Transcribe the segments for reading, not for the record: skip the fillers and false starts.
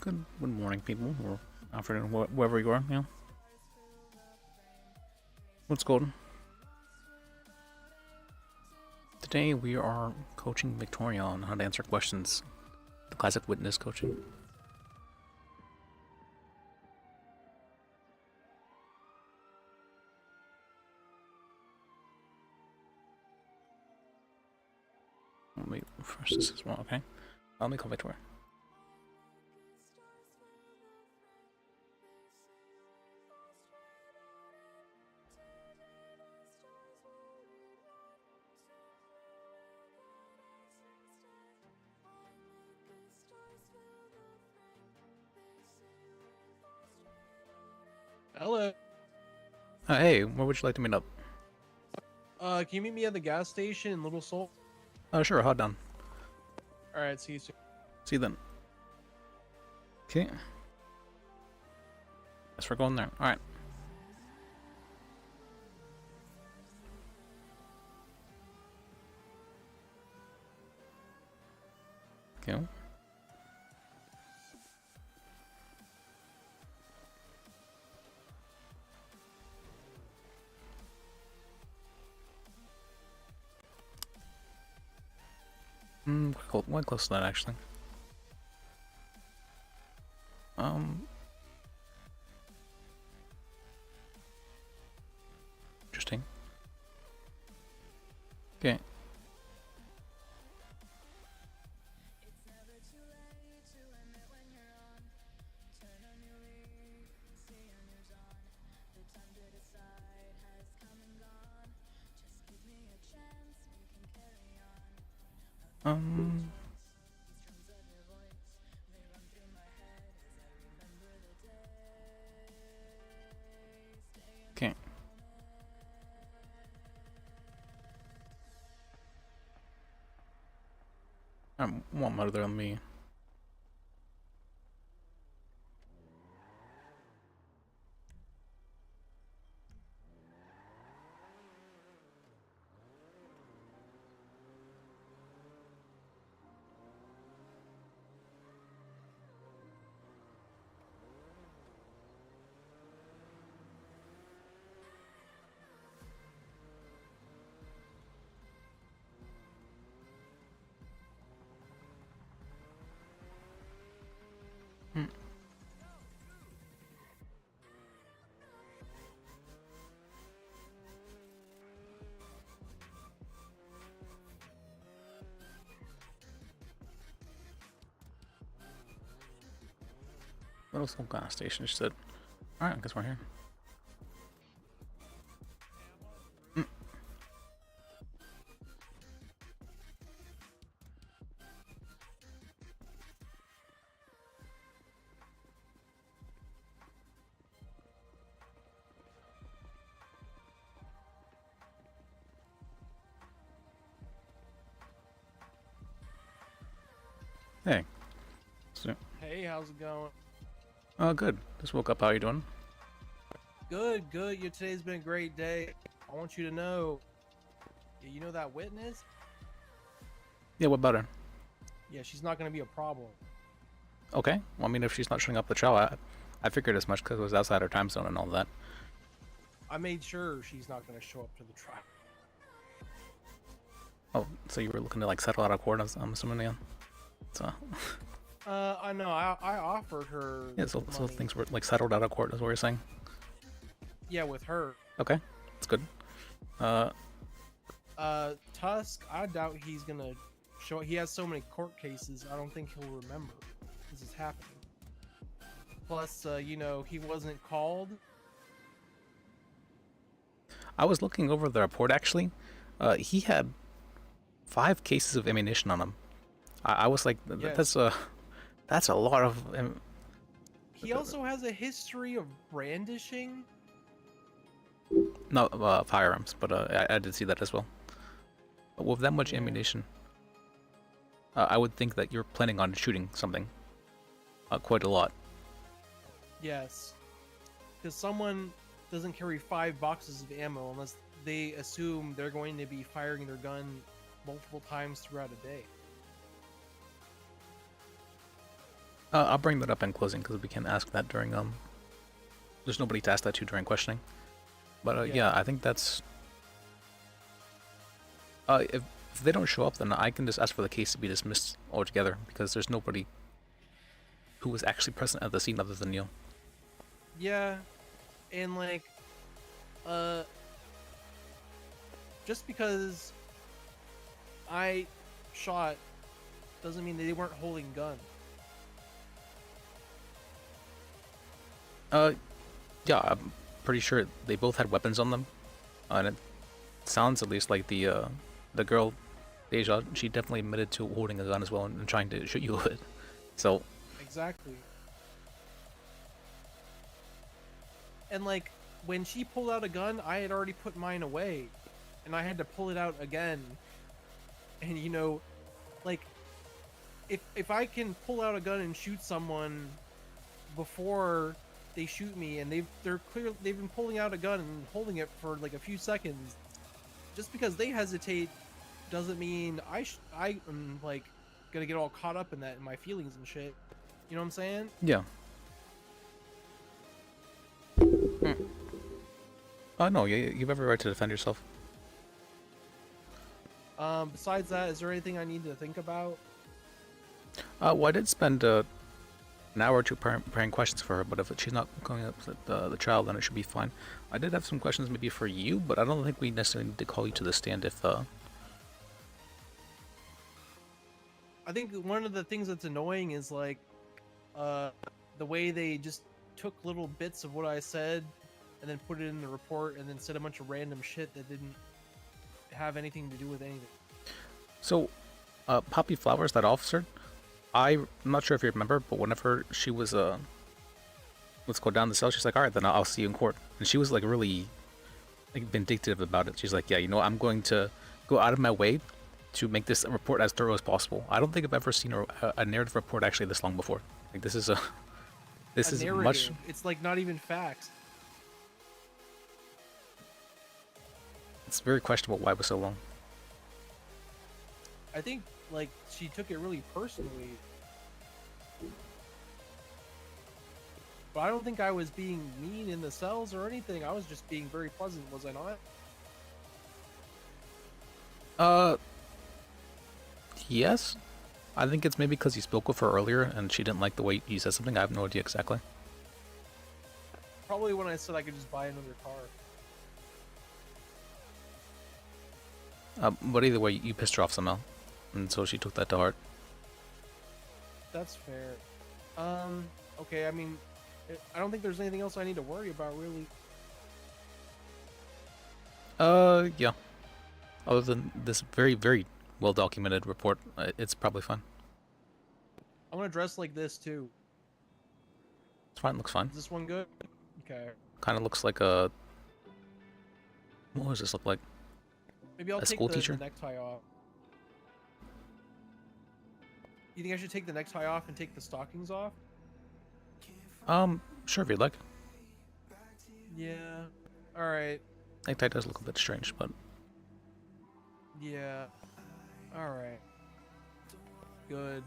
Good morning, people, or afternoon, wherever you are. Yeah. What's golden? Today we are coaching Victoria on how to answer questions. The classic witness coaching. Let me refresh this as well. Okay. Let me call Victoria. Hello. Hey, where would you like to meet up? Can you meet me at the gas station in Little Seoul? Sure. Hot done. All right, see you soon. See you then. Okay. Guess we're going there. All right. Okay. Quite close to that actually. Interesting. Okay. Um. Okay. One more than me. Hmm. Little Soul gas station. She said, "All right, I guess we're here." Mm. Hey. So, Hey, how's it going? good. Just woke up. How you doing? Good, good. Today's been a great day. I want you to know, you know that witness? Yeah. What about her? Yeah, she's not gonna be a problem. Okay. Well, I mean, if she's not showing up at the trial, I figured as much because it was outside her time zone and all that. I made sure she's not gonna show up to the trial. Oh, so you were looking to like settle out of court? I'm assuming, yeah. So. I know. I offered her. Yeah. So money. things were like settled out of court, is what you're saying. Yeah, with her. Okay. That's good. Uh. Tusk. I doubt he's gonna show. He has so many court cases. I don't think he'll remember this is happening. Plus, he wasn't called. I was looking over the report actually. He had 5 cases of ammunition on him. I was like, Yes. that's a lot of. He also has a history of brandishing. No, firearms, but I did see that as well. But with that much Yeah. ammunition, I would think that you're planning on shooting something. Quite a lot. Yes. Because someone doesn't carry 5 boxes of ammo unless they assume they're going to be firing their gun multiple times throughout a day. I'll bring that up in closing because we can ask that during There's nobody to ask that to during questioning. But yeah, I think that's. If they don't show up, then I can just ask for the case to be dismissed altogether because there's nobody who was actually present at the scene other than you. Yeah, and like, just because I shot doesn't mean they weren't holding guns. Yeah, I'm pretty sure they both had weapons on them, and it sounds at least like the girl, Deja, she definitely admitted to holding a gun as well and trying to shoot you with it. So Exactly. And like, when she pulled out a gun, I had already put mine away, and I had to pull it out again. And you know, like, if I can pull out a gun and shoot someone before they shoot me, and they've been pulling out a gun and holding it for like a few seconds, just because they hesitate doesn't mean I am like gonna get all caught up in that in my feelings and shit. You know what I'm saying? yeah. Oh no, you have every right to defend yourself. Besides that, is there anything I need to think about? Well, I did spend an hour or two preparing questions for her, but if she's not going up with the trial, then it should be fine. I did have some questions maybe for you, but I don't think we necessarily need to call you to the stand if I think one of the things that's annoying is like, the way they just took little bits of what I said and then put it in the report and then said a bunch of random shit that didn't have anything to do with anything. So, Poppy Flowers, that officer, I'm not sure if you remember, but whenever she was, let's go down the cell, she's like, alright, then I'll see you in court. And she was like really like vindictive about it. She's like, yeah, you know, I'm going to go out of my way to make this report as thorough as possible. I don't think I've ever seen a narrative report actually this long before. Like, this is a, this is narrative. much, It's like not even facts. it's very questionable why it was so long. I think like she took it really personally. But I don't think I was being mean in the cells or anything. I was just being very pleasant, was I not? Yes. I think it's maybe because you spoke with her earlier and she didn't like the way you said something. I have no idea exactly. Probably when I said I could just buy another car. But either way, you pissed her off somehow, and so she took that to heart. That's fair. Okay, I mean, I don't think there's anything else I need to worry about, really. Yeah. Other than this very, very well-documented report, it's probably fine. I'm gonna dress like this, too. It's fine, looks fine. Is this one good? Okay. Kind of looks like a... What does this look like? Maybe I'll A take school the teacher? necktie off. You think I should take the necktie off and take the stockings off? Sure if you'd like. Yeah. Alright. Necktie does look a bit strange, but... Yeah. Alright. Good.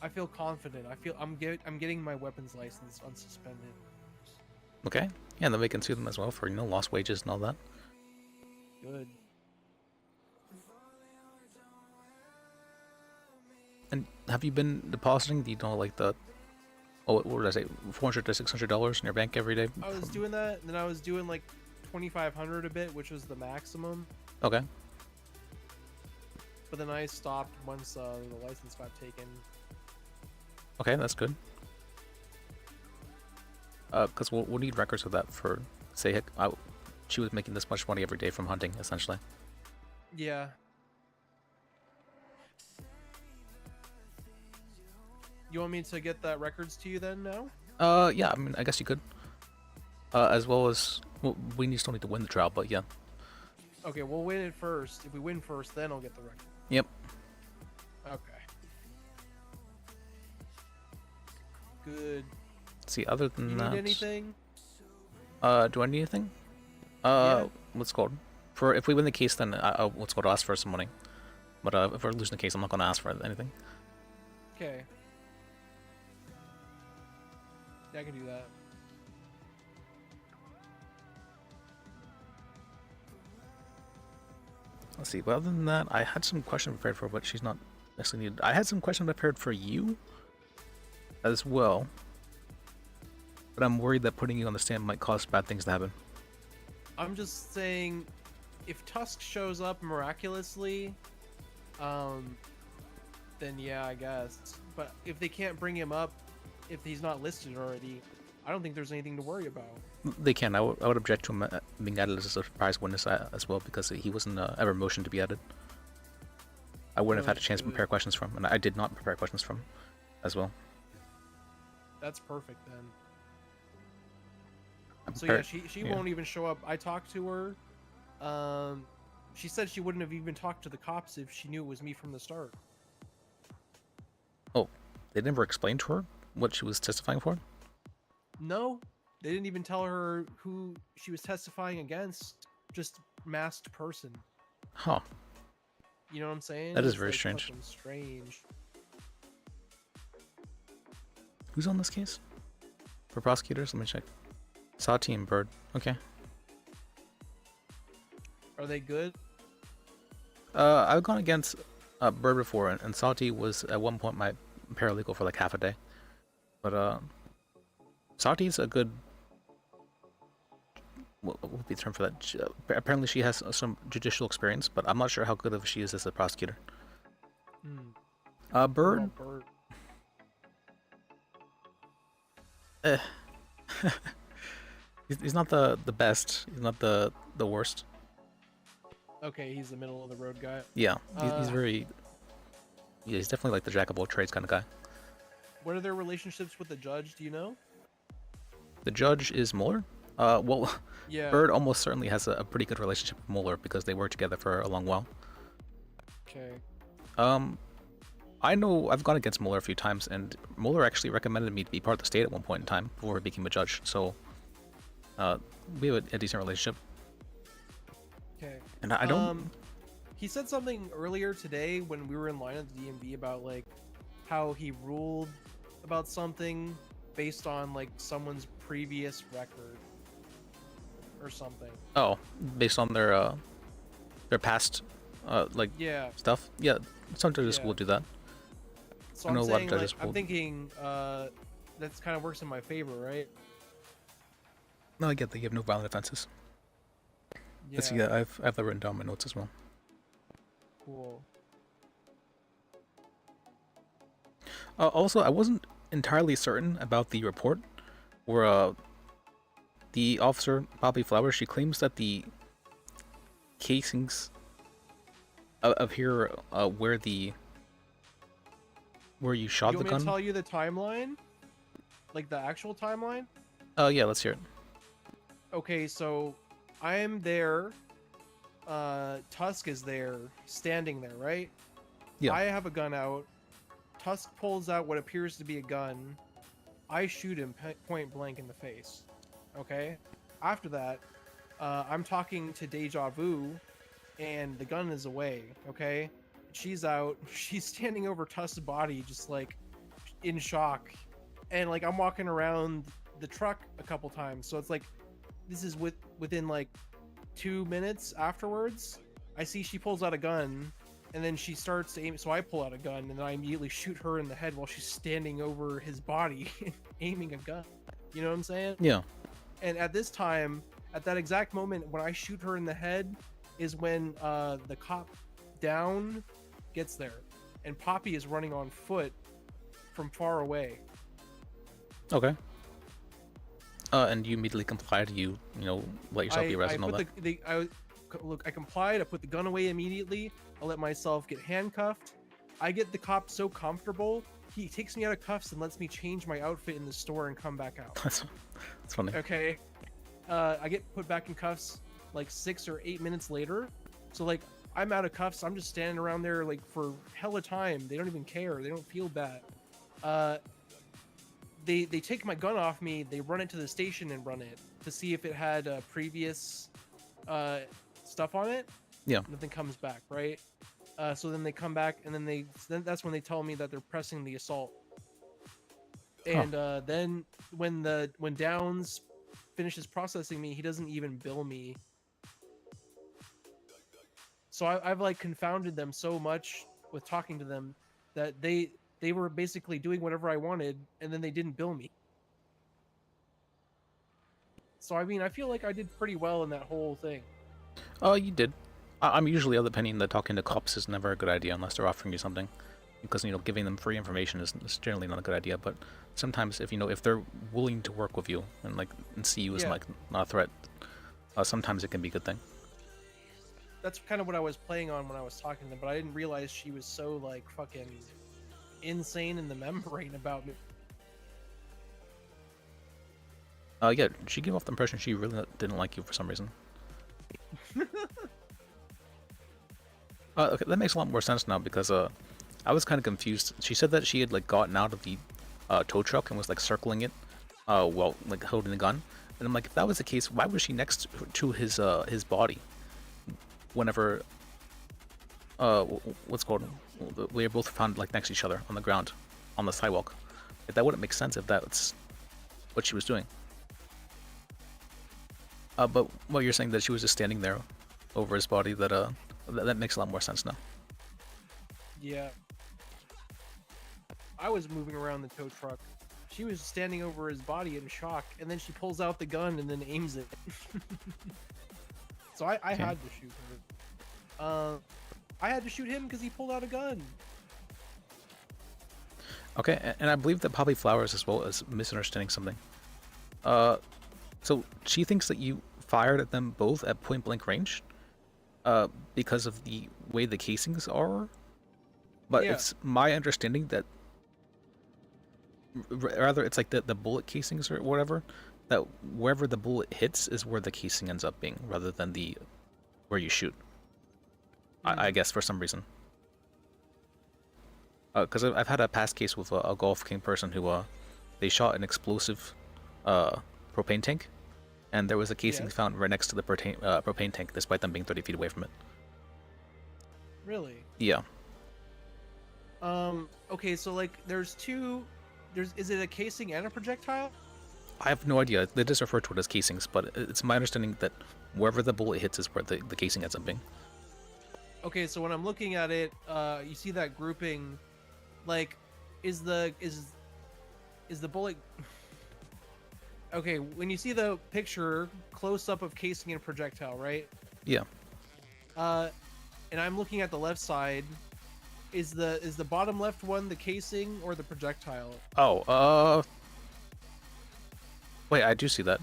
I feel confident. I'm getting my weapons license unsuspended. Okay. Yeah, then we can sue them as well for, you know, lost wages and all that. Good. And have you been depositing, you know, like the... Oh, what did I say? $400 to $600 in your bank every day? I was doing that, and then I was doing like 2,500 a bit, which was the maximum. Okay. But then I stopped once the license got taken. Okay, that's good. Because we'll need records of that for, say, she was making this much money every day from hunting, essentially. Yeah. You want me to get that records to you then now? Yeah, I mean, I guess you could. As well as, well, we still need to win the trial, but yeah. Okay, we'll win it first. If we win first, then I'll get the record. Yep. Okay. Good. See, other than You that... need anything? Do I need anything? Yeah. What's it called? For if we win the case, then what's called, ask for some money. But if we're losing the case, I'm not going to ask for anything. Okay. Yeah, I can do that. Let's see. Well, other than that, I had some questions prepared for what she's not necessarily needed. I had some questions prepared for you as well, but I'm worried that putting you on the stand might cause bad things to happen. I'm just saying, if Tusk shows up miraculously, then yeah, I guess. But if they can't bring him up, if he's not listed already, I don't think there's anything to worry about. They can. I would object to him being added as a surprise witness as well because he wasn't ever motioned to be added. I wouldn't have had a chance to prepare questions from, and I did not prepare questions from as well. That's perfect then. So yeah, she won't even show up. I talked to her. She said she wouldn't have even talked to the cops if she knew it was me from the start. Oh, they never explained to her what she was testifying for? No, they didn't even tell her who she was testifying against. Just masked person. Huh. You know what I'm saying? That is It's very like strange. fucking strange. Who's on this case? For prosecutors? Let me check. Sati and Bird. Okay. Are they good? I've gone against Bird before, and Sati was at one point my paralegal for like half a day. But Sati's a good. What would be the term for that? Apparently, she has some judicial experience, but I'm not sure how good of she is as a prosecutor. Bird. Bird. He's not the best. He's not the worst. Okay, he's the middle of the road guy. Yeah, he's very. Yeah, he's definitely like the jack of all trades kind of guy. What are their relationships with the judge? Do you know? The judge is Mueller. Well, Yeah. Bird almost certainly has a pretty good relationship with Mueller because they worked together for a long while. Okay. I know I've gone against Mueller a few times, and Mueller actually recommended me to be part of the state at one point in time before he became a judge. So, we have a decent relationship. Okay. And I don't. He said something earlier today when we were in line at the DMV about like how he ruled about something based on like someone's previous record or something. Oh, based on their past, like Yeah. stuff. Yeah, some judges Yeah. will do that. So I know I'm a lot of saying judges like I'm will- thinking that's kind of works in my favor, right? No, I get that you have no violent offenses. Yeah. Let's see, yeah, I've that written down in my notes as well. Cool. Also, I wasn't entirely certain about the report where the officer, Poppy Flowers, she claims that the casings of here where you shot You the want me to gun. tell you the timeline? Like the actual timeline? Yeah, let's hear it. Okay, so I'm there. Tusk is there, standing there, right? Yeah. I have a gun out. Tusk pulls out what appears to be a gun. I shoot him point blank in the face. Okay? After that, I'm talking to Deja Vu, and the gun is away. Okay? She's out. She's standing over Tusk's body, just like in shock. And like I'm walking around the truck a couple times, so it's like this is within like 2 minutes afterwards. I see she pulls out a gun, and then she starts to aim. So I pull out a gun, and then I immediately shoot her in the head while she's standing over his body, aiming a gun. You know what I'm saying? Yeah. And at this time, at that exact moment when I shoot her in the head, is when the cop down gets there, and Poppy is running on foot from far away. Okay. And you immediately complied. You let yourself be arrested and all that. I complied. I put the gun away immediately. I let myself get handcuffed. I get the cop so comfortable, he takes me out of cuffs and lets me change my outfit in the store and come back out. That's funny. Okay. I get put back in cuffs like 6 or 8 minutes later. So like I'm out of cuffs. I'm just standing around there like for hella time. They don't even care. They don't feel bad. They take my gun off me. They run it to the station and run it to see if it had previous stuff on it. Yeah. Nothing comes back, right? So then they come back, and then that's when they tell me that they're pressing the assault. Oh, And then when Downs finishes processing me, he doesn't even bill me. So I've like confounded them so much with talking to them that they were basically doing whatever I wanted, and then they didn't bill me. So I mean, I feel like I did pretty well in that whole thing. you did. I'm usually of the opinion that talking to cops is never a good idea unless they're offering you something, because giving them free information is generally not a good idea. But sometimes if they're willing to work with you and see you as Yeah, like not a threat, sometimes it can be a good thing. that's kind of what I was playing on when I was talking to them, but I didn't realize she was so like fucking insane in the membrane about me. Yeah, she gave off the impression she really didn't like you for some reason. Okay, that makes a lot more sense now because I was kind of confused. She said that she had like gotten out of the tow truck and was like circling it, while like holding the gun. And I'm like, if that was the case, why was she next to his body whenever what's it called? We were both found like next to each other on the ground, on the sidewalk. Like, that wouldn't make sense if that's what she was doing. But what you're saying that she was just standing there over his body, that makes a lot more sense now. Yeah, I was moving around the tow truck. She was standing over his body in shock, and then she pulls out the gun and then aims it. So I Okay. had to shoot her. I had to shoot him because he pulled out a gun. Okay, and I believe that Poppy Flowers as well is misunderstanding something. So she thinks that you fired at them both at point blank range, because of the way the casings are. But Yeah. it's my understanding that rather it's like the bullet casings or whatever, that wherever the bullet hits is where the casing ends up being, rather than the where you shoot. I guess for some reason. Because I've had a past case with a Golf King person who they shot an explosive propane tank, and there was a casing Yes. found right next to the propane tank, despite them being 30 feet away from it. Really? Yeah. Okay, so like there's is it a casing and a projectile? I have no idea. They just refer to it as casings, but it's my understanding that wherever the bullet hits is where the casing ends up being. Okay, so when I'm looking at it, you see that grouping, like, is the bullet? Okay, when you see the picture close up of casing and projectile, right? Yeah. And I'm looking at the left side. Is the bottom left one the casing or the projectile? Oh, wait, I do see that.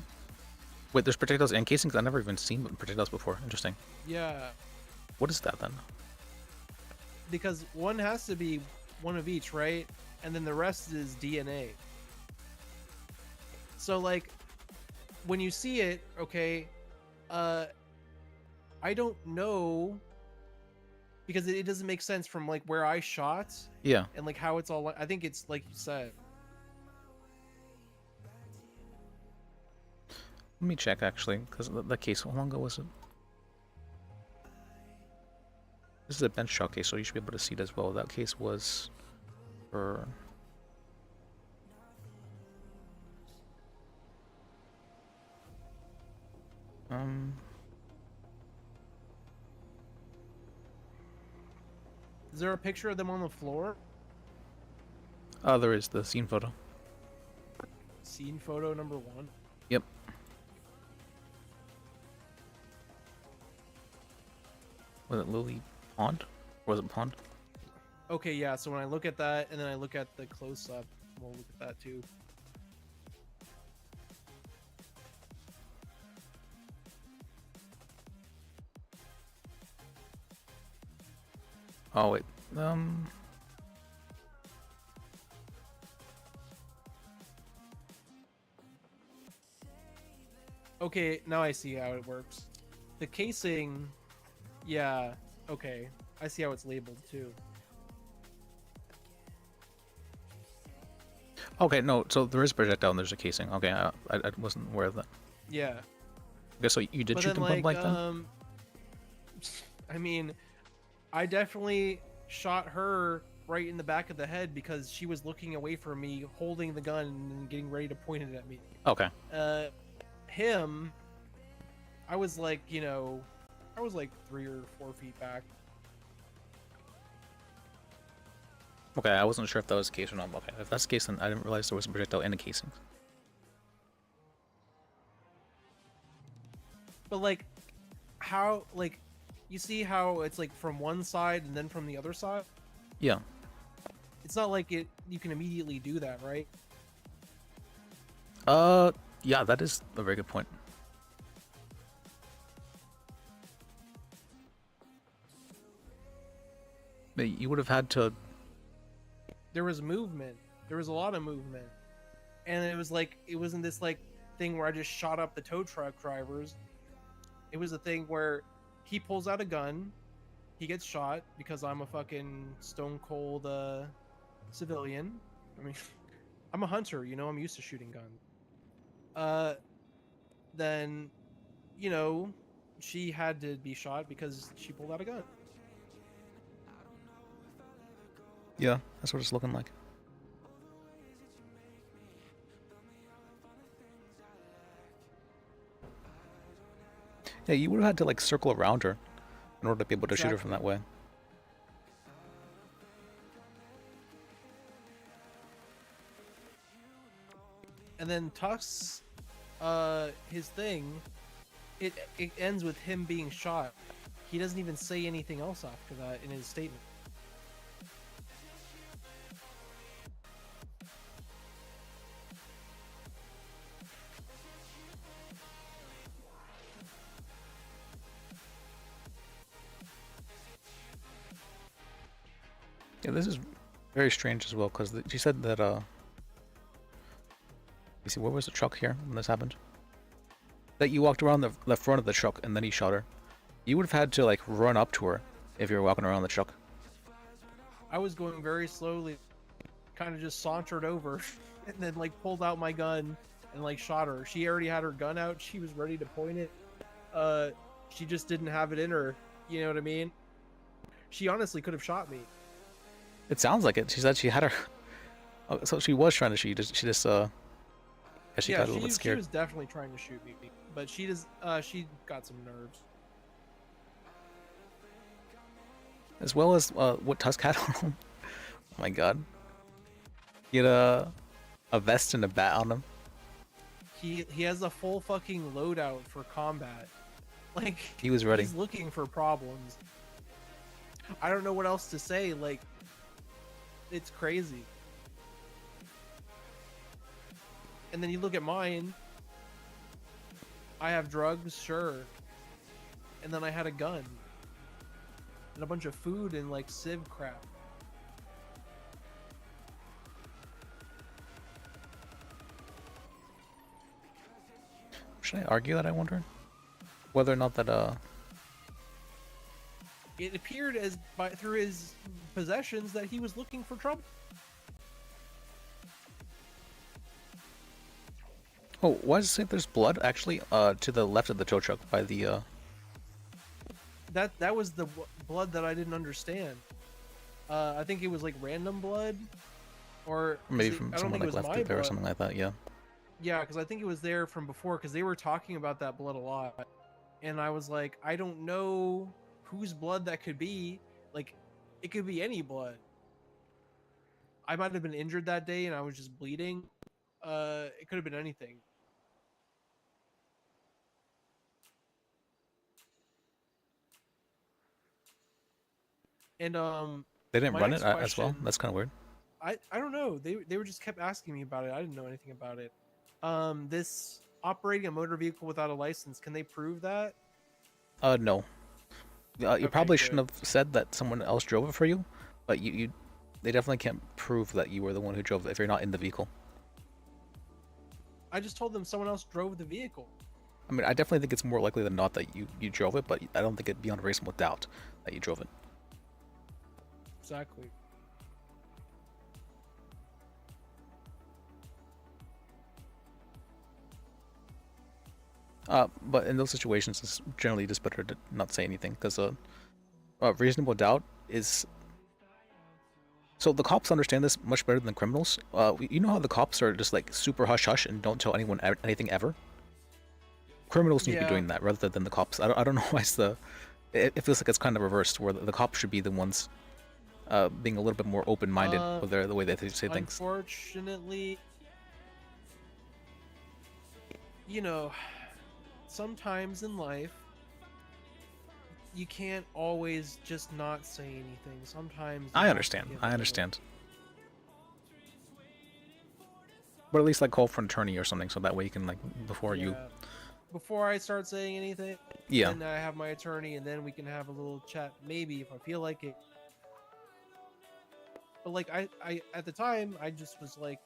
Wait, there's projectiles and casings? I've never even seen projectiles before. Interesting. Yeah, What is that then? because one has to be one of each, right? And then the rest is DNA. So like when you see it, okay, I don't know because it doesn't make sense from like where I shot Yeah. and like how it's all. I think it's like you said. Let me check actually, because the case, how long ago was it? This is a bench shot case, so you should be able to see it as well. That case was for. Is there a picture of them on the floor? There is the scene photo. Scene photo number 1. Yep. Was it Lily Pond? Or was it Pond? Okay, yeah. So when I look at that and then I look at the close up, we'll look at that too. Oh wait. Okay, now I see how it works. The casing, yeah, okay. I see how it's labeled too. Okay, no. So there is a projectile and there's a casing. Okay, I wasn't aware of that. Yeah. Okay, so you did But shoot then them point like blank then? I mean, I definitely shot her right in the back of the head because she was looking away from me, holding the gun and getting ready to point it at me. Okay. Him, I was like, I was like 3 or 4 feet back. Okay, I wasn't sure if that was the case or not. Okay, if that's the case, then I didn't realize there was a projectile in the casings. But like, how like, you see how it's like from one side and then from the other side? Yeah. It's not like you can immediately do that, right? Yeah, that is a very good point. But you would have had to. There was movement. There was a lot of movement. And it was like, it wasn't this like thing where I just shot up the tow truck drivers. It was a thing where he pulls out a gun, he gets shot because I'm a fucking stone cold civilian. I mean, I'm a hunter, I'm used to shooting guns. Then, she had to be shot because she pulled out a gun. Yeah, that's what it's looking like. Yeah, you would have had to like circle around her in order to be able to shoot her from that way. And then Tuck's, his thing, it ends with him being shot. He doesn't even say anything else after that in his statement. Yeah, this is very strange as well because she said that you see, where was the truck here when this happened? That you walked around the front of the truck and then he shot her. You would have had to like run up to her if you were walking around the truck. I was going very slowly, kind of just sauntered over, and then like pulled out my gun and like shot her. She already had her gun out. She was ready to point it. She just didn't have it in her. You know what I mean? She honestly could have shot me. It sounds like it. She said she had her. Oh, so she was trying to shoot. She just got a little bit scared. She was definitely trying to shoot me, but she got some nerves. As well as what Tusk had on him. Oh my god. He had a vest and a bat on him. He has a full fucking loadout for combat. Like, he was ready. He's looking for problems. I don't know what else to say. Like, it's crazy. And then you look at mine. I have drugs, sure. And then I had a gun. And a bunch of food and like civ crap. Should I argue that, I wonder? Whether or not that it appeared through his possessions that he was looking for trouble. Oh, why does it say there's blood actually to the left of the tow truck by the That was the blood that I didn't understand. I think it was like random blood, or maybe from someone like left it there or something like that. Yeah. Yeah, because I think it was there from before, because they were talking about that blood a lot, and I was like, I don't know whose blood that could be. Like, it could be any blood. I might have been injured that day and I was just bleeding. It could have been anything. And they didn't run it as well. That's kind of weird. I don't know. They were just kept asking me about it. I didn't know anything about it. This operating a motor vehicle without a license, can they prove that? No. You probably shouldn't have said that someone else drove it for you, but they definitely can't prove that you were the one who drove it if you're not in the vehicle. I just told them someone else drove the vehicle. I mean, I definitely think it's more likely than not that you drove it, but I don't think it'd be beyond reasonable doubt that you drove it. Exactly. But in those situations, it's generally just better to not say anything, because reasonable doubt is So the cops understand this much better than criminals. You know how the cops are just like super hush hush and don't tell anyone anything ever. Criminals need to be Yeah. doing that rather than the cops. I don't know why it's the. It feels like it's kind of reversed, where the cops should be the ones being a little bit more open-minded with the way that they say things. Unfortunately, you know, sometimes in life, you can't always just not say anything. Sometimes you I have to understand. give a I little. understand. But at least like call for an attorney or something, so that way you can like before you. Yeah. Before I start saying anything, Yeah. then I have my attorney, and then we can have a little chat. Maybe if I feel like it. But like I at the time, I just was like,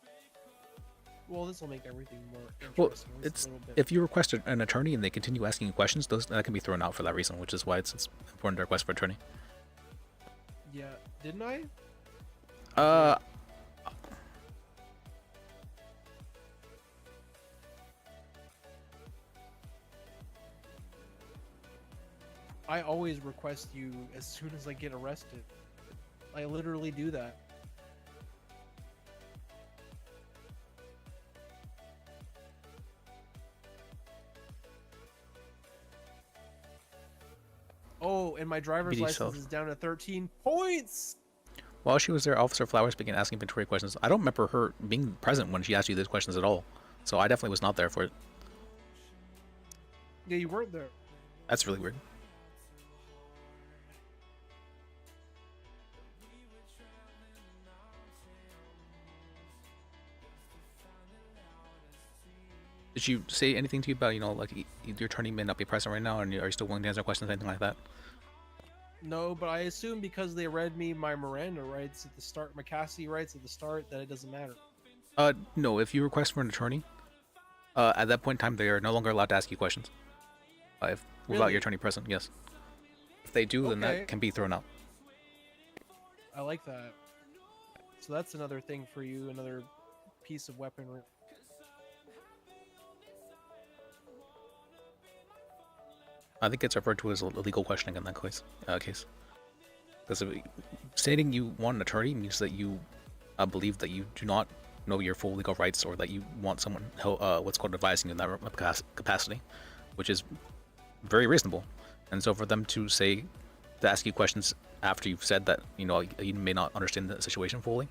well, this will make everything more Well, interesting. Just it's a little bit. if you request an attorney and they continue asking you questions, those that can be thrown out for that reason, which is why it's important to request for attorney. Yeah, didn't I? Uh, I always request you as soon as I get arrested. I literally do that. Oh, and my driver's BD license self. is down to 13 points. while she was there, Officer Flowers began asking Victoria questions. I don't remember her being present when she asked you these questions at all, so I definitely was not there for it. Yeah, you weren't there. That's really weird. Did you say anything to you about, like your attorney may not be present right now, and are you still willing to answer questions, anything like that? No, but I assume because they read me my Miranda rights at the start, my Cassidy rights at the start, that it doesn't matter. No. If you request for an attorney, at that point in time, they are no longer allowed to ask you questions. Without Really? your attorney present, yes. If they do, then Okay. that can be thrown out. I like that. So that's another thing for you, another piece of weaponry. I think it's referred to as illegal questioning in that case. Because stating you want an attorney means that you believe that you do not know your full legal rights, or that you want someone what's called advising you in that capacity, which is very reasonable. And so for them to ask you questions after you've said that you may not understand the situation fully,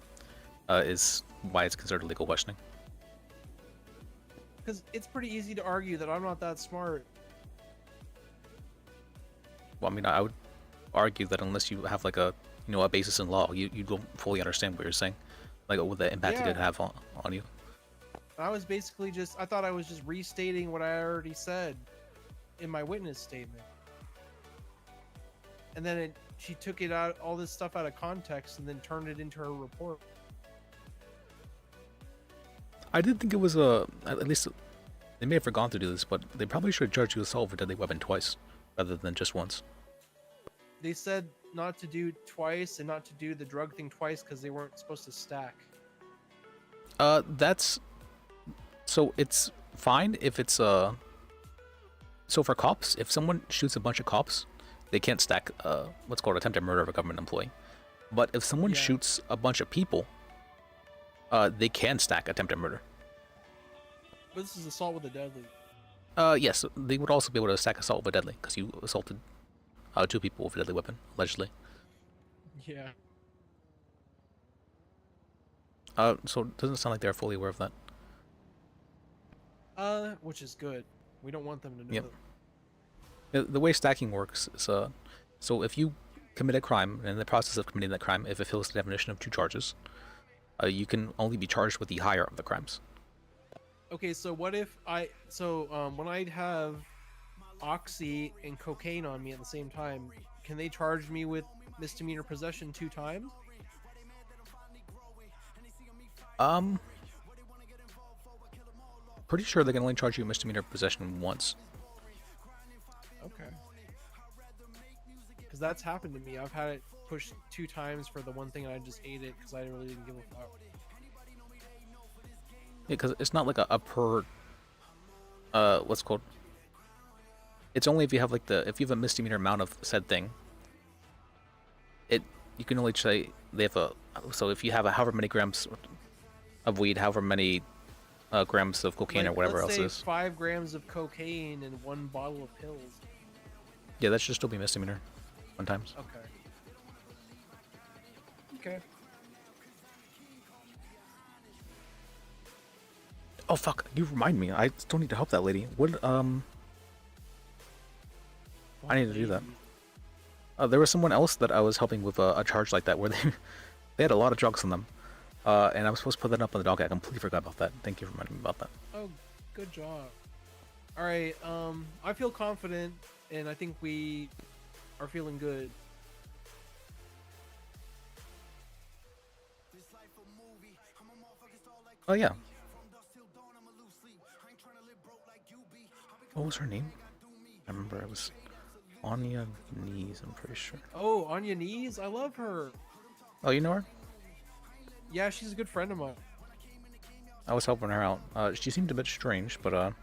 is why it's considered legal questioning. Because it's pretty easy to argue that I'm not that smart. Well, I mean, I would argue that unless you have like a basis in law, you don't fully understand what you're saying, like what the impact it could Yeah. have on you. I was basically I thought I was just restating what I already said in my witness statement. And then she took all this stuff out of context and then turned it into her report. I did think it was at least they may have forgotten to do this, but they probably should charge you assault with a deadly weapon twice rather than just once. They said not to do twice and not to do the drug thing twice because they weren't supposed to stack. That's so it's fine if it's so for cops, if someone shoots a bunch of cops, they can't stack what's called attempted murder of a government employee. But if someone Yeah. shoots a bunch of people, they can stack attempted murder. But this is assault with a deadly. Yes, they would also be able to stack assault with a deadly because you assaulted two people with a deadly weapon, allegedly. Yeah. So it doesn't sound like they're fully aware of that. Which is good. We don't want them to know Yep. that. The way stacking works is, so if you commit a crime, and in the process of committing that crime, if it fills the definition of two charges, you can only be charged with the higher of the crimes. Okay, so what if when I have oxy and cocaine on me at the same time, can they charge me with misdemeanor possession 2 times? Pretty sure they can only charge you misdemeanor possession once. Okay. Because that's happened to me. I've had it pushed 2 times for the one thing, and I just ate it because I really didn't give a fuck. Yeah, because it's not like a per, what's it called? It's only if you have if you have a misdemeanor amount of said thing. You can only say they have So if you have however many grams of weed, however many grams of cocaine or Like, whatever let's else say it is, 5 grams of cocaine and 1 bottle of pills. yeah, that should still be misdemeanor. 1 times. Okay. Okay. Oh fuck! You remind me. I still need to help that lady. What? I need to do that. Lady. There was someone else that I was helping with a charge like that where they had a lot of drugs on them. And I was supposed to put that up on the docket. I completely forgot about that. Thank you for reminding me about that. Oh, good job. All right. I feel confident, and I think we are feeling good. Oh yeah. What was her name? I remember it was Anya Knees, I'm pretty sure. Oh, on your knees. I love her. Oh, you know her? Yeah, she's a good friend of mine. I was helping her out. She seemed a bit strange, but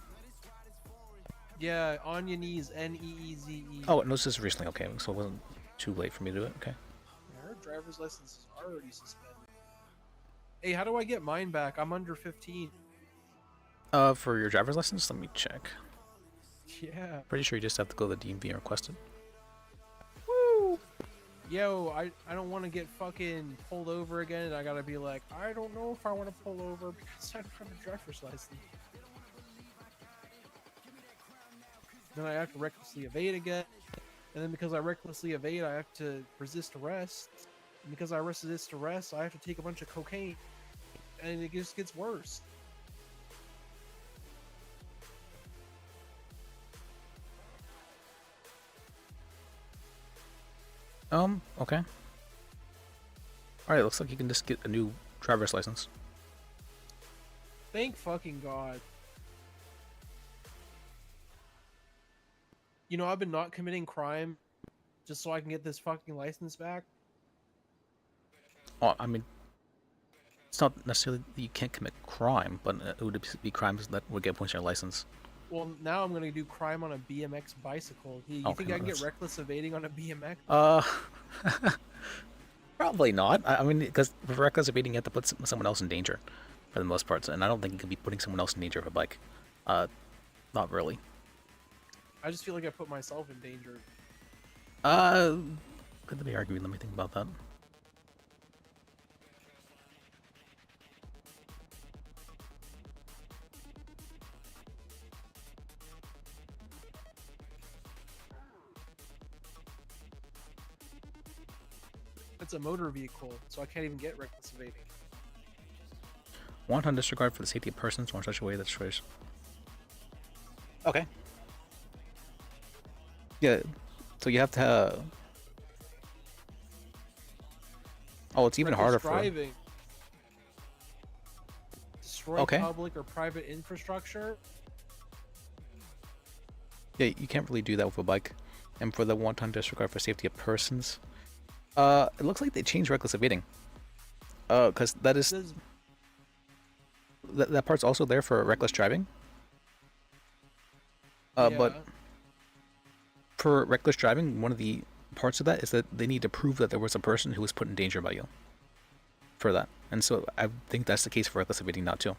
Yeah, on your knees. Neeze. oh, no, this is recently, okay, so it wasn't too late for me to do it, okay. Her driver's license is already suspended. Hey, how do I get mine back? I'm under 15. For your driver's license, let me check. Yeah. Pretty sure you just have to go to the DMV and request it. Woo! Yo, I don't want to get fucking pulled over again, and I gotta be like, I don't know if I want to pull over because I don't have a driver's license. Then I have to recklessly evade again, and then because I recklessly evade, I have to resist arrest. And because I resist arrest, I have to take a bunch of cocaine, and it just gets worse. Okay. Alright, looks like you can just get a new driver's license. Thank fucking God. You know, I've been not committing crime just so I can get this fucking license back. Oh, I mean, it's not necessarily that you can't commit crime, but it would be crimes that would get points on your license. Well, now I'm gonna do crime on a BMX bicycle. You Okay, think I can get that's- reckless evading on a BMX? Probably not. I mean, because for reckless evading, you have to put someone else in danger, for the most part, and I don't think you could be putting someone else in danger with a bike. Not really. I just feel like I put myself in danger. Could be arguing. Let me think about that. It's a motor vehicle, so I can't even get reckless evading. Wanton disregard for the safety of persons or in such a way that destroys. Okay. Yeah. So you have to. Oh, it's even harder Reckless for. driving. Destroy Okay. public or private infrastructure. Yeah, you can't really do that with a bike. And for the wanton disregard for safety of persons, it looks like they changed reckless evading. Because that is Says, that part's also there for reckless driving. yeah, But for reckless driving, one of the parts of that is that they need to prove that there was a person who was put in danger by you. For that, and so I think that's the case for reckless evading now too.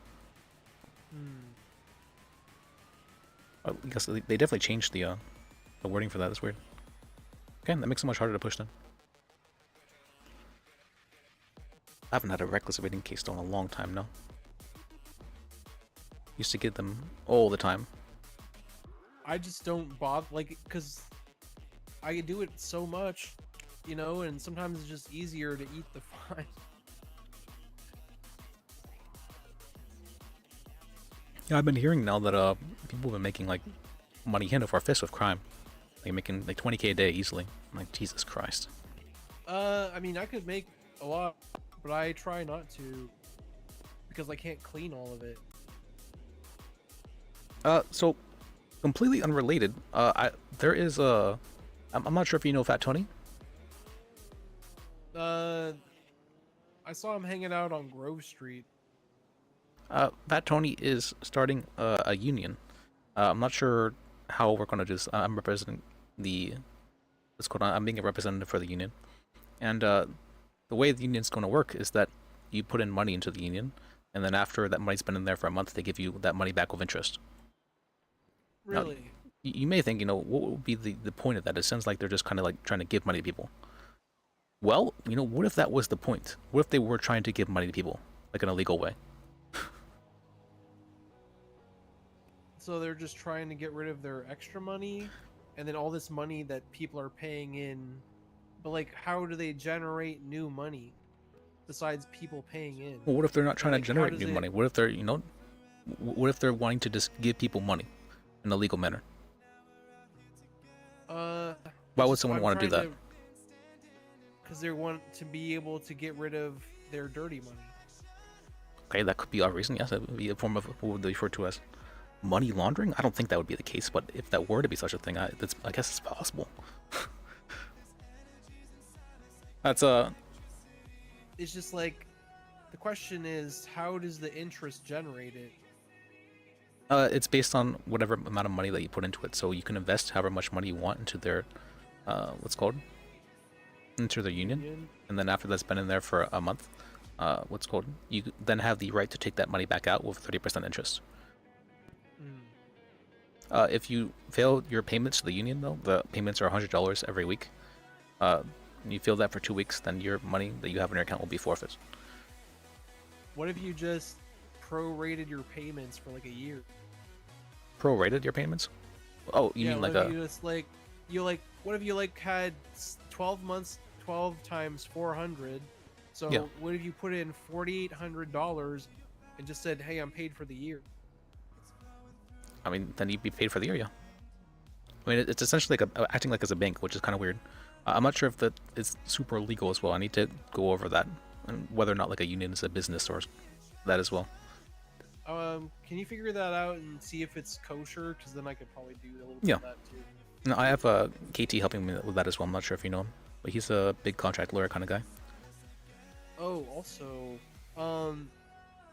I guess they definitely changed the wording for that. That's weird. Okay, that makes it much harder to push then. I haven't had a reckless evading case though in a long time now. Used to get them all the time. I just don't bother, like, because I do it so much, you know, and sometimes it's just easier to eat the fine. Yeah, I've been hearing now that people have been making like money hand over fist with crime. Like making like 20K a day easily. I'm like, Jesus Christ. I mean, I could make a lot, but I try not to because I can't clean all of it. So completely unrelated. There is I'm not sure if you know Fat Tony. I saw him hanging out on Grove Street. Fat Tony is starting a union. I'm not sure how we're gonna do this. I'm representing the. What's going on? I'm being a representative for the union, and the the way the union's going to work is that you put in money into the union, and then after that money's been in there for a month, they give you that money back with interest. Now, Really? you may think, what would be the point of that? It sounds like they're just kind of like trying to give money to people. Well, what if that was the point? What if they were trying to give money to people, like in a legal way? So they're just trying to get rid of their extra money, and then all this money that people are paying in. But like, how do they generate new money besides people paying in? Well, what if they're not And, trying like, to how generate does new it? money? What if they're, what if they're wanting to just give people money in a legal manner? Uh, Why would just someone I'm want to do trying that? Because they want to be able to get rid of their dirty money. Okay, that could be our reason. Yes, it would be a form of what would they refer to as money laundering. I don't think that would be the case, but if that were to be such a thing, I guess it's possible. That's It's just like, the question is, how does the interest generate it? it's based on whatever amount of money that you put into it. So you can invest however much money you want into their, what's it called, into their union, and then after that's been in there for a month, what's it called, you then have the right to take that money back out with 30% interest. If you fail your payments to the union, though, the payments are $100 every week. You fail that for 2 weeks, then your money that you have in your account will be forfeit. What if you just prorated your payments for like a year? Prorated your payments? Oh, you mean like what if a... you just like what if you like had 12 months, 12 times 400? So Yeah. what if you put in $4,800 and just said, "Hey, I'm paid for the year"? I mean, then you'd be paid for the year, yeah. I mean, it's essentially like acting like as a bank, which is kind of weird. I'm not sure if that is super legal as well. I need to go over that, and whether or not like a union is a business or that as well. Can you figure that out and see if it's kosher? Because then I could probably do a little bit Yeah. of that too. No, I have KT helping me with that as well. I'm not sure if you know him, but he's a big contract lawyer kind of guy. Oh, also,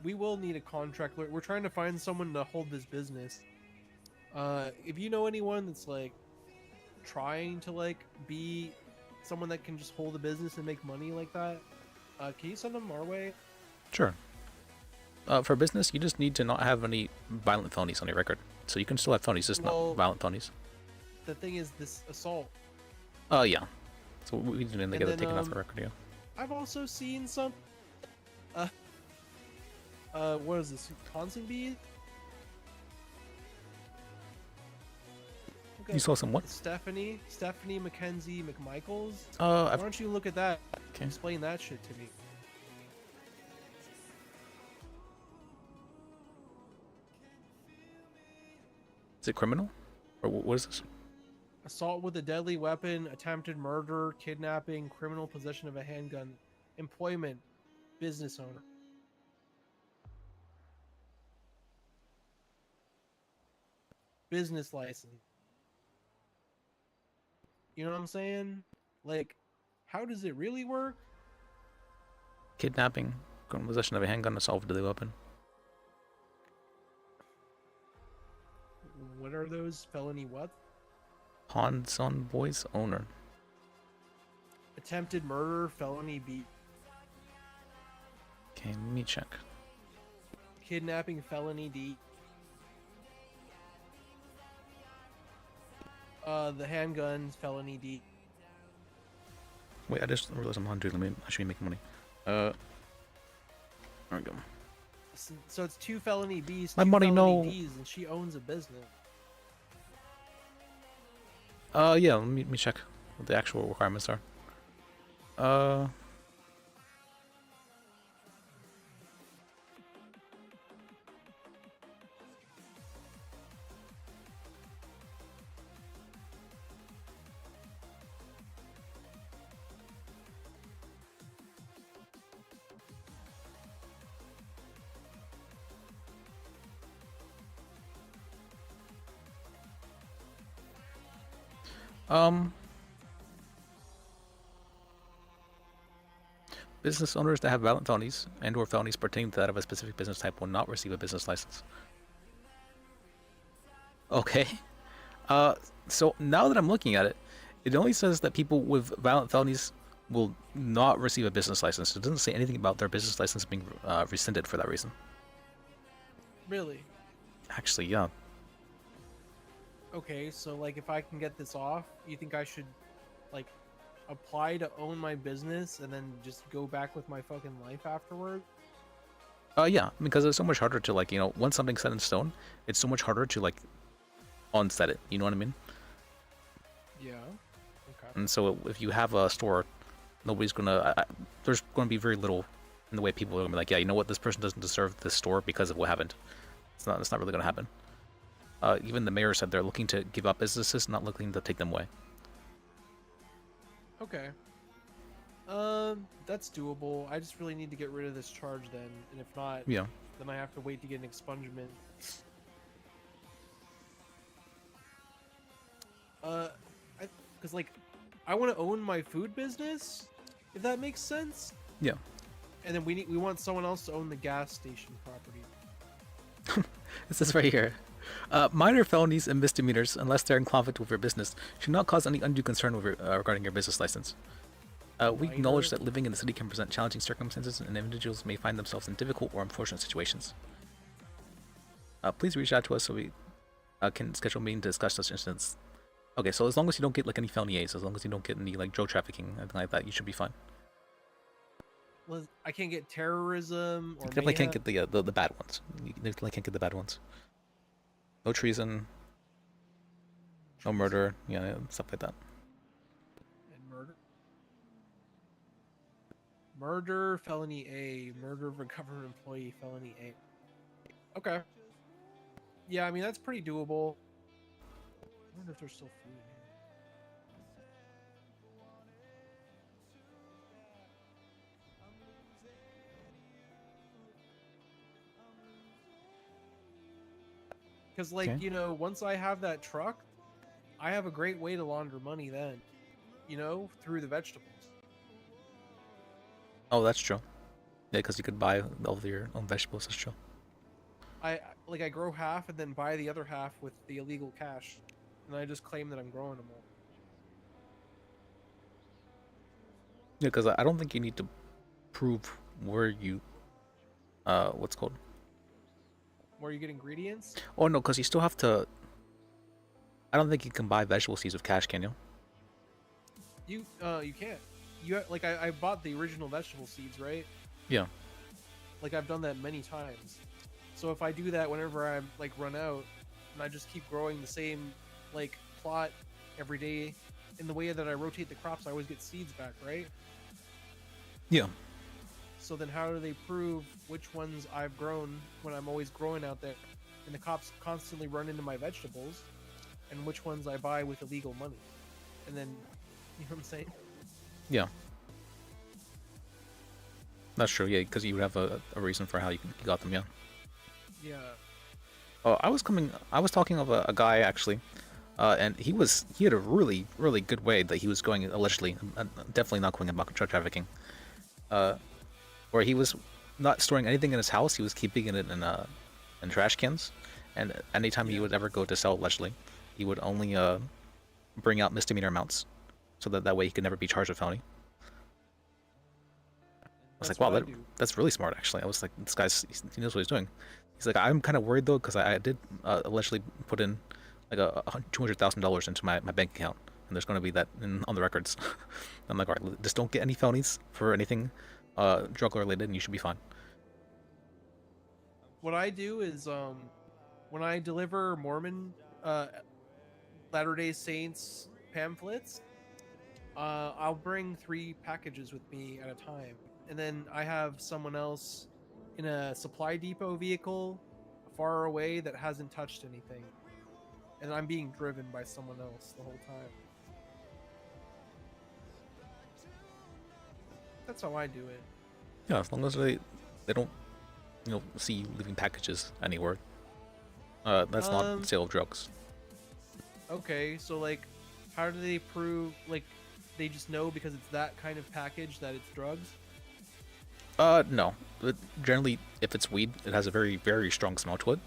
we will need a contract lawyer. We're trying to find someone to hold this business. If you know anyone that's like trying to like be someone that can just hold a business and make money like that, can you send them our way? Sure. For business, you just need to not have any violent felonies on your record. So you can still have felonies, just Well- not violent felonies. The thing is, this assault. Yeah. So we need to get that then, taken off our record, yeah. I've also seen some. What is this? Ponsonby? Okay. You saw some what? Stephanie Mackenzie McMichaels. Why Why don't you look at that? Okay. Explain that shit to me. Is it criminal? Or what is this? Assault with a deadly weapon, attempted murder, kidnapping, criminal possession of a handgun, employment, business owner. Business license. You know what I'm saying? Like, how does it really work? Kidnapping, criminal possession of a handgun, assault with a deadly weapon. What are those? Felony what? Han Son Boy's owner. Attempted murder, felony B. Okay, let me check. Kidnapping, felony D. The handguns, felony D. Wait, I just realized I'm on dude. I should be making money. There we go. So it's 2 felony Bs, My 2 money, felony no. Ds, and she owns a business. Yeah, let me check what the actual requirements are. Business owners that have violent felonies and/or felonies pertaining to that of a specific business type will not receive a business license. Okay. So now that I'm looking at it, it only says that people with violent felonies will not receive a business license. It doesn't say anything about their business license being rescinded for that reason. Really? Actually, yeah. Okay, so like if I can get this off, you think I should like apply to own my business and then just go back with my fucking life afterward? Yeah, because it's so much harder to like, once something's set in stone, it's so much harder to like unset it. You know what I mean? Yeah. Okay. And so if you have a store, nobody's gonna. There's gonna be very little in the way people are gonna be like, yeah, you know what, this person doesn't deserve this store because of what happened. It's not. It's not really gonna happen. Even the mayor said they're looking to give up businesses, not looking to take them away. Okay. That's doable. I just really need to get rid of this charge then, and if not, Yeah. then I have to wait to get an expungement. Because like, I want to own my food business, if that makes sense. Yeah. And then we want someone else to own the gas station property. It says right here. Minor felonies and misdemeanors, unless they're in conflict with your business, should not cause any undue concern regarding your business license. We acknowledge that living in the city can present challenging circumstances and individuals may find themselves in difficult or unfortunate situations. Please reach out to us so we can schedule a meeting to discuss such incidents. Okay, so as long as you don't get like any felony A's, as long as you don't get any like drug trafficking, anything like that, you should be fine. Well, I can't get terrorism or You definitely can't get the bad ones. You definitely can't get the bad ones. No treason, no murder, yeah, stuff like that. And murder. Murder, felony A. Murder of a government employee, felony A. Okay. Yeah, I mean, that's pretty doable. I wonder if there's still food in here. Because, like, Okay. once I have that truck, I have a great way to launder money then, through the vegetables. Oh, that's true. Yeah, because you could buy all of your own vegetables. That's true. I grow half and then buy the other half with the illegal cash, and I just claim that I'm growing them all. Yeah, because I don't think you need to prove where you, what's it called? Where you get ingredients? Oh no, because you still have to. I don't think you can buy vegetable seeds with cash, can you? You can't. I bought the original vegetable seeds, right? Yeah. Like I've done that many times. So if I do that whenever I'm like run out, and I just keep growing the same like plot every day, in the way that I rotate the crops, I always get seeds back, right? Yeah. So then how do they prove which ones I've grown when I'm always growing out there, and the cops constantly run into my vegetables, and which ones I buy with illegal money? And then, you know what I'm saying? Yeah. That's true. Yeah, because you would have a reason for how you got them. Yeah. Yeah. Oh, I was talking of a guy actually, and he had a really good way that he was going allegedly, definitely not going about drug trafficking, where he was not storing anything in his house. He was keeping it in trash cans, and anytime he would ever go to sell allegedly, he would only bring out misdemeanor amounts, so that way he could never be charged with felony. I was That's like, wow, what I do. that's really smart actually. I was like, this guy's he knows what he's doing. He's like, I'm kind of worried though, because I did allegedly put in like a $200,000 into my bank account, and there's going to be that on the records. I'm like, all right, just don't get any felonies for anything drug related, and you should be fine. What I do is when I deliver Mormon Latter-day Saints pamphlets, I'll bring 3 packages with me at a time, and then I have someone else in a supply depot vehicle far away that hasn't touched anything, and I'm being driven by someone else the whole time. That's how I do it. Yeah, as long as they don't see you leaving packages anywhere. That's not sale of drugs. Okay, so like, how do they prove, like, they just know because it's that kind of package that it's drugs? No. But generally, if it's weed, it has a very strong smell to it,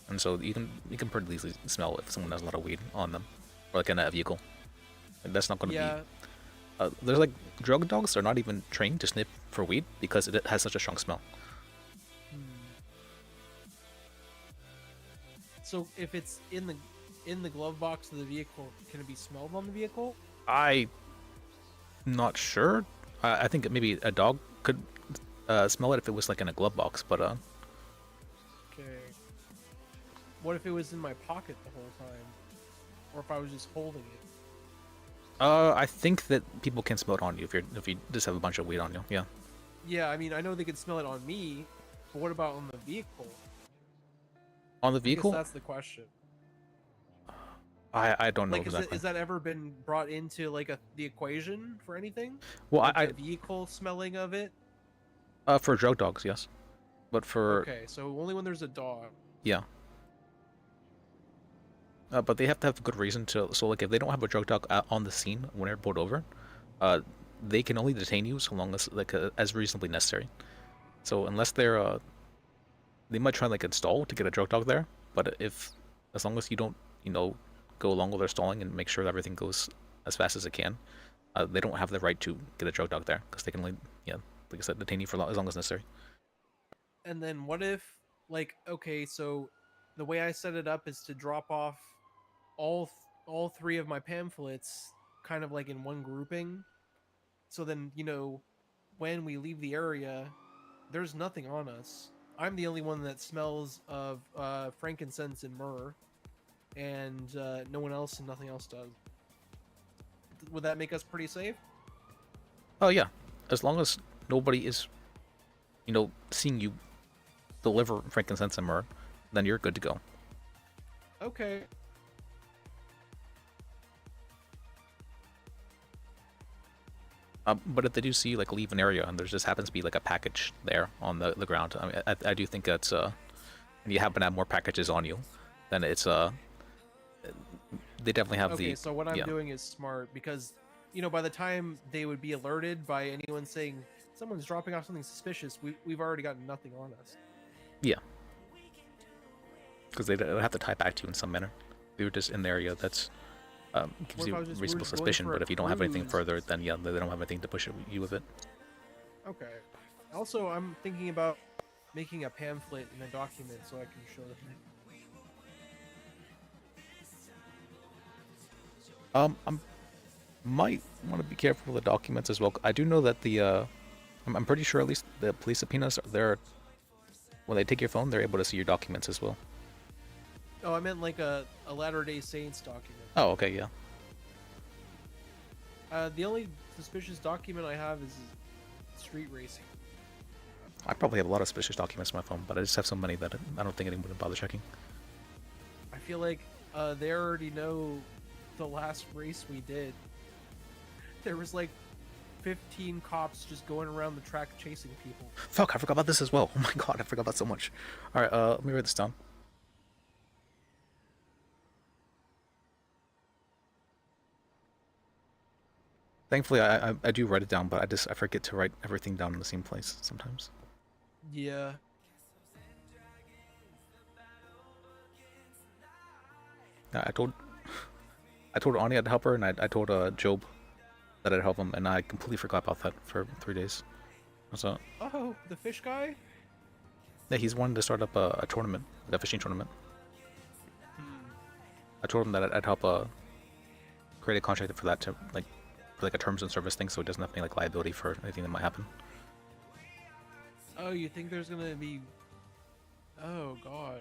and so you can pretty easily smell if someone has a lot of weed on them, or like in a vehicle. And that's not going to Yeah, There's like drug dogs are not even trained to sniff for weed because it has such a strong smell. Hmm. So if it's in the glove box of the vehicle, can it be smelled on the vehicle? I'm not sure. I think maybe a dog could smell it if it was like in a glove box, but Okay. What if it was in my pocket the whole time, or if I was just holding it? I think that people can smell it on you if you just have a bunch of weed on you. Yeah. Yeah, I mean, I know they could smell it on me, but what about on the vehicle? On the I guess vehicle, that's the question. I don't know Like, exactly. is that ever been brought into like the equation for anything? Well, Like the vehicle smelling of it? for drug dogs, yes, but for Okay, so only when there's a dog. yeah. But they have to have a good reason to. So, like, if they don't have a drug dog on the scene when they're pulled over, uh, they can only detain you so long as like as reasonably necessary. So, unless they might try like install to get a drug dog there. But if as long as you don't, go along with their stalling and make sure that everything goes as fast as it can, they don't have the right to get a drug dog there because they can only, yeah, like I said, detain you for as long as necessary. And then what if, like, okay, so the way I set it up is to drop off all three of my pamphlets kind of like in one grouping. So then, when we leave the area, there's nothing on us. I'm the only one that smells of frankincense and myrrh, and no one else and nothing else does. Would that make us pretty safe? Oh yeah, as long as nobody is, seeing you deliver frankincense and myrrh, then you're good to go. Okay. But if they do see you like leave an area and there just happens to be like a package there on the ground, I mean, I do think that's and you happen to have more packages on you, then it's they definitely have Okay, the so what I'm yeah. doing is smart because, by the time they would be alerted by anyone saying someone's dropping off something suspicious, we've already got nothing on us. Yeah, because they'd have to tie back to you in some manner. They were just in the area that's gives What if you I was just, we were reasonable just going suspicion, for but a if you don't have anything cruise? further, then yeah, they don't have anything to push you with it. Okay. Also, I'm thinking about making a pamphlet in a document so I can show them. I might want to be careful with the documents as well. I do know that I'm pretty sure at least the police subpoenas, they're when they take your phone, they're able to see your documents as well. Oh, I meant like a Latter-day Saints document. Oh, okay, yeah. The only suspicious document I have is street racing. I probably have a lot of suspicious documents on my phone, but I just have so many that I don't think anyone would bother checking. I feel like they already know the last race we did. There was like 15 cops just going around the track chasing people. Fuck, I forgot about this as well. Oh my god, I forgot about so much. Alright, let me write this down. Thankfully, I do write it down, but I forget to write everything down in the same place sometimes. Yeah. I told Ani I'd help her, and I told Job that I'd help him, and I completely forgot about that for 3 days. So Oh, the fish guy? yeah, he's wanting to start up a tournament, like a fishing tournament. I told him that I'd help create a contract for that to for like a terms and service thing, so it doesn't have any like liability for anything that might happen. Oh, you think there's gonna be... Oh, God.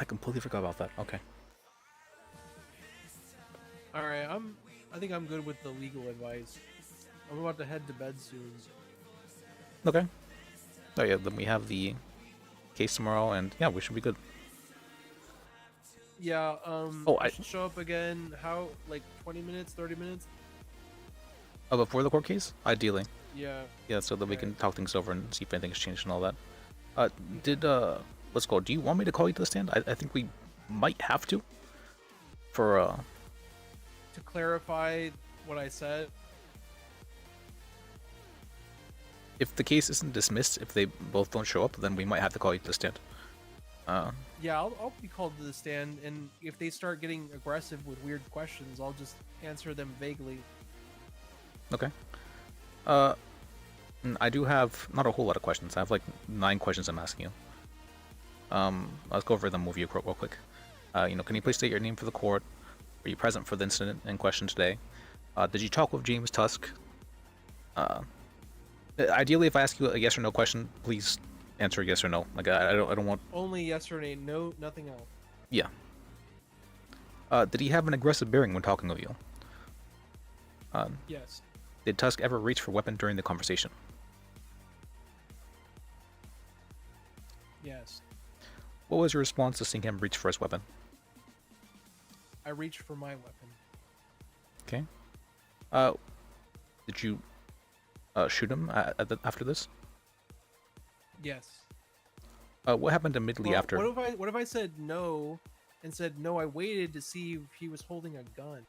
I completely forgot about that. Okay. Alright, I think I'm good with the legal advice. I'm about to head to bed soon. Okay. Oh yeah, then we have the case tomorrow, and yeah, we should be good. Yeah, Oh, I should show up again, how, like 20 minutes, 30 minutes? Oh, before the court case, ideally. Yeah. Yeah, so that we Okay. can talk things over and see if anything's changed and all that. Let's go. Do you want me to call you to the stand? I think we might have to. For To clarify what I said, if the case isn't dismissed, if they both don't show up, then we might have to call you to the stand. Yeah, I'll be called to the stand, and if they start getting aggressive with weird questions, I'll just answer them vaguely. Okay. I do have not a whole lot of questions. I have like 9 questions I'm asking you. Let's go over them with you real quick. Can you please state your name for the court? Were you present for the incident in question today? Did you talk with James Tusk? Ideally, if I ask you a yes or no question, please answer yes or no. Like I don't want. Only yes or no, nothing else. Yeah. Did he have an aggressive bearing when talking with you? Yes. Did Tusk ever reach for a weapon during the conversation? Yes. What was your response to seeing him reach for his weapon? I reached for my weapon. Okay. Did you shoot him after this? Yes. What happened immediately Well, after? What if I said no, and said no? I waited to see if he was holding a gun.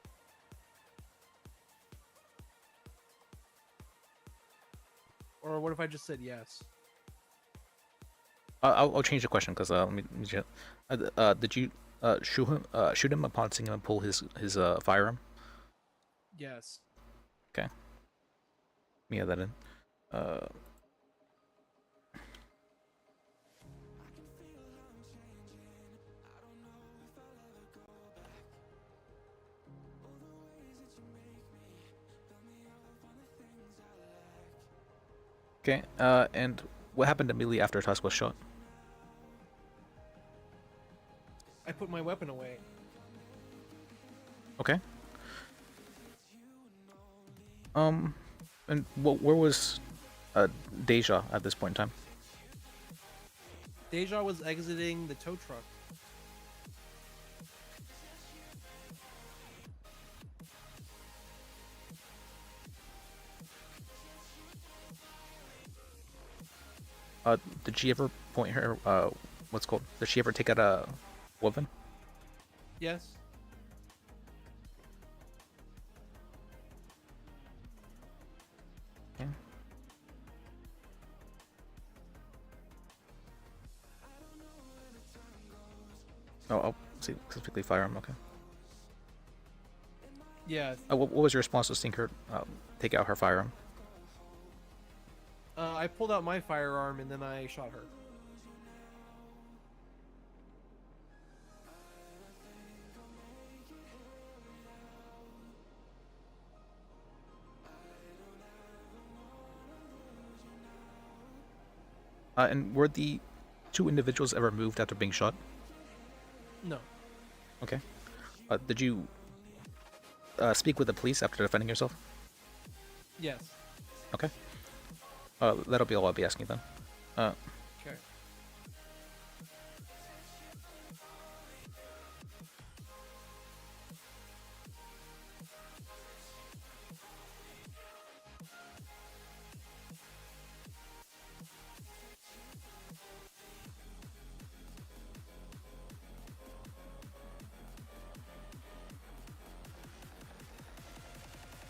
Or what if I just said yes? I'll change the question because let me. Did you shoot him upon seeing him pull his firearm? Yes. Okay. Let me add that in. Okay. And what happened immediately after Tusk was shot? I put my weapon away. Okay. And where was Deja at this point in time? Deja was exiting the tow truck. Did she ever point her what's called? Did she ever take out a weapon? Yes. Okay. Oh, see, specifically firearm. Okay. Yeah. What was your response to seeing her take out her firearm? I pulled out my firearm and then I shot her. And were the 2 individuals ever moved after being shot? No. Okay. Did you speak with the police after defending yourself? Yes. Okay. That'll be all I'll be asking then. Okay.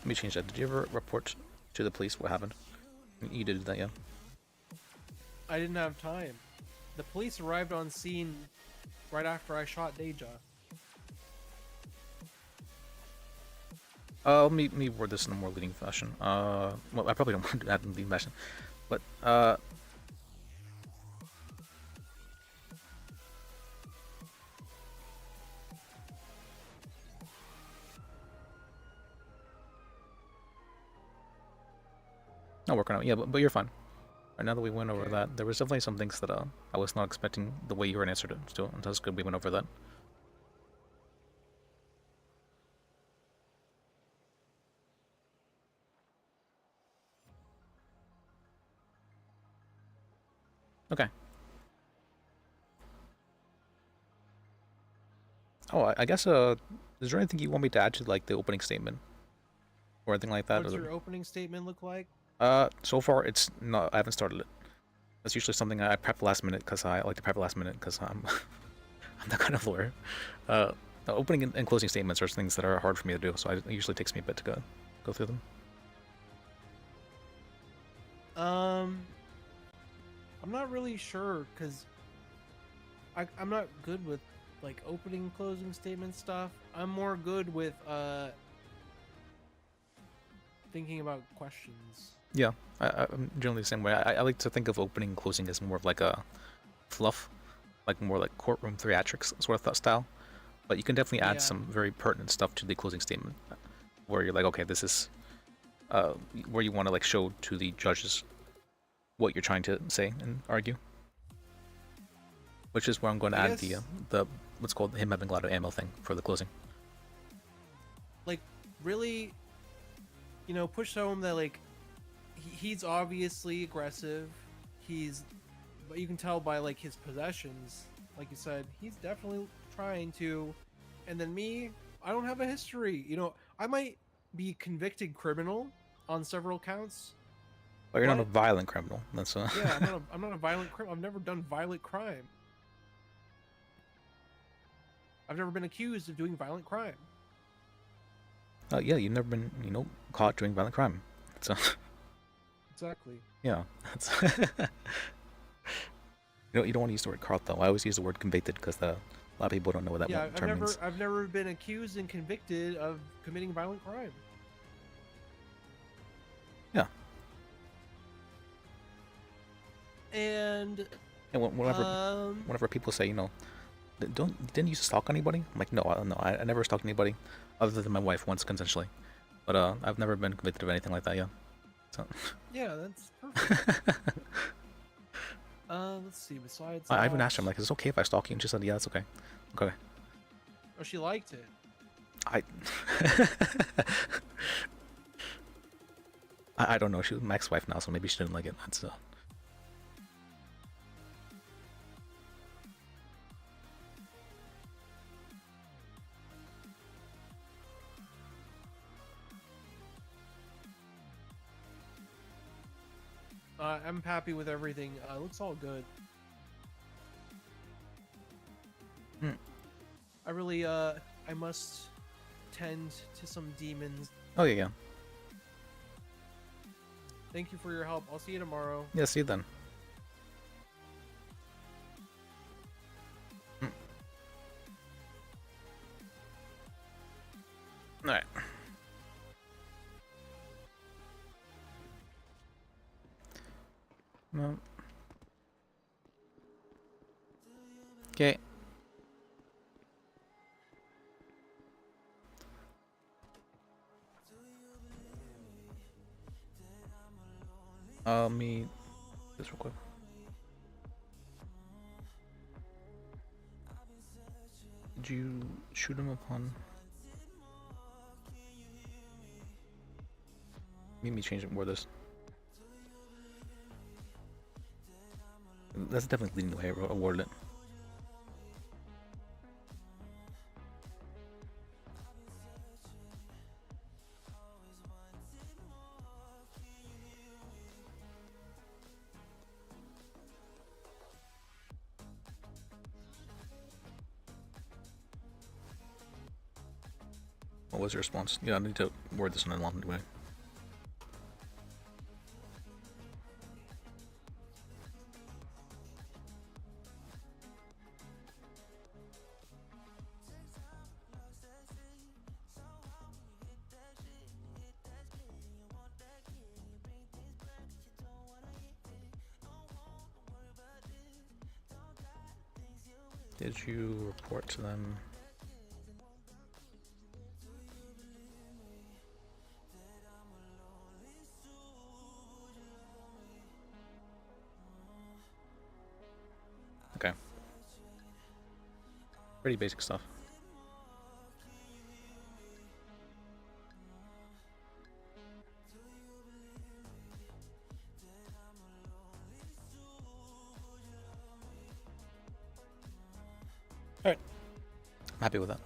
Let me change that. Did you ever report to the police what happened? You did that, yeah. I didn't have time. The police arrived on scene right after I shot Deja. Let me word this in a more leading fashion. Well, I probably don't want to do that in leading fashion, but not working out. Yeah, but you're fine. Right now that we went over Okay. that, there was definitely some things that I was not expecting the way you were answered it. Still, and that's good. We went over that. Okay. Oh, I guess is there anything you want me to add to like the opening statement or anything like that? What's Or your opening statement look like? so far it's not. I haven't started it. That's usually something I prep last minute because I like to prep last minute because I'm I'm that kind of lawyer. The opening and closing statements are things that are hard for me to do, so it usually takes me a bit to go through them. Um, I'm not really sure because I'm not good with like opening closing statement stuff. I'm more good with thinking about questions. Yeah, I'm generally the same way. I like to think of opening and closing as more of like a fluff, like more like courtroom theatrics sort of style. But you can definitely add Yeah. some very pertinent stuff to the closing statement, where you're like, okay, this is where you want to like show to the judges what you're trying to say and argue. Which is where I'm going to I add guess the what's called him having a lot of ammo thing for the closing. like really, push home that like he's obviously aggressive. But you can tell by like his possessions, like you said, he's definitely trying to. And then me, I don't have a history. I might be convicted criminal on several counts, But you're not a but violent criminal. That's yeah, I'm not a violent criminal. I've never done violent crime. I've never been accused of doing violent crime. yeah, you've never been caught doing violent crime. So Exactly. yeah, that's you don't want to use the word caught though. I always use the word convicted because a lot of people don't know what that Yeah, term means. I've never been accused and convicted of committing violent crime. Yeah. And And whenever people say, didn't you stalk anybody? I'm like, no, I never stalked anybody, other than my wife once consensually, but I've never been convicted of anything like that. Yeah. So yeah, that's perfect. Let's see. Besides, I even asked her, I'm like, is it okay if I stalk you? And she said, yeah, it's okay. Okay. oh, she liked it. I I don't know. She was my ex-wife now, so maybe she didn't like it. That's I'm happy with everything. Looks all good. Hmm. I really, I must tend to some demons. Oh yeah, yeah. Thank you for your help. I'll see you tomorrow. Yeah, see you then. Alright. No. Okay. Me this real quick. Did you shoot him upon? Made me change it more this. That's definitely leading the way. I awarded it. What was your response? Yeah, I need to word this in a long way. Did you report to them? Okay. Pretty basic stuff. Alright. I'm happy with that.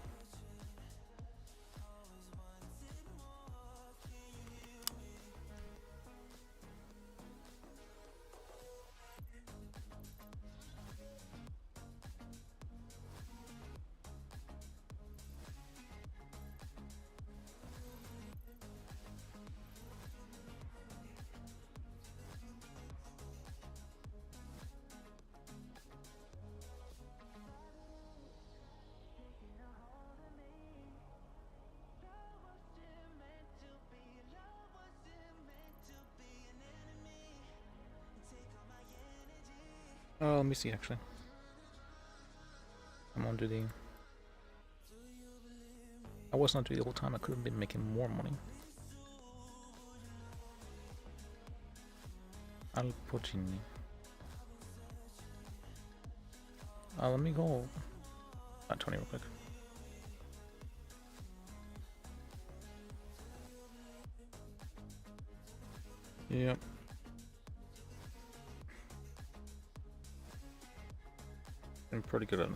Let me see actually. I'm gonna do the. I was not doing the whole time. I could have been making more money. Al Pacini. Let me go. 20 real quick. Yep. I'm pretty good at it.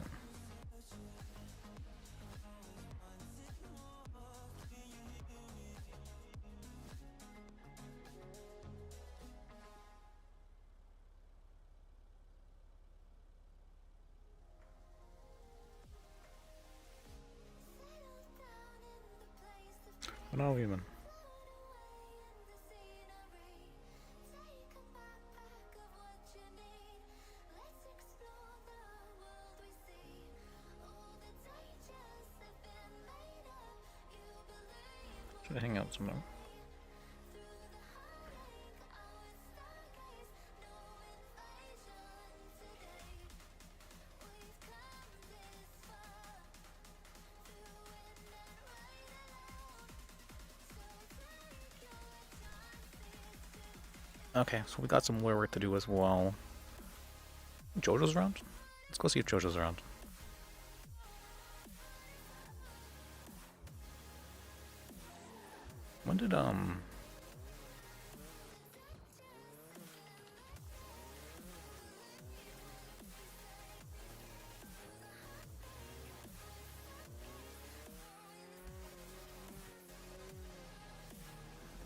No, even. Should I hang out somewhere? Okay, so we got some more work to do as well. Jojo's around? Let's go see if Jojo's around.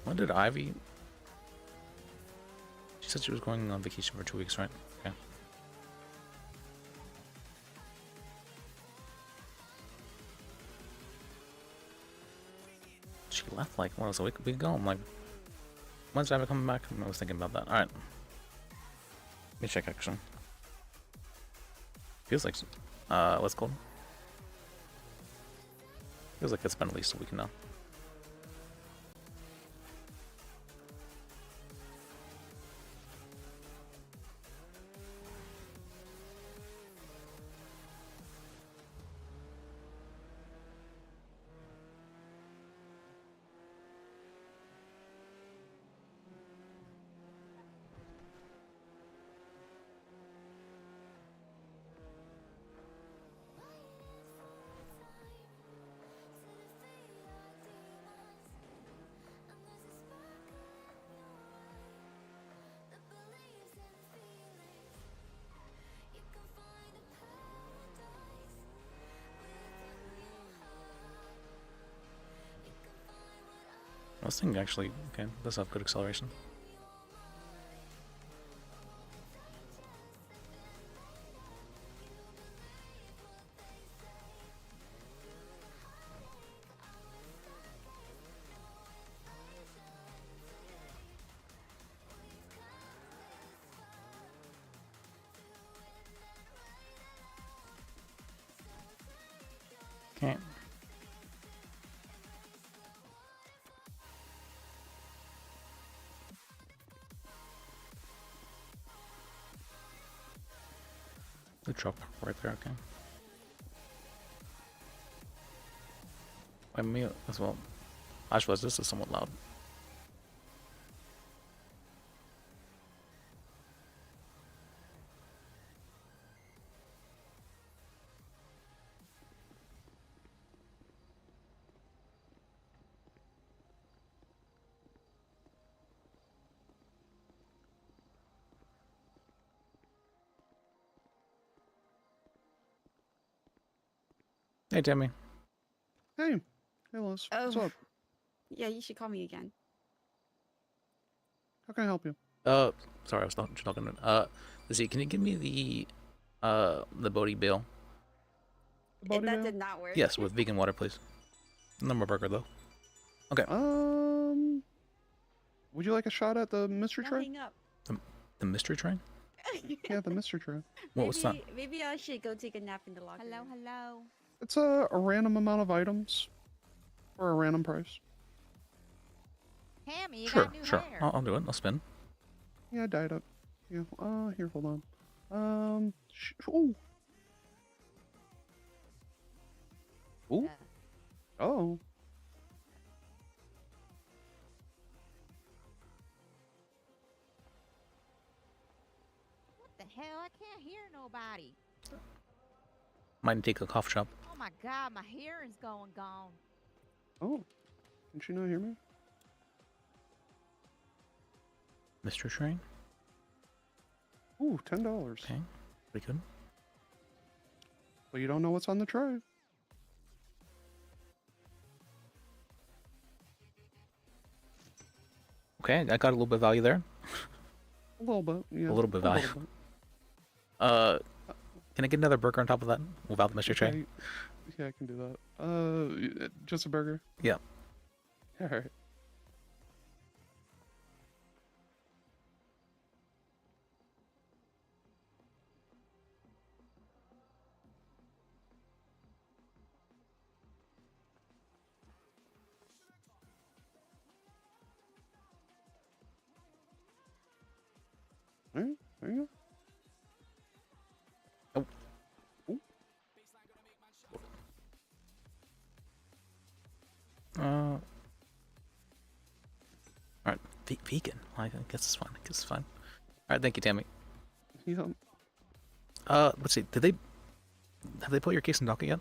When did Ivy? She said she was going on vacation for 2 weeks, right? Okay. She left like what was a week ago. I'm like, when's Ivy coming back? I was thinking about that. All right. Let me check actually. Feels like what's it called? Feels like it's been at least a week now. This thing actually, okay, does have good acceleration. Okay. The drop right there, okay. I mean, as well. I just realized this is somewhat loud. Hey, Tammy. Hey, hey, Liz. What's Oh. up? Yeah, you should call me again. How can I help you? Sorry, I was talking. Let's see. Can you give me the Bodhi bill? The body That mail? did not work. Yes, with vegan water, please. No more burger though. Would you like a shot at the mystery Now tray? hang up. The mystery train? Yeah, the mystery tray. What was that? Maybe I should go take a nap in the locker room. Hello. It's a random amount of items for a random price. Hammy, you Sure, got new sure. hair. I'll do it. I'll spin. Yeah, I dyed it. Yeah. Here, hold on. Ooh. Ooh. Uh, Oh. what the hell? I can't hear nobody. Might take a cough shop. Oh my god, my hearing's going gone. Oh. Can she not hear me? Mr. Train. Ooh, $10. Okay, pretty good. But you don't know what's on the tray. Okay, I got a little bit of value there. A little bit, yeah. A little bit of value. bit. Can I get another burger on top of that without the Mr. Train? Yeah, I can do that. Just a burger? Yeah. Alright. Alright, there you go. Oh. Ooh. Alright, vegan. I guess it's fine. I guess it's fine. Alright, thank you, Tammy. Yeah. Let's see. Have they put your case in docket yet?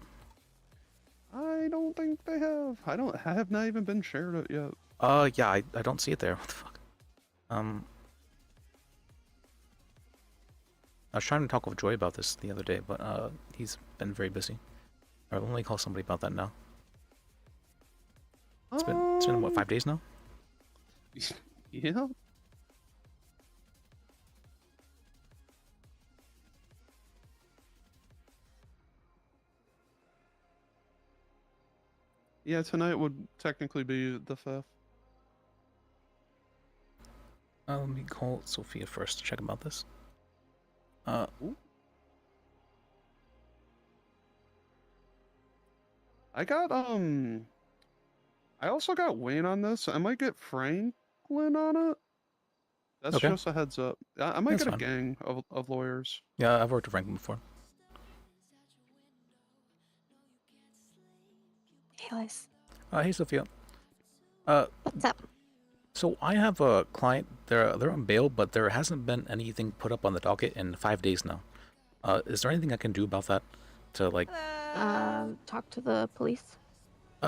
I don't think they have. I have not even been shared it yet. Yeah, I don't see it there. What the fuck? I was trying to talk with Joy about this the other day, but he's been very busy. Alright, let me call somebody about that now. It's been what, 5 days now? Yeah. Yeah, tonight would technically be the 5th. Let me call Sophia first to check about this. Ooh. I got I also got Wayne on this. I might get Franklin on it. That's Okay. just a heads up. I might That's get a fine. gang of lawyers. Yeah, I've worked with Franklin before. Hey, Liz. Hey, Sophia. What's up? So I have a client. They're on bail, but there hasn't been anything put up on the docket in 5 days now. Is there anything I can do about that? To like, Talk to the police.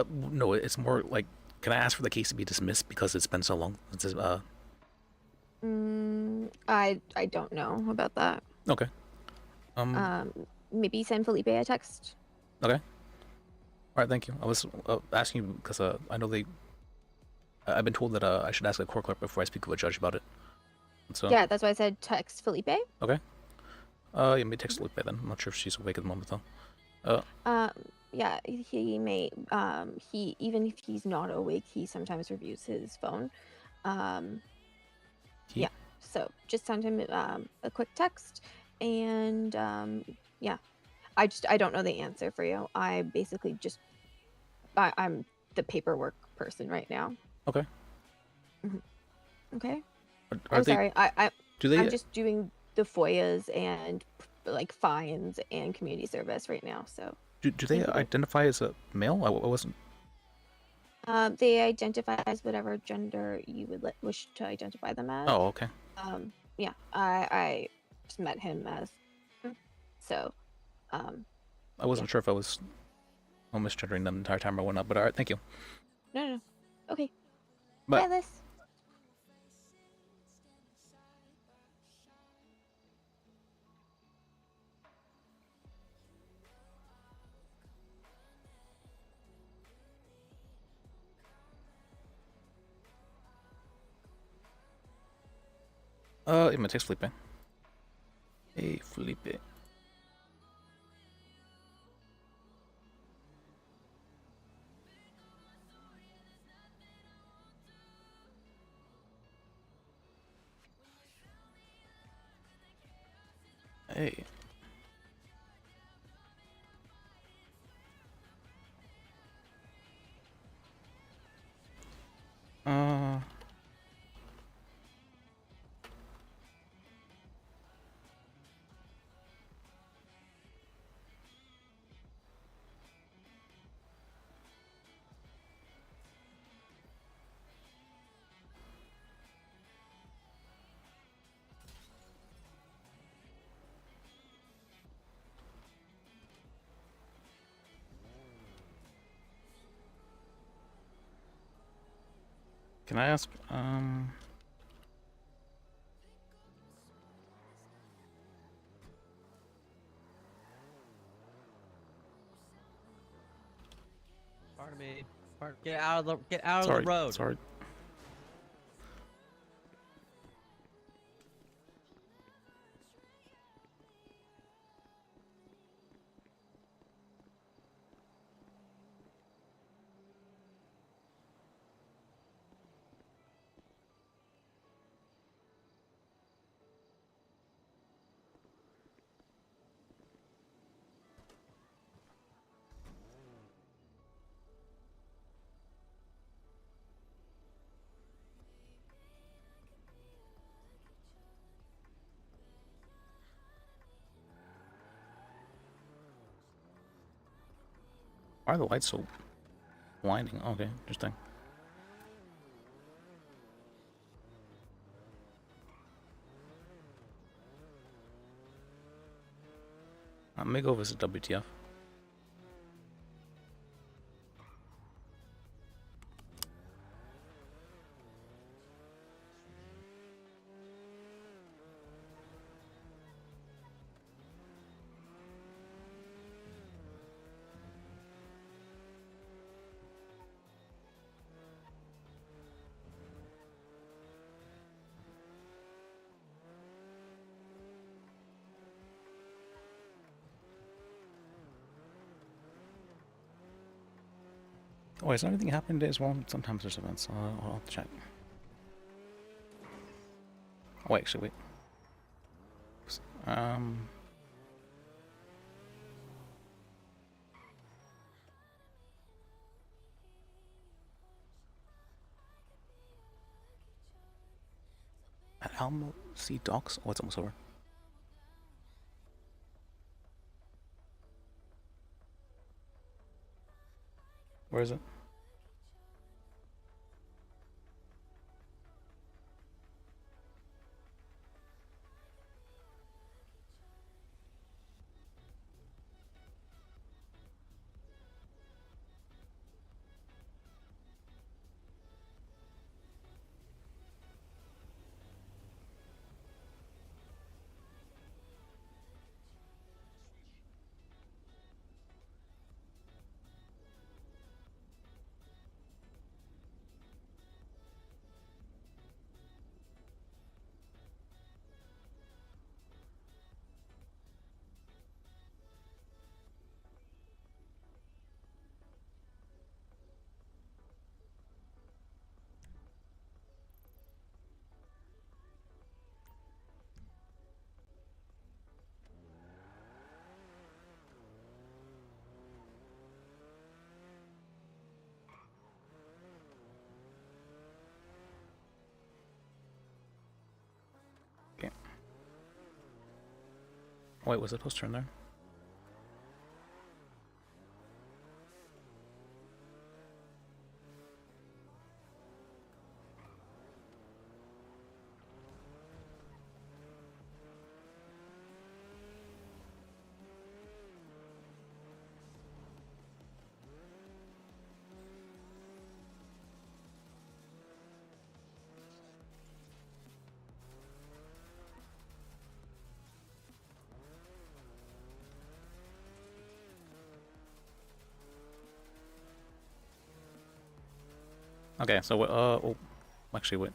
no, it's more like, can I ask for the case to be dismissed because it's been so long? I don't know about that. Okay. Maybe send Felipe a text. Okay. All right, thank you. I was asking you because I know I've been told that I should ask a court clerk before I speak with a judge about it. So Yeah, that's why I said text Felipe. okay. Yeah, me text Lupe then. I'm not sure if she's awake at the moment though. Yeah, he may. He even if he's not awake, he sometimes reviews his phone. Yeah. So just send him a quick text, and yeah. I don't know the answer for you. I basically just I'm the paperwork person right now. Okay. Okay. Are I'm they? sorry. Do they? I'm just doing the FOIAs and like fines and community service right now. So Do they Thank you. identify as a male? I wasn't. they identify as whatever gender you would wish to identify them as. Oh, okay. Yeah, I just met him as so. I wasn't sure if I was misgendering them the entire time or whatnot. But all right, thank you. No. Okay. But Bye, Liz. I'm gonna text Felipe. Hey, Felipe. Hey. Uh. Can I ask? Pardon me. Get out of Sorry. the road. Sorry. Why are the lights so blinding? Okay, interesting. Let me go visit WTF. Oh, is there anything happening today as well? Sometimes there's events. I'll have to check. Oh, wait, actually, wait. At Alamo Sea Docks? Oh, it's almost over. Where is it? Okay. Oh, wait, was the poster in there? Okay, so, oh, actually, wait.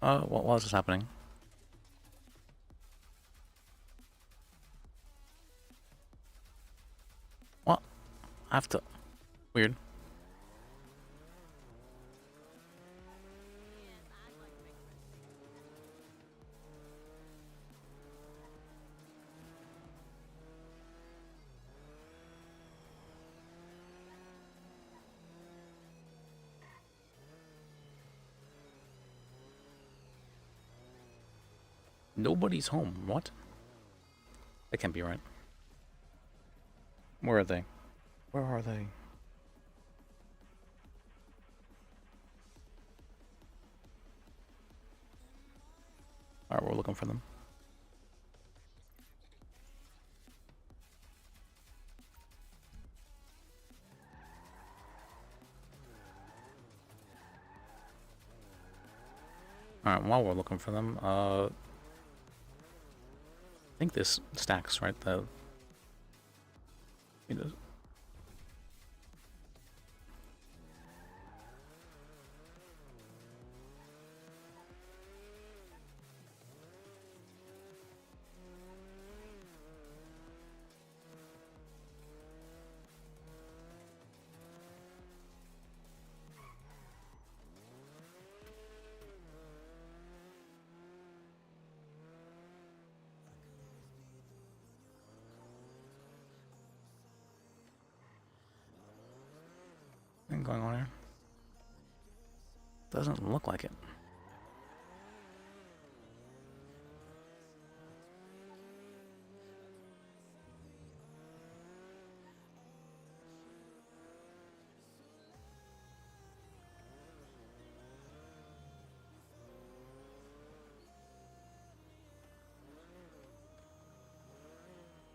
What is this happening? What? I have to... Weird. Nobody's home. What? That can't be right. Where are they? Where are they? Alright, we're looking for them. Alright, while we're looking for them, I think this stacks, right? It does. Anything going on here? Doesn't look like it.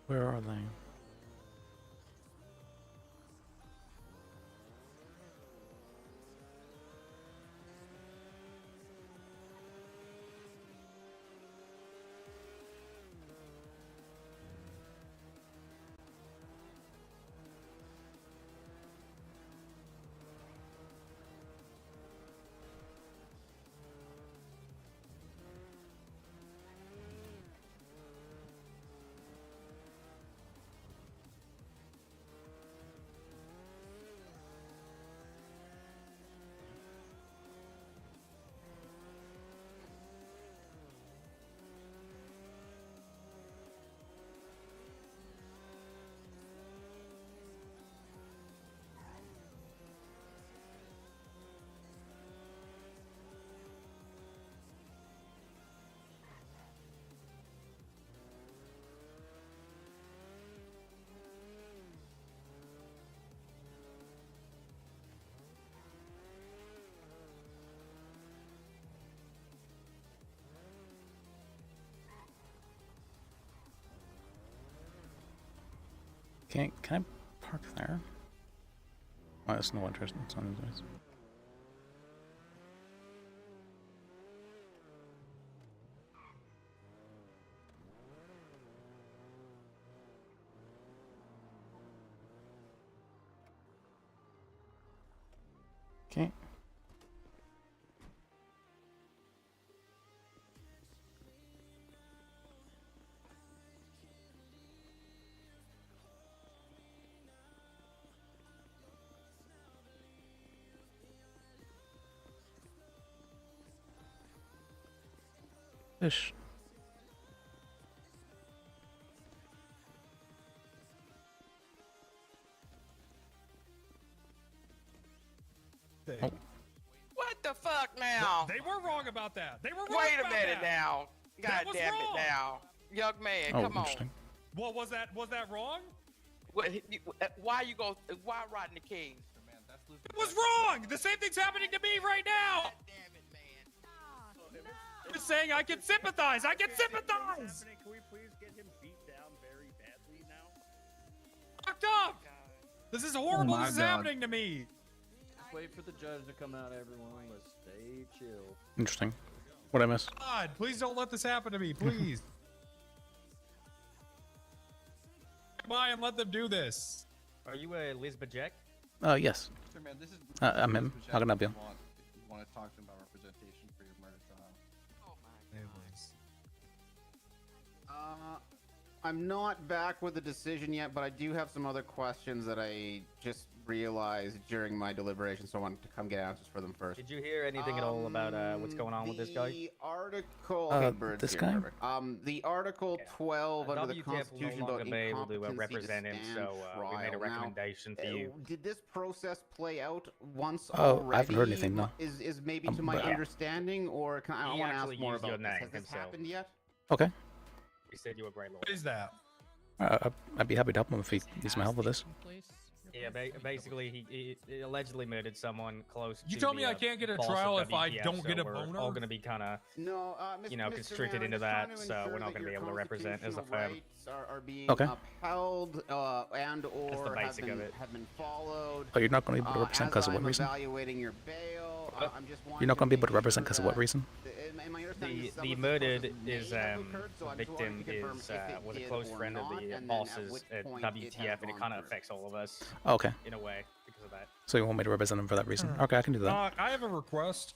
Where are they? Can I park there? Oh, that's no interest. It's on these. Okay. Fish. Oh. What the fuck now? They were wrong about that. They were wrong Wait a about minute that. now. God That was damn wrong. it now. Young man, Oh, come on. interesting. Well, was that wrong? Why Rodney King? It was wrong. The same thing's happening to me right now. God damn it, man. I'm just saying I can sympathize. I can sympathize. Can we please get him beat down very badly now? Fucked up. This is horrible. This is happening to me. Just wait for the judge to come out, everyone. Let's stay chill. Interesting. What'd I miss? God, please don't let this happen to me, please. Come by and let them do this. Are you a Lisbeth Jack? Yes. Sir, man, this is. I'm him. How can I help you? You want to talk to him about representation for your murder trial? Oh my God. I'm not back with a decision yet, but I do have some other questions that I just realized during my deliberation, so I wanted to come get answers for them first. Did you hear anything at all about what's going on with this guy? The article. Okay, Bird's this here, guy? perfect. The Article 12 under the WTF will Constitution no about longer be able to incompetency represent him, stand so we made a trial. recommendation for Now, you. did this process play out once Oh, already? I haven't heard anything, no. Is maybe to my but- understanding, or can I He want to actually ask more used about your this? name Has this himself. happened yet? Okay. He said you were a great lawyer. What is that? I'd be happy to help him if he needs my help with this. Yeah, basically, he allegedly murdered someone close You to told me the, I can't get a boss trial of if I WTF, don't get a so we're boner? all going to be kind of, No, you know, Mr. constricted Mayor, into I'm just trying that, to so ensure we're not that going to be your able to represent as a constitutional firm. rights are being Okay. upheld and or basic of it. have been followed. Oh, you're not going to be able to represent as because of I'm what reason? evaluating your bail, I'm just You're not going to be able to make represent sure because of what that- reason? am I understanding that some The of this murdered process may is have the occurred? So I just wanted victim to confirm is if it was a did close or friend of not, the and then at bosses which at point it has WTF, and it gone kind of through. affects all of us Okay. in a way because of that. So you want me to represent him for that reason? Okay, I can do that. I have a request.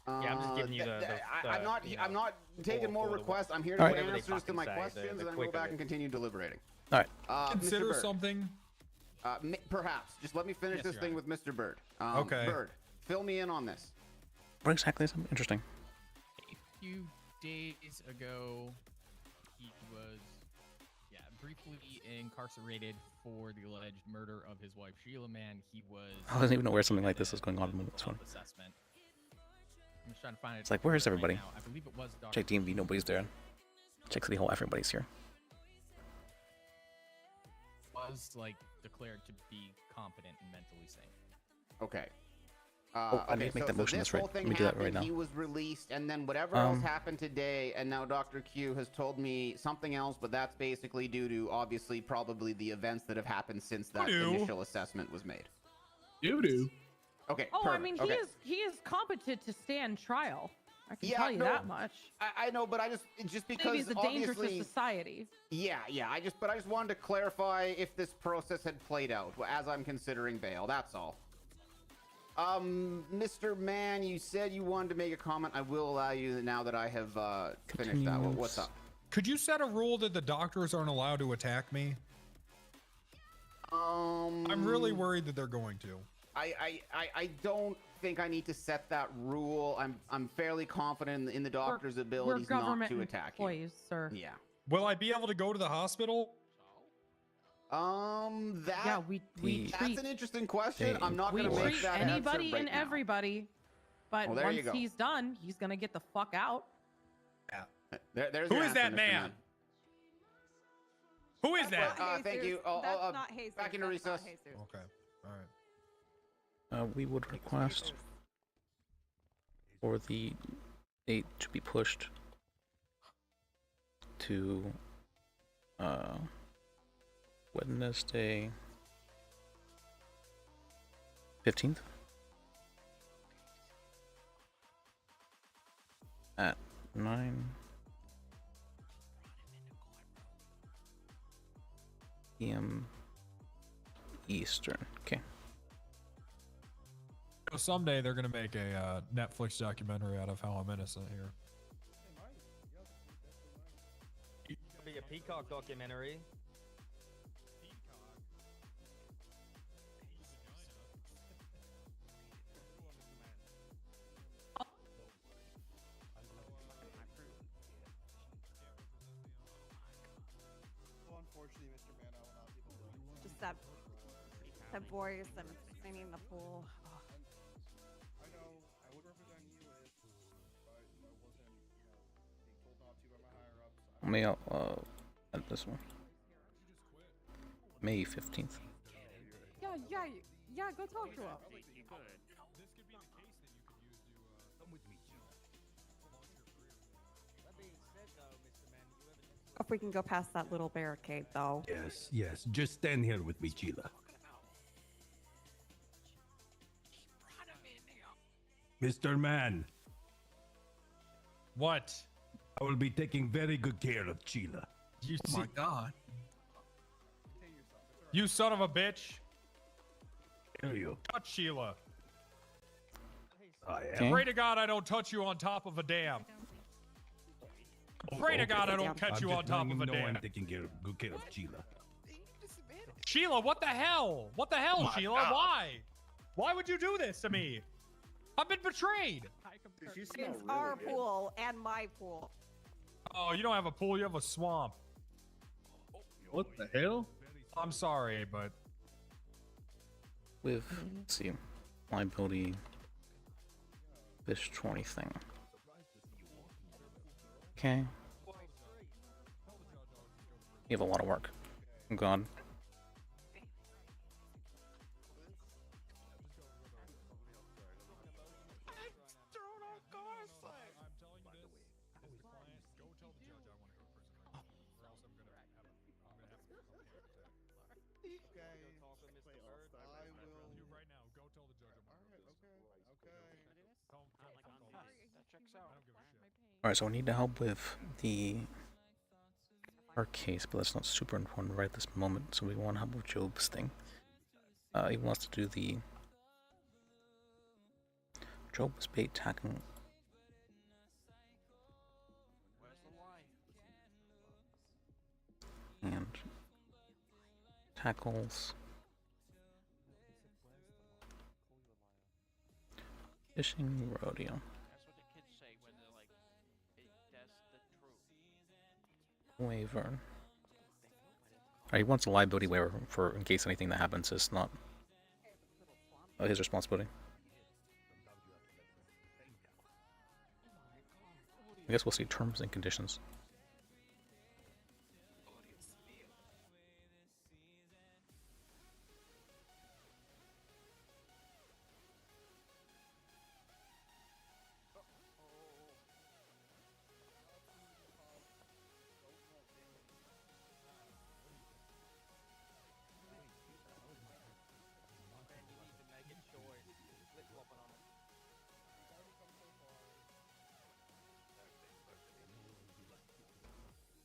Yeah, I'm just giving you I'm not. you I'm know, not taking more for the- requests. I'm here to Alright. get whatever they answers to fucking my say, questions, the and then go quick of back it. and continue deliberating. All right. Mr. Consider Bird, something. Perhaps. Just let me finish Yes, this Your thing Honor. with Mr. Bird. Okay. Bird, fill me in on this. What exactly is interesting? A few days ago, he was, briefly incarcerated for the alleged murder of his wife Sheila. Man, he was. I wasn't even aware something like this was going on in this one. Assessment. I'm just trying to find it. It's like, where is right everybody? now. I believe it was Dr. Check DMV, nobody's there. Check City Hall, everybody's here. Was like declared to be competent and mentally sane. Okay. I need to make that motion this that's right. whole thing Let me do that right happened, now. He was released, and then whatever else Um, happened today, and now Dr. Q has told me something else, but that's basically due to obviously probably the events that have happened since that Doo-doo. initial assessment was made. Doo-doo. Okay. Oh, I perfect. mean, okay. he is competent to stand trial. I can Yeah, tell you no, that much. I know, but I just Maybe because he's a danger to obviously, society. yeah, I just wanted to clarify if this process had played out as I'm considering bail. That's all. Mr. Mann, you said you wanted to make a comment. I will allow you now that I have finished that. What's up? Could you set a rule that the doctors aren't allowed to attack me? I'm really worried that they're going to. I don't think I need to set that rule. I'm fairly confident in the doctor's abilities We're not government to attack you. employees, sir. Yeah. Will I be able to go to the hospital? That Yeah, we that's treat an interesting question. I'm not we going to make treat that anybody answer right and now. everybody. But Well, there you once go. he's done, he's gonna get the fuck out. There's Who your is answer, that Mr. man? Mann. Who is that? Thank you. That's not Jesus. Back into That's not recess. Jesus. Okay. All right. We would request for the date to be pushed to Wednesday 15th at 9 p.m. Eastern. Okay. So someday they're gonna make a Netflix documentary out of how I'm innocent here. It'll be a Peacock documentary. Just that boy is cleaning the pool. I know. I would represent you if I wasn't, being told not to by my higher ups. May add this one. May 15th. Yeah, go talk to him. If we can go past that little barricade, though. Yes. Just stand here with me, Sheila. Mr. Mann, What? I will be taking very good care of Sheila. You Oh my God. You son of a bitch! Hear you. Touch Sheila. I am. Okay. Pray to God I don't touch you on top of a dam. Pray to God I don't catch I'm you just on top letting of a him know dam. I'm taking good care of Sheila. Sheila, what the hell? What the hell, My Sheila? God. Why? Why would you do this to me? I've been betrayed. It's our pool and my pool. Oh, you don't have a pool, you have a swamp. What the hell? I'm sorry, but With, let's see, liability, this 20 thing. Okay. You have a lot of work. I'm gone. Okay. I will. right now, go tell the judge I'm Alright, okay. All right, so I need to help with our case, but that's not super important right at this moment. So we want to help with Job's thing. He wants to do the Job's bait tackling. And tackles. Fishing rodeo. That's what the kids say when they're like, that's the truth. Waiver. He wants a liability waiver for in case anything that happens is not his responsibility. I guess we'll see terms and conditions.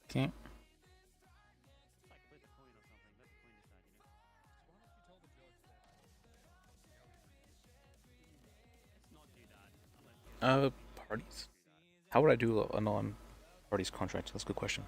Okay. Parties? How would I do a non-parties contract? That's a good question.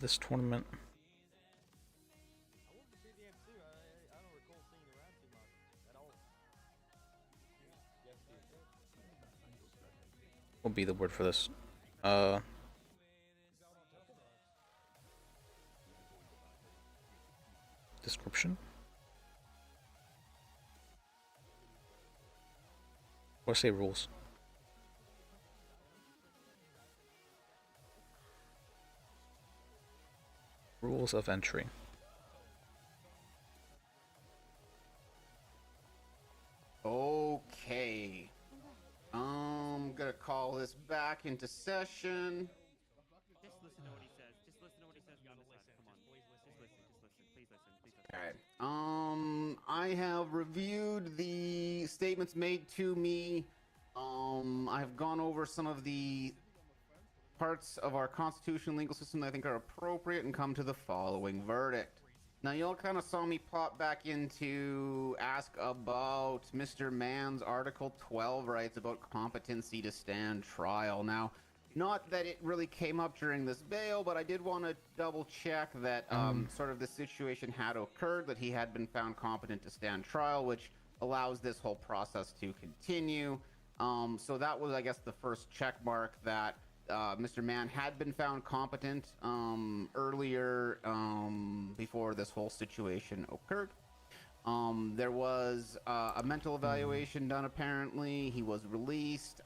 This tournament. What would be the word for this? Description? Or say rules? Rules of entry. Okay. I'm gonna call this back into session. Just listen to what he says. Just listen to what he says. Come on. Just listen. Please listen. Please listen. Alright. I have reviewed the statements made to me. I've gone over some of the parts of our constitutional legal system that I think are appropriate and come to the following verdict. Now, you all kind of saw me pop back in to ask about Mr. Mann's Article 12 rights about competency to stand trial. Now, not that it really came up during this bail, but I did want to double check that sort of the situation had occurred, that he had been found competent to stand trial, which allows this whole process to continue. So that was, I guess, the first check mark that Mr. Mann had been found competent earlier before this whole situation occurred. There was a mental evaluation done apparently. He was released.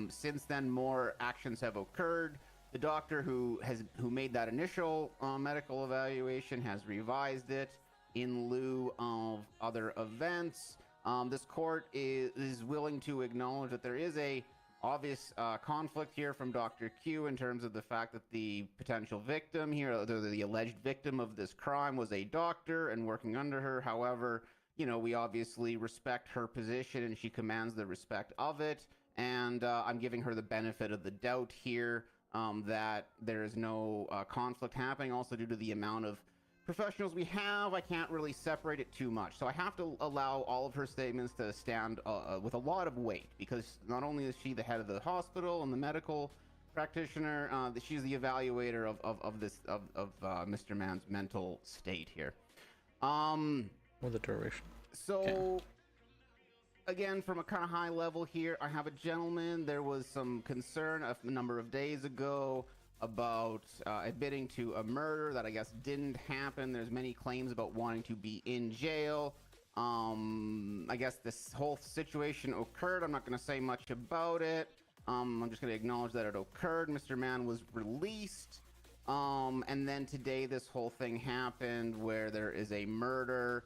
Since then, more actions have occurred. The doctor who made that initial medical evaluation has revised it in lieu of other events. This court is willing to acknowledge that there is a obvious conflict here from Dr. Q in terms of the fact that the potential victim here, the alleged victim of this crime, was a doctor and working under her. However, you know, we obviously respect her position and she commands the respect of it. And I'm giving her the benefit of the doubt here that there is no conflict happening. Also, due to the amount of professionals we have, I can't really separate it too much. So I have to allow all of her statements to stand with a lot of weight, because not only is she the head of the hospital and the medical practitioner, she's the evaluator of Mr. Mann's mental state here. Or the duration. So, okay. Again, from a kind of high level here, I have a gentleman. There was some concern a number of days ago about admitting to a murder that I guess didn't happen. There's many claims about wanting to be in jail. I guess this whole situation occurred. I'm not going to say much about it. I'm just going to acknowledge that it occurred. Mr. Mann was released. And then today this whole thing happened where there is a murder.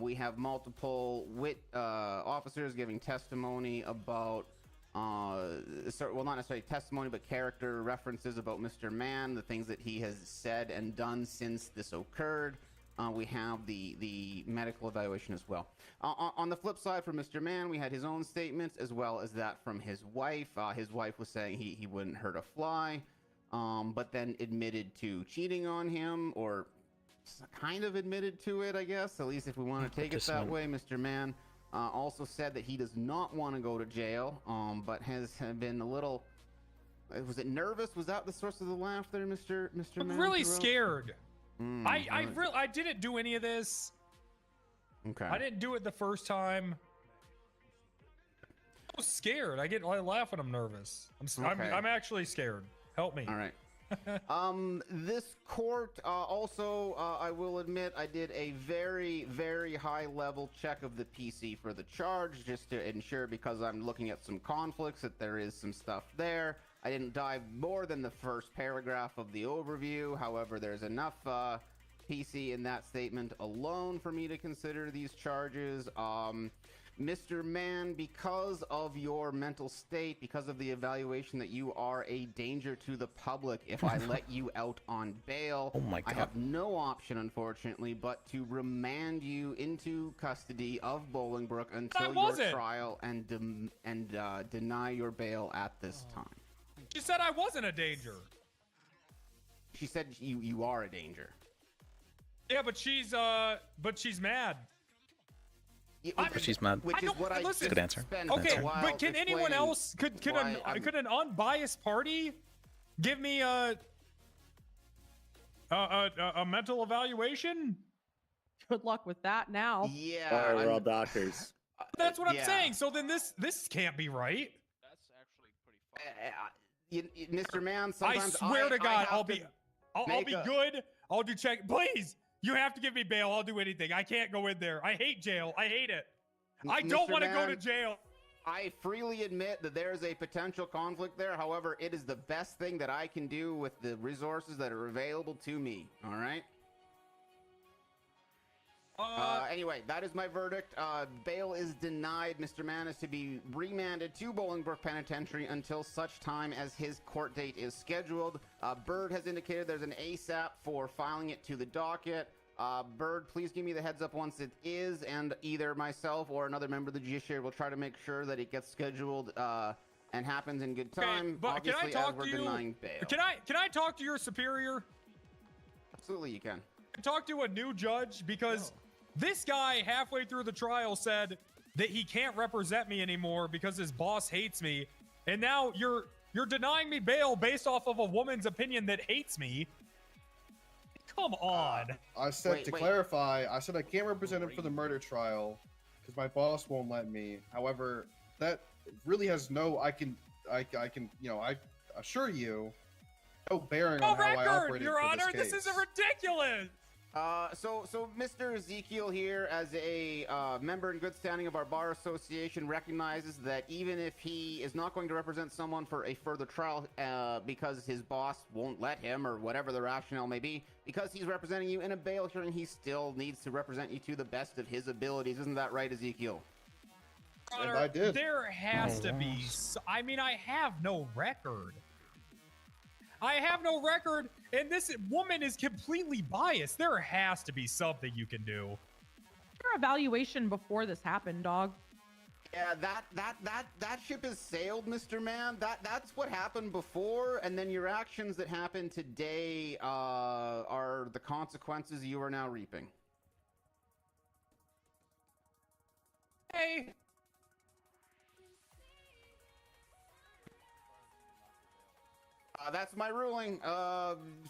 We have multiple officers giving testimony about, well, not necessarily testimony, but character references about Mr. Mann, the things that he has said and done since this occurred. We have the medical evaluation as well. On the flip side, for Mr. Mann, we had his own statements as well as that from his wife. His wife was saying he wouldn't hurt a fly, but then admitted to cheating on him, or kind of admitted to it, I guess, at least if we want to take it that way. Mr. Mann also said that he does not want to go to jail, but has been a little, was it nervous? Was that the source of the laugh there, Mr. I'm Mann? really scared. Right. I didn't do any of this. Okay. I didn't do it the first time. I was scared. I laugh when I'm nervous. I'm actually scared. Help me. All right. This court also, I will admit, I did a very, very high level check of the PC for the charge, just to ensure, because I'm looking at some conflicts, that there is some stuff there. I didn't dive more than the first paragraph of the overview. However, there's enough PC in that statement alone for me to consider these charges. Mr. Mann, because of your mental state, because of the evaluation that you are a danger to the public, if I let you out on bail, Oh my God. I have no option, unfortunately, but to remand you into custody of Bolingbrook until your trial and deny your bail at this time. She said I wasn't a danger. She said you are a danger. Yeah, but she's mad. But she's mad. Which is what I listen, Good answer. Okay, Good answer. but can anyone else could an unbiased party give me a mental evaluation? Good luck with that now. Yeah. Sorry, we're all doctors. That's what I'm saying. So then this can't be right. Mr. Mann, I sometimes swear to God, I'll be make good. I'll do check. Please, you have to give me bail. I'll do anything. I can't go in there. I hate jail. I hate it. I don't want to go to jail. I freely admit that there is a potential conflict there. However, it is the best thing that I can do with the resources that are available to me. All right. Anyway, that is my verdict. Bail is denied. Mr. Mann is to be remanded to Bolingbrook Penitentiary until such time as his court date is scheduled. Bird has indicated there's an ASAP for filing it to the docket. Bird, please give me the heads up once it is, and either myself or another member of the judiciary will try to make sure that it gets scheduled and happens in good time. Okay, but Obviously, can I talk as we're to you? denying bail. Can I talk to your superior? Absolutely, you can. Talk to a new judge, because this guy halfway through the trial said that he can't represent me anymore because his boss hates me, and now you're denying me bail based off of a woman's opinion that hates me. Come on. I said clarify, I said I can't represent him for the murder trial because my boss won't let me. However, that really has no, I assure you, no bearing on how I operated Your for Honor, this this case. is ridiculous. So Mr. Ezekiel here, as a member in good standing of our bar association, recognizes that even if he is not going to represent someone for a further trial because his boss won't let him, or whatever the rationale may be, because he's representing you in a bail hearing, he still needs to represent you to the best of his abilities. Isn't that right, Ezekiel? Honor, I did. There has to be. I mean, I have no record. I have no record, and this woman is completely biased. There has to be something you can do. Your evaluation before this happened, dog. Yeah, that ship has sailed, Mr. Mann. That's what happened before, and then your actions that happen today are the consequences you are now reaping. Hey. That's my ruling.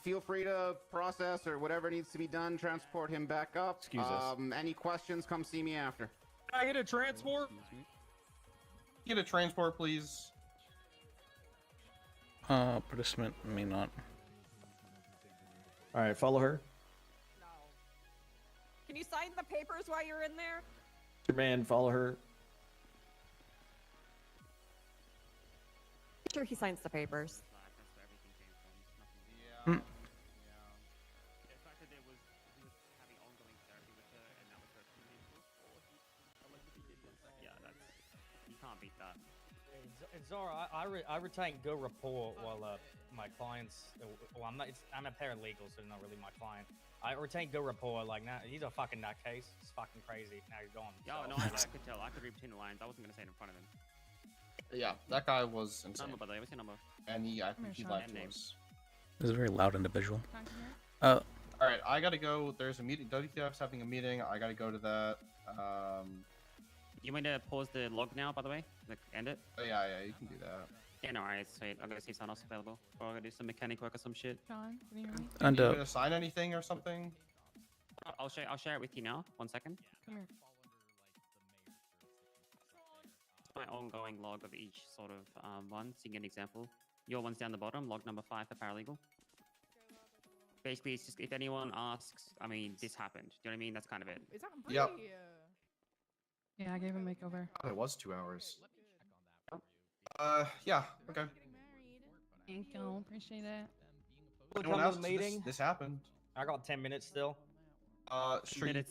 Feel free to process or whatever needs to be done. Transport him back up. Excuse us. Any questions? Come see me after. Can I get a transport? Get a transport, please. Participant may not. All right, follow her. Can you sign the papers while you're in there? Your man, follow her. Sure, he signs the papers. Hmm. The fact that he was having ongoing therapy with her, and that was her previous book, or he allegedly did this. Yeah, that's you can't beat that. And Zara, I retain good rapport while my clients. Well, I'm a paralegal, so not really my client. I retain good rapport. Like now, he's a fucking nutcase. It's fucking crazy. Now he's gone. Yeah, so. no, I could tell. I could read between the lines. I wasn't gonna say it in front of him. Yeah, that guy was insane. Number, by the way, what's your number? And I think he lied to Name. us. He's a very loud individual. All right, I gotta go. There's a meeting. WTF's having a meeting. I gotta go to that. You want me to pause the log now, by the way? Like, end it? Oh, yeah, you can do that. Yeah, no, alright, sweet. I'm gonna see if someone else available. Or I'm gonna do some mechanic work or some shit. Sean, can you hear me? And you gonna sign anything or something? I'll share it with you now. 1 second. Come here. My ongoing log of each sort of one, so you can get an example. Your one's down the bottom, log number 5 for paralegal. Basically, it's just if anyone asks, I mean, this happened. Do you know what I mean? That's kind of it. Is that Yep. Yeah, I gave him a makeover. Oh, it was 2 hours. Yeah, okay. Thank you, appreciate it. Anyone else? This happened. I got 10 minutes still. Sure you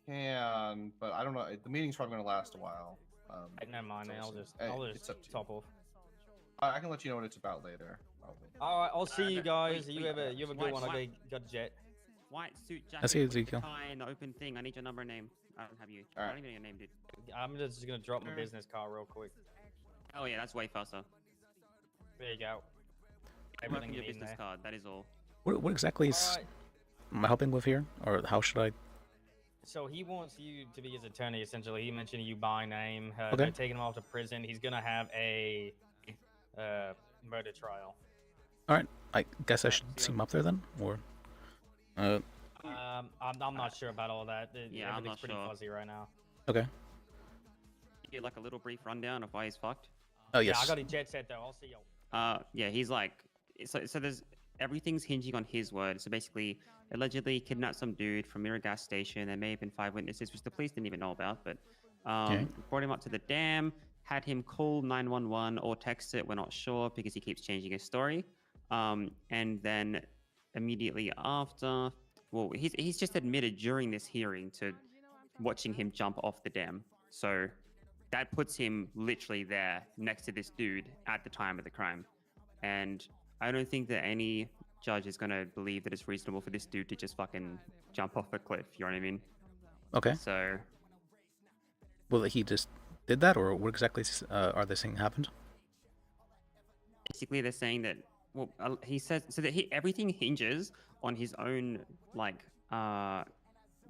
can, but I don't know. The meeting's probably gonna last a while. Never mind. I'll just it's up to you. top off. I can let you know what it's about later. Probably. All right, I'll see you guys. Wait, you wait, have a good one. I got a jet. White suit I jacket, see Ezekiel. tie, and the open thing. I need your number and name. I don't have you. I don't even know your name, dude. I'm just gonna drop my business card real quick. Oh yeah, that's way faster. There you go. I'm Everything your you need business there. card. That is all. What exactly is am I helping with here, or how should I? So he wants you to be his attorney. Essentially, he mentioned you by name. Okay. They're taking him off to prison. He's gonna have a murder trial. All right, I guess I should see him up there then, or. I'm not sure about all that. Yeah, I'm Everything's not pretty sure. fuzzy right now. Okay. You get like a little brief rundown of why he's fucked. Oh Yeah, yes. I got a jet set though. I'll see you. Yeah, he's like, so there's everything's hinging on his word. So basically, allegedly kidnapped some dude from Mirror gas station. There may have been 5 witnesses, which the police didn't even know about. But brought him up to the dam, had him call 911 or text it. We're not sure because he keeps changing his story. And then immediately after, well, he's just admitted during this hearing to watching him jump off the dam. So that puts him literally there next to this dude at the time of the crime. And I don't think that any judge is going to believe that it's reasonable for this dude to just fucking jump off a cliff. You know what I mean? Okay. So, Well, he just did that, or what exactly are they saying happened? basically they're saying that, well, he says, so that everything hinges on his own, like,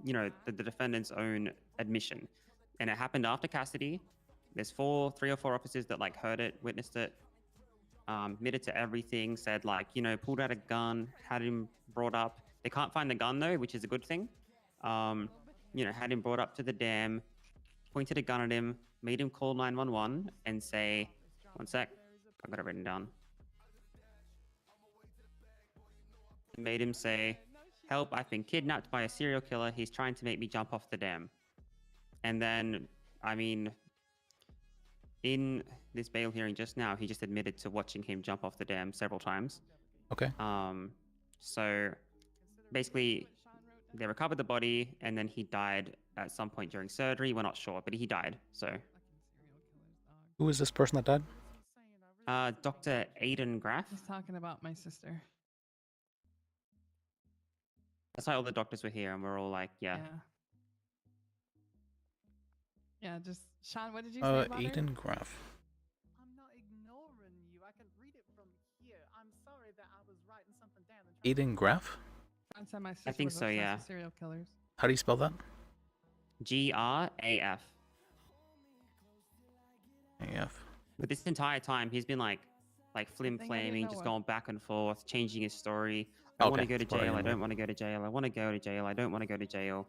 you know, the defendant's own admission. And it happened after Cassidy. There's 3 or 4 officers that like heard it, witnessed it, admitted to everything, said like, you know, pulled out a gun, had him brought up. They can't find the gun though, which is a good thing. You know, had him brought up to the dam, pointed a gun at him, made him call 911 and say, 1 sec, I've got it written down. Made him say, help, I've been kidnapped by a serial killer. He's trying to make me jump off the dam. And then, I mean, in this bail hearing just now, he just admitted to watching him jump off the dam several times. Okay. So basically, they recovered the body, and then he died at some point during surgery. We're not sure, but he died. So, Who is this person that died? Dr. Aiden Graff. He's talking about my sister. That's why all the doctors were here, and we're all like, yeah. Yeah, just Sean, what did you say about Aiden her? Graff. I'm not ignoring you. I can read it from here. I'm sorry that I was writing something down. Aiden Graff? Sean said my sister think was so, obsessed yeah. with serial killers. How do you spell that? Graff. AF. But this entire time, he's been like flim thing I didn't flaming, know just of. going back and forth, changing his story. I want to Okay, go to that's what I jail. I know. don't want to go to jail. I want to go to jail. I don't want to go to jail.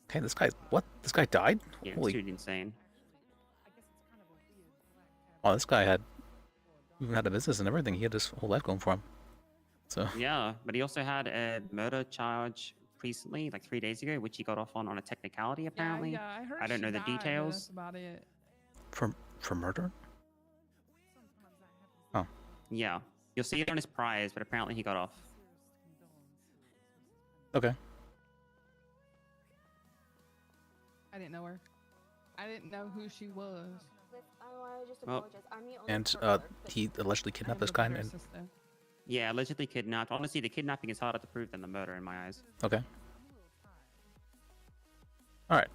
Okay, this guy. What? This guy died? Yeah, Holy. it's dude insane. Oh, this guy even had a business and everything. He had his whole life going for him. So. Yeah, but he also had a murder charge recently, like 3 days ago, which he got off on a technicality apparently. Yeah, I heard I don't she know the died, but details. That's about it. For murder? Oh. Yeah, you'll see it on his priors, but apparently he got off. Okay. I didn't know her. I didn't know who she was. I want to just Well- apologize. I'm the only And court clerk that- he allegedly kidnapped this guy. And Yeah, allegedly kidnapped. Honestly, the kidnapping is harder to prove than the murder in my eyes. okay. All right.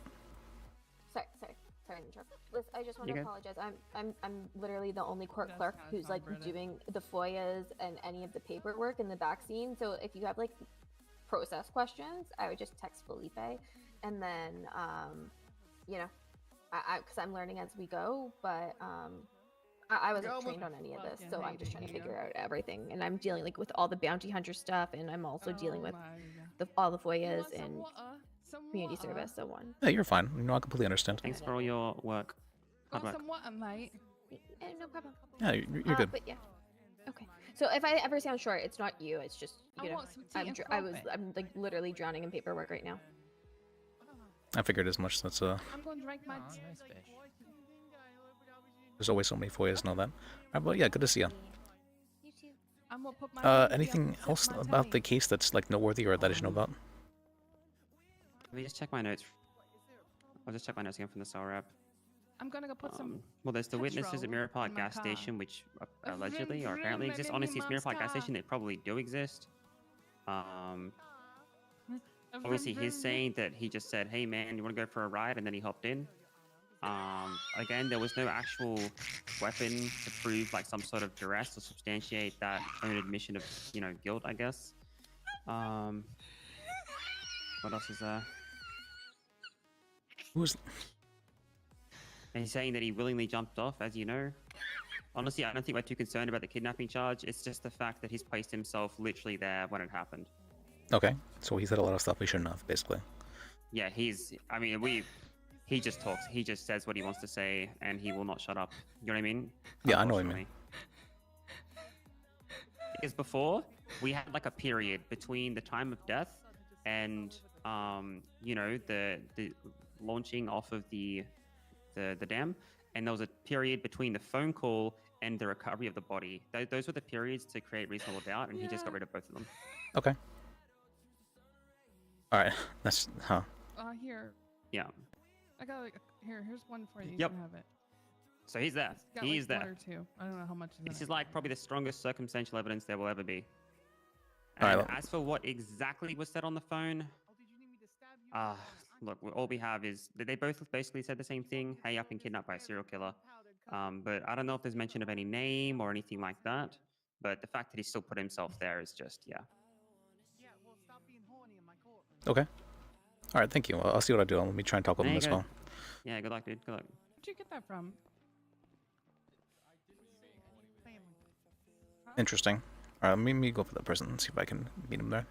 Sorry to interrupt. Liz, I just want You to good? apologize. I'm literally the only court That's clerk kinda who's like fine, Brennan. doing the FOIAs and any of the paperwork in the back scene. So if you have like process questions, I would just text Felipe, and then you know, because I'm learning as we go, but I wasn't trained on any of this, so I'm just trying to figure out everything, and I'm dealing like with all the bounty hunter stuff, and I'm also dealing with all the FOIAs and community service, so on. Yeah, you're fine. No, I completely understand. Thanks for all your work. Hard Want work. some water, mate? No problem. Yeah, you're good. But yeah. Okay. So if I ever sound short, it's not you. It's just I you know want some tea and I'm like literally drowning in paperwork right now. I figured as much. That's I'm gonna drink my tea. There's always so many FOIAs and all that. But yeah, good to see you. I'm gonna put my tea up Anything and sip else my about tea. the case that's like noteworthy or that I should know about? Let me just check my notes. I'll just check my notes again from the cell rep. I'm gonna go put some. Well, there's the witnesses at petrol Mirror Park in my gas car. station, which allegedly vroom, or apparently vroom, exist. I'm in Honestly, your it's Mirror Park mom's gas car. station. They probably do exist. A Obviously, vroom, he's vroom. saying that he just said, "Hey, man, you want to go for a ride?" and then he hopped in. Again, there was no actual weapon to prove like some sort of duress or substantiate that own admission of, you know, guilt, I guess. What else is there? Who's? And he's saying that he willingly jumped off, as you know. Honestly, I don't think we're too concerned about the kidnapping charge. It's just the fact that he's placed himself literally there when it happened. Okay, so he said a lot of stuff we shouldn't have, basically. Yeah, I mean, he just talks. He just says what he wants to say, and he will not shut up. You know what I mean? Yeah, I know what you mean. Because before, we had like a period between the time of death and, you know, the launching off of the dam, and there was a period between the phone call and the recovery of the body. Those were the periods to create reasonable doubt, and he just got rid of both of them. Okay. All right. That's Here. Yeah. I got here's one for you. You Yep. can have it. So he's there. It's got, He's like, there. one or two. I don't know how much is in This it. is like probably the strongest circumstantial evidence there will ever be. All right, And well- as for what exactly was said on the phone, look, all we have is they both basically said the same thing. Hey, I've been kidnapped by a serial killer. But I don't know if there's mention of any name or anything like that. But the fact that he still put himself there is just, yeah. okay. All right, thank you. I'll see what I do. Let me try and talk with There him you as go. well. Yeah, good luck, dude. Good luck. Where'd you get that from? Interesting. All right, let me go for that person and see if I can meet him there.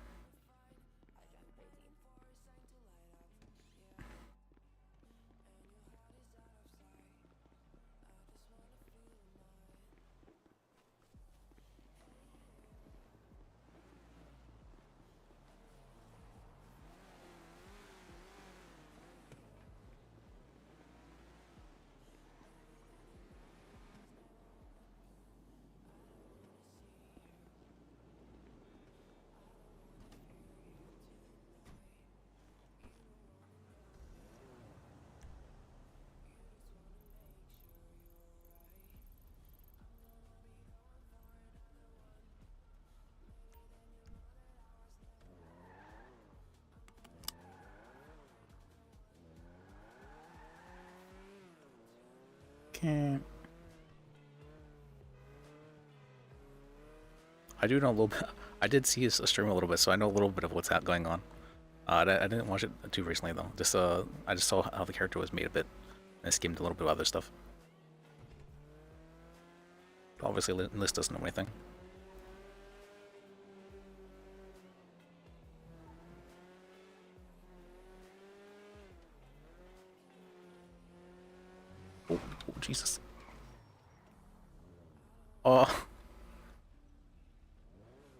Okay. I do know a little bit. I did see his stream a little bit, so I know a little bit of what's going on. I didn't watch it too recently though. Just I just saw how the character was made a bit, and I skimmed a little bit of other stuff. Obviously, Liz doesn't know anything. Oh, Jesus. Are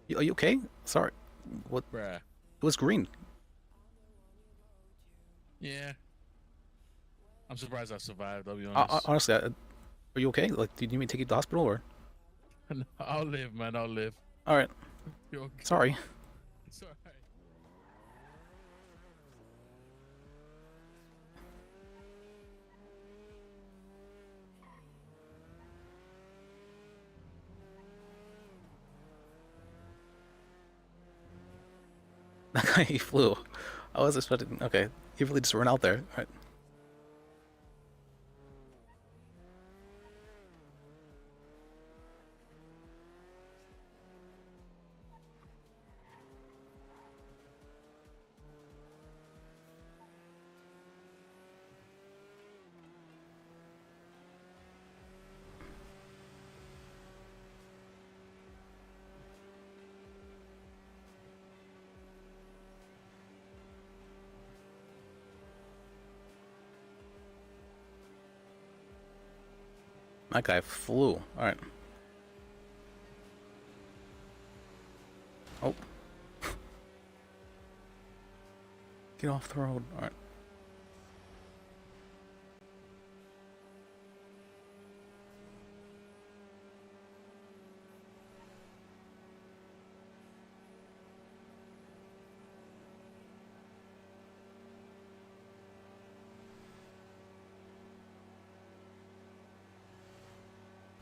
you okay? Sorry. What? Bruh. It was green. Yeah. I'm surprised I survived, I'll be honest. Honestly, are you okay? Like, do you need me to take you to the hospital or? I'll live, man. I'll live. All right. You're okay. Sorry. It's alright. That guy, he flew. I was expecting. Okay, he really just ran out there. All right. That guy flew. All right. Oh. Get off the road. All right.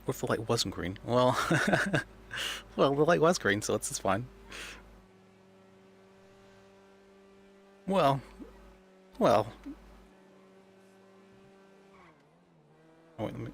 What if the light wasn't green? Well, well, the light was green, so it's fine. Well. Oh, wait, let me.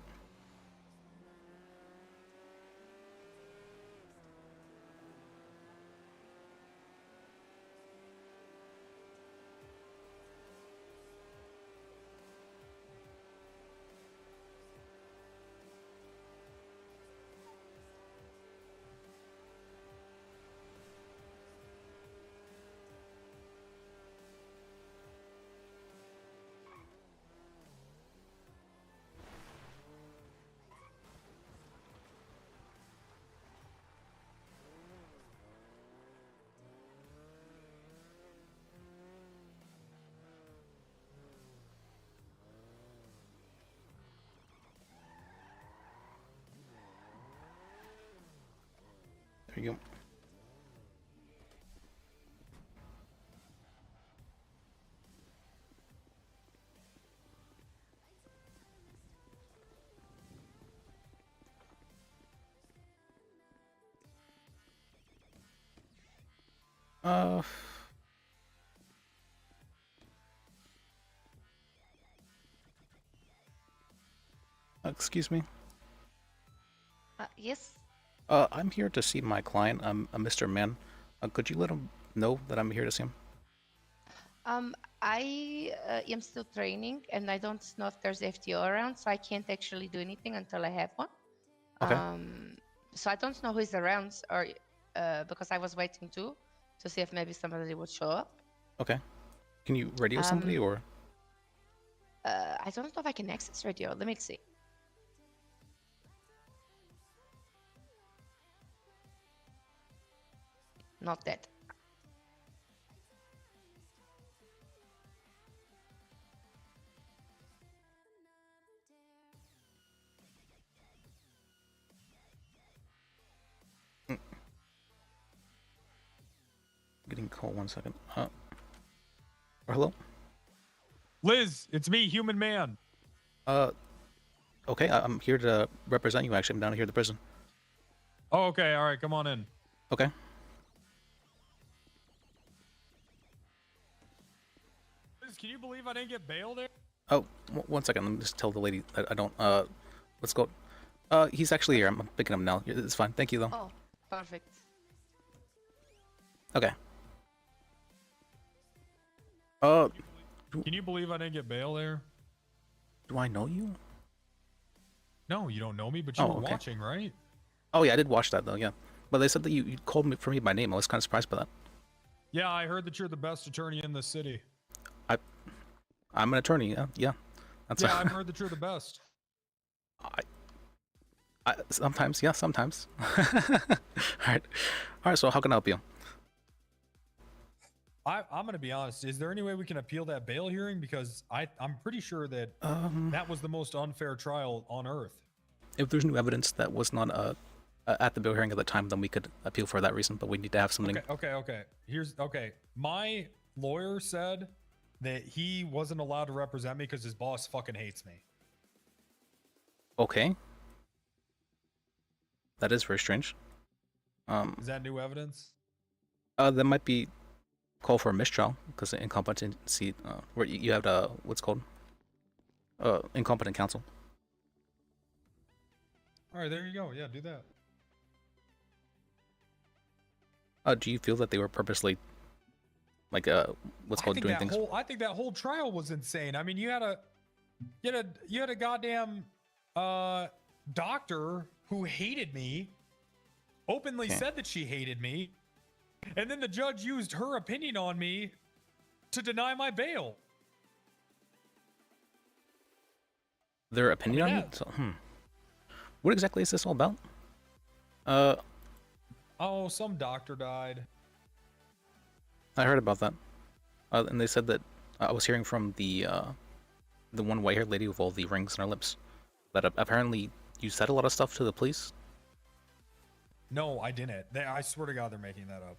There you go. Excuse me. Yes. I'm here to see my client, Mr. Mann. Could you let him know that I'm here to see him? I am still training, and I don't know if there's FTO around, so I can't actually do anything until I have one. Okay. So I don't know who's around, or because I was waiting to see if maybe somebody would show up. Okay. Can you radio somebody or? I don't know if I can access radio. Let me see. Not that. Getting call 1 second. Or hello? Liz, it's me, Human Man. Okay, I'm here to represent you. Actually, I'm down here at the prison. Oh, okay. All right, come on in. Okay. Liz, can you believe I didn't get bail there? Oh, 1 second. Let me just tell the lady that I don't. Let's go. He's actually here. I'm picking him now. It's fine. Thank you, though. Oh, perfect. Okay. Can you believe I didn't get bail there? Do I know you? No, you don't know me, but you Oh, were okay. watching, right? Oh yeah, I did watch that though. Yeah, but they said that you called me for me by name. I was kind of surprised by that. Yeah, I heard that you're the best attorney in the city. I'm an attorney. Yeah. That's Yeah, I've heard that you're the best. Sometimes, yeah, sometimes. All right. So how can I help you? I'm gonna be honest. Is there any way we can appeal that bail hearing? Because I'm pretty sure that that was the most unfair trial on earth. If there's new evidence that was not at the bail hearing at the time, then we could appeal for that reason. But we need to have something. Okay. My lawyer said that he wasn't allowed to represent me because his boss fucking hates me. Okay. That is very strange. Is that new evidence? That might be call for a mistrial because of incompetency. Where you have what's called incompetent counsel. All right, there you go. Yeah, do that. Do you feel that they were purposely, like, what's called doing things? I think that whole trial was insane. I mean, you had a goddamn doctor who hated me, openly said that she hated me, and then the judge used her opinion on me to deny my bail. Their opinion on you? So, What exactly is this all about? Oh, some doctor died. I heard about that. And they said that I was hearing from the one white-haired lady with all the rings on her lips that apparently you said a lot of stuff to the police. No, I didn't. I swear to God, they're making that up.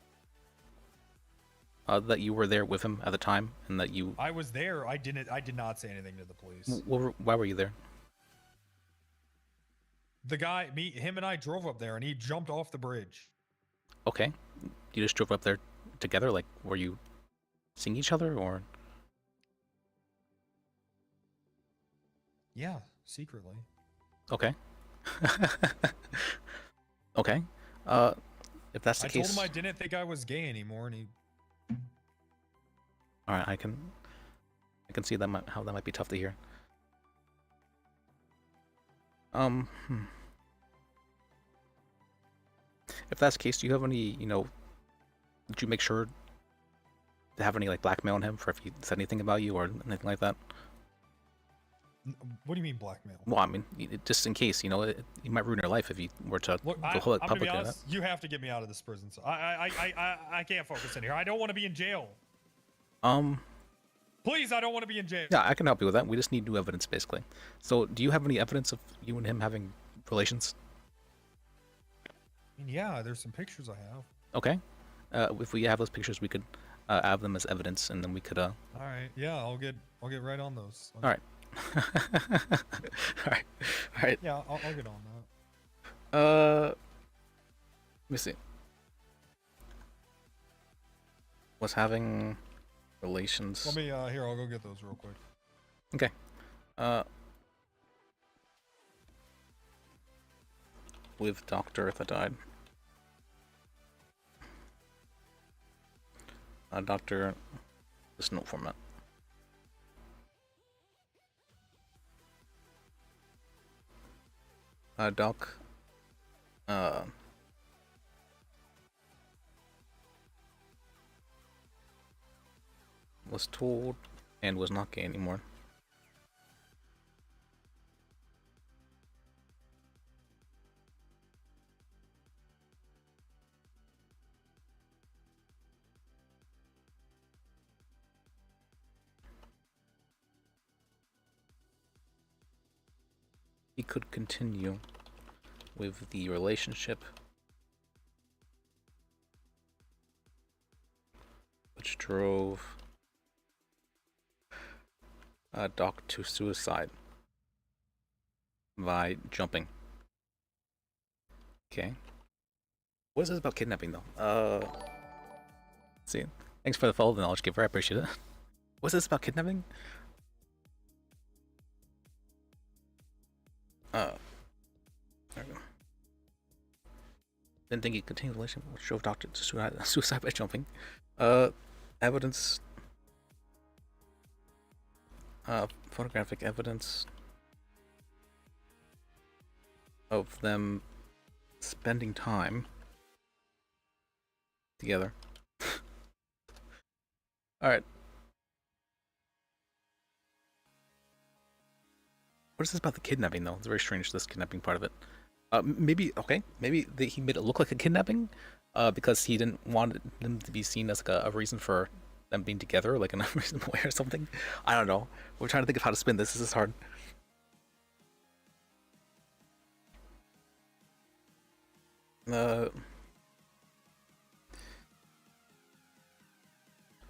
That you were there with him at the time, and that you. I was there. I did not say anything to the police. Why were you there? The guy, him and I drove up there, and he jumped off the bridge. Okay, you just drove up there together. Like, were you seeing each other, or? Yeah, secretly. Okay. Okay. If that's the I case. told him I didn't think I was gay anymore, and he. All right, I can see how that might be tough to hear. If that's the case, do you have any, did you make sure to have any, like, blackmail on him for if he said anything about you or anything like that? What do you mean blackmail? Well, I mean, just in case, you might ruin your life if you were to go I'm gonna publicly be like honest, that. you have to get me out of this prison. So I can't focus in here. I don't want to be in jail. Please, I don't want to be in jail. Yeah, I can help you with that. We just need new evidence, basically. So, do you have any evidence of you and him having relations? I mean, yeah, there's some pictures I have. Okay. If we have those pictures, we could add them as evidence, and then we could. All right. Yeah, I'll get right on those. All right. All right. Yeah, I'll get on that. Let me see. Was having relations. Let me here. I'll go get those real quick. Okay. With doctor that died. Doctor, this note format. Doc, was told and was not gay anymore. He could continue with the relationship, which drove Doc to suicide by jumping. Okay. What is this about kidnapping, though? Let's see. Thanks for the follow the knowledge giver. I appreciate it. What's this about kidnapping? There we go. Didn't think he continued the relationship, which drove Doctor to suicide by jumping. Evidence. Photographic evidence of them spending time together. Alright. What is this about the kidnapping, though? It's very strange, this kidnapping part of it. Maybe he made it look like a kidnapping, because he didn't want them to be seen as like a reason for them being together, like in a reasonable way or something. I don't know. We're trying to think of how to spin this. This is hard.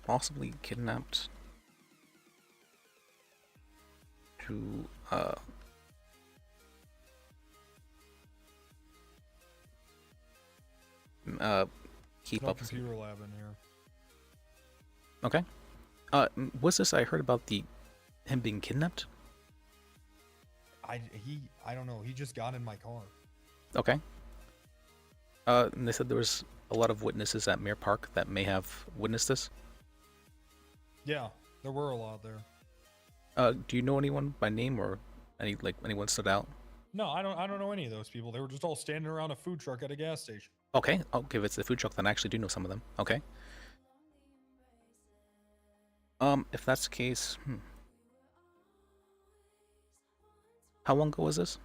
Possibly kidnapped to keep No up. computer lab in here. Okay. What's this I heard about him being kidnapped? I don't know. He just got in my car. Okay. And they said there was a lot of witnesses at Mirror Park that may have witnessed this. Yeah, there were a lot there. Do you know anyone by name or anyone stood out? No, I don't know any of those people. They were just all standing around a food truck at a gas station. Okay. If it's the food truck, then I actually do know some of them. Okay. If that's the case, how long ago was this?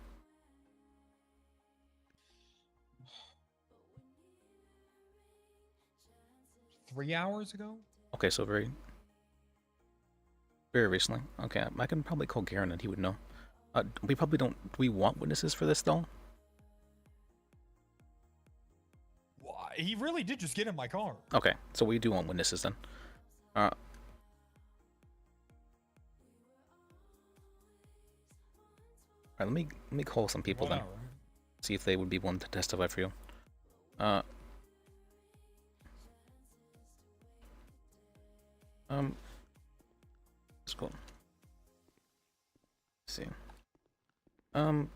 3 hours ago? Okay, so very recently. Okay, I can probably call Garen and he would know. We probably don't. Do we want witnesses for this though? Why? He really did just get in my car. Okay, so we do want witnesses then. Alright, let me call some people then. See if they would be willing to testify for you. Let's go. Let's see.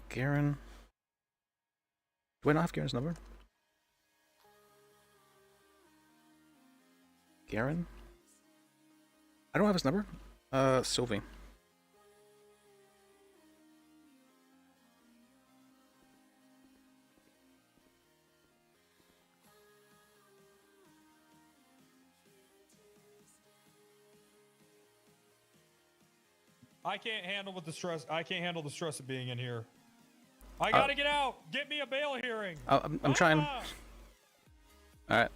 Garen. Do I not have Garen's number? Garen? I don't have his number. Sylvie. I can't handle with the stress. I can't handle the stress of being in here. I gotta get out. Get me a bail hearing. I'm trying. All right.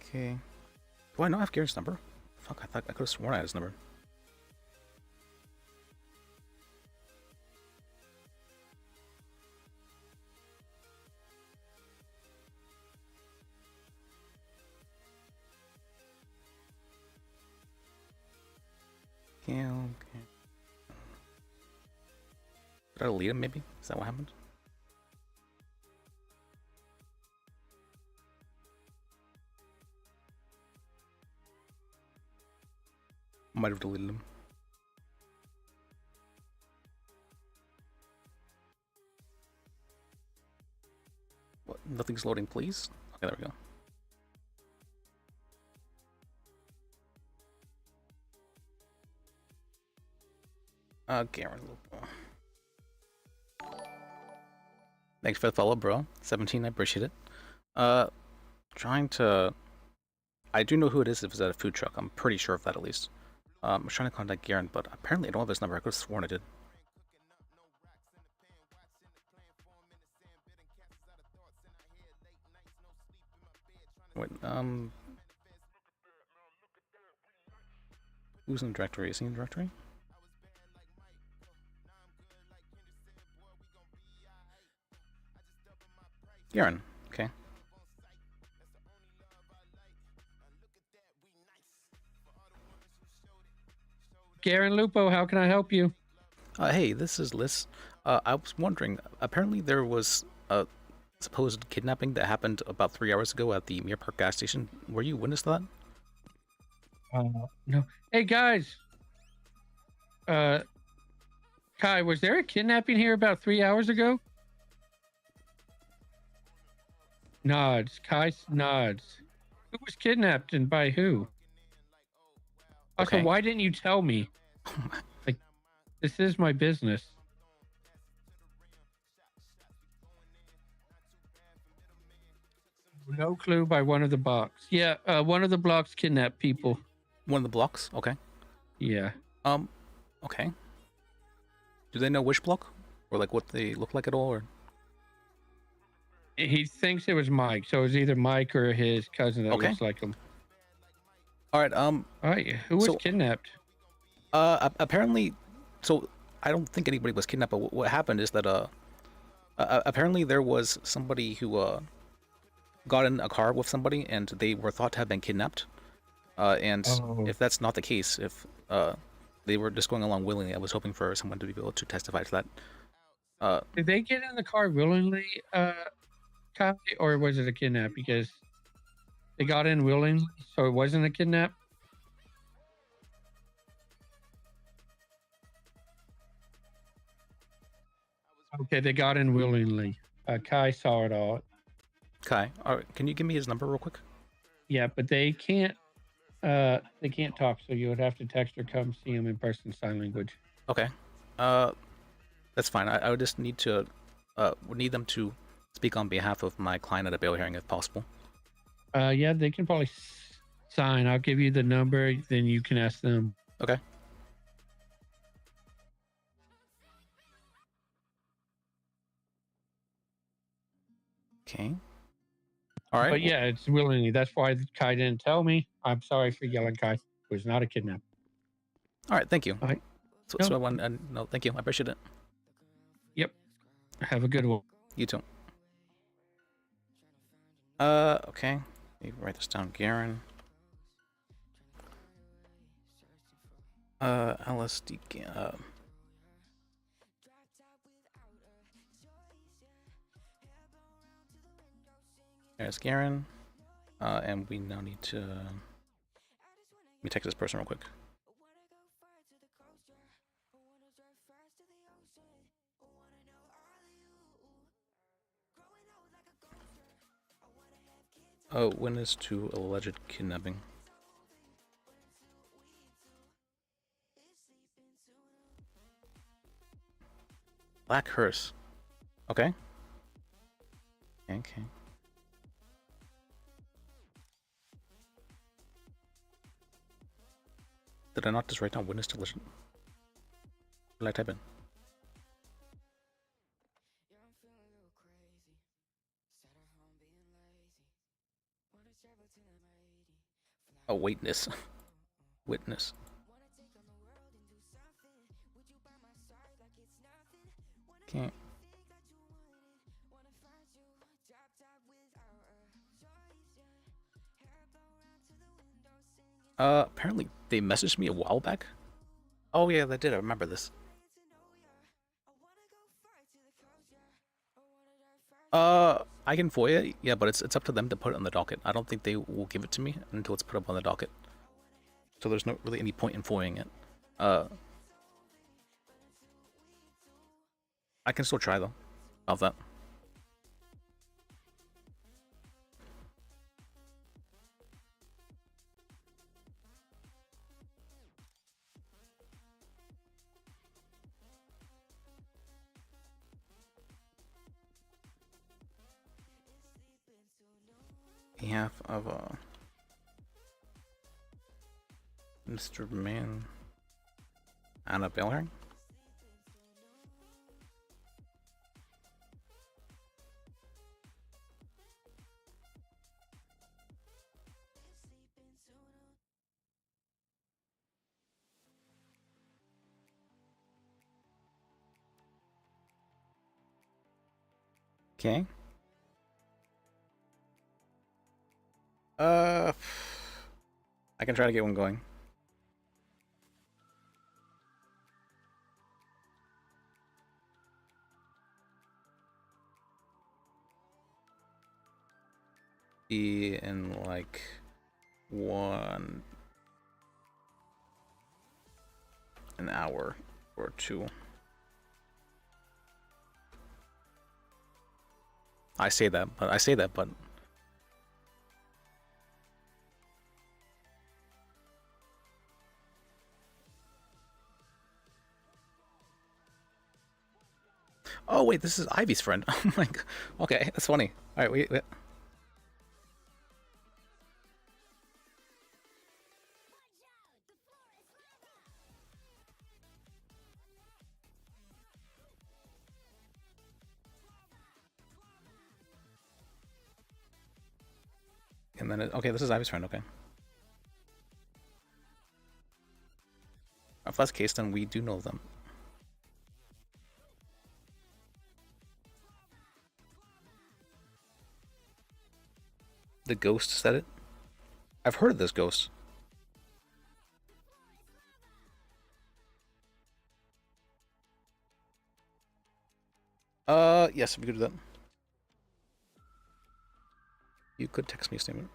Okay. Do I not have Garen's number? Fuck! I thought I could have sworn I had his number. Yeah, okay. Did I delete him maybe? Is that what happened? Might have deleted him. What? Nothing's loading, please? Okay, there we go. Garen Lupo. Thanks for the follow, bro. 17, I appreciate it. Trying to... I do know who it is if it's at a food truck. I'm pretty sure of that at least. I'm trying to contact Garen, but apparently I don't have his number. I could have sworn I did. Wait, who's in the directory? Is he in the directory? Garen, okay. Garen Lupo, how can I help you? Hey, this is Liz. I was wondering, apparently there was a supposed kidnapping that happened about 3 hours ago at the Mirror Park gas station. Were you witness to that? No. Hey, guys. Kai, was there a kidnapping here about 3 hours ago? Nods. Kai nods. Who was kidnapped and by who? Also, Okay. why didn't you tell me? Like, this is my business. No clue by one of the blocks. Yeah, one of the blocks kidnapped people. One of the blocks? Okay. Yeah. Okay. Do they know which block? Or like what they look like at all? Or He thinks it was Mike, so it was either Mike or his cousin that Okay. looks like him. All right. All right. Who was so- kidnapped? Apparently, so I don't think anybody was kidnapped. But what happened is that apparently there was somebody who got in a car with somebody, and they were thought to have been kidnapped. And Oh. if that's not the case, if they were just going along willingly, I was hoping for someone to be able to testify to that. Did they get in the car willingly, Kai, or was it a kidnap? Because they got in willingly, so it wasn't a kidnap. Okay, they got in willingly. Kai saw it all. Kai, all right, can you give me his number real quick? Yeah, but they can't talk, so you would have to text or come see him in person, sign language. Okay. That's fine. I would just need to would need them to speak on behalf of my client at a bail hearing if possible. Yeah, they can probably sign. I'll give you the number, then you can ask them. Okay. Okay. All right. But yeah, it's willingly. That's why Kai didn't tell me. I'm sorry for yelling, Kai. It was not a kidnap. All right. Thank you. All right. So I want no, thank you. I appreciate it. Yep. Have a good one. You too. Okay. Let me write this down, Garen. LSD. There's Garen. And we now need to. Let me text this person real quick. Witness to alleged kidnapping. Black hearse. Okay. Okay. Did I not just write down witness to alleged? What did I type in? Oh, witness. Witness. Okay. Apparently they messaged me a while back. Oh yeah, they did. I remember this. I can FOIA it, yeah, but it's up to them to put it on the docket. I don't think they will give it to me until it's put up on the docket. So there's not really any point in FOIAing it. I can still try though. About that. Behalf of Mr. Man Anna Bellering. Okay. I can try to get one going. Be in like an hour or two. I say that, but oh wait, this is Ivy's friend. Oh my god. Okay, that's funny. All right, wait. And then, okay, this is Ivy's friend, okay. If that's the case, then we do know them. The ghost said it? I've heard of this ghost. Yes, we could do that. You could text me a statement.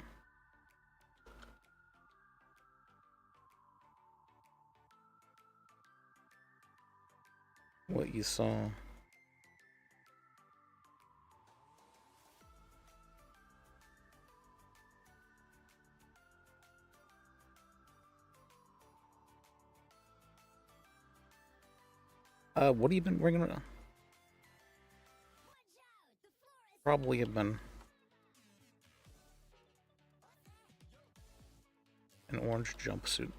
What you saw. What have you been bringing around? Probably have been an orange jumpsuit.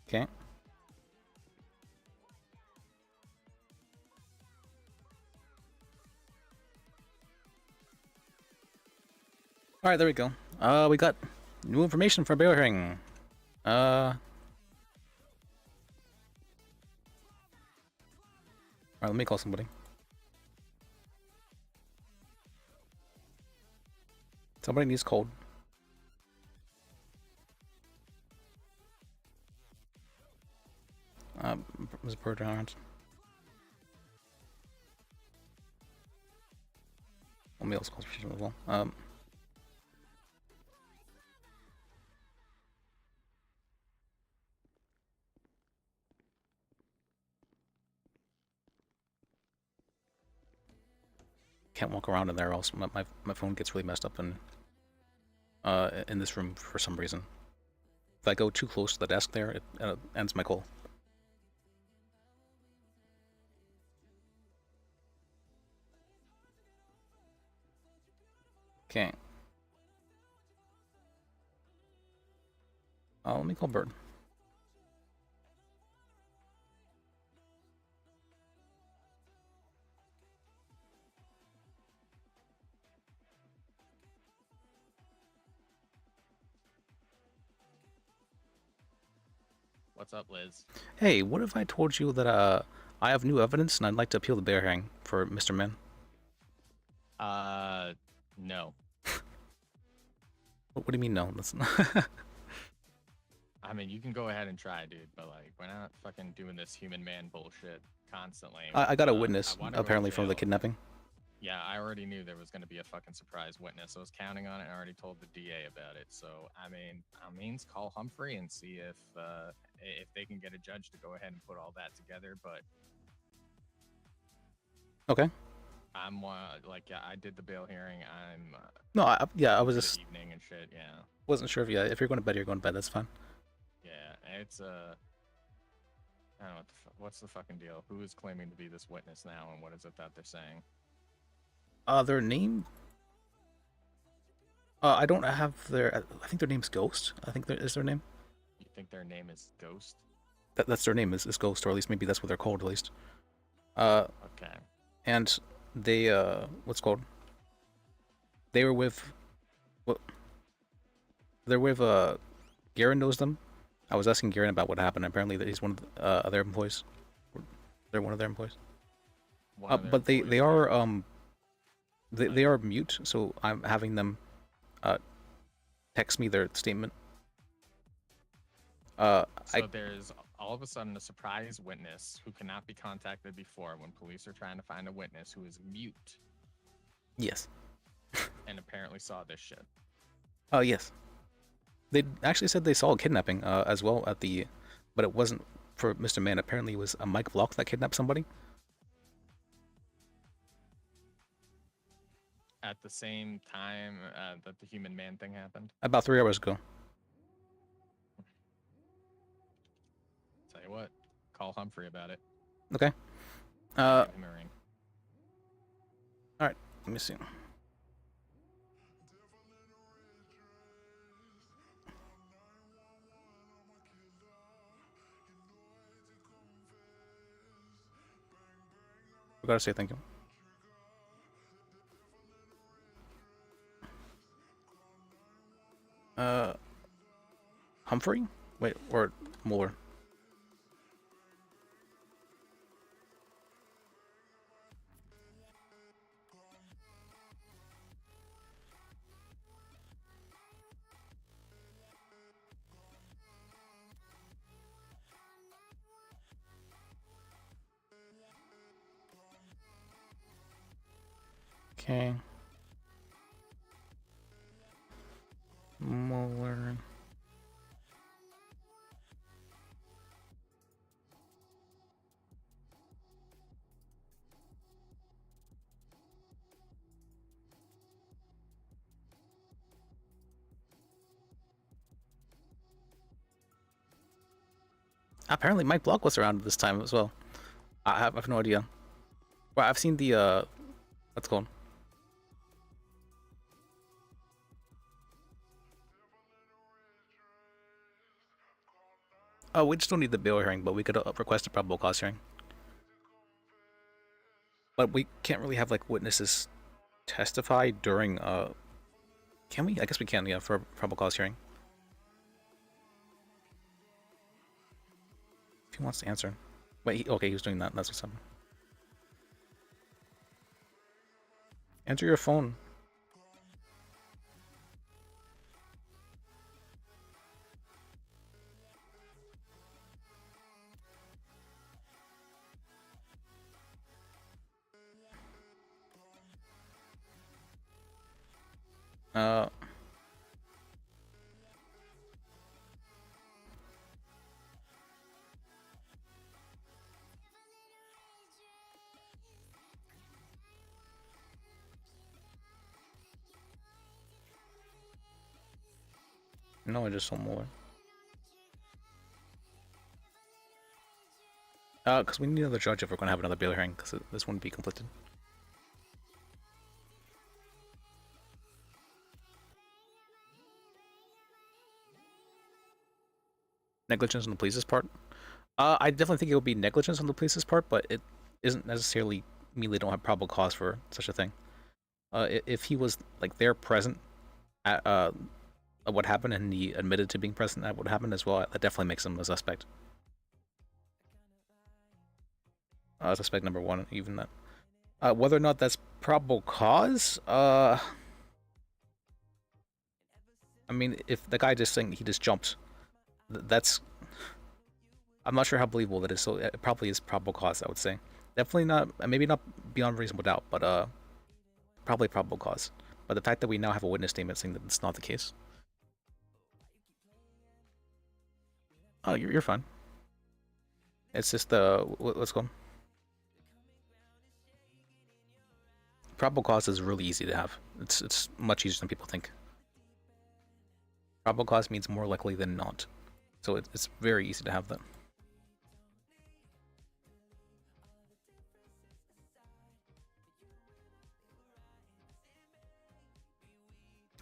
Okay. All right, there we go. We got new information for bail hearing. All right, let me call somebody. Somebody needs cold. Was a bird around. Let me also call for as well. Can't walk around in there, else my phone gets really messed up in this room for some reason. If I go too close to the desk there, it ends my call. Okay. Let me call Bird. What's up, Liz? Hey, what if I told you that I have new evidence and I'd like to appeal the bail hearing for Mr. Min? No. What do you mean no? That's I mean, you can go ahead and try, dude, but like, we're not fucking doing this human man bullshit constantly. I got a witness I wanna go to apparently from the jail. kidnapping. Yeah, I already knew there was going to be a fucking surprise witness. I was counting on it and I already told the DA about it. So, I mean, call Humphrey and see if they can get a judge to go ahead and put all that together. But Okay. I'm like, yeah, I did the bail hearing. I'm No, I was for the just evening and shit. Yeah, wasn't sure if if you're going to bed, you're going to bed. That's fine. yeah, it's I don't know what's the fucking deal. Who is claiming to be this witness now, and what is it that they're saying? Their name. I don't have their. I think their name's Ghost. I think that is their name. You think their name is Ghost? That's their name is Ghost, or at least maybe that's what they're called at least. Okay. And they what's called? They were with. What? They're with Garen knows them. I was asking Garen about what happened. Apparently, that he's one of the, their employees. They're one of their employees. But they are they are mute, so I'm having them text me their statement. So there's all of a sudden a surprise witness who cannot be contacted before when police are trying to find a witness who is mute. Yes. And apparently saw this shit. Yes. They actually said they saw a kidnapping as well at the, but it wasn't for Mr. Man. Apparently it was a Mike Vlock that kidnapped somebody. At the same time that the human man thing happened. About 3 hours ago. Tell you what, call Humphrey about it. Okay. Give him a ring. All right. Let me see. We gotta say thank you. Humphrey? Wait, or Mueller? Okay. Mueller. Apparently Mike Block was around this time as well. I have no idea. Well, I've seen the what's it called? Oh, we just don't need the bail hearing, but we could request a probable cause hearing. But we can't really have like witnesses testify during can we? I guess we can, yeah, for a probable cause hearing. If he wants to answer. Wait, okay, he was doing that. That's what's happening. Answer your phone. No, I just saw more. Because we need another judge if we're going to have another bail hearing, because this wouldn't be completed. Negligence on the police's part? I definitely think it would be negligence on the police's part, but it isn't necessarily mean they don't have probable cause for such a thing. If he was like there present at what happened and he admitted to being present at what happened as well, that definitely makes him a suspect. Suspect number one, even that. Whether or not that's probable cause, I mean, if the guy just saying he just jumped, that's, I'm not sure how believable that is, so it probably is probable cause, I would say. Definitely not, maybe not beyond reasonable doubt, but probably probable cause. But the fact that we now have a witness statement saying that it's not the case. Oh, you're fine. It's just what's called? Probable cause is really easy to have. It's much easier than people think. Probable cause means more likely than not, so it's very easy to have that.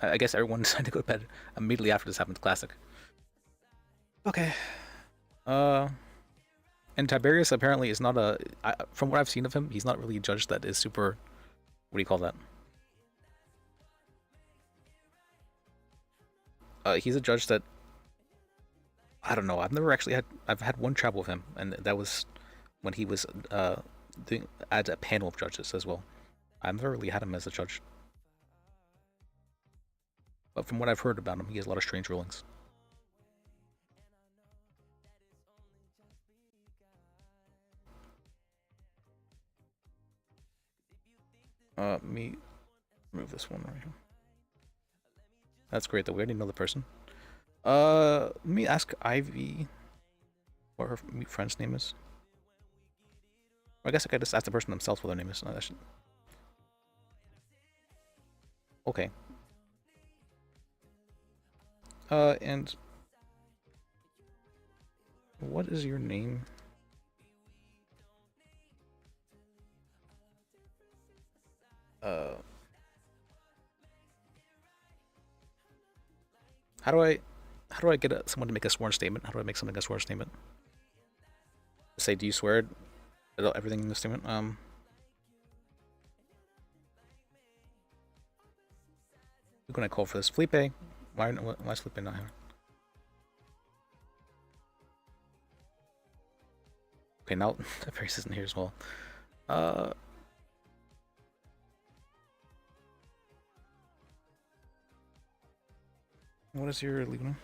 I guess everyone decided to go to bed immediately after this happened. Classic. Okay. And Tiberius apparently is not from what I've seen of him, he's not really a judge that is super, what do you call that? He's a judge that, I don't know, I've had one travel with him, and that was when he was doing as a panel of judges as well. I've never really had him as a judge. But from what I've heard about him, he has a lot of strange rulings. Me remove this one right here. That's great that we already know the person. Let me ask Ivy what her friend's name is. Or I guess I could just ask the person themselves what their name is. No, that should... Okay. And what is your name? How do I get someone to make a sworn statement? How do I make something a sworn statement? Say, do you swear everything in the statement? Who can I call for this? Felipe. Why is Felipe not here? Okay, now the Paris isn't here as well. What is your legal name?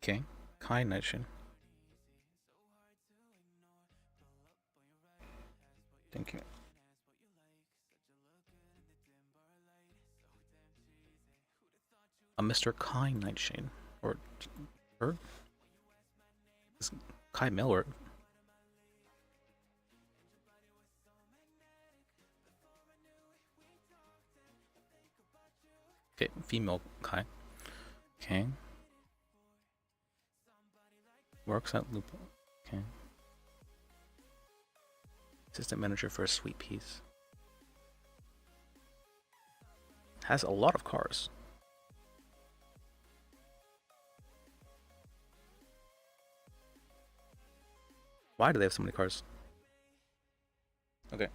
Okay, Kai Nation. Thank you. Mr. Kai Nightshade. Or is Kai male or okay, female Kai. Okay. Works at Lupo. Okay. Assistant manager for a Sweet Peas. Has a lot of cars. Why do they have so many cars? Okay.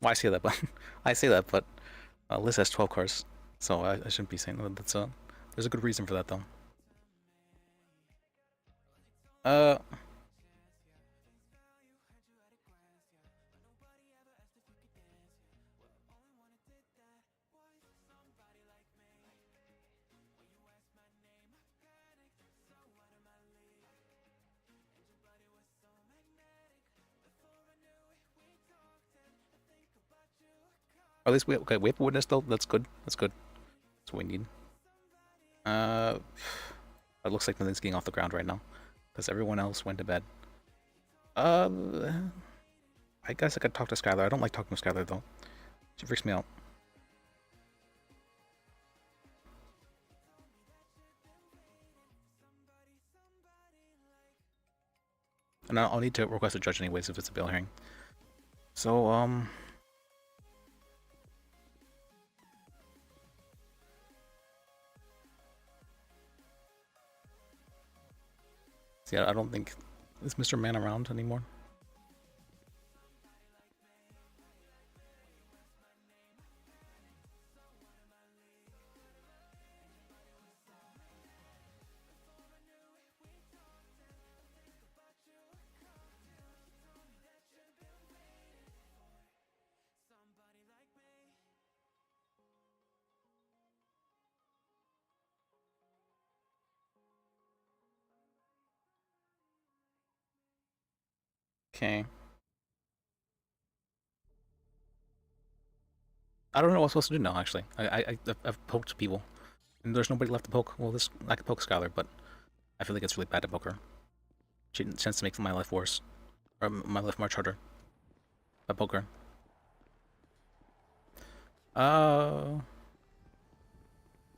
Well, I say that, but I say that, but Liz has 12 cars, so I shouldn't be saying that. That's there's a good reason for that, though. At least we have a witness though. That's good. That's good. That's what we need. It looks like nothing's getting off the ground right now, because everyone else went to bed. I guess I could talk to Skylar. I don't like talking to Skylar though. She freaks me out. And I'll need to request a judge anyways if it's a bail hearing. So see, I don't think... Is Mr. Man around anymore? Okay. I don't know what I'm supposed to do now, actually. I've poked people. And there's nobody left to poke. Well, I could poke Skylar, but I feel like it's really bad to poke her. She tends to make my life worse. Or my life much harder. I poke her.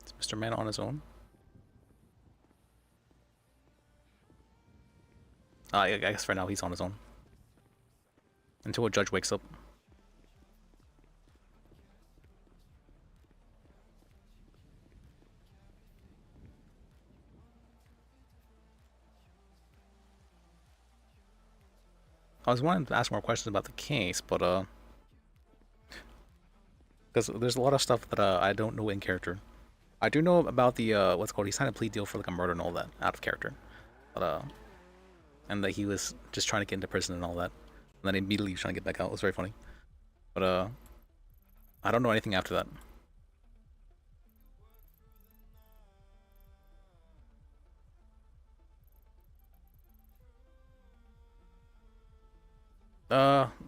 Is Mr. Man on his own? I guess for now he's on his own. Until a judge wakes up. I was wanting to ask more questions about the case, but because there's a lot of stuff that I don't know in character. I do know about the what's it called, he signed a plea deal for like a murder and all that out of character, but and that he was just trying to get into prison and all that, and then immediately trying to get back out. It was very funny, but I don't know anything after that.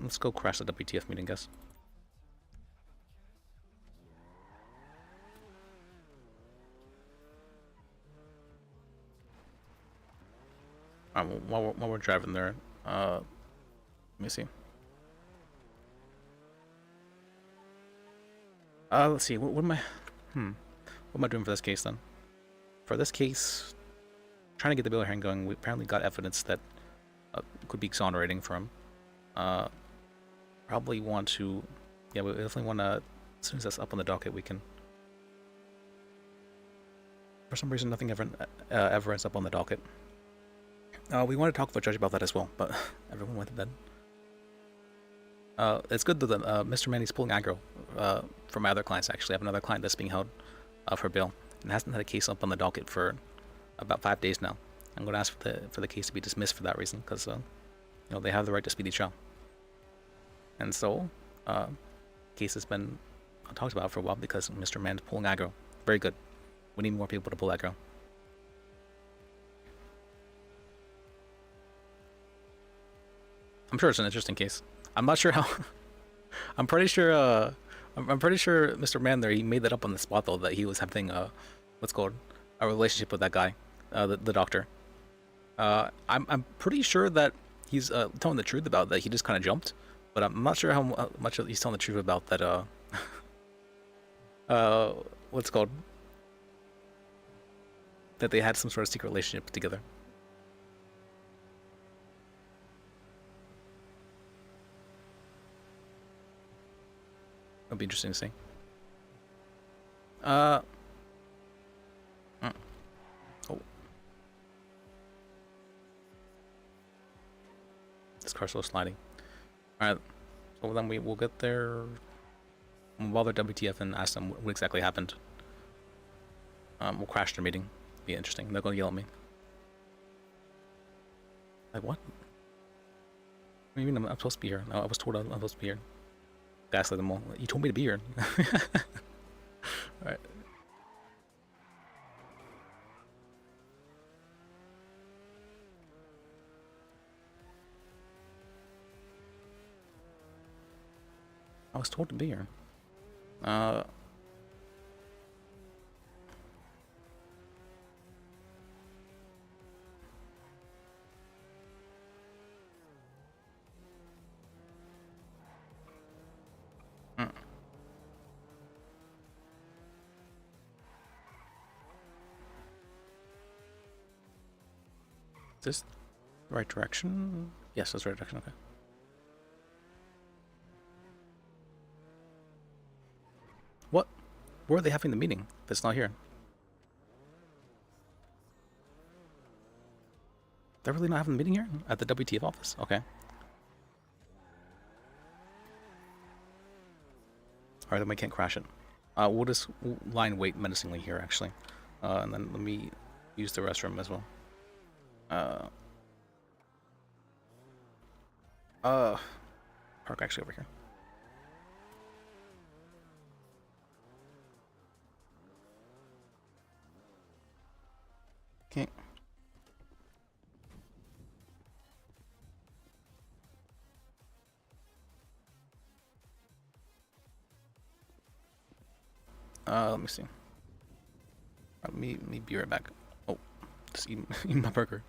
Let's go crash the WTF meeting, guys. Alright, while we're driving there, let me see. Let's see, what am I, what am I doing for this case then? For this case, trying to get the bail hearing going, we apparently got evidence that could be exonerating for him. Probably want to yeah, we definitely want to. As soon as that's up on the docket, we can. For some reason, nothing ever ends up on the docket. We want to talk with the judge about that as well, but everyone went to bed. It's good that Mr. Manny's pulling aggro for my other clients. Actually, I have another client that's being held for bail and hasn't had a case up on the docket for about 5 days now. I'm going to ask for the case to be dismissed for that reason, because they have the right to speedy trial. And so, case has been talked about for a while because Mr. Man's pulling aggro. Very good. We need more people to pull aggro. I'm sure it's an interesting case. I'm not sure how. I'm pretty sure. I'm pretty sure Mr. Man there, he made that up on the spot though, that he was having what's called a relationship with that guy, the doctor. I'm pretty sure that he's telling the truth about that. He just kind of jumped, but I'm not sure how much he's telling the truth about that. What's it called? That they had some sort of secret relationship together. It'll be interesting to see. Oh. This car's so sliding. Alright. So then we'll get there. We'll bother WTF and ask them what exactly happened. We'll crash their meeting. Be interesting. They're gonna yell at me. Like what? What do you mean I'm supposed to be here? No, I was told I'm supposed to be here. Gaslight them all. You told me to be here. Alright. I was told to be here. Is this the right direction? Yes, that's the right direction, okay. What? Where are they having the meeting? That's not here. They're really not having the meeting here? At the WTF office? Okay. Alright, then we can't crash it. We'll just line wait menacingly here, actually. And then let me use the restroom as well. Park actually over here. Okay. Let me see. Let me be right back. Oh, just eat my burger.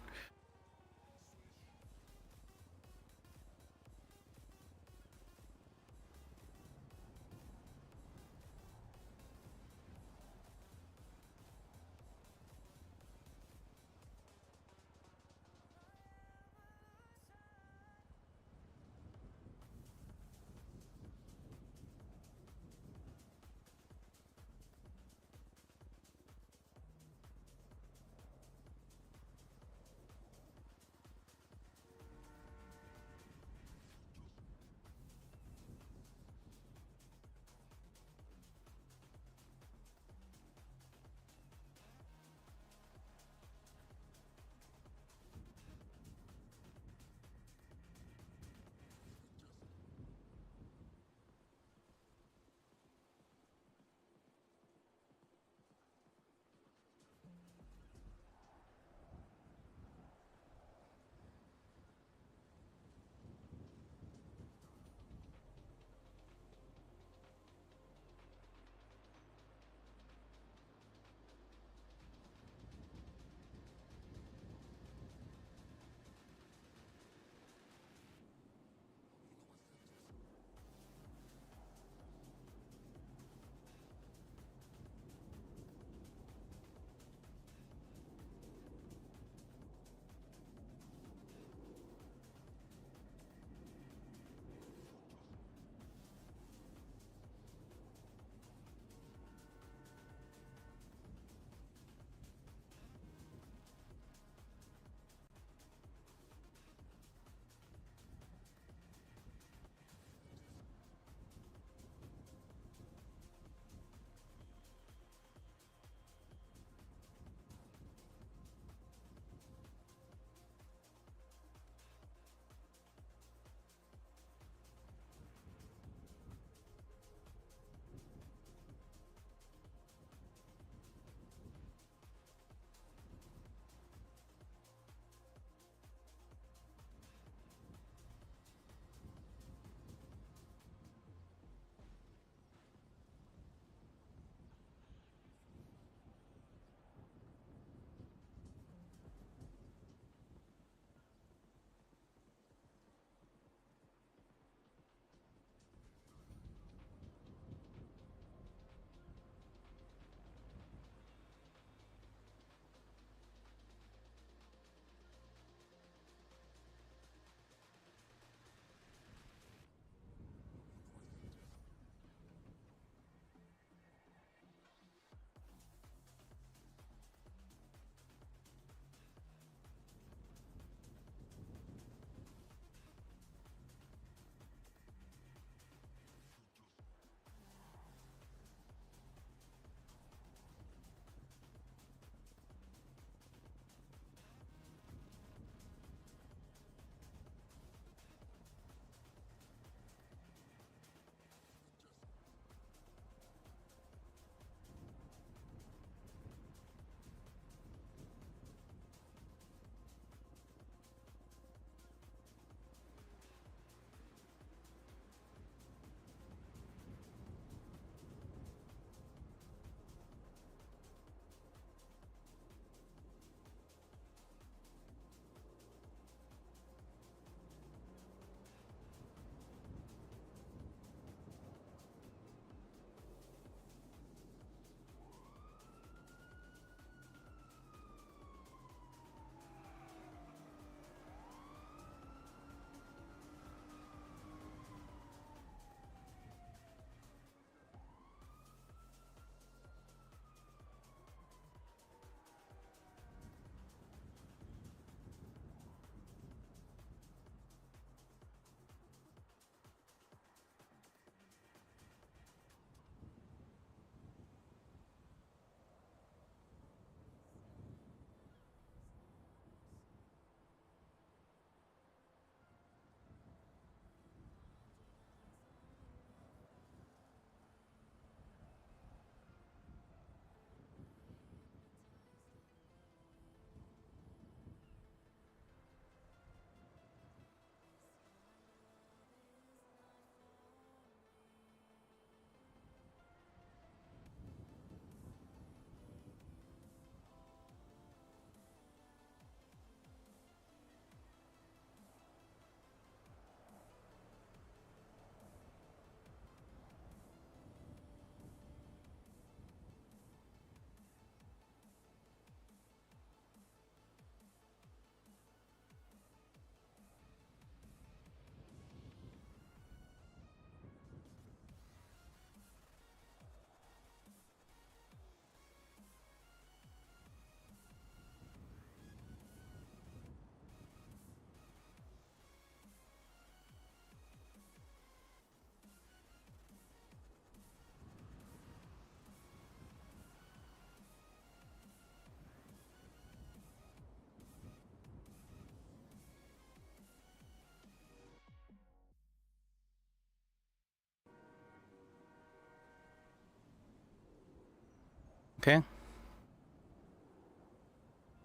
Okay.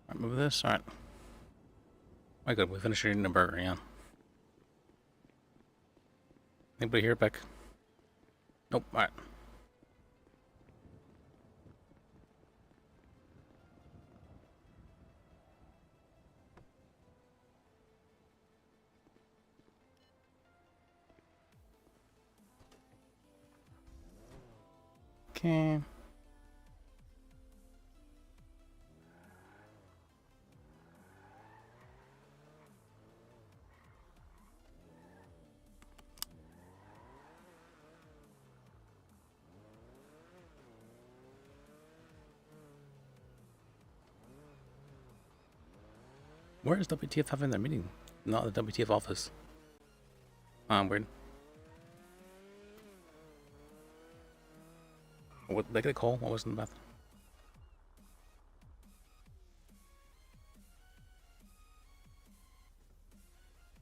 Alright, move this. Alright. My good, we finished eating a burger, yeah. Anybody here, Beck? Nope, alright. Okay. Where is WTF having their meeting? Not the WTF office. Weird. What did they get a call? What was in the bathroom?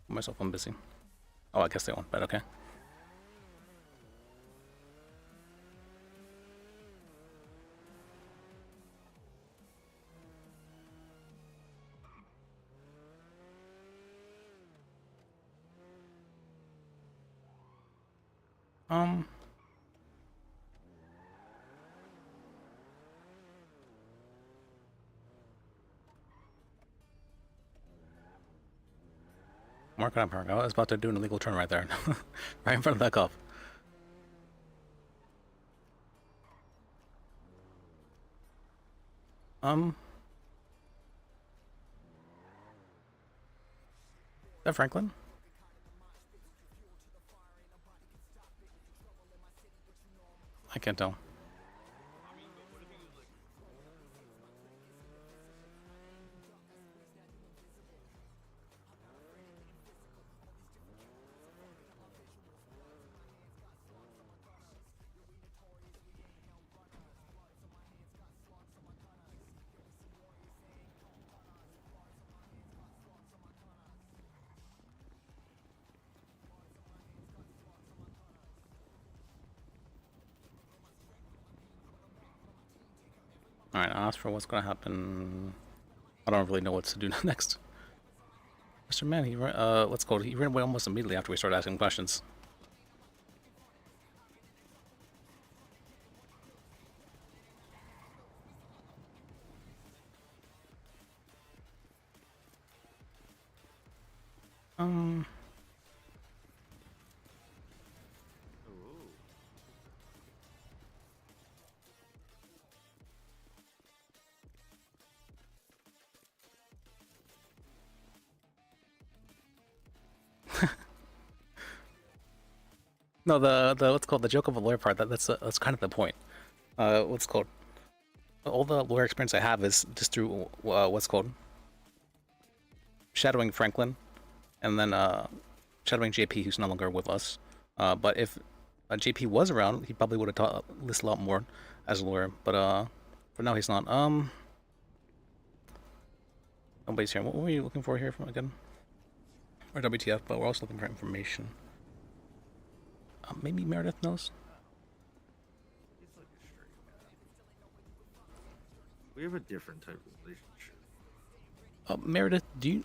Myself, I'm busy. Oh, I guess they won't, but okay. Mark on park. I was about to do an illegal turn right there. Right in front of that cop. Is that Franklin? I can't tell. Alright, I'll ask for what's gonna happen. I don't really know what to do next. Mr. Man, let's go. He ran away almost immediately after we started asking questions. No, the what's called the joke of a lawyer part. That's kind of the point. What's called all the lawyer experience I have is just through what's called shadowing Franklin, and then shadowing JP, who's no longer with us. But if JP was around, he probably would have taught this a lot more as a lawyer. But for now, he's not. Nobody's here. What were you looking for here from again? Or WTF? But we're also looking for information. Maybe Meredith knows. We have a different type of relationship. Meredith, do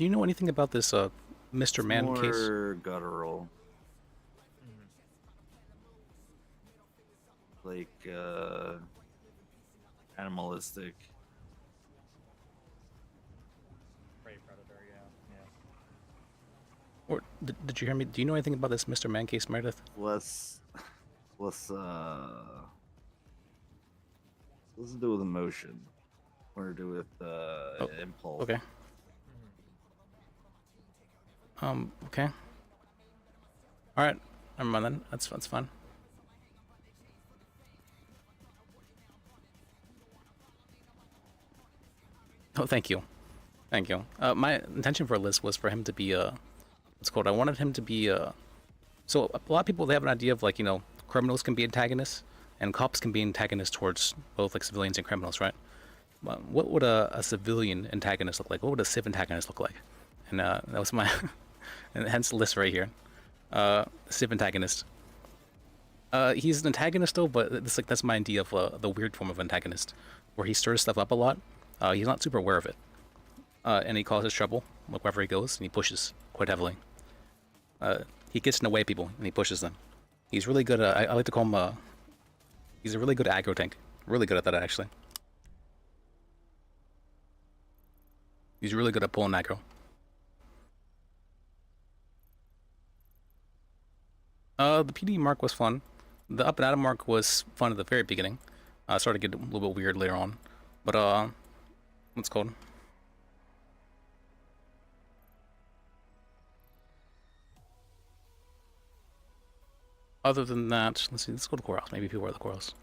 you know anything about this Mr. Man More case? guttural. Like animalistic. Prey predator, yeah. Or did you hear me? Do you know anything about this Mr. Man case, Meredith? Less to do with emotion, or to do with impulse. Okay. Okay. All right. Never mind then. That's fine. Oh, thank you. Thank you. My intention for Liz was for him to be what's called. I wanted him to be so a lot of people, they have an idea of, like, you know, criminals can be antagonists and cops can be antagonists towards both, like, civilians and criminals, right? What would a civilian antagonist look like? What would a civ antagonist look like? And that was my and hence the list right here. Civ antagonist. He's an antagonist though, but it's like that's my idea of the weird form of antagonist, where he stirs stuff up a lot. He's not super aware of it, and he causes trouble like wherever he goes, and he pushes quite heavily. He gets in the way of people, and he pushes them. He's really good at. I like to call him. He's a really good aggro tank. Really good at that actually. He's really good at pulling aggro. The PD mark was fun. The up and out mark was fun at the very beginning. Started to get a little bit weird later on. But, what's it called? Other than that, let's see, let's go to Corehouse. Maybe people are at the Corehouse.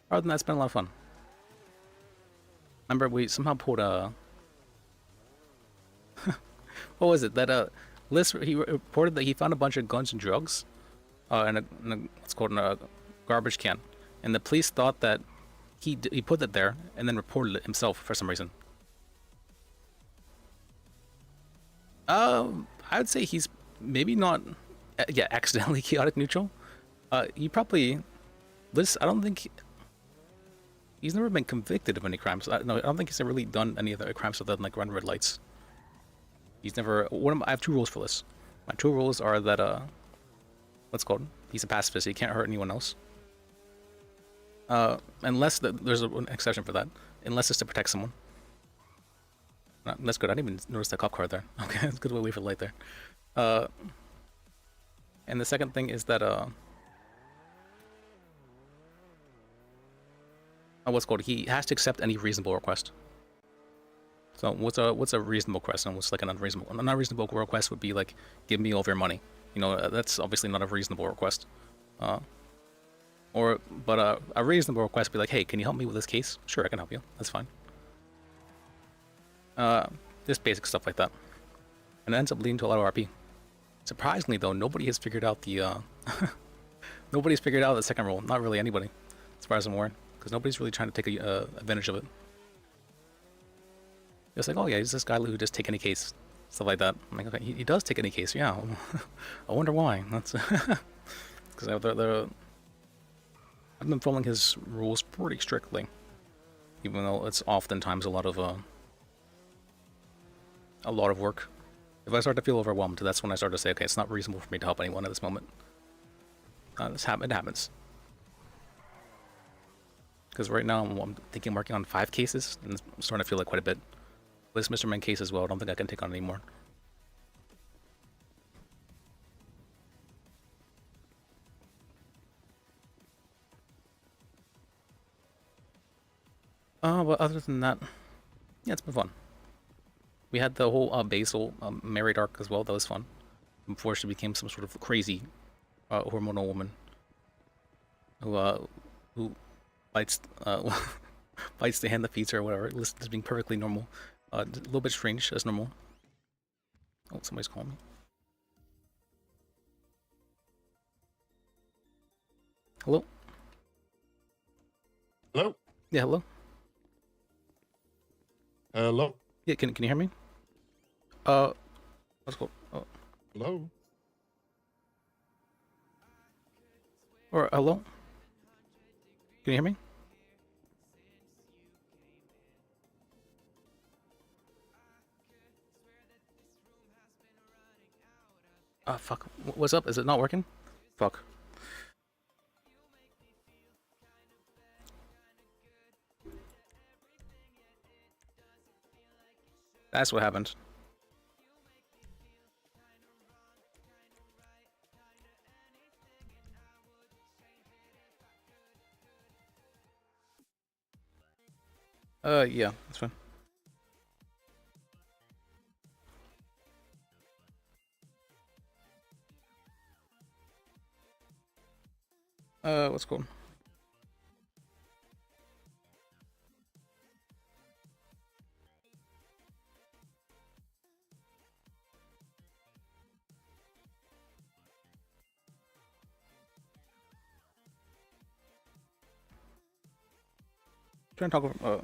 Other than that, it's been a lot of fun. Remember, we somehow pulled a... what was it? That, Liz, he reported that he found a bunch of guns and drugs in what's called in a garbage can. And the police thought that he put it there and then reported it himself for some reason. I would say he's maybe not, accidentally chaotic neutral. He probably, Liz, I don't think, he's never been convicted of any crimes. No, I don't think he's ever really done any other crimes other than like run red lights. He's never. I have two rules for this. My two rules are that what's it called? He's a pacifist. He can't hurt anyone else. Unless there's an exception for that. Unless it's to protect someone. That's good. I didn't even notice the cop car there. Okay, that's good. We'll leave the light there. And the second thing is that what's it called? He has to accept any reasonable request. So what's a reasonable request and what's like an unreasonable? An unreasonable request would be like, give me all of your money. You know, that's obviously not a reasonable request. But a reasonable request would be like, hey, can you help me with this case? Sure, I can help you. That's fine. Just basic stuff like that. And it ends up leading to a lot of RP. Surprisingly though, nobody has figured out the nobody's figured out the second rule. Not really anybody, as far as I'm aware, because nobody's really trying to take advantage of it. It's like, oh yeah, he's this guy who just take any case, stuff like that. I'm like, okay, he does take any case, yeah. I wonder why. That's because I've been following his rules pretty strictly, even though it's oftentimes a lot of work. If I start to feel overwhelmed, that's when I start to say, okay, it's not reasonable for me to help anyone at this moment. It happens. Because right now I'm thinking working on 5 cases, and I'm starting to feel like quite a bit. This Mr. Man case as well, I don't think I can take on anymore. But other than that, yeah, it's been fun. We had the whole Basil married arc as well. That was fun. Before she became some sort of crazy hormonal woman who bites bites the hand that feeds her or whatever. This being perfectly normal. A little bit strange as normal. Oh, somebody's calling me. Hello? Hello? Yeah, hello? Hello? Yeah, can you hear me? Let's go. Oh. Hello? Or hello? Can you hear me? Fuck. What's up? Is it not working? Fuck. That's what happened. Yeah, that's fine. What's cool? Trying to talk over.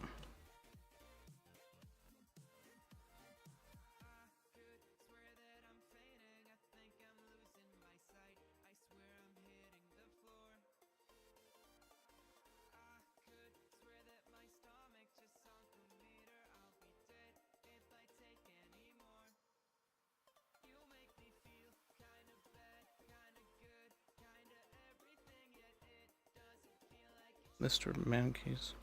Mr. Mankeys.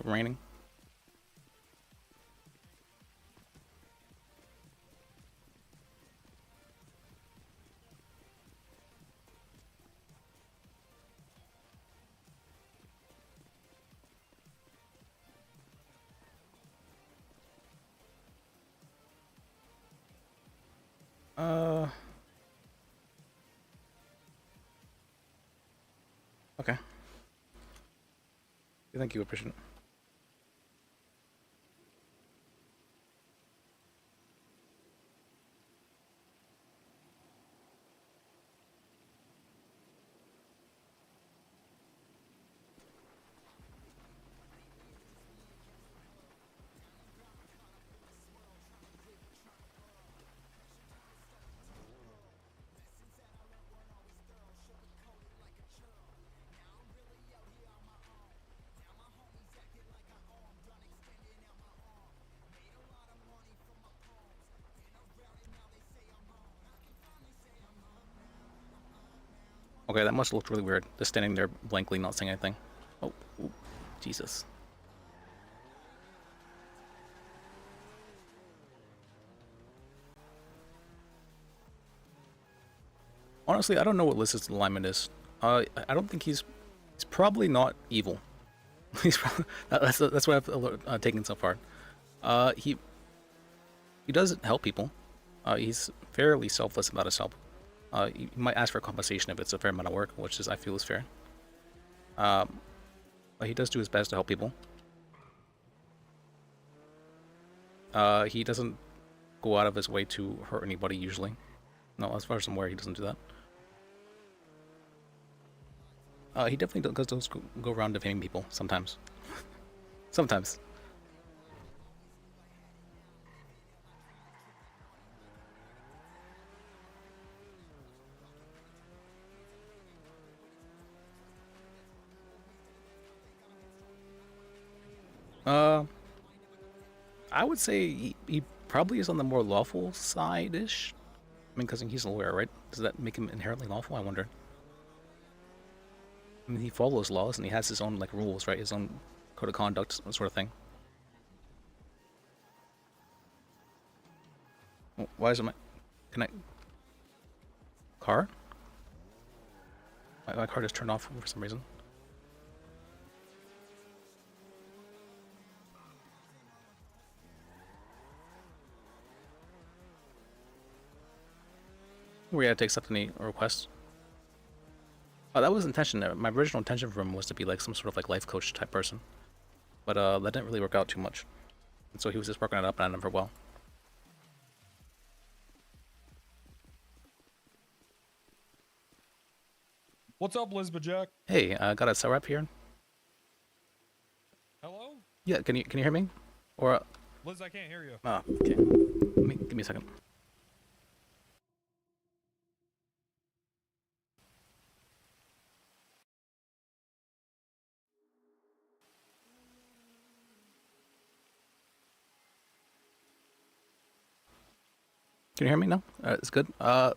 Raining. Okay. Thank you, appreciate it. Okay, that must have looked really weird. Just standing there blankly, not saying anything. Oh, ooh, Jesus. Honestly, I don't know what Liz's alignment is. I don't think he's probably not evil. He's probably, that's what I've taken so far. He does help people. He's fairly selfless about his help. You might ask for compensation if it's a fair amount of work, which is I feel is fair. But he does do his best to help people. He doesn't go out of his way to hurt anybody usually. No, as far as I'm aware, he doesn't do that. He definitely does go around defaming people sometimes. Sometimes. I would say he probably is on the more lawful side-ish. I mean, because he's a lawyer, right? Does that make him inherently lawful? I wonder. I mean, he follows laws and he has his own like rules, right? His own code of conduct, sort of thing. Oh, why is it my... Can I... Car? My car just turned off for some reason. We had to accept any requests. Oh, that was intention. My original intention for him was to be like some sort of like life coach type person, but that didn't really work out too much. And so he was just working it up, and I never well. What's up, Lisbeth? Hey, I got a cell rep here. Hello? Yeah, can you hear me? Or Liz, I can't hear you. oh, okay. Give me a second. Can you hear me now? It's good. 1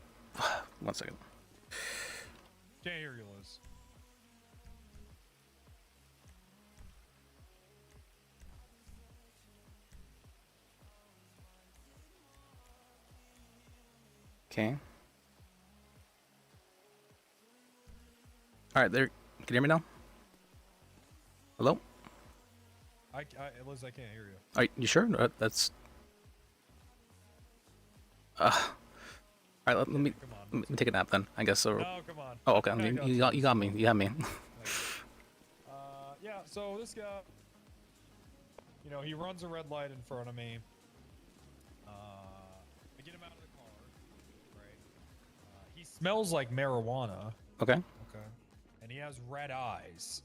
second. Can't hear you, Liz. Okay. All right, there. Can you hear me now? Hello? Liz, I can't hear you. Are you sure? That's. All right, let me take a nap then. I guess. So. No, come on. Oh, okay. You got me. You have me. Yeah. So this guy, you know, he runs a red light in front of me. I get him out of the car. Right. He smells like marijuana. Okay. Okay. And he has red eyes.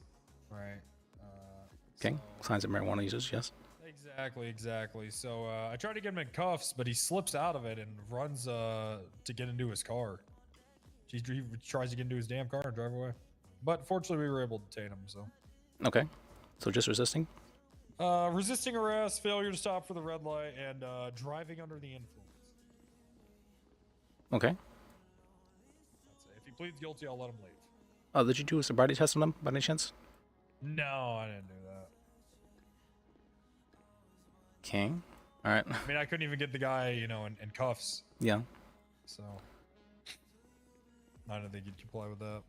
Right. Okay. Signs of marijuana usage. Yes. Exactly. So I try to get him in cuffs, but he slips out of it and runs to get into his car. He tries to get into his damn car and drive away. But fortunately, we were able to detain him. So Okay. So just resisting? resisting arrest, failure to stop for the red light, and driving under the influence. Okay. That's it. If he pleads guilty, I'll let him leave. Did you do a sobriety test on him by any chance? No, I didn't do that. Okay. All right. I mean, I couldn't even get the guy, in cuffs. Yeah. So I don't think he'd comply with that.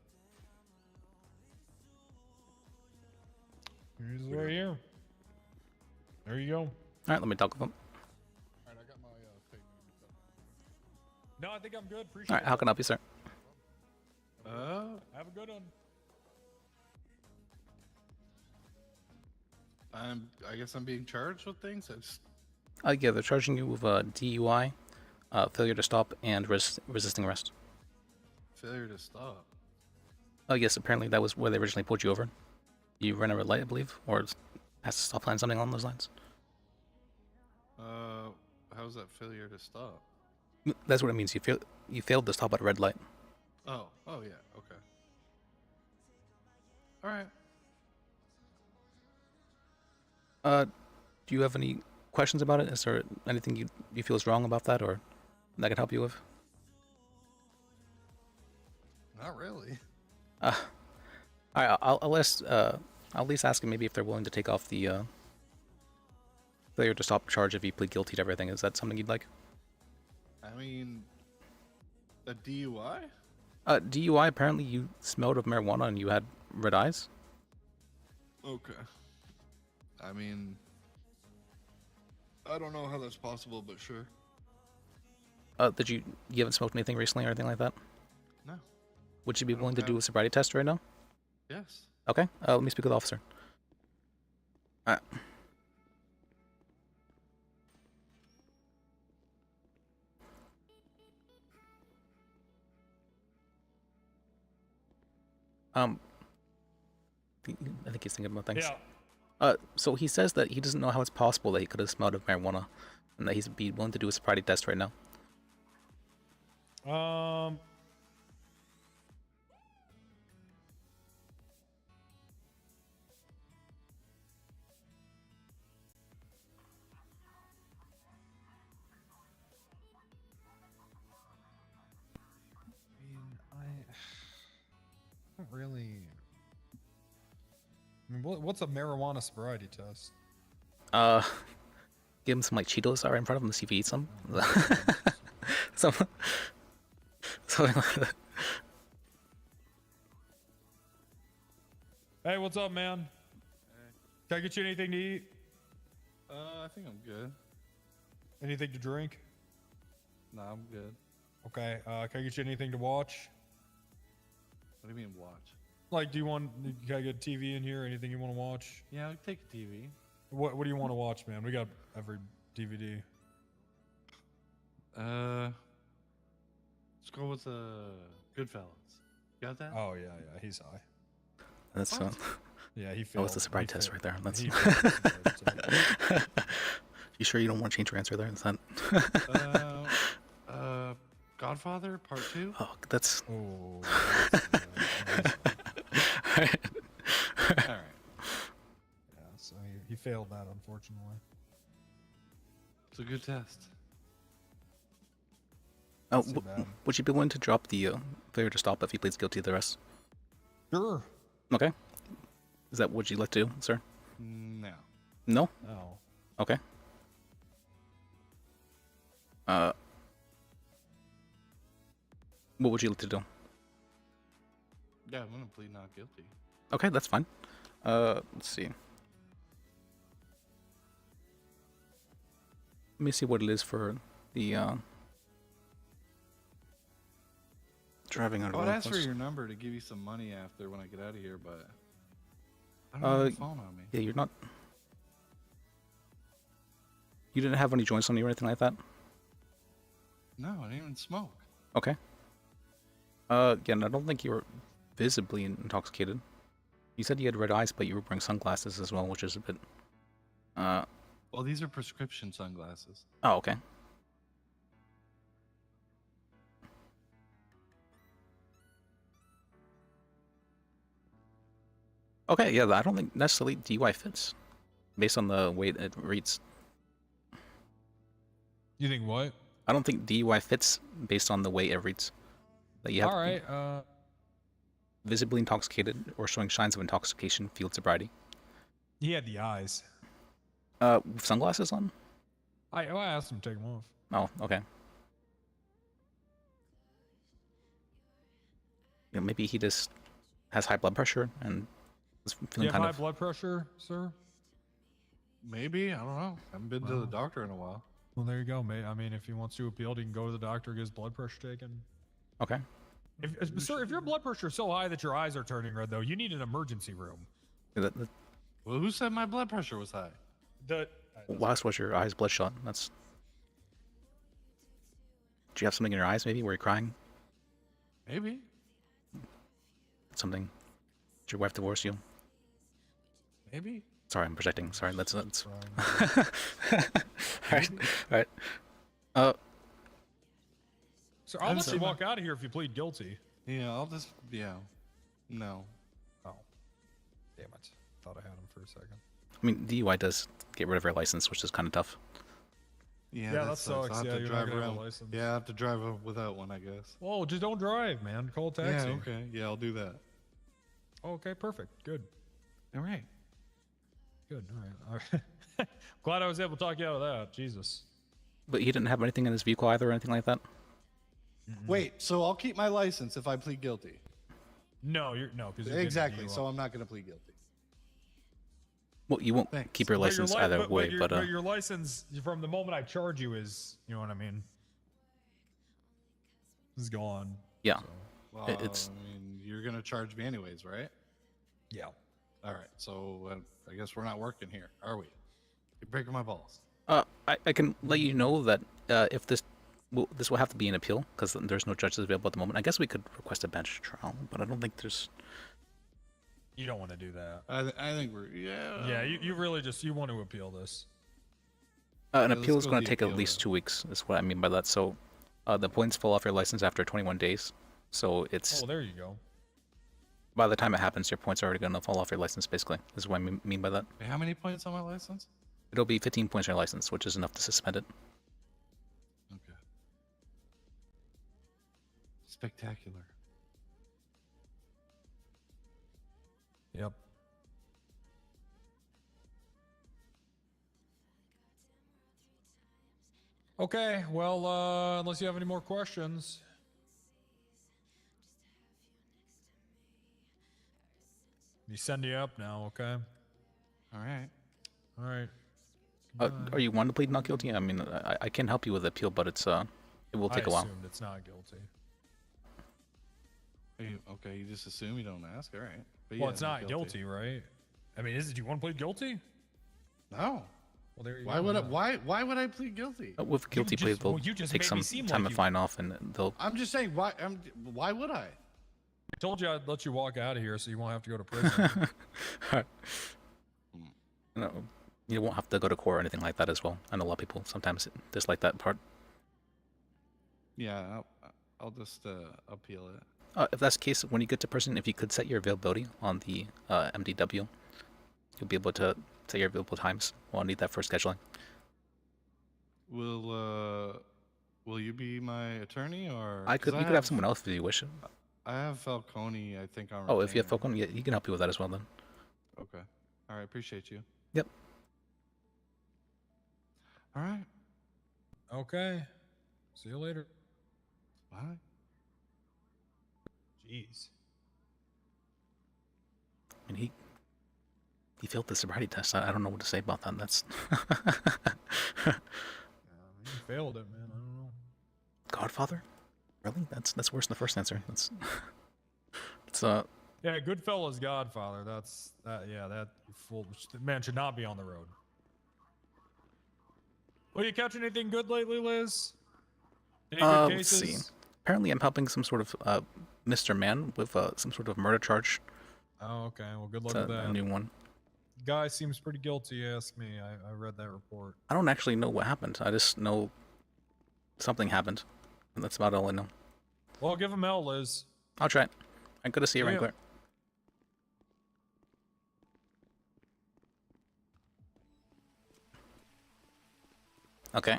He's right here. There you go. All right. Let me talk with him. Alright, I got my statement. No, I think I'm good. Appreciate All right. How can I help you, sir? Have a good one. I guess I'm being charged with things. I just Yeah, they're charging you with DUI, failure to stop, and resisting arrest. failure to stop. Oh, yes. Apparently, that was where they originally pulled you over. You ran a red light, I believe, or has to stop line, something along those lines. How's that failure to stop? That's what it means. You failed to stop at a red light. Oh yeah, okay. All right. Do you have any questions about it? Is there anything you feel is wrong about that, or that I could help you with? Not really. All right, I'll at least ask him maybe if they're willing to take off the failure to stop charge if you plead guilty to everything. Is that something you'd like? I mean, a DUI? DUI. Apparently, you smelled of marijuana and you had red eyes. Okay. I mean, I don't know how that's possible, but sure. You haven't smoked anything recently or anything like that? No. Would you be willing to do a sobriety test right now? Yes. Okay. Let me speak with the officer. All right. I think he's thinking about things. Yeah. So he says that he doesn't know how it's possible that he could have smelled of marijuana, and that he'd be willing to do a sobriety test right now. I don't really. I mean, what's a marijuana sobriety test? Give him some like Cheetos are in front of him to see if he eats them. Something like that. Hey, what's up, man? Can I get you anything to eat? I think I'm good. Anything to drink? Nah, I'm good. Okay. Can I get you anything to watch? What do you mean watch? Like, can I get TV in here? Anything you want to watch? Yeah, I'll take a TV. What do you want to watch, man? We got every DVD. Let's go with Goodfellas. Got that? Oh yeah, he's high. That's What? Yeah, he that failed. was the sobriety test right there. That's. He failed the sobriety test. You sure you don't want to change your answer there? Is that? Godfather Part 2. Oh, that's. Oh. All right. Yeah, so he failed that, unfortunately. It's a good test. Oh, Too bad. would you be willing to drop the failure to stop if he pleads guilty to the rest? Sure. Okay. Is that what you'd like to do, sir? No. No? No. Okay. What would you like to do? Yeah, I'm gonna plead not guilty. Okay, that's fine. Let's see. Let me see what it is for the driving under I would the ask for influence. your number to give you some money after when I get out of here, but I don't have a phone on me. Yeah, you're not. You didn't have any joints on you or anything like that? No, I didn't even smoke. Okay. Again, I don't think you were visibly intoxicated. You said you had red eyes, but you were wearing sunglasses as well, which is a bit. Well, these are prescription sunglasses. Oh, okay. Okay, yeah, I don't think necessarily DUI fits, based on the way it reads. You think what? I don't think DUI fits based on the way it reads. That you have All to be right. visibly intoxicated or showing signs of intoxication, field sobriety. He had the eyes. With sunglasses on? I asked him to take them off. Oh, okay. Yeah, maybe he just has high blood pressure and is You feeling have kind high of. blood pressure, sir? Maybe, I don't know. Haven't been to the doctor in a while. Well, there you go, mate. I mean, if he wants to appeal, he can go to the doctor, get his blood pressure taken. Okay. Sir, if your blood pressure is so high that your eyes are turning red, though, you need an emergency room. Well, who said my blood pressure was high? Last was your eyes bloodshot. That's. Do you have something in your eyes? Maybe were you crying? Maybe. Something. Did your wife divorce you? Maybe. Sorry, I'm projecting. Sorry, that's. Alright. Alright. Sir, I'll let you walk out of here if you plead guilty. Yeah, I'll just. Yeah. No. Oh. Damn it. Thought I had him for a second. I mean, DUI does get rid of your license, which is kind of tough. Yeah, that sucks. sucks. I'll have Yeah, to you're drive not gonna have a around. license. Yeah, I have to drive without one, I guess. Whoa, just don't drive, man. Call a taxi. Yeah, okay. Yeah, I'll do that. Okay, perfect. Good. All right. Good. All right. Glad I was able to talk you out of that. Jesus. But he didn't have anything in his vehicle either or anything like that? Wait, so I'll keep my license if I plead guilty? No, no, because Exactly. So I'm not going to plead guilty. Well, you won't keep your license either way, but your license from the moment I charge you is, you know what I mean, is gone. Yeah. Well, It's. I mean, you're going to charge me anyways, right? Yeah. All right. So I guess we're not working here, are we? You're breaking my balls. I can let you know that if this will have to be an appeal because there's no judges available at the moment. I guess we could request a bench trial, but I don't think there's. You don't want to do that. I think we're Yeah, you really just you want to appeal this. An let's appeal is go going the to take at appeal least 2 weeks. Is what I mean by that. So, the points fall off your license after 21 days. So it's. Oh, there you go. By the time it happens, your points are already going to fall off your license. Basically, is what I mean by that. Wait, how many points on my license? It'll be 15 points on your license, which is enough to suspend it. Okay. Spectacular. Yep. Okay, well, unless you have any more questions. You send you up now, okay? All right. All right. Are you wanting to plead not guilty? I mean, I can help you with the appeal, but it will take a while. I assumed it's not guilty. Okay, you just assume, you don't ask. All right. But Well, yeah, it's not guilty, right? I mean, do you want to plead guilty? No. Well, there you Why go. would why would I plead guilty? With guilty plea, they'll you just take made some me seem time like to you- fine off, and they'll. I'm just saying, why would I? I told you I'd let you walk out of here so you won't have to go to prison. No, you won't have to go to court or anything like that as well. I know a lot of people sometimes dislike that part. Yeah, I'll just appeal it. If that's the case, when you get to prison, if you could set your availability on the MDW, you'll be able to set your available times. Well, I'll need that for scheduling. Will you be my attorney or? I could. You could have someone else if you wish. I have Falcone, I think, on. Oh, if you have retainer. Falcon, yeah, he can help you with that as well then. Okay. All right. Appreciate you. Yep. All right. Okay. See you later. Bye. Jeez. And he failed the sobriety test. I don't know what to say about that. That's You failed it, man. I don't know. Godfather? Really? That's worse than the first answer. That's it's Yeah, Goodfellas Godfather. That fool man should not be on the road. Well, you catch anything good lately, Liz? Any good let's cases? see. Apparently, I'm helping some sort of Mr. Man with some sort of murder charge. Oh, okay. Well, good luck It's with that. a new one. Guy seems pretty guilty. Ask me. I read that report. I don't actually know what happened. I just know something happened. And that's about all I know. Well, give him hell, Liz. I'll try it. I'm good to see you, Yeah. Wrangler. Okay.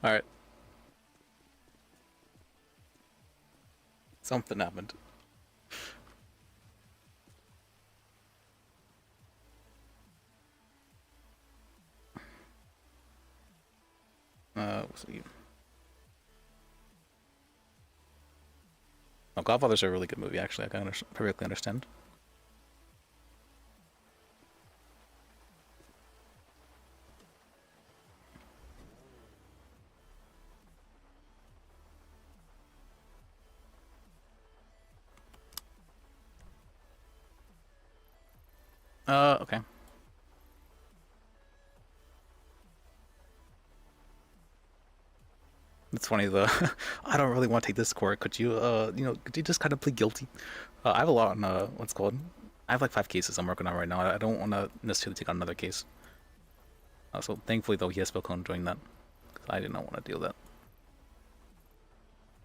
Alright. Something happened. What's it? Oh, Godfather's a really good movie, actually. I can perfectly understand. Okay. It's funny though. I don't really want to take this court. Could you, could you just kind of plead guilty? I have a lot on, what's it called? I have like 5 cases I'm working on right now. I don't want to necessarily take on another case. So thankfully though, he has Falcone doing that. 'Cause I did not want to deal with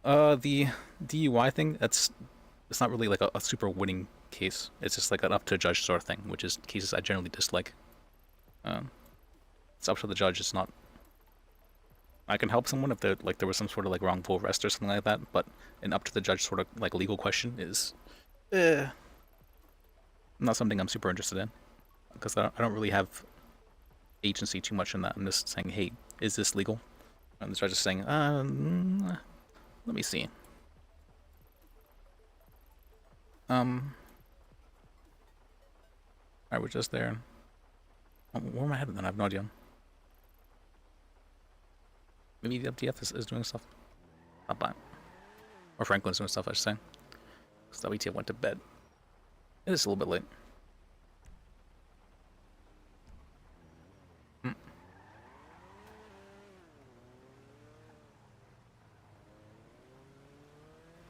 that. The DUI thing, it's not really like a super winning case. It's just like an up to a judge sort of thing, which is cases I generally dislike. It's up to the judge. It's not. I can help someone if there was some sort of like wrongful arrest or something like that, but an up to the judge sort of like legal question is, not something I'm super interested in, because I don't really have agency too much in that. I'm just saying, hey, is this legal? And the judge is saying, let me see. Alright, we're just there. Where am I headed then? I have no idea. Maybe the WTF is doing stuff. Not bad. Or Franklin's doing stuff, I should say. Because the WTF went to bed. It is a little bit late.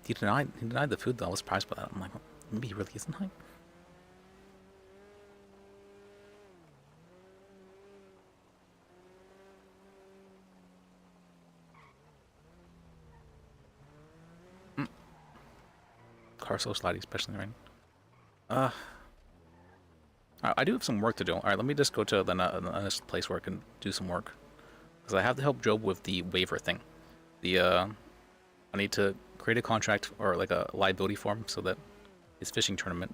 He denied the food though. I was surprised by that. I'm like, maybe he really isn't high. Car so slidey, especially in the rain. I do have some work to do. Alright, let me just go to the next place where I can do some work. Because I have to help Job with the waiver thing. I need to create a contract or like a liability form so that his fishing tournament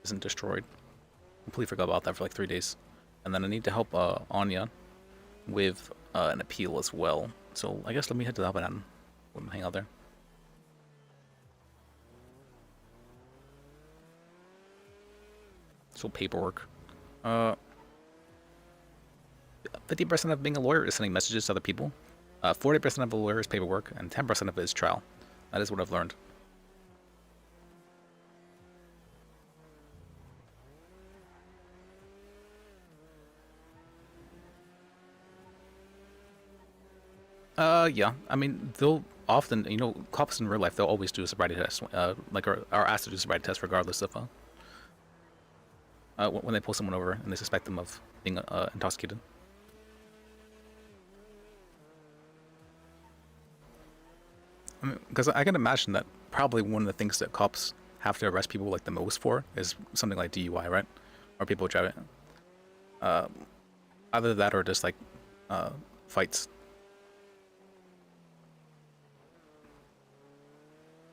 isn't destroyed. Completely forgot about that for like 3 days. And then I need to help Anya with an appeal as well. So I guess let me head to that one and hang out there. So paperwork. 50% of being a lawyer is sending messages to other people. 40% of a lawyer is paperwork, and 10% of it is trial. That is what I've learned. Yeah. I mean, they'll often, cops in real life, they'll always do a sobriety test. Like, are asked to do a sobriety test regardless of, when they pull someone over and they suspect them of being intoxicated. I mean, because I can imagine that probably one of the things that cops have to arrest people like the most for is something like DUI, right? Or people driving. Either that or just like fights.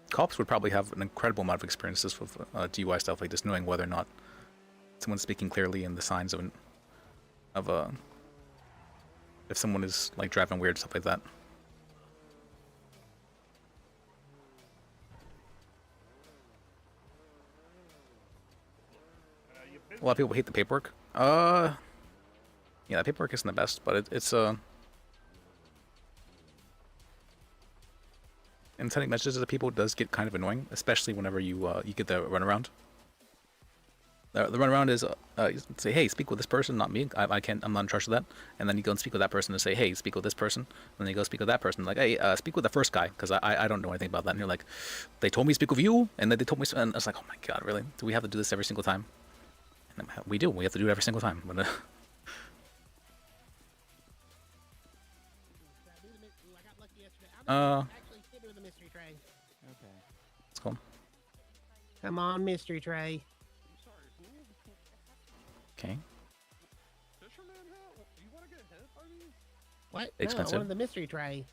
Cops would probably have an incredible amount of experiences with DUI stuff, like just knowing whether or not someone's speaking clearly and the signs of if someone is like driving weird, stuff like that. A lot of people hate the paperwork. Yeah, the paperwork isn't the best, but it's and sending messages to people does get kind of annoying, especially whenever you get the runaround. The runaround is say, hey, speak with this person, not me. I'm not in charge of that. And then you go and speak with that person and say, hey, speak with this person. And then you go speak with that person, like, hey, speak with the first guy, because I don't know anything about that. And you're like, they told me to speak with you, and then they told me, and I was like, oh my god, really? Do we have to do this every single time? And we do. We have to do it every single time. But, it's cool. Come on, mystery tray. Okay. What? expensive. No, I wanted the mystery tray.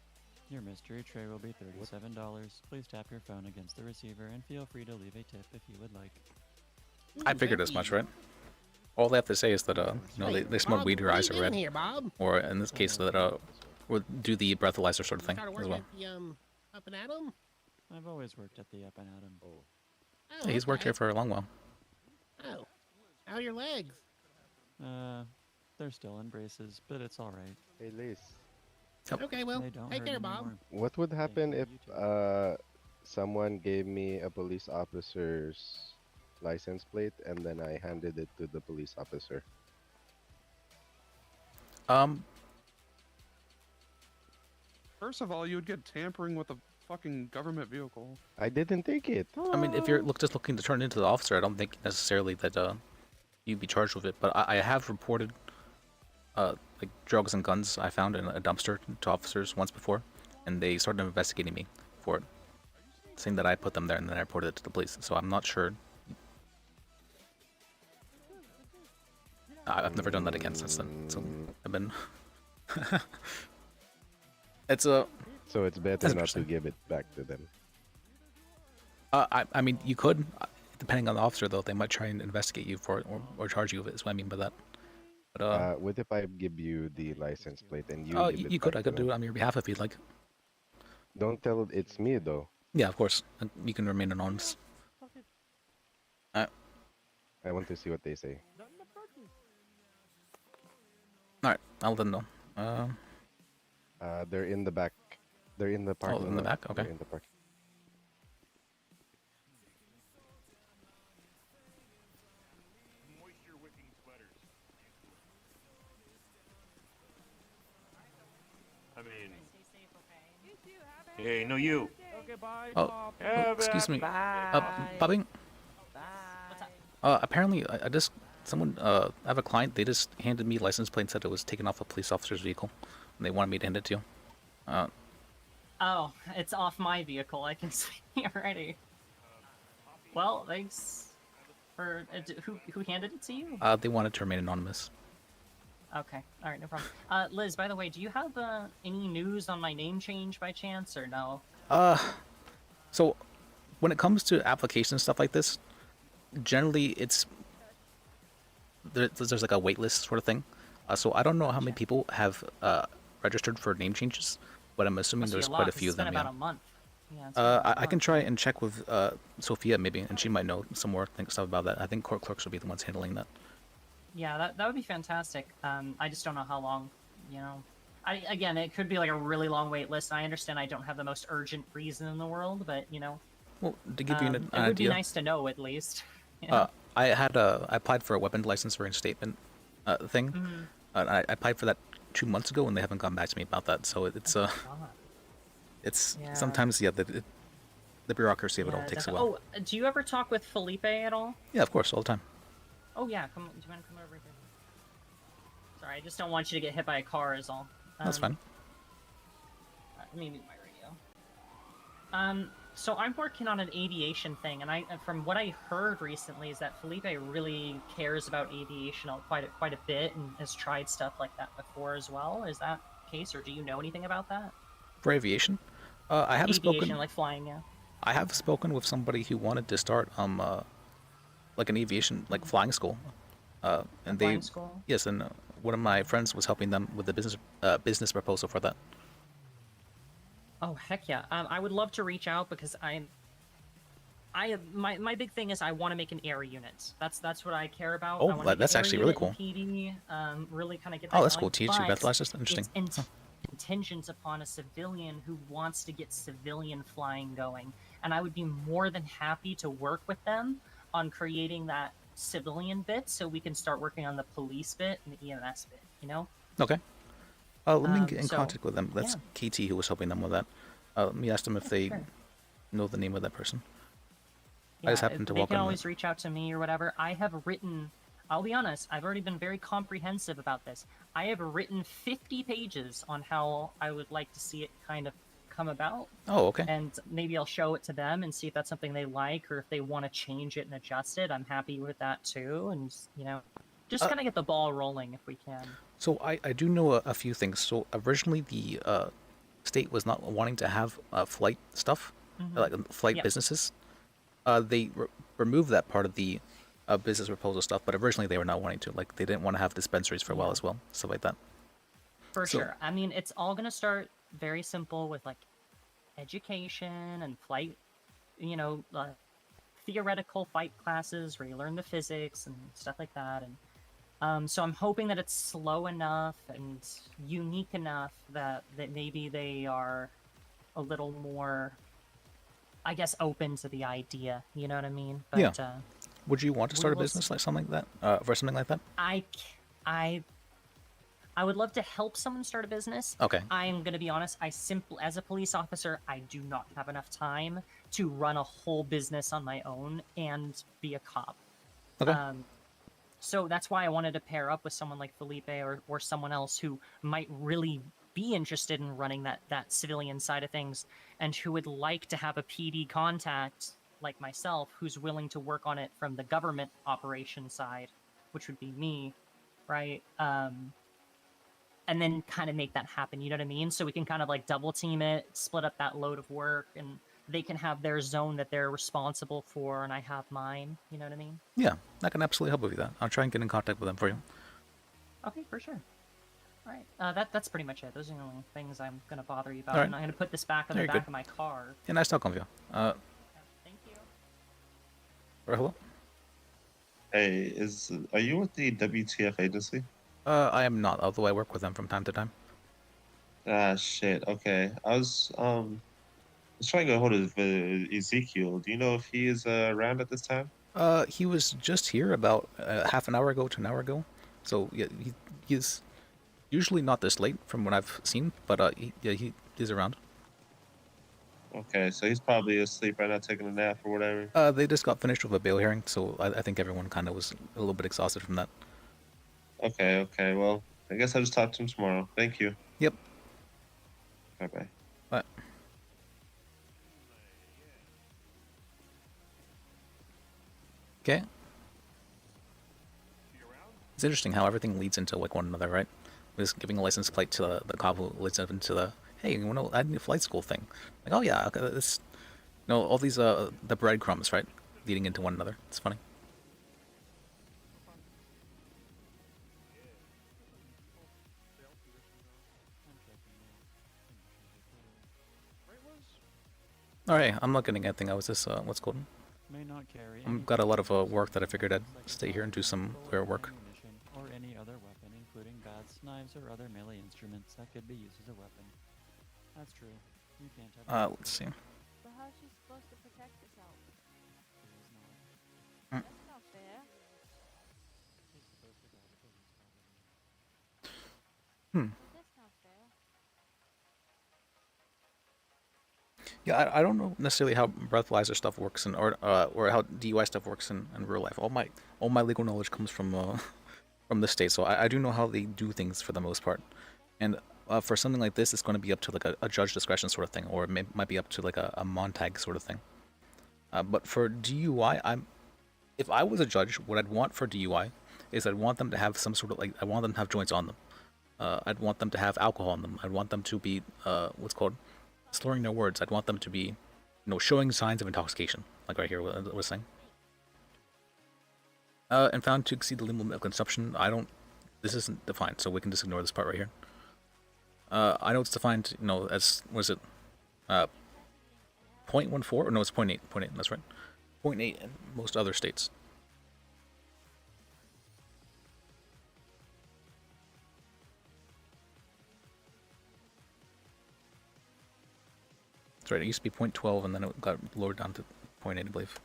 Your mystery tray will be $37. Please tap your phone against the receiver and feel free to leave a tip if you would like. I figured as much, right? All they have to say is that they smoke Bob, weed, your what are eyes you are doing red, here, Bob? or in this case that would do the breathalyzer sort of thing Start as working well. at the Up and Atom. I've always worked at the Up and Atom. Yeah, he's worked okay. here for a long while. Oh, how are your legs? They're still in braces, but it's all right. Hey, Liz. Okay, well, They don't take hurt care, Bob. anymore. What would happen if someone gave me a police officer's license plate and then I handed it to the police officer? First of all, you would get tampering with a fucking government vehicle. I didn't take it. I mean, if you're just looking to turn it into the officer, I don't think necessarily that you'd be charged with it. But I have reported like drugs and guns I found in a dumpster to officers once before, and they started investigating me for it, saying that I put them there, and then I reported it to the police. So I'm not sure. I've never done that again since then. So I've been. It's a. So it's better That's not to interesting. give it back to them. I mean, you could, depending on the officer, though, they might try and investigate you for it or charge you with it. Is what I mean by that. But What if I give you the license plate and you? oh, give it you could. back I to could do them? it on your behalf if you'd like. Don't tell it's me though. Yeah, of course. And you can remain anonymous. I want to see what they say. All right, I'll let them know. They're in the back. They're in the parking. in the lot. back? Okay. They're in the park. I mean, hey, no, you. Okay, bye. Oh, excuse me. Bobbing. Apparently, I just someone. I have a client. They just handed me license plate and said it was taken off a police officer's vehicle, and they wanted me to hand it to you. Oh, it's off my vehicle. I can see already. Well, thanks for who handed it to you? They wanted to remain anonymous. Okay, all right, no problem. Liz, by the way, do you have any news on my name change by chance, or no? So when it comes to applications stuff like this, generally it's there's like a wait list sort of thing. So I don't know how many people have registered for name changes, but I'm assuming Must be there's a lot, quite a 'cause few it's of them. been Yeah. about a month. Yeah, it's been about a I can month. try and check with Sophia maybe, and she might know some more stuff about that. I think court clerks will be the ones handling that. Yeah, that would be fantastic. I just don't know how long, you know. Again, it could be like a really long wait list. I understand I don't have the most urgent reason in the world, but you know. Well, to give you an it would idea, be nice to know at least. You know? I applied for a weapon license reinstatement thing. Mhm. I applied for that 2 months ago, and they haven't gone back to me about that. So it's God. it's Yeah. sometimes the bureaucracy of it all Yeah, takes a definitely. while. Oh, do you ever talk with Felipe at all? Yeah, of course, all the time. Oh yeah, come. Do you want to come over here? Sorry, I just don't want you to get hit by a car. Is all. That's fine. Let me mute my radio. So I'm working on an aviation thing, and from what I heard recently, is that Felipe really cares about aviation quite a bit, and has tried stuff like that before as well. Is that the case, or do you know anything about that? For aviation, I have Aviation, spoken. like flying, yeah. I have spoken with somebody who wanted to start like an aviation like flying school, and they flying school? yes, and one of my friends was helping them with the business proposal for that. Oh heck yeah! I would love to reach out because my big thing is I want to make an air unit. That's what I care about. Oh, I wanna make that's an air actually really unit in PD. Really kind of get. Oh, that that's going, cool. Teach you but breathalyzers. That's interesting. It's Huh. contingent upon a civilian who wants to get civilian flying going, and I would be more than happy to work with them on creating that civilian bit, so we can start working on the police bit and the EMS bit. You know. Okay. Let me get in so, contact with them. That's KT who was helping them with that. Let me ask them if they know the name of that person. I just happened to they walk can on. always reach out to me or whatever. I have written. I'll be honest. I've already been very comprehensive about this. I have written 50 pages on how I would like to see it kind of come about. Oh, okay. And maybe I'll show it to them and see if that's something they like, or if they want to change it and adjust it. I'm happy with that too. And you know, Just Uh, kind of get the ball rolling if we can. So I do know a few things. So originally the state was not wanting to have flight stuff, Mhm. like flight Yep. businesses. They removed that part of the business proposal stuff, but originally they were not wanting to. Like they didn't want to have dispensaries for a while as well, stuff like that. For So- sure. I mean, it's all gonna start very simple with like education and flight, theoretical flight classes where you learn the physics and stuff like that. And so I'm hoping that it's slow enough and unique enough that maybe they are a little more, I guess, open to the idea. You know what I mean? But, Yeah. Would you want to we start a will business see. like something like that, for something like that? I would love to help someone start a business. Okay. I'm gonna be honest. As a police officer, I do not have enough time to run a whole business on my own and be a cop. Okay. So that's why I wanted to pair up with someone like Felipe or someone else who might really be interested in running that civilian side of things and who would like to have a PD contact like myself who's willing to work on it from the government operation side, which would be me, right? And then kind of make that happen, you know what I mean? So we can kind of like double team it, split up that load of work, and they can have their zone that they're responsible for, and I have mine, you know what I mean? Yeah, I can absolutely help with that. I'll try and get in contact with them for you. Okay, for sure. All right, that's pretty much it. Those are the only things I'm going to bother you about. All right. And I'm going to put this back on Very the good. back of my car. Yeah, nice talking with you. Thank you. Hello? Hey, are you with the WTF agency? I am not, although I work with them from time to time. Ah, shit. Okay, I was trying to get a hold of Ezekiel. Do you know if he is around at this time? He was just here about half an hour ago to an hour ago. So yeah, he's usually not this late from what I've seen, but he's around. Okay, so he's probably asleep right now, taking a nap or whatever. They just got finished with a bail hearing, so I think everyone kind of was a little bit exhausted from that. Okay, well, I guess I'll just talk to him tomorrow. Thank you. Yep. Bye-bye. Bye. Okay. It's interesting how everything leads into like one another, right? Just giving a license plate to the cop who leads up into the, hey, you want to add a flight school thing? Like, oh yeah, okay, this, all these the breadcrumbs, right, leading into one another. It's funny. All right, I'm not getting anything. I was just what's called. May not carry I've got a lot of work that I figured I'd stay here and do some clear work. ammunition or any other weapon, including bats, knives, or other melee instruments that could be used as a weapon. That's true. You can't have. Let's see. But how's she supposed to protect herself? Mm. That's not fair. Hmm. That's not fair. Yeah, I don't know necessarily how breathalyzer stuff works or how DUI stuff works in real life. All my legal knowledge comes from from the state, so I do know how they do things for the most part. And for something like this, it's going to be up to like a judge discretion sort of thing, or it might be up to like a Montag sort of thing. But for DUI, if I was a judge, what I'd want for DUI is I'd want them to have some sort of I want them to have joints on them. I'd want them to have alcohol on them. I'd want them to be what's called slurring their words. I'd want them to be, showing signs of intoxication, like right here, what I was saying. And found to exceed the limit of consumption. This isn't defined, so we can just ignore this part right here. I know it's defined, as, what is it? 0.14? Or no, it's 0.8. 0.8, that's right. 0.8 in most other states. That's right, it used to be 0.12 and then it got lowered down to 0.8, I believe.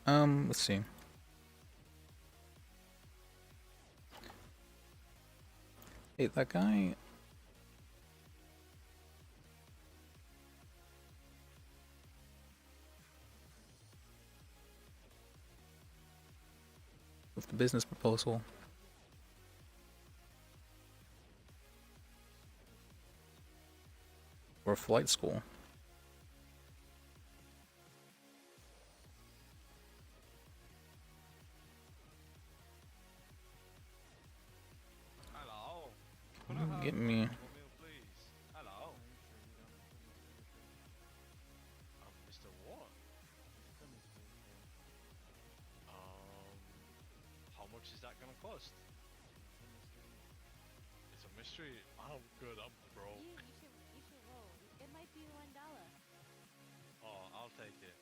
Let's see. Hey, that guy... with the business proposal. Or flight school. lost. It's a mystery. I'm good. I'm broke. You should roll. It might be $1. Oh, I'll take it.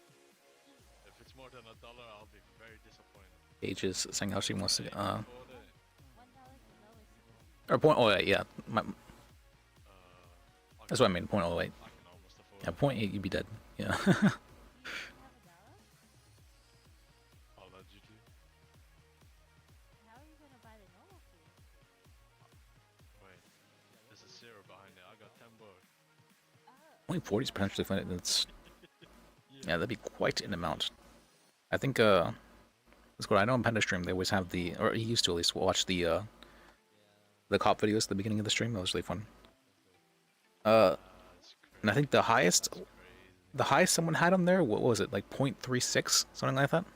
If it's more than $1, I'll be very disappointed. Paige is saying how she wants to. For the Or point. Oh yeah. My, that's what I mean. 0.08. Yeah, 0.8. You'd be dead. Yeah. Allegedly. How are you gonna buy the normal food? Wait, there's a zero behind it. I got $10. Only 40 is potentially funny. That's yeah, that'd be quite an amount. I think that's what I know on Panda Stream. They always have the, or he used to at least watch the cop videos at the beginning of the stream. That was really fun. And I think the highest someone had on there, what was it, like 0.36, something like that?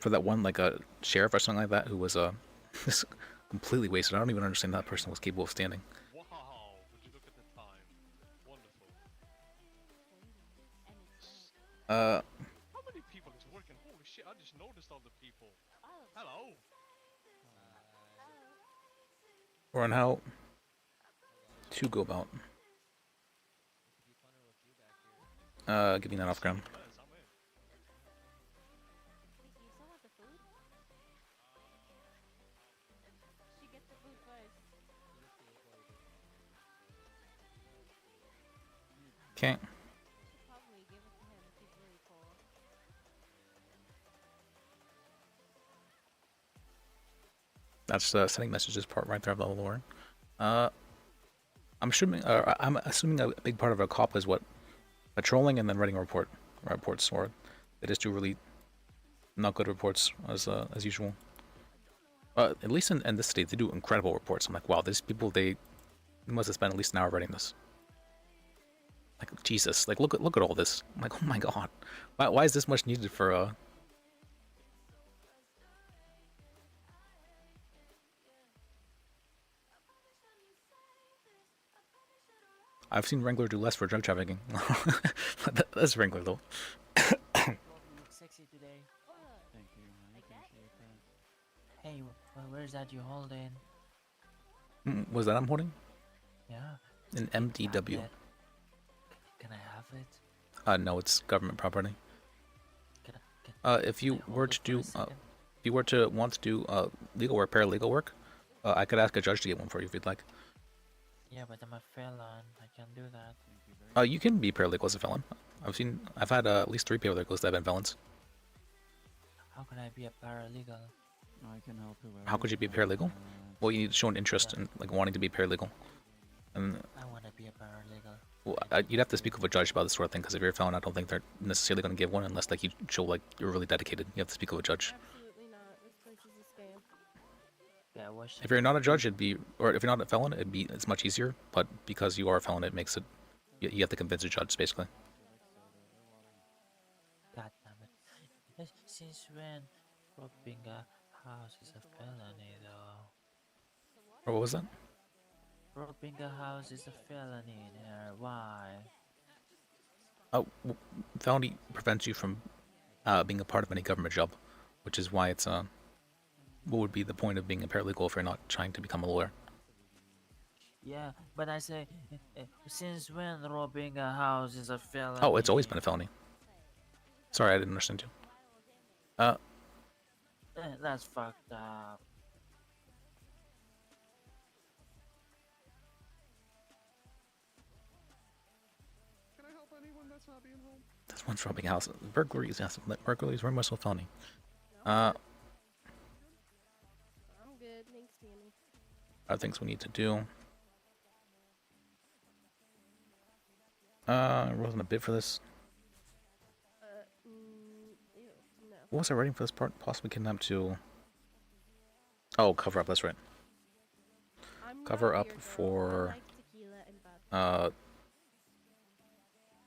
For that one, like a sheriff or something like that, who was just completely wasted. I don't even understand that person was capable of standing. Wow, would you look at the time? Wonderful. How many people is working? Holy shit, I just noticed all the people. Hello. Or on how to go about getting that off ground. She gets the food first. Okay. Should probably give it to him if he's really full. That's the sending messages part right there of the lore. I'm assuming a big part of a cop is what, patrolling and then writing reports, or they just do really not good reports as usual. At least in this state, they do incredible reports. I'm like, wow, these people, they must have spent at least an hour writing this. Like, Jesus, like look at all this. I'm like, oh my god, why is this much needed for I've seen Wrangler do less for drug trafficking. That's Wrangler though. You look sexy today. Thank you. I appreciate that. Hey, where's that you holding? Was that I'm holding? Yeah. An MDW. Can I have it? No, it's government property. If you were to do, second? if you were to want to do legal work, paralegal work, I could ask a judge to get one for you if you'd like. Yeah, but I'm a felon. I can't do that. You can be paralegal as a felon. I've had at least 3 paralegals that have been felons. How can I be a paralegal? I can help whoever. How could you be a paralegal? Well, you need to show an interest in like wanting to be a paralegal. And I want to be a paralegal. well, you'd have to speak with a judge about this sort of thing, because if you're a felon, I don't think they're necessarily going to give one unless like you show like you're really dedicated. You have to speak with a judge. Absolutely not. This place is a scam. Yeah, what's If you're not a judge, it'd be, or if you're not a felon, it's much easier. But because you are a felon, it makes it, you have to convince a judge basically. God damn it. Since when robbing a house is a felony, though? Or what was that? Robbing a house is a felony there. Why? Oh, felony prevents you from being a part of any government job, which is why it's what would be the point of being a paralegal if you're not trying to become a lawyer? Yeah, but I say, since when robbing a house is a felony? Oh, it's always been a felony. Sorry, I didn't understand you. That's fucked up. Can I help anyone that's not being home? This one's robbing houses. Burglaries, yes, burglaries very much so felony. I'm good. Thanks, Danny. Other things we need to do. Wasn't a bid for this. Ew, no. What was I writing for this part? Possibly kidnapped to. Oh, cover up. That's right. I'm Cover not up weird, girl. I for like tequila and vodka.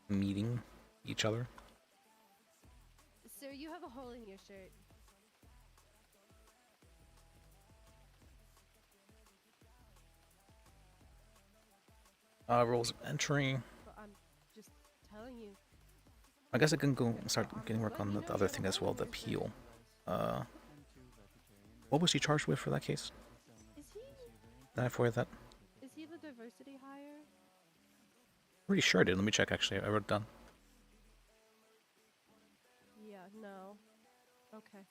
meeting each other. Sir, you have a hole in your shirt. Rules of entry. But I'm just telling you. I guess I can go start getting work on the other thing as well, the appeal. What was he charged with for that case? Is he? Did I forward that? Is he the diversity hire? Pretty sure I did. Let me check. Actually, I wrote it down. Yeah. No. Okay.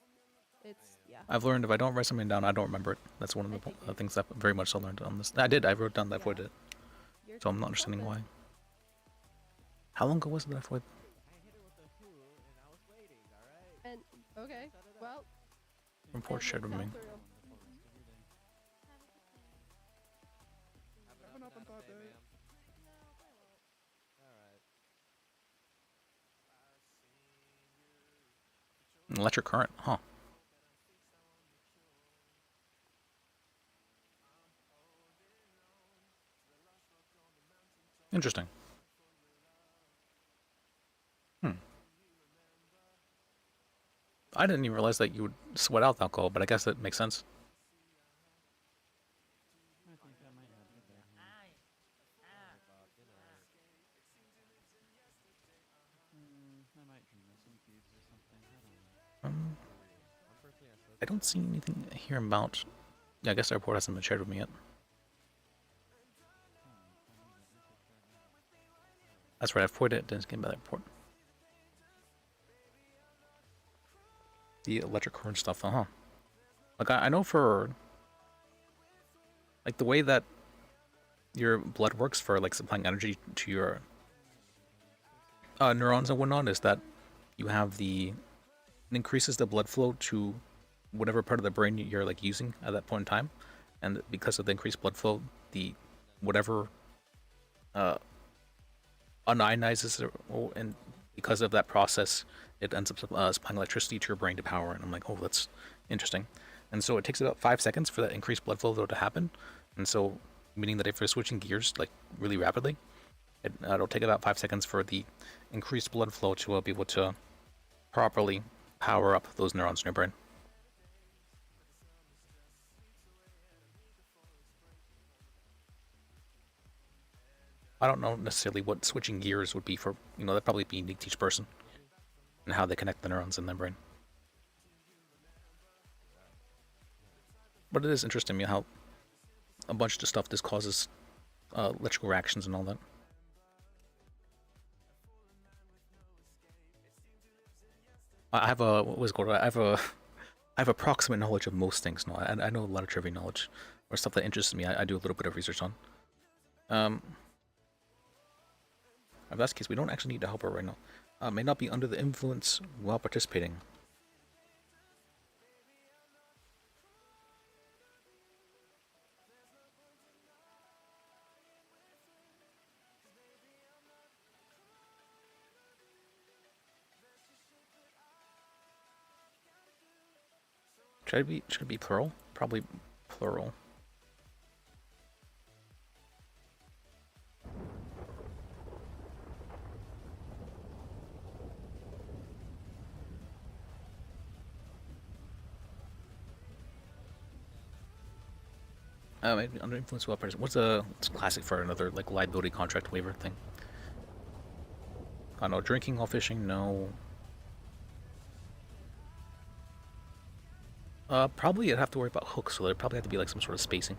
It's yeah. I've learned if I don't write something down, I don't remember it. That's one of the things that very much I learned on this. I did. I wrote down that I voided it. So I'm not understanding why. How long ago was it that I voided? And okay. Well. Report shared with me. Electric current, huh? Interesting. I didn't even realize that you would sweat out alcohol, but I guess that makes sense. I think I might have it there. I might dream of some cubes or something. I don't know. I don't see anything here about. Yeah, I guess the report hasn't been shared with me yet. That's right. I've voided it. Didn't get by that report. The electric current stuff, huh? Like I know for like the way that your blood works for like supplying energy to your neurons and whatnot is that you have it increases the blood flow to whatever part of the brain you're like using at that point in time, and because of the increased blood flow, the whatever unionizes, and because of that process, it ends up supplying electricity to your brain to power. And I'm like, oh, that's interesting. And so it takes about 5 seconds for that increased blood flow to happen. And so, meaning that if you're switching gears like really rapidly, it'll take about 5 seconds for the increased blood flow to be able to properly power up those neurons in your brain. I don't know necessarily what switching gears would be for, that'd probably be unique to each person and how they connect the neurons in their brain. But it is interesting to me how a bunch of stuff this causes electrical reactions and all that. I have I have approximate knowledge of most things. No, I know a lot of trivia knowledge or stuff that interests me. I do a little bit of research on. If that's the case, we don't actually need to help her right now. May not be under the influence while participating. Should it be plural? Probably plural. Maybe under influence while person. What's classic for another like liability contract waiver thing? No drinking while fishing. No. Probably I'd have to worry about hooks, so there'd probably have to be like some sort of spacing.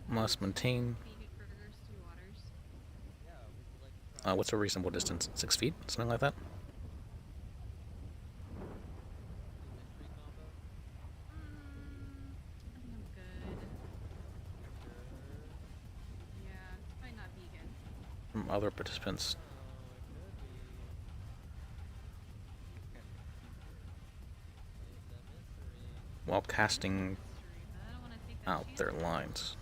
Must maintain. What's a reasonable distance? 6 feet? Something like that? From other participants. While casting out their lines.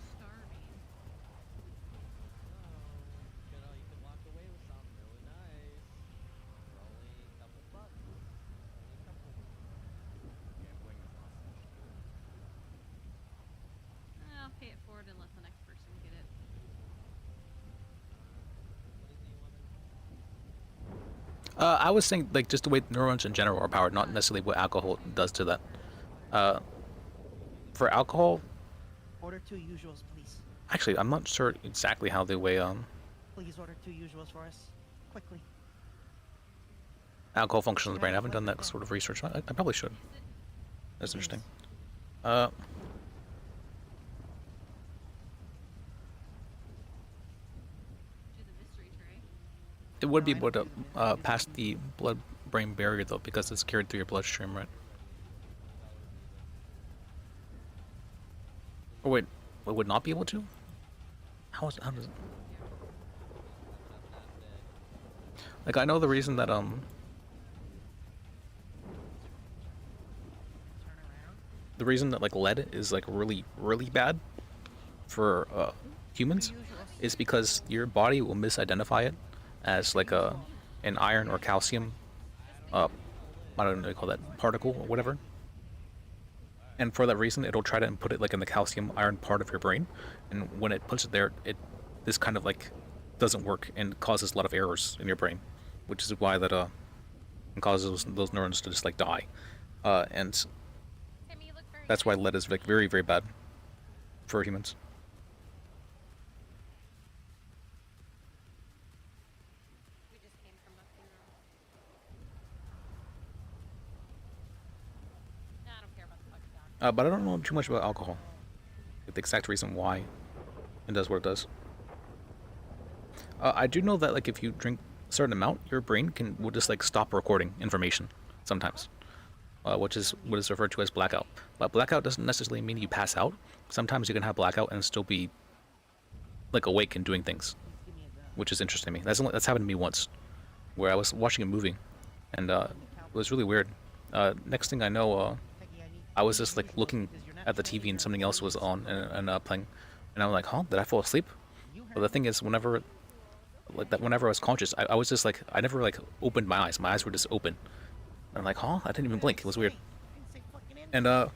I'll pay it forward and let the next person get it. I was saying like just the way neurons in general are powered, not necessarily what alcohol does to that. For alcohol, Order 2 usuals, please. actually, I'm not sure exactly how they weigh Please order 2 usuals for us. Quickly. alcohol function in the brain. I haven't done that sort of research. I probably should. That's interesting. It would be able to pass the blood-brain barrier though, because it's carried through your bloodstream, right? Or wait, it would not be able to? How does it? Like, I know the reason that the reason that like lead is like really bad for humans is because your body will misidentify it as like an iron or calcium I don't know what they call that, particle or whatever. And for that reason, it'll try to put it like in the calcium iron part of your brain, and when it puts it there, this kind of like doesn't work and causes a lot of errors in your brain, which is why that and causes those neurons to just like die, and that's why lead is like very bad for humans. But I don't know too much about alcohol. The exact reason why it does what it does. I do know that like if you drink a certain amount, your brain will just like stop recording information sometimes, which is what is referred to as blackout. But blackout doesn't necessarily mean you pass out. Sometimes you can have blackout and still be like awake and doing things, which is interesting to me. That's happened to me once, where I was watching a movie, and it was really weird. Next thing I know, I was just like looking at the TV and something else was on and playing, and I'm like, huh, did I fall asleep? But the thing is, whenever I was conscious, I was just like, I never like opened my eyes. My eyes were just open. And I'm like, huh, I didn't even blink. It was weird. And I'm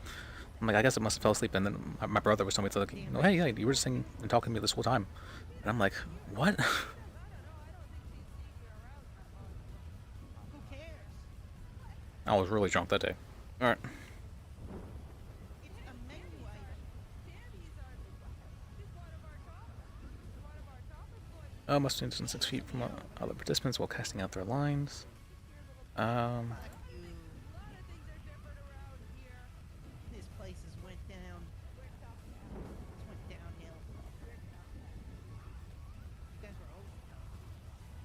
like, I guess I must have fell asleep. And then my brother was telling me, like, hey, yeah, you were just singing and talking to me this whole time. And I'm like, what? I was really drunk that day. All right. Must stand 6 feet from other participants while casting out their lines. This place has went down. It's went downhill. You guys were old.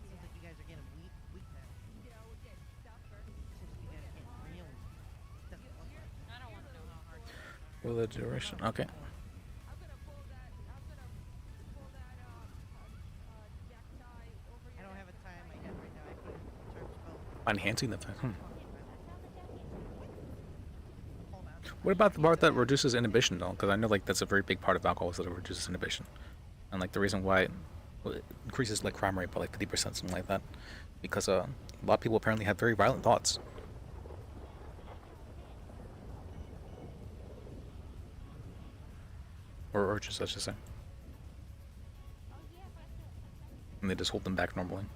Seems like you guys are getting weak now. Yeah, we're getting tougher. Seems like you guys are getting real. Doesn't look like it. I don't want to know how hard. Well, the duration. Okay. Enhancing the time. What about the part that reduces inhibition though? Because I know like that's a very big part of alcohol is that it reduces inhibition, and like the reason why it increases like crime rate by like 50%, something like that, because a lot of people apparently have very violent thoughts. Or urges, I should say. And they just hold them back normally.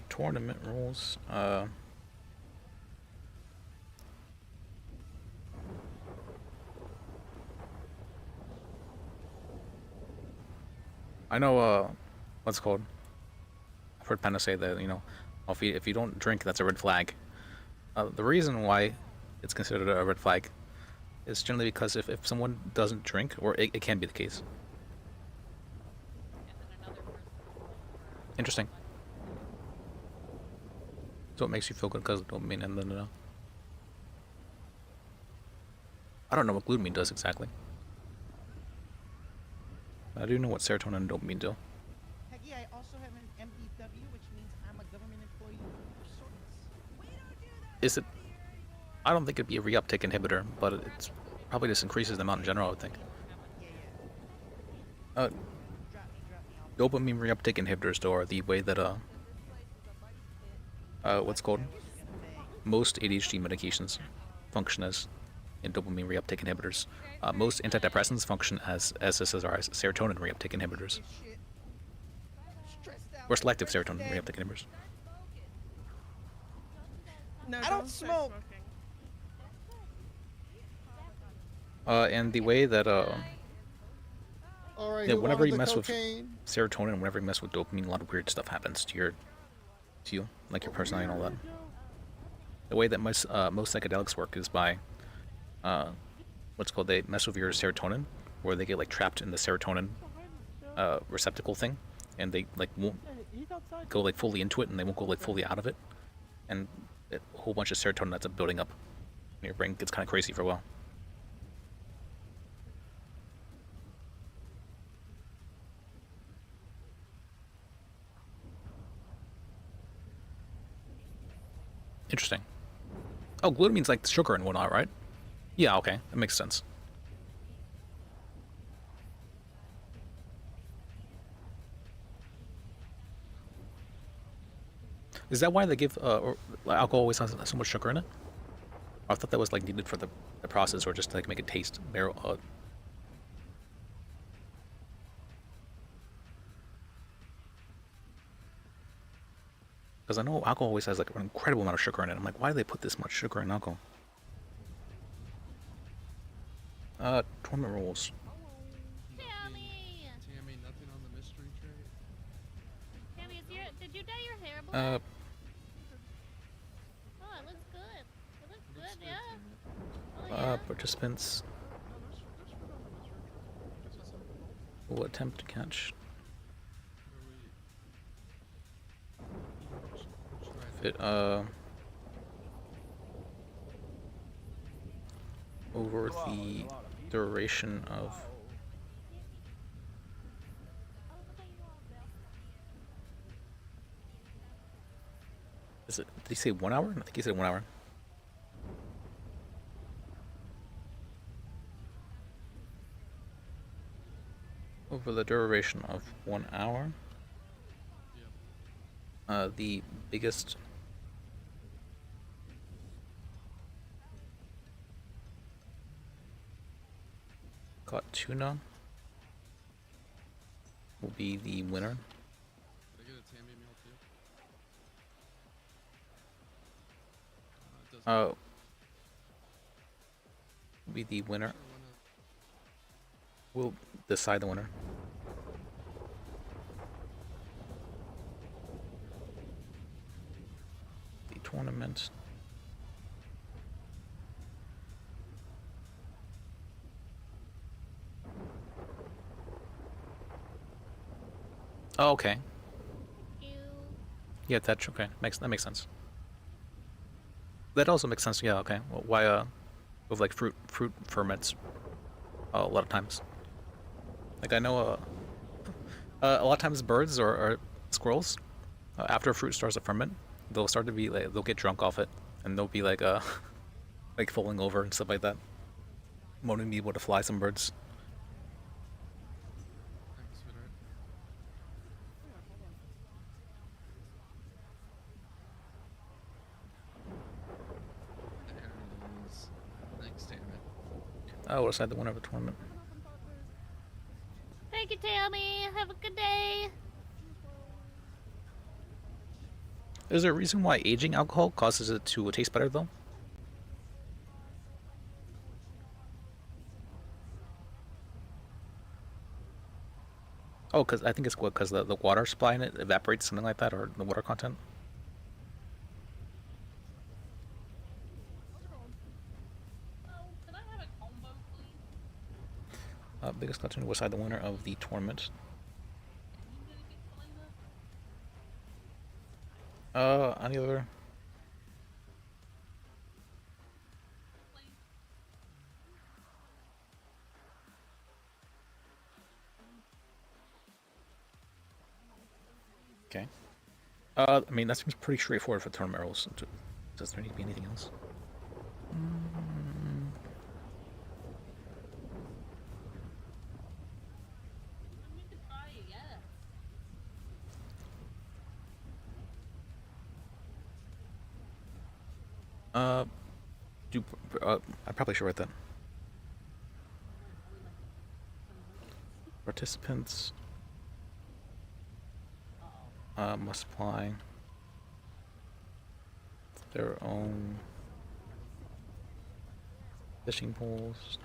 Tournament rules. I know. What's it called? I've heard Panda say that if you don't drink, that's a red flag. The reason why it's considered a red flag is generally because if someone doesn't drink, or it can be the case. Interesting. So it makes you feel good because of dopamine, and then I don't know what glutamine does exactly. I do know what serotonin and dopamine do. Peggy, I also have an MDW, which means I'm a government employee of sorts. Is it? I don't think it'd be a reuptake inhibitor, but it's probably just increases the amount in general, I would think. Dopamine reuptake inhibitors, though, are the way that what's called most ADHD medications function as. and dopamine reuptake inhibitors. Most antidepressants function as SSRIs, serotonin reuptake inhibitors, or selective serotonin reuptake inhibitors. No, I don't smoke. And the way that All right, yeah, who whenever wanted you the mess cocaine? with serotonin, whenever you mess with dopamine, a lot of weird stuff happens to you, like your personality and all that. The way that most psychedelics work is by what's called, they mess with your serotonin, where they get like trapped in the serotonin receptacle thing, and they like won't go like fully into it, and they won't go like fully out of it, and a whole bunch of serotonin that's up building up, and your brain gets kind of crazy for a while. Interesting. Oh, glutamine's like sugar and whatnot, right? Yeah, okay, that makes sense. Is that why they give alcohol always has so much sugar in it? I thought that was like needed for the process, or just to like make it taste very because I know alcohol always has like an incredible amount of sugar in it. I'm like, why do they put this much sugar in alcohol? Tournament rules. Tammy, nothing on the mystery trait? Tammy, did you dye your hair black? Uh, Oh, it looks good. It looks good, yeah. Oh, yeah. Participants will attempt to catch. If it over the duration of is it, did he say 1 hour? I think he said 1 hour. Over the duration of 1 hour, the biggest caught tuna will be the winner. Did I get a Tammy meal too? Will be the winner. We'll decide the winner. The tournament. Oh, okay. Yeah, that's okay. That makes sense. That also makes sense. Yeah, okay. Well, why with like fruit ferments a lot of times. Like I know a lot of times birds or squirrels after a fruit starts to ferment, they'll start to be like, they'll get drunk off it, and they'll be like like falling over and stuff like that. Won't be able to fly, some birds. Thanks, Tammy. Oh, decide the winner of the tournament. Thank you, Tammy. Have a good day. Is there a reason why aging alcohol causes it to taste better, though? Oh, because I think it's because the water supply in it evaporates, something like that, or the water content. Biggest cartoon was the winner of the tournament. Any other? Okay. I mean, that seems pretty straightforward for tournament rules. Does there need to be anything else? I probably should write that. Participants must supply their own fishing poles.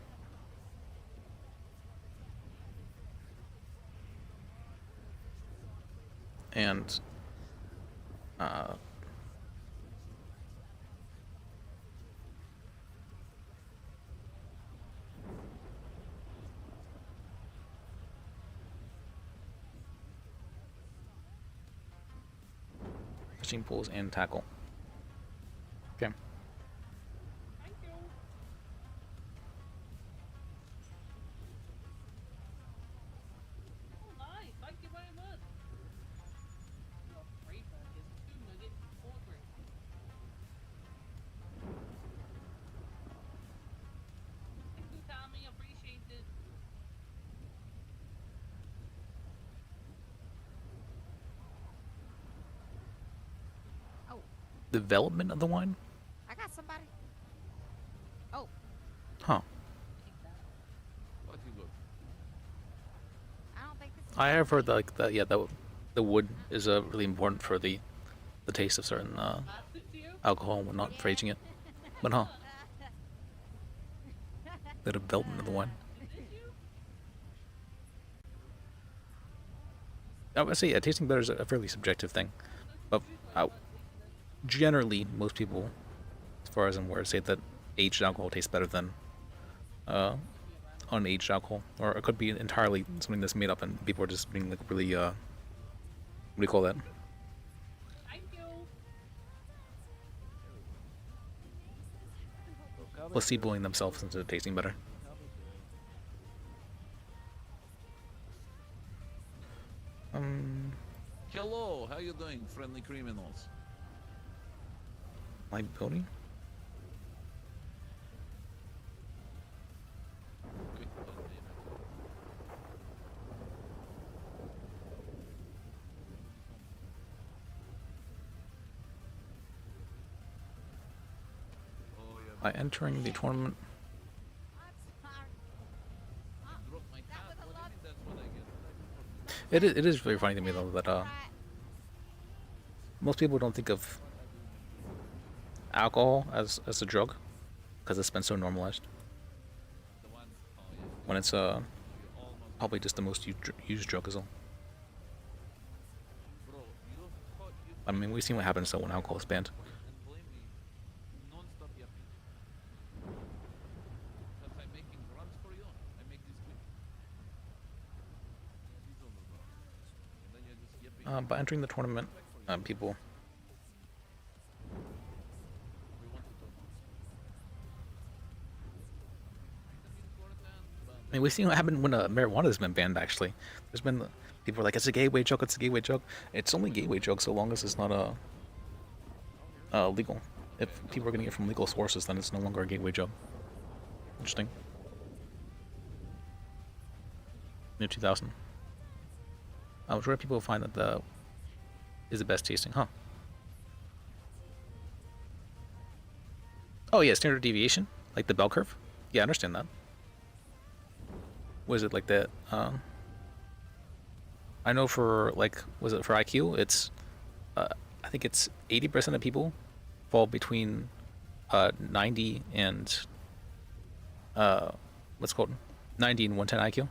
And fishing poles and tackle. Okay. Development of the wine? I got somebody. Oh. Huh. What you got? I don't think this. I have heard that, like that. Yeah, the wood is really important for the taste of certain alcohol when not for aging it. But huh. The development of the wine. I would say tasting better is a fairly subjective thing, but generally most people, as far as I'm aware, say that aged alcohol tastes better than unaged alcohol, or it could be entirely something that's made up and people are just being like really what do you call that? Placeboing themselves into tasting better. Hello, how you doing, friendly criminals? My building? By entering the tournament. It is very funny to me though that most people don't think of alcohol as a drug because it's been so normalized. When it's probably just the most used drug is all. I mean, we've seen what happens though when alcohol is banned. By entering the tournament, people. I mean, we've seen what happened when marijuana has been banned. Actually, there's been people are like, "It's a gateway drug. It's a gateway drug." It's only gateway drug so long as it's not legal. If people are getting it from legal sources, then it's no longer a gateway drug. Interesting. New 2000. Which where people find that the is the best tasting, huh? Oh yeah, standard deviation, like the bell curve. Yeah, I understand that. Was it like that? I know for like, was it for IQ? It's, I think it's 80% of people fall between 90 and what's it called 90 and 110 IQ.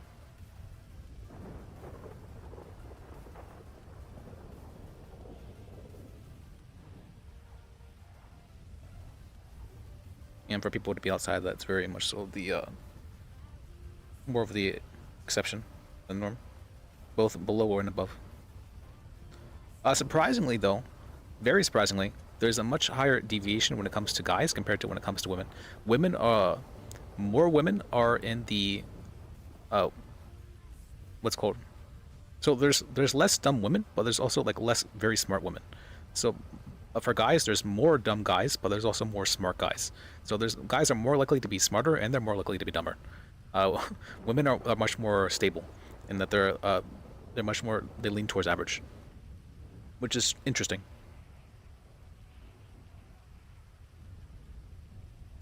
And for people to be outside, that's very much so the more of the exception than the norm, both below and above. Surprisingly, though, very surprisingly, there's a much higher deviation when it comes to guys compared to when it comes to women. Women, more women are in the what's called. So there's less dumb women, but there's also like less very smart women. So. For guys, there's more dumb guys, but there's also more smart guys. So there's guys are more likely to be smarter and they're more likely to be dumber. Women are much more stable in that they're much more, they lean towards average, which is interesting.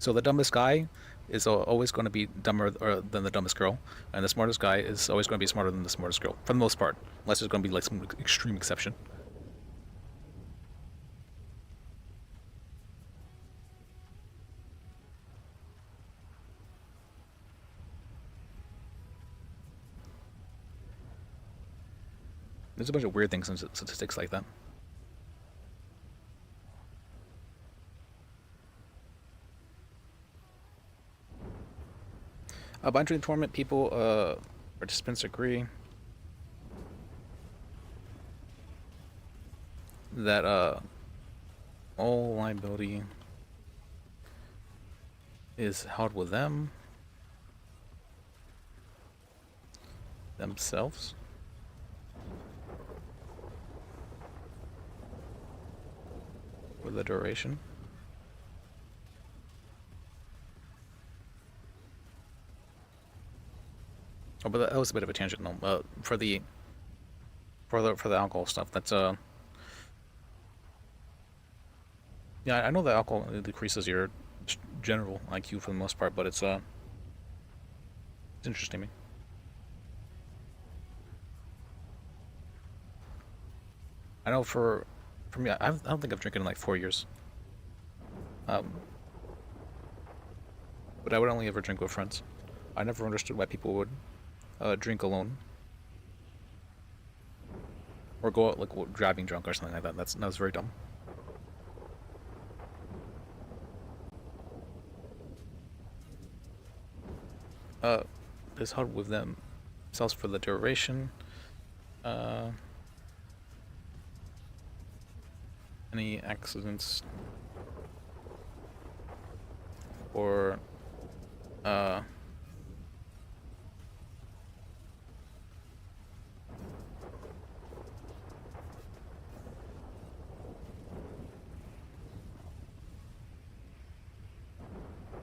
So the dumbest guy is always going to be dumber than the dumbest girl, and the smartest guy is always going to be smarter than the smartest girl, for the most part, unless there's going to be like some extreme exception. There's a bunch of weird things in statistics like that. By entering the tournament, participants agree that all liability is held with themselves. For the duration. Oh, but that was a bit of a tangent. No, for the alcohol stuff, that's yeah, I know that alcohol decreases your general IQ for the most part, but it's interesting to me. I know for me, I don't think I've drinking in like 4 years. But I would only ever drink with friends. I never understood why people would drink alone or go out like driving drunk or something like that. That was very dumb. Is held with themselves for the duration. Any accidents or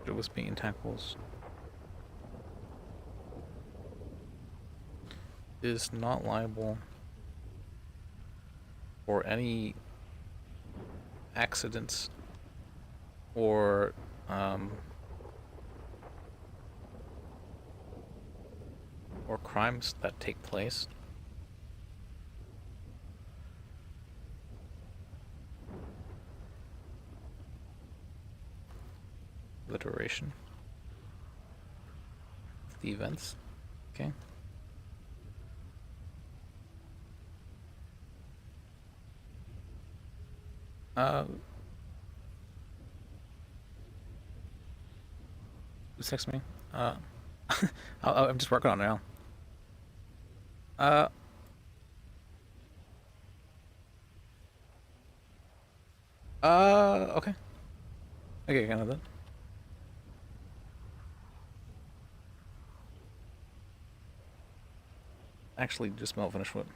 it was being tackles is not liable for any accidents or crimes that take place the duration of the events. Okay. Text me. I'm just working on it now. Okay. Okay, kind of that. Actually, just about finished with.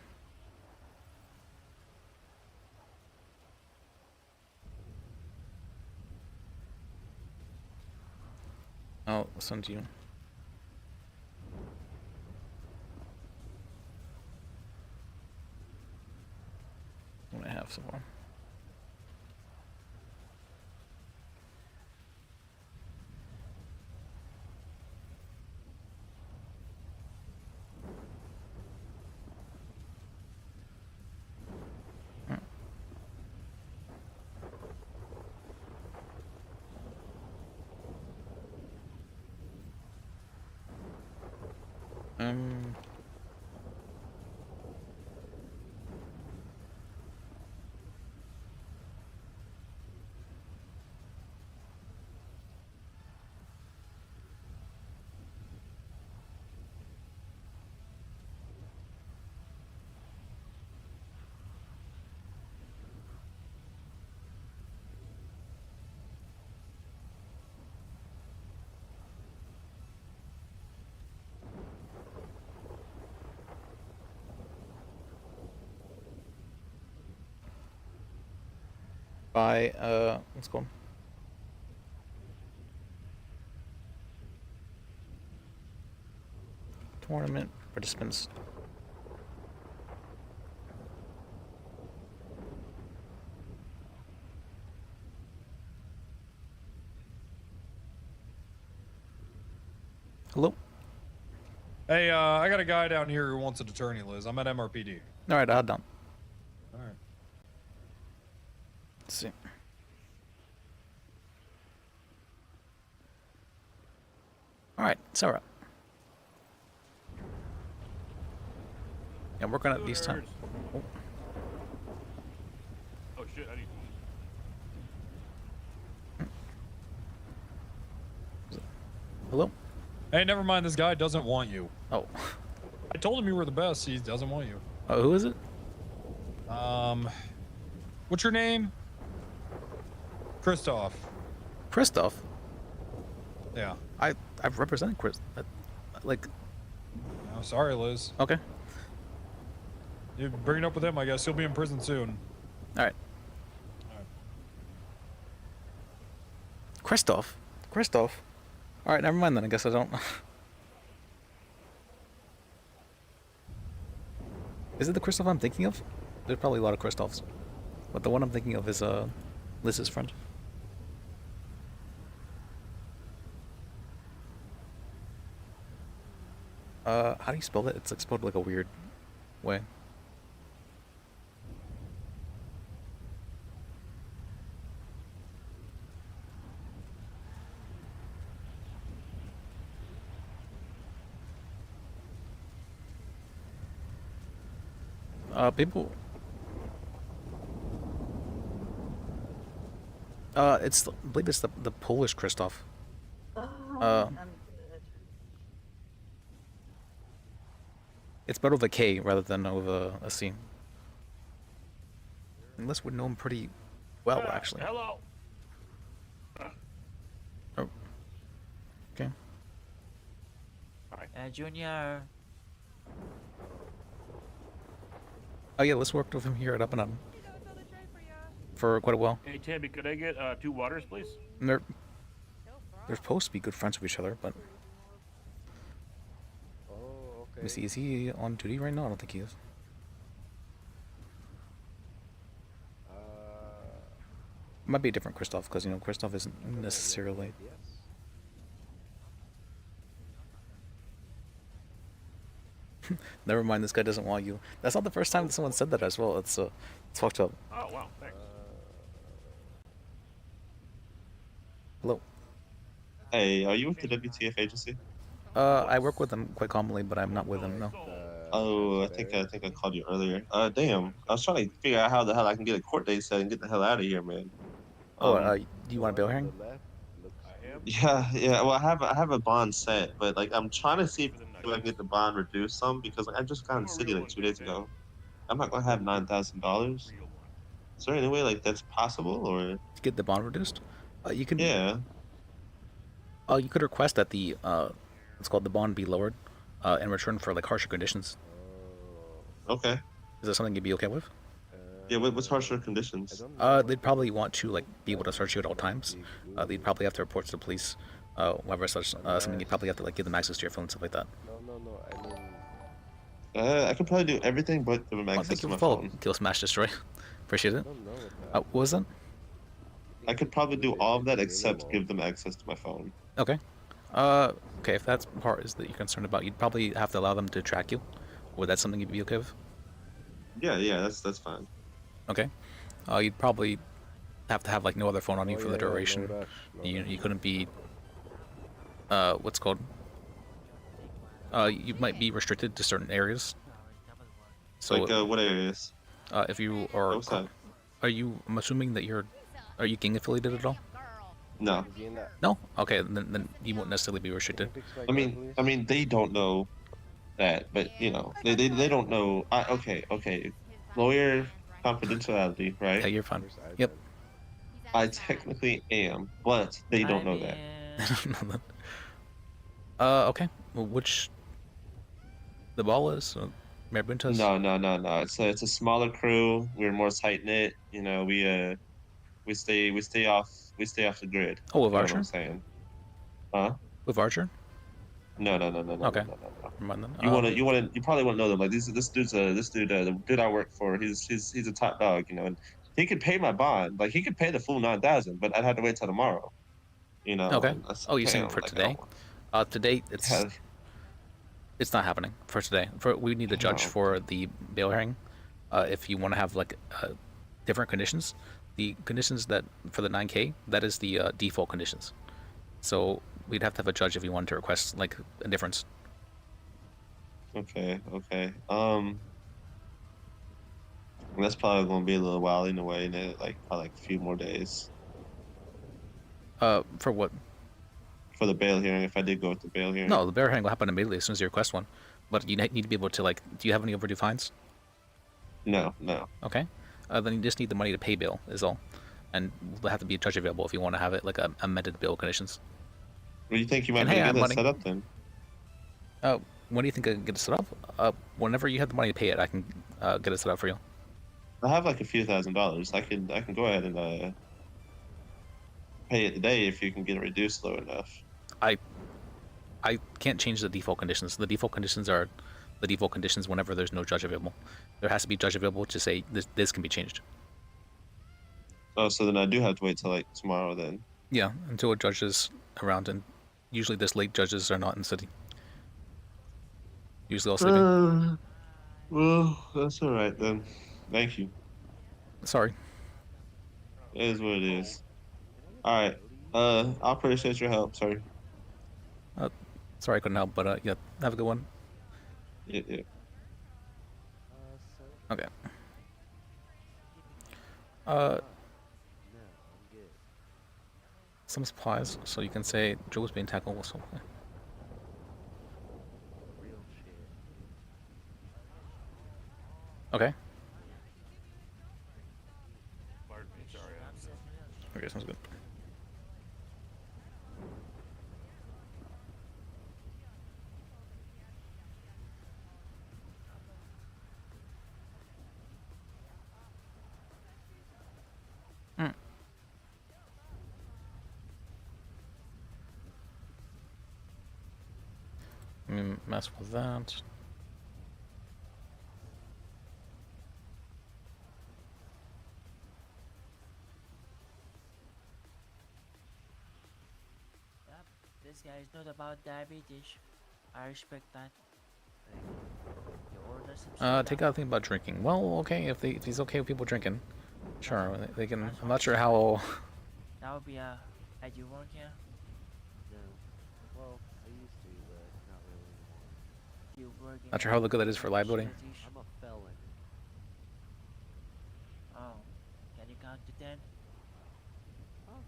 I'll send to you. 1.5 so far. By let's go. Tournament participants. Hello. Hey, I got a guy down here who wants an attorney, Liz. I'm at MRPD. All right, I'll down. All right. Let's see. All right, Sarah. Yeah, I'm working at these times. Oh. Oh shit, I need. Hello? Hey, never mind. This guy doesn't want you. Oh. I told him you were the best. He doesn't want you. Who is it? What's your name? Christoph. Christoph? Yeah. I've represented Chris. Like. Oh, sorry, Liz. Okay. You bring it up with him, I guess. He'll be in prison soon. All right. Christoph. Christoph. All right, never mind then. I guess I don't. Is it the Christoph I'm thinking of? There's probably a lot of Christophs, but the one I'm thinking of is Liz's friend. How do you spell it? It's like spelled like a weird way. People. I believe it's the Polish Christoph. It's spelled with a K rather than with a C. Unless we know him pretty well, actually. Hello. Oh. Okay. Junior. Oh yeah, let's work with him here at Up and Up for quite a while. Hey Tammy, could I get 2 waters, please? And they're supposed to be good friends with each other, but let me see. Is he on duty right now? I don't think he is. Might be a different Christoph because Christoph isn't necessarily. Never mind, this guy doesn't want you. That's not the first time that someone said that as well. It's fucked up. Oh wow, thanks. Hello. Hey, are you with the WTF agency? I work with them quite commonly, but I'm not with them. No. Oh, I think I called you earlier. Damn, I was trying to figure out how the hell I can get a court date set and get the hell out of here, man. Oh, do you want a bail hearing? Yeah. Well, I have a bond set, but like I'm trying to see if I can get the bond reduced some because like, I just got in the city like 2 days ago. I'm not gonna have $9,000. Is there any way like that's possible or to get the bond reduced? You can. Yeah. You could request that the it's called the bond be lowered, in return for like harsher conditions. Okay. Is that something you'd be okay with? Yeah. What's harsher conditions? They'd probably want to like be able to search you at all times. They'd probably have to report to the police. Whenever such something, you'd probably have to like give them access to your phone and stuff like that. I mean. I could probably do everything but give them access to my phone. Kill, smash, destroy. Appreciate it. What was that? I could probably do all of that except give them access to my phone. Okay. Okay, if that's part is that you're concerned about, you'd probably have to allow them to track you. Would that something you'd be okay with? Yeah, that's fine. Okay. You'd probably have to have like no other phone on you for the duration. You couldn't be what's called you might be restricted to certain areas. So like what areas? If you are I'm assuming that are you gang affiliated at all? No. No? Okay, then you won't necessarily be restricted. I mean, they don't know that, but they don't know. Okay. Lawyer confidentiality, right? Yeah, you're fine. Yep. I technically am, but they don't know that. Okay. Well, which the ball is? Mayor Buntas? No. It's a smaller crew. We're more tight knit. We stay off the grid. Oh, with You know what Archer? I'm saying? Huh? With Archer? No. Okay. No. Never mind then. You probably want to know them. Like this dude, the dude I work for, he's a top dog, and he could pay my bond. Like he could pay the full 9,000, but I'd have to wait till tomorrow. Okay. and that's Oh, you're saying damn, for like, today? To date, it's not happening for today. We need a judge for the bail hearing. If you want to have like different conditions, the conditions that for the 9K, that is the default conditions. So we'd have to have a judge if you wanted to request like a difference. Okay. That's probably gonna be a little while anyway, and like probably like a few more days. For what? For the bail hearing, if I did go with the bail hearing. No, the bail hearing will happen immediately as soon as you request one. But you need to be able to like. Do you have any overdue fines? No. Okay. Then you just need the money to pay bail is all, and there'll have to be a judge available if you want to have it like a amended bail conditions. What do you think you might And be hey, I able have to money. set up then? When do you think I can get it set up? Whenever you have the money to pay it, I can get it set up for you. I have like a few $1,000s. I can go ahead and pay it today if you can get it reduced low enough. I can't change the default conditions. The default conditions are the default conditions whenever there's no judge available. There has to be a judge available to say this can be changed. Oh, so then I do have to wait till like tomorrow then. Yeah, until a judge is around, and usually this late judges are not in the city. Usually all sleeping. Well, that's all right then. Thank you. Sorry. It is what it is. All right. I appreciate your help. Sorry. Sorry I couldn't help, but yeah, have a good one. Yeah. Okay. Some supplies, so you can say Joe was being tackled also. Okay. Okay. Okay, sounds good. Mess with that. This guy is not about diabetes. I respect that. You order some Take out the thing about drinking. Well, okay, if he's okay with people drinking, sure, they can. I'm not sure how. That would be a. Had you work here? No. Well, I used to, but not really anymore. You work in Not sure how good that is for liability. I'm a felon. Oh, can you count to 10? Oh.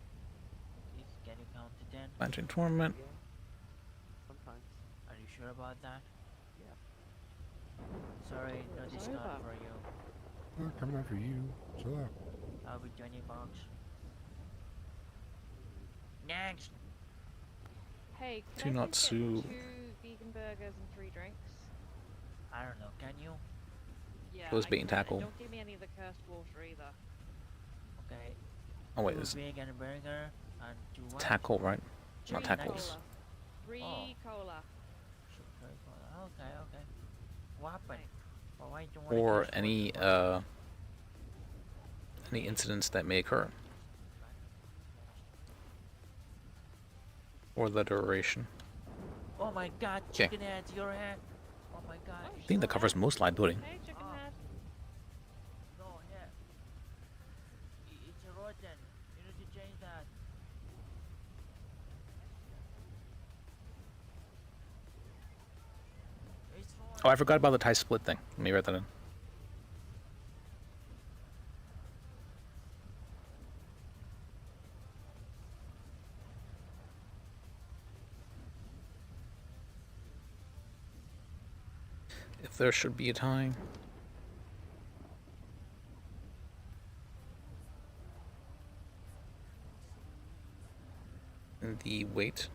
Can you count to 10? Mansion Torment. Sometimes. Are you sure about that? Yeah. Sorry, no discount for you. We're coming after you. Chill out. I'll be $20. Next. Hey, Do can I not please get sue. 2 vegan burgers and 3 drinks? I don't know, can you? Yeah. It was I being can, and tackled. Don't give me any of the cursed water either. Okay. Oh wait, 2 this vegan burger and 2 what? tackle, right? Not 3 tackles. cola. 3 Oh. cola. Sugar cola. Okay. What happened? Well, why don't you Or want any incidents that may occur. Or the duration. Oh my god, Okay. chicken head to your head. Oh my god. I think that covers most liability. Hey, chicken head. No, yeah. It's a rotten. You need to change that. It's rotten. Oh, I forgot about the tie split thing. Let me write that in. If there should be a tie. And the weight.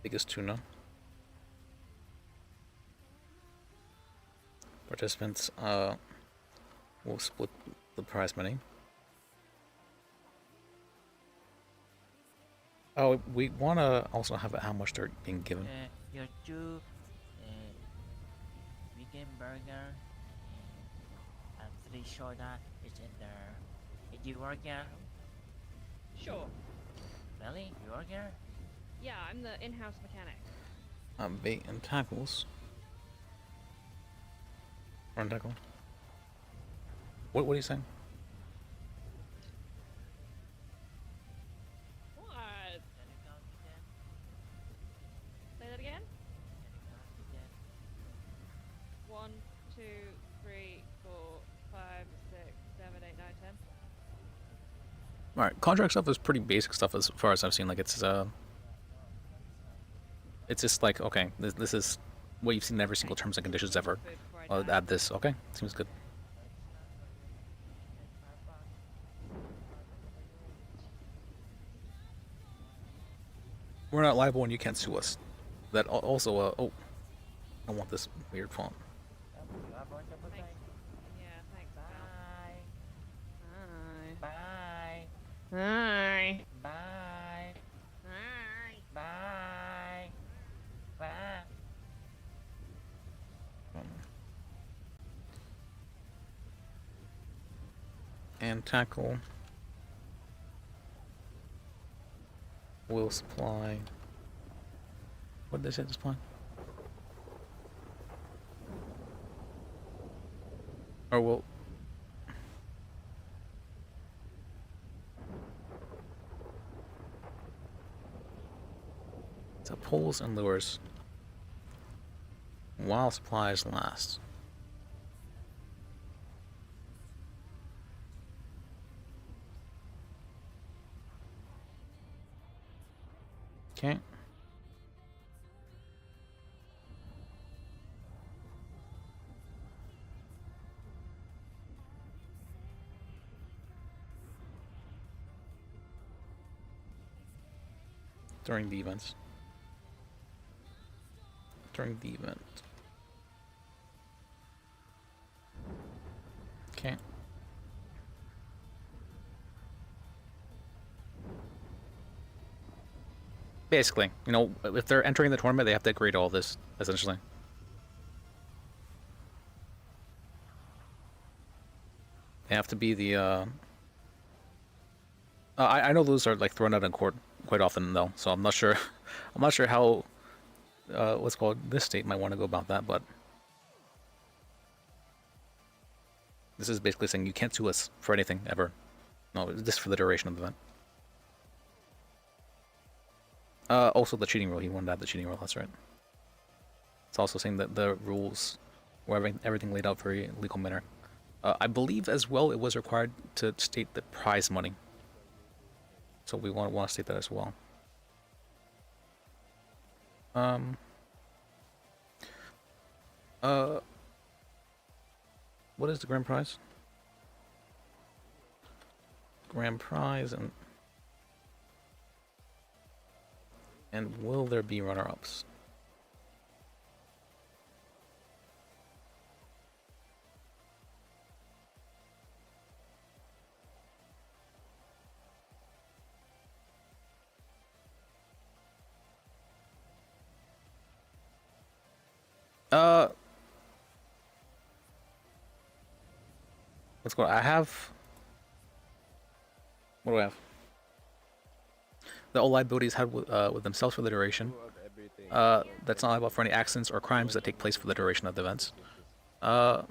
Biggest tuna. Participants will split the prize money. Oh, we want to also have how much they're being given. Your 2 vegan burger and 3 soda is in there. Did you work here? Sure. Really? You're here? Yeah, I'm the in-house mechanic. Bait and tackles. Run tackle. What are you saying? What? Say that again? 1, 2, 3, 4, 5, 6, 7, 8, 9, 10. All right, contract stuff is pretty basic stuff as far as I've seen. Like it's just like, okay, this is what you've seen in every single terms and conditions ever. I'll add this. Okay, seems good. We're not liable and you can't sue us. That also, oh, I want this weird font. Yeah, thanks. Bye. Bye. Bye. Bye. Bye. Bye. Bye. And tackle. Will supply. What did they say to supply? Or will. So poles and lures. While supplies last. Okay. During the events. During the event. Okay. Basically, you know, if they're entering the tournament, they have to agree to all this, essentially. They have to be the, I know those are, like, thrown out in court quite often, though, so I'm not sure, I'm not sure how, what's called, this state might want to go about that, but this is basically saying you can't sue us for anything, ever. No, just for the duration of the event. Also the cheating rule. He wanted to add the cheating rule. That's right. It's also saying that the rules were everything laid out very legal manner. I believe as well it was required to state the prize money. So we want to state that as well. What is the grand prize? Grand prize and will there be runner-ups? Let's go. I have. What do I have? The all liabilities had with themselves for the duration. That's not liable for any accidents or crimes that take place for the duration of the events. It's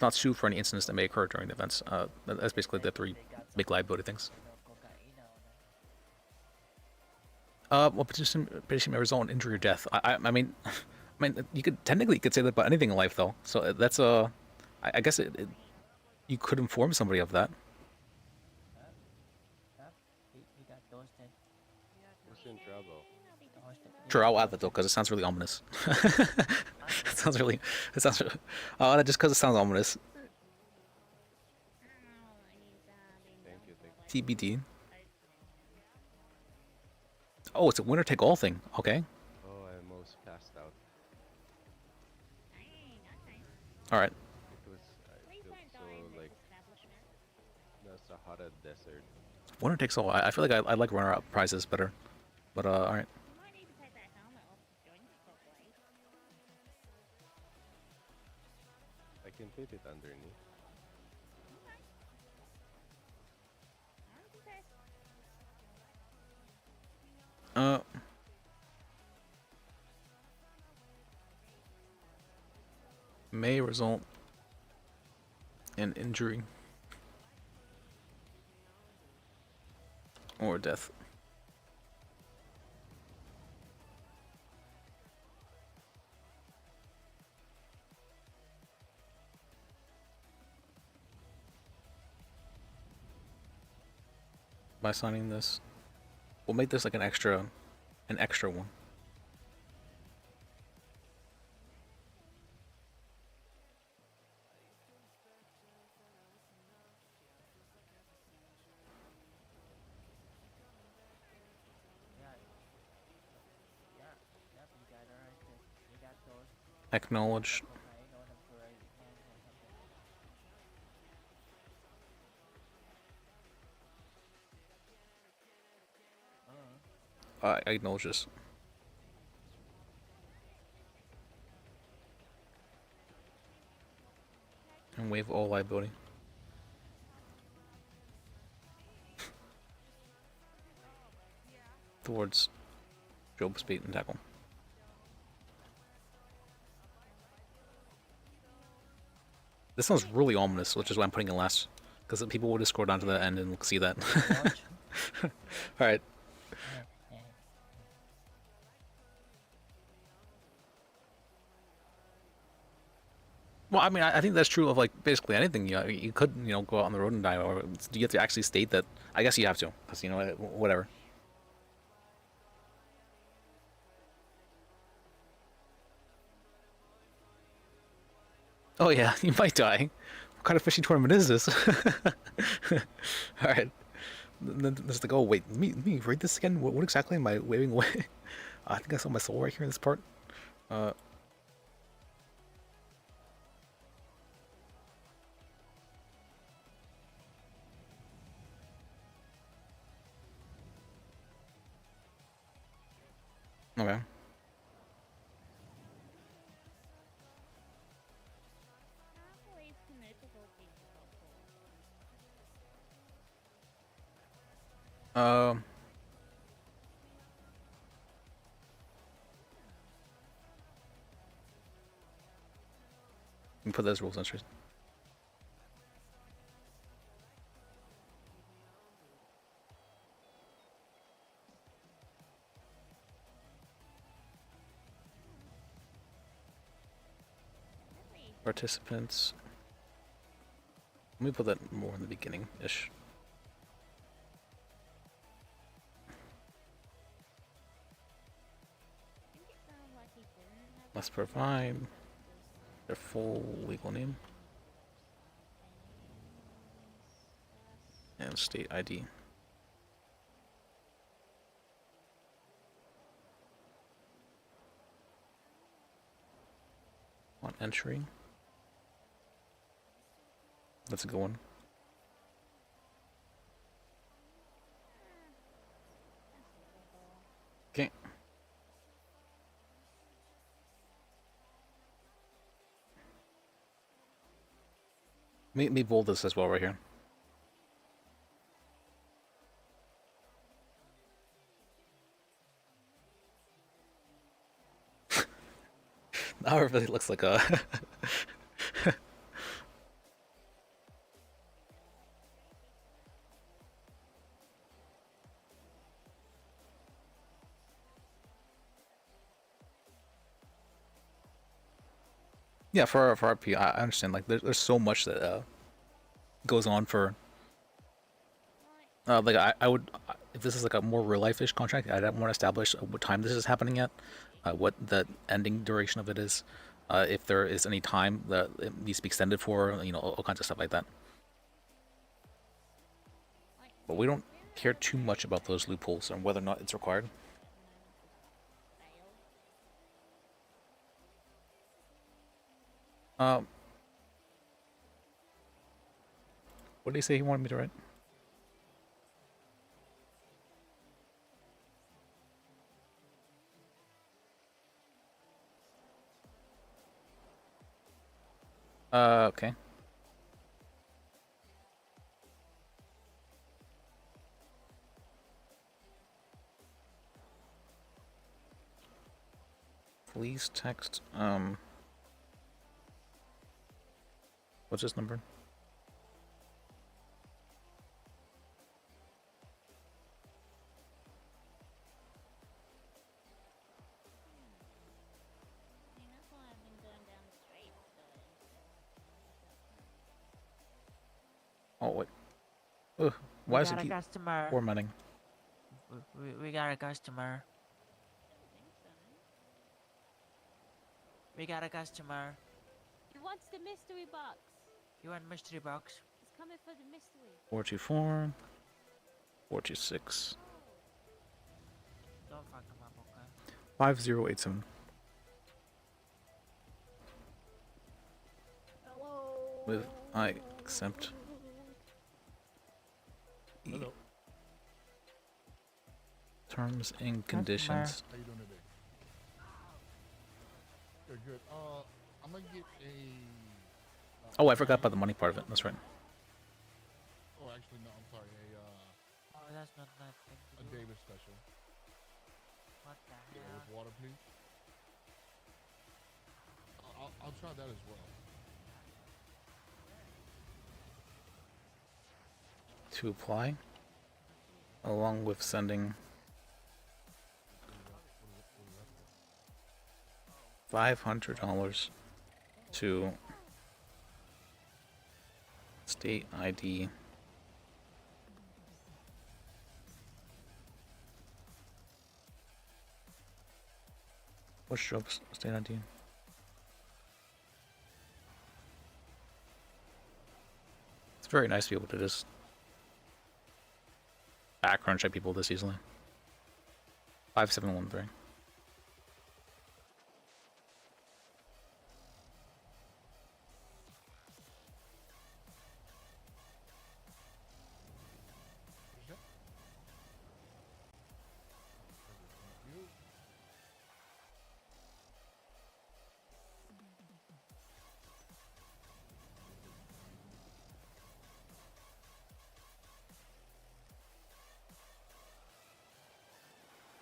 not sue for any incidents that may occur during the events. That's basically the three big liability things. Well, petition may result in injury or death. I mean, you could technically say that about anything in life, though. So that's I guess you could inform somebody of that. Who's in trouble? Sure, I'll add that though, because it sounds really ominous. It sounds really. Just because it sounds ominous. Thank you. TBD. Oh, it's a winner take all thing. Okay. Oh, I almost passed out. All right. It was, I feel so like, the Sahara Desert. Winner takes all. I feel like I like runner-up prizes better. But all right. I can fit it underneath. May result in injury or death. By signing this, we'll make this like an extra one. Acknowledge. I acknowledge this. And waive all liability. Towards Job's bait and tackle. This sounds really ominous, which is why I'm putting it last. Because people will just scroll down to the end and see that. Alright. Well, I mean, I think that's true of like basically anything. You could, go out on the road and die, or you have to actually state that. I guess you have to, because whatever. Oh yeah, you might die. What kind of fishing tournament is this? All right. Then there's like, oh wait, let me read this again. What exactly am I waving away? I think I saw my soul right here in this part. Okay. You can put those rules entries. Participants. Let me put that more in the beginning-ish. Must provide their full legal name and state ID. On entry. That's a good one. Okay. Let me bold this as well right here. Now it really looks like a yeah, for RP, I understand. Like, there's so much that goes on for. Like, I would, if this is like a more real life-ish contract, I'd want to establish what time this is happening at, what the ending duration of it is, if there is any time that it needs to be extended for, all kinds of stuff like that. But we don't care too much about those loopholes and whether or not it's required. What did he say he wanted me to write? Okay. Please text what's his number? Oh wait. Ugh, why We is it got a keep customer. formatting? We got a customer. We got a customer. He wants the mystery box. You want mystery box? He's coming for the mystery. 424 426 Don't fuck him up, okay? 5087. With I accept. Hello. Terms and conditions. How you doing today? Good, good. I'm gonna get a. Oh, I forgot about the money part of it. That's right. Oh, actually, no. I'm sorry. Oh, that's not that thing to A do. Davis special. What the Yeah, hell? with water, please. I'll try that as well. To apply, along with sending $500 to state ID. What's your state ID? It's very nice to be able to just background check people this easily. 5713.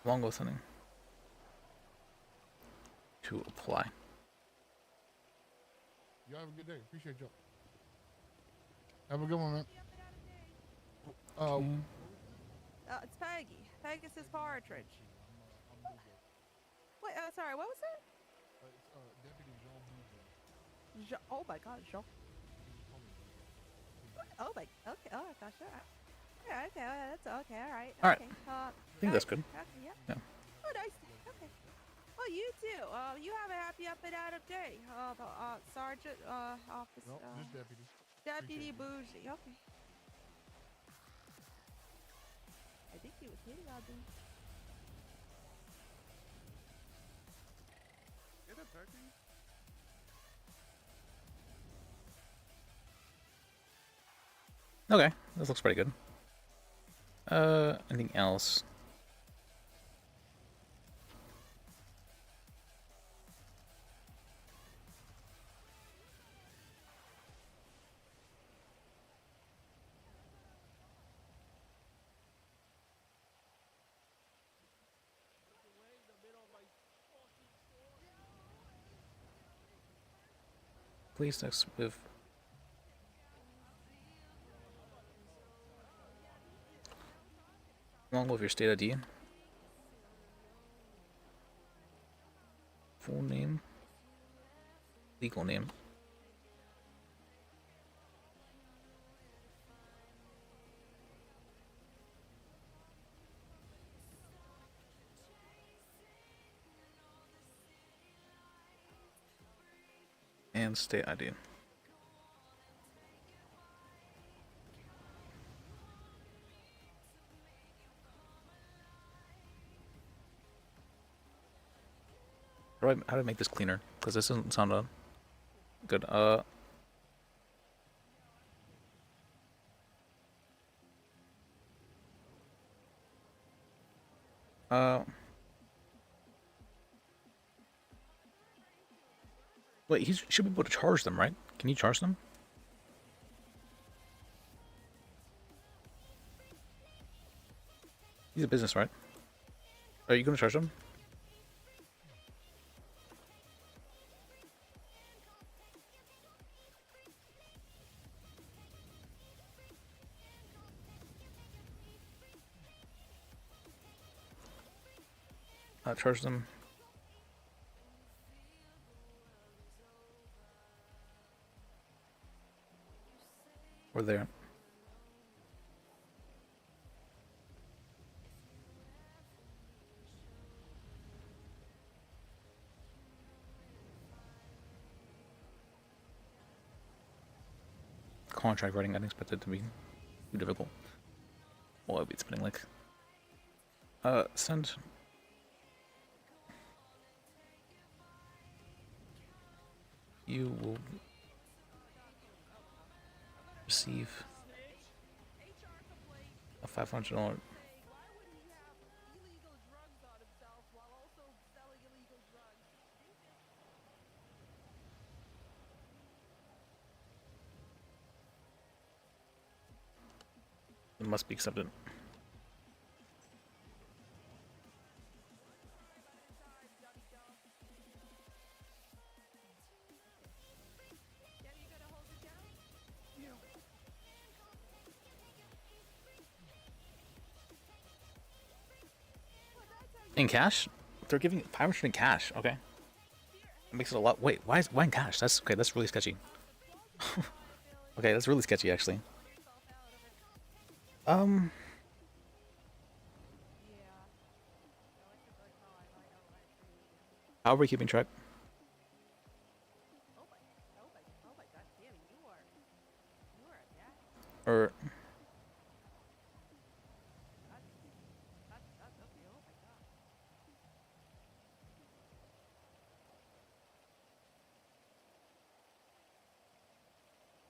Long listening to apply. You have a good day. Appreciate y'all. Have a good one, man. It's Peggy. Pegasus Partridge. Wait, sorry, what was that? Deputy Jean Bouger. Oh my god, Jean. Oh my, okay, oh gosh, alright. Yeah, okay, that's okay, alright. All right. Okay, I think that's good. Okay, yeah. Yeah. Oh, nice. Okay. Oh, you too. You have a happy up and out of day. Sergeant, office. No, just deputy. Deputy Bougie. Okay. I think he was hitting on me. Get it, Becky. Okay, this looks pretty good. Anything else? Please text with along with your state ID, full name, legal name, and state ID. How do I make this cleaner? Because this doesn't sound good. Wait, he should be able to charge them, right? Can you charge them? He's a business, right? Are you gonna charge them? charge them. We're there. Contract writing unexpected to be too difficult. Well, I'll be spending like send. You will receive a $500. It must be accepted. In cash? They're giving 500 in cash. Okay, that makes it a lot. Wait, why in cash? That's okay. That's really sketchy. Okay, that's really sketchy actually. How are we keeping track? Or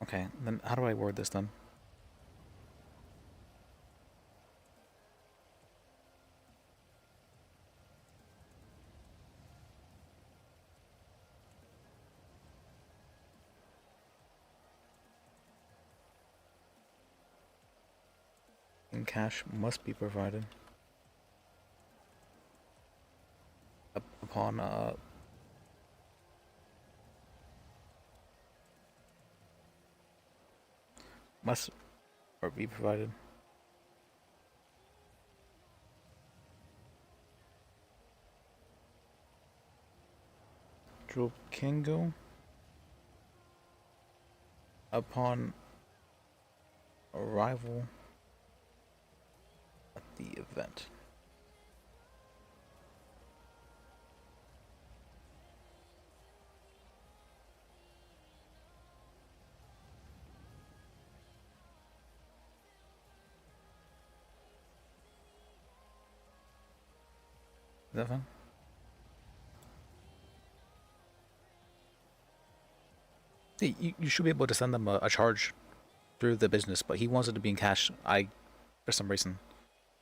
okay, then how do I word this then? In cash must be provided upon must or be provided. Drop Kingo upon arrival at the event. Is that fine? See, you should be able to send them a charge through the business, but he wants it to be in cash. For some reason,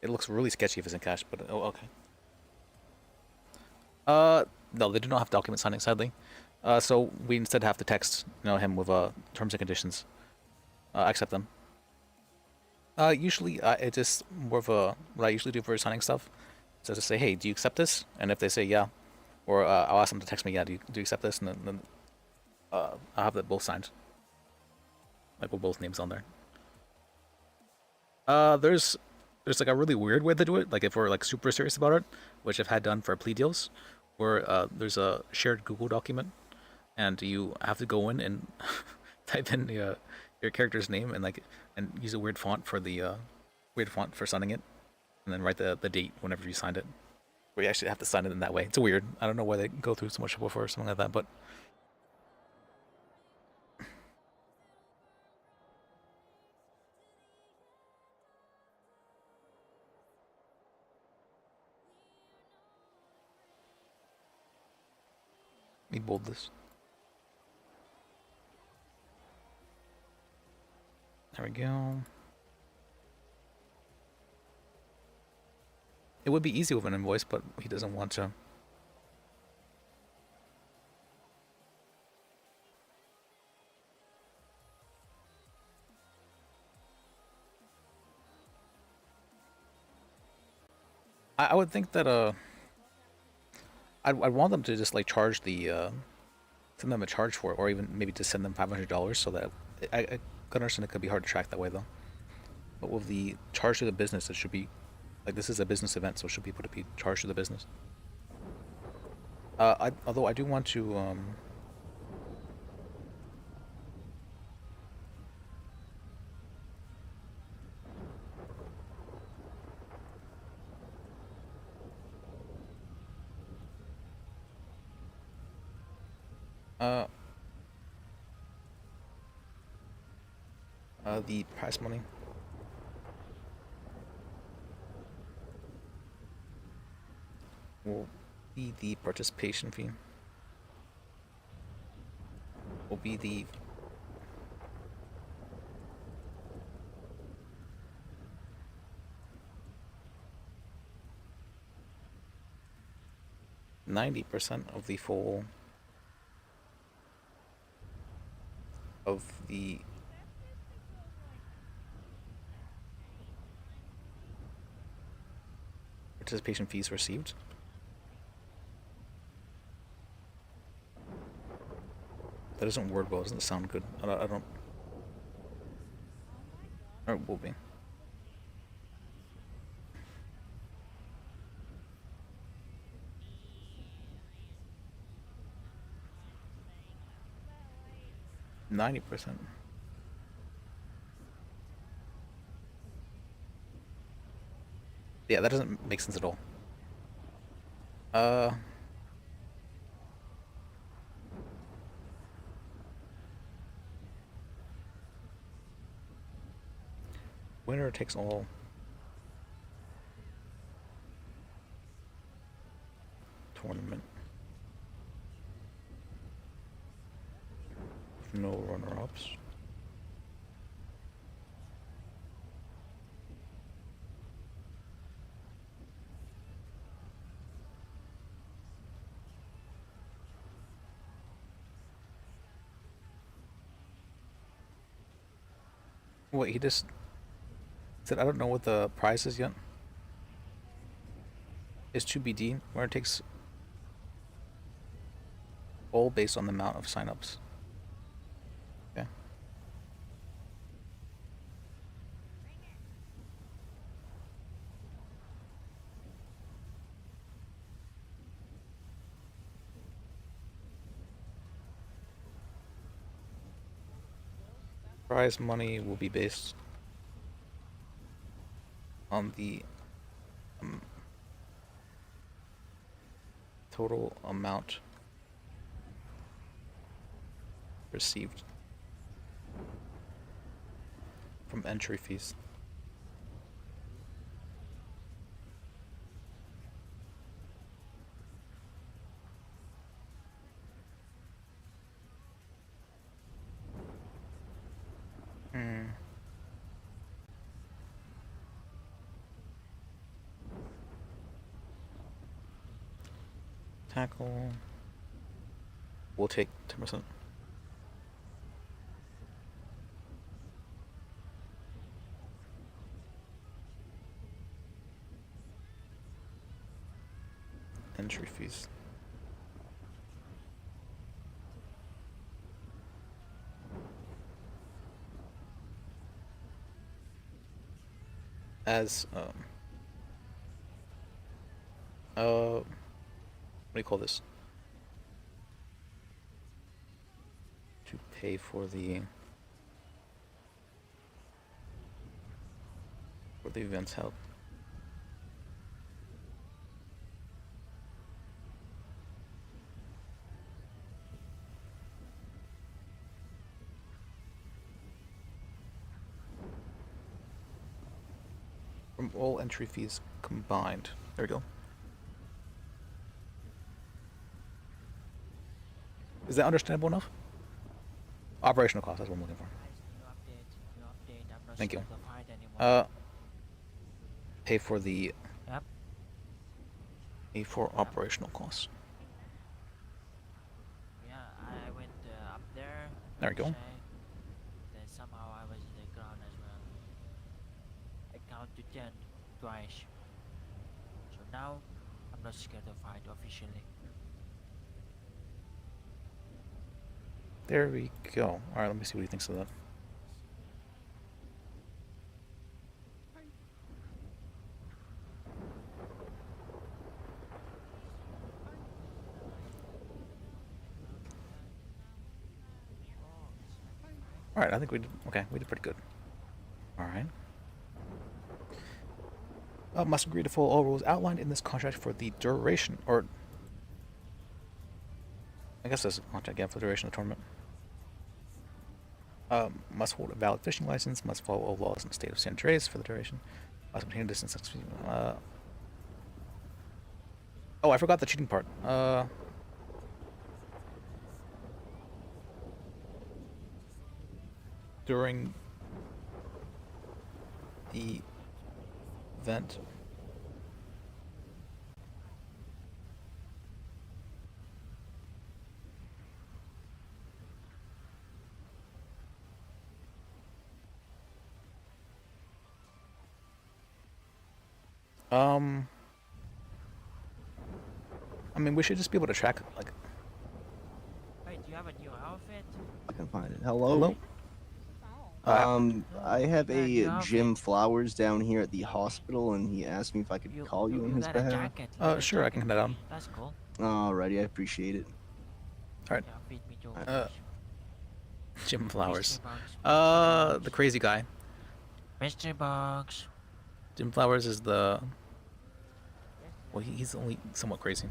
it looks really sketchy if it's in cash, but oh, okay. No, they do not have document signing, sadly. So we instead have to text, him with terms and conditions. Accept them. Usually, it's just more of what I usually do for signing stuff. So to say, hey, do you accept this? And if they say yeah, or I'll ask them to text me, yeah, do you accept this? And then I'll have that both signed, like with both names on there. There's like a really weird way to do it, like if we're like super serious about it, which I've had done for plea deals, where there's a shared Google document, and you have to go in and type in your character's name and use a weird font for the signing it, and then write the date whenever you signed it. Where you actually have to sign it in that way. It's weird. I don't know why they go through so much trouble for something like that, but. Let me bold this. There we go. It would be easy with an invoice, but he doesn't want to. I would think that I'd want them to just like charge the send them a charge for it, or even maybe just send them $500 so that I could understand it could be hard to track that way though. But with the charge to the business, it should be like this is a business event, so it should be able to be charged to the business. Although I do want to the prize money. Will be the participation fee. Will be the %90 of the full of the participation fees received. That doesn't word well, doesn't sound good. I don't. Or it will be. %90. Yeah, that doesn't make sense at all. Winner takes all. Tournament. No runner-ups. Wait, he just said I don't know what the prize is yet. Is 2BD, where it takes all based on the amount of signups. Okay. Prize money will be based on the total amount received from entry fees. Tackle. We'll take 10%. Entry fees. As what do you call this? To pay for the events held. From all entry fees combined. There we go. Is that understandable enough? Operational cost, that's what I'm looking for. Thank you. Pay for the pay for operational costs. Yeah, I went up there. There we go. Then somehow I was in the ground as well. I count to 10 twice. So now I'm not scared to fight officially. There we go. Alright, let me see what he thinks of that. All right, I think we did. Okay, we did pretty good. All right. Must agree to follow all rules outlined in this contract for the duration, or I guess there's a contract again for the duration of the tournament. Must hold a valid fishing license. Must follow all laws in the state of San Andreas for the duration. Must maintain a distance. Oh, I forgot the cheating part. During the event. I mean, we should just be able to track, like... Wait, do you have a new outfit? I can find it. Hello? I have a Jim Flowers down here at the hospital, and he asked me if I could call you on his behalf. Sure, I can head down. That's cool. Alrighty, I appreciate it. Alright. Feed me to Jim Flowers. The crazy guy. Mr. Box. Jim Flowers is the... Well, he's only somewhat crazy.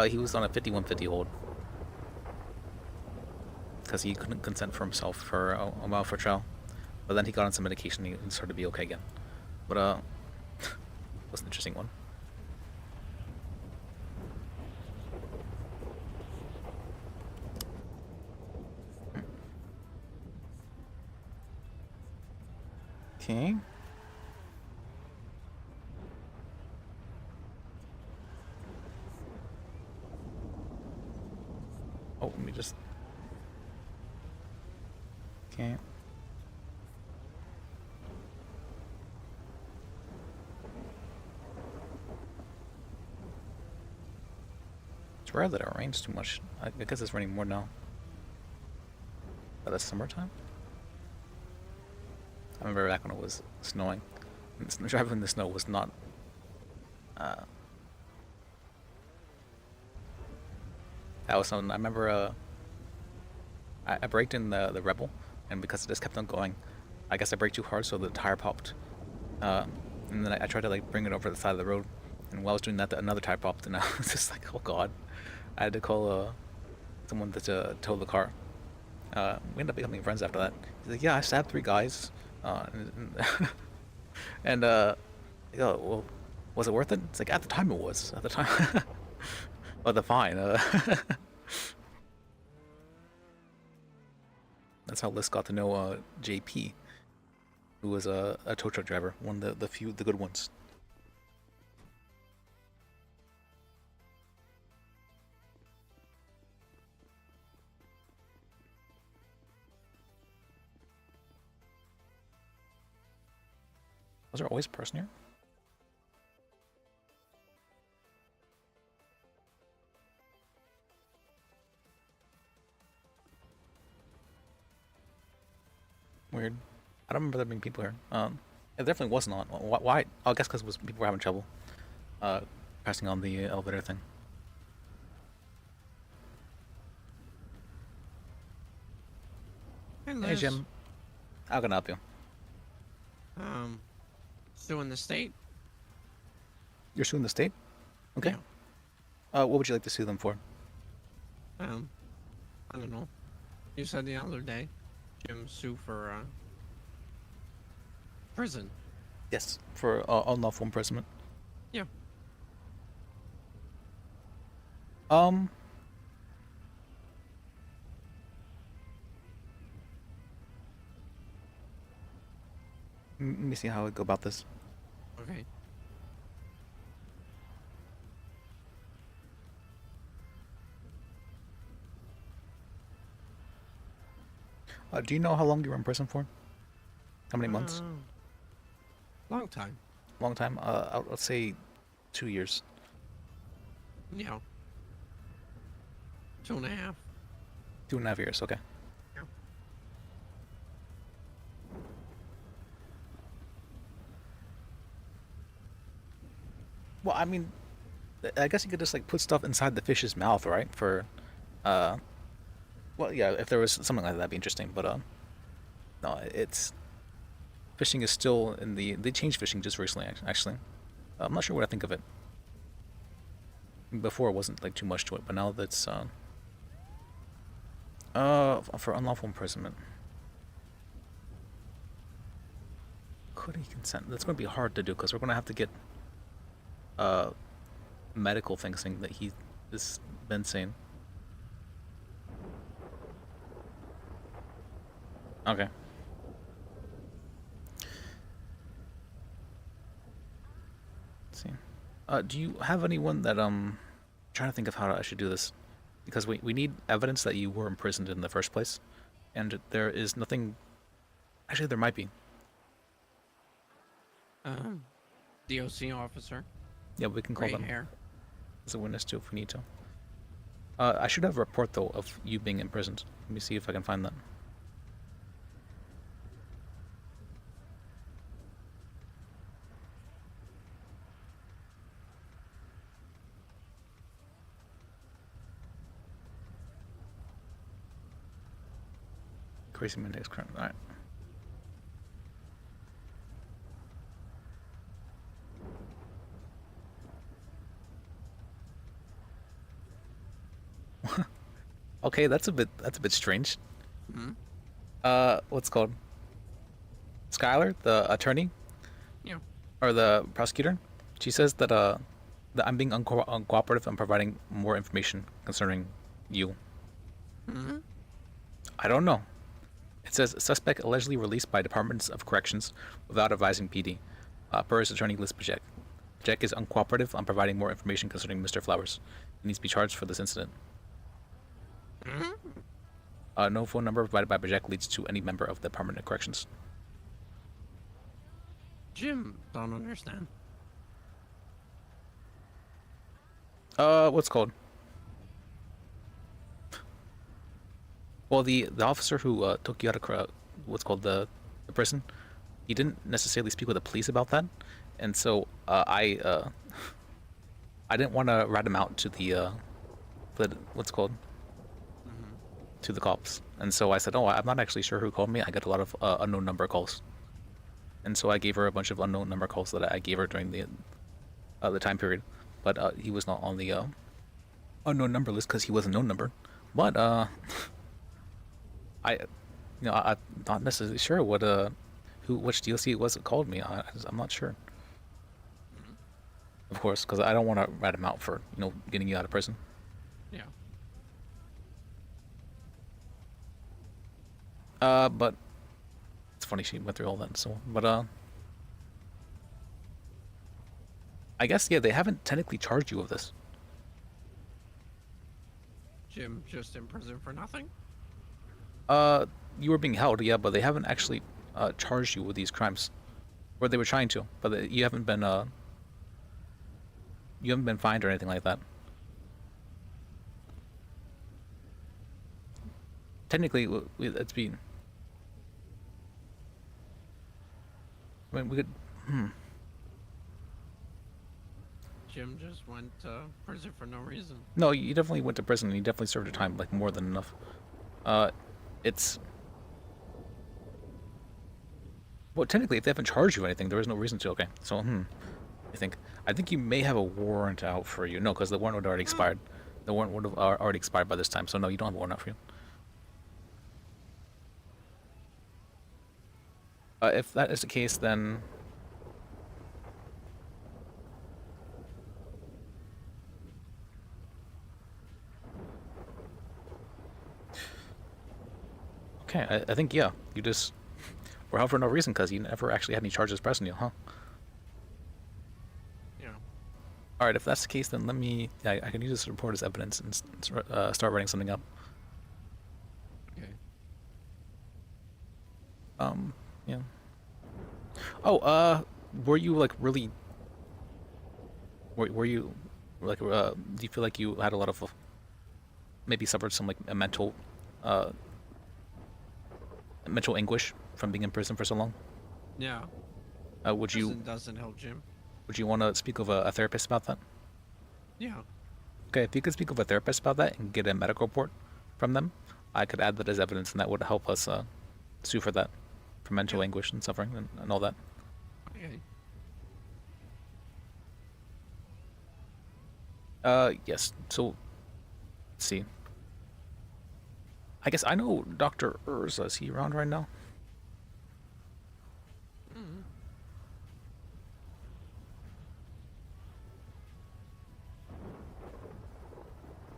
He was on a 5150 hold. Because he couldn't consent for himself for a while for trial. But then he got on some medication and he started to be okay again. But, was an interesting one. Okay. Oh, let me just... Okay. It's rare that it rains too much. I guess it's raining more now. But that's summertime? I remember back when it was snowing. And driving in the snow was not... that was something. I remember I braked in the Rebel, and because it just kept on going, I guess I braked too hard so the tire popped. And then I tried to like bring it over the side of the road, and while I was doing that, another tire popped, and I was just like, oh god. I had to call someone to tow the car. We ended up becoming friends after that. He's like, yeah, I stabbed 3 guys. And well, was it worth it? It's like, at the time it was. At the time. Well, the fine. That's how Liz got to know JP, who was a tow truck driver, one of the few, the good ones. Was there always a person here? Weird. I don't remember there being people here. It definitely wasn't on. Why? I guess because people were having trouble pressing on the elevator thing. Hey Jim, how can I help you? Suing the state. You're suing the state? Okay. Yeah. What would you like to sue them for? I don't know. You said the other day, Jim sue for prison. Yes, for unlawful imprisonment. Yeah. Let me see how I go about this. Okay. Do you know how long you were in prison for? How many months? Long time. Long time? Let's say 2 years. Yeah. 2.5. 2.5 years, okay. Yeah. Well, I mean, I guess you could just like put stuff inside the fish's mouth, right? For Well, yeah, if there was something like that, that'd be interesting. But no, it's fishing is still in they changed fishing just recently. Actually, I'm not sure what I think of it. Before it wasn't like too much to it, but now that's for unlawful imprisonment. Could he consent? That's going to be hard to do because we're going to have to get medical things saying that he has been sane. Okay. Let's see. Do you have anyone that trying to think of how I should do this, because we need evidence that you were imprisoned in the first place, and there is nothing. Actually, there might be. DOC officer. Yeah, we can call Gray them hair. as a witness too if we need to. I should have a report though of you being imprisoned. Let me see if I can find that. Crazy Mondays crime. Alright. Okay, that's a bit strange. Hmm? What's it called? Skylar, the attorney? Yeah. Or the prosecutor? She says that that I'm being uncooperative and providing more information concerning you. Hmm? I don't know. It says suspect allegedly released by departments of corrections without advising PD. Per his attorney Liz Pajek. Pajek is uncooperative on providing more information concerning Mr. Flowers. He needs to be charged for this incident. No phone number provided by Pajek leads to any member of the Department of Corrections. Jim, don't understand. What's it called? Well, the officer who took you out of what's called the prison, he didn't necessarily speak with the police about that, and so I didn't want to rat him out to the what's it called to the cops, and so I said, oh, I'm not actually sure who called me. I got a lot of unknown number calls, and so I gave her a bunch of unknown number calls that I gave her during the time period, but he was not on the unknown number list because he was a known number, but I'm not necessarily sure what which DLC it was that called me. I'm not sure. Of course, because I don't want to rat him out for getting you out of prison. Yeah. But it's funny she went through all that. So, but I guess yeah, they haven't technically charged you with this. Jim just in prison for nothing? You were being held, yeah, but they haven't actually charged you with these crimes, or they were trying to, but you haven't been fined or anything like that. Technically, it's been. I mean, we could. Jim just went to prison for no reason. No, you definitely went to prison, and you definitely served your time, like more than enough. It's. Well, technically, if they haven't charged you anything, there is no reason to. Okay, so I think you may have a warrant out for you. No, because the warrant would have already expired. The warrant would have already expired by this time. So no, you don't have a warrant out for you. If that is the case, then okay, I think yeah, you just were held for no reason because you never actually had any charges pressing you, huh? Yeah. All right, if that's the case, then let me. Yeah, I can use this report as evidence and start writing something up. Okay. Yeah. Oh, were you like really? Were you like? Do you feel like you had a lot of, maybe suffered some like a mental anguish from being in prison for so long? Yeah. Would Prison you? doesn't help Jim. Would you want to speak with a therapist about that? Yeah. Okay, if you could speak with a therapist about that and get a medical report from them, I could add that as evidence, and that would help us sue for that, for mental anguish and suffering and all that. Okay. Yes. So, let's see. I guess I know Dr. Urza. Is he around right now? Mm.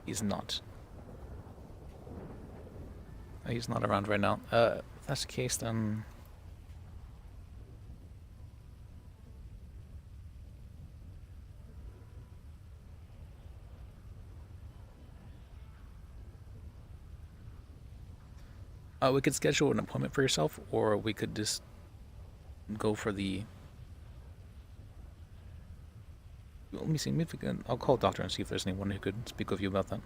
He's not. He's not around right now. If that's the case, then... we could schedule an appointment for yourself, or we could just go for the... Let me see, maybe we can... I'll call a doctor and see if there's anyone who could speak with you about that.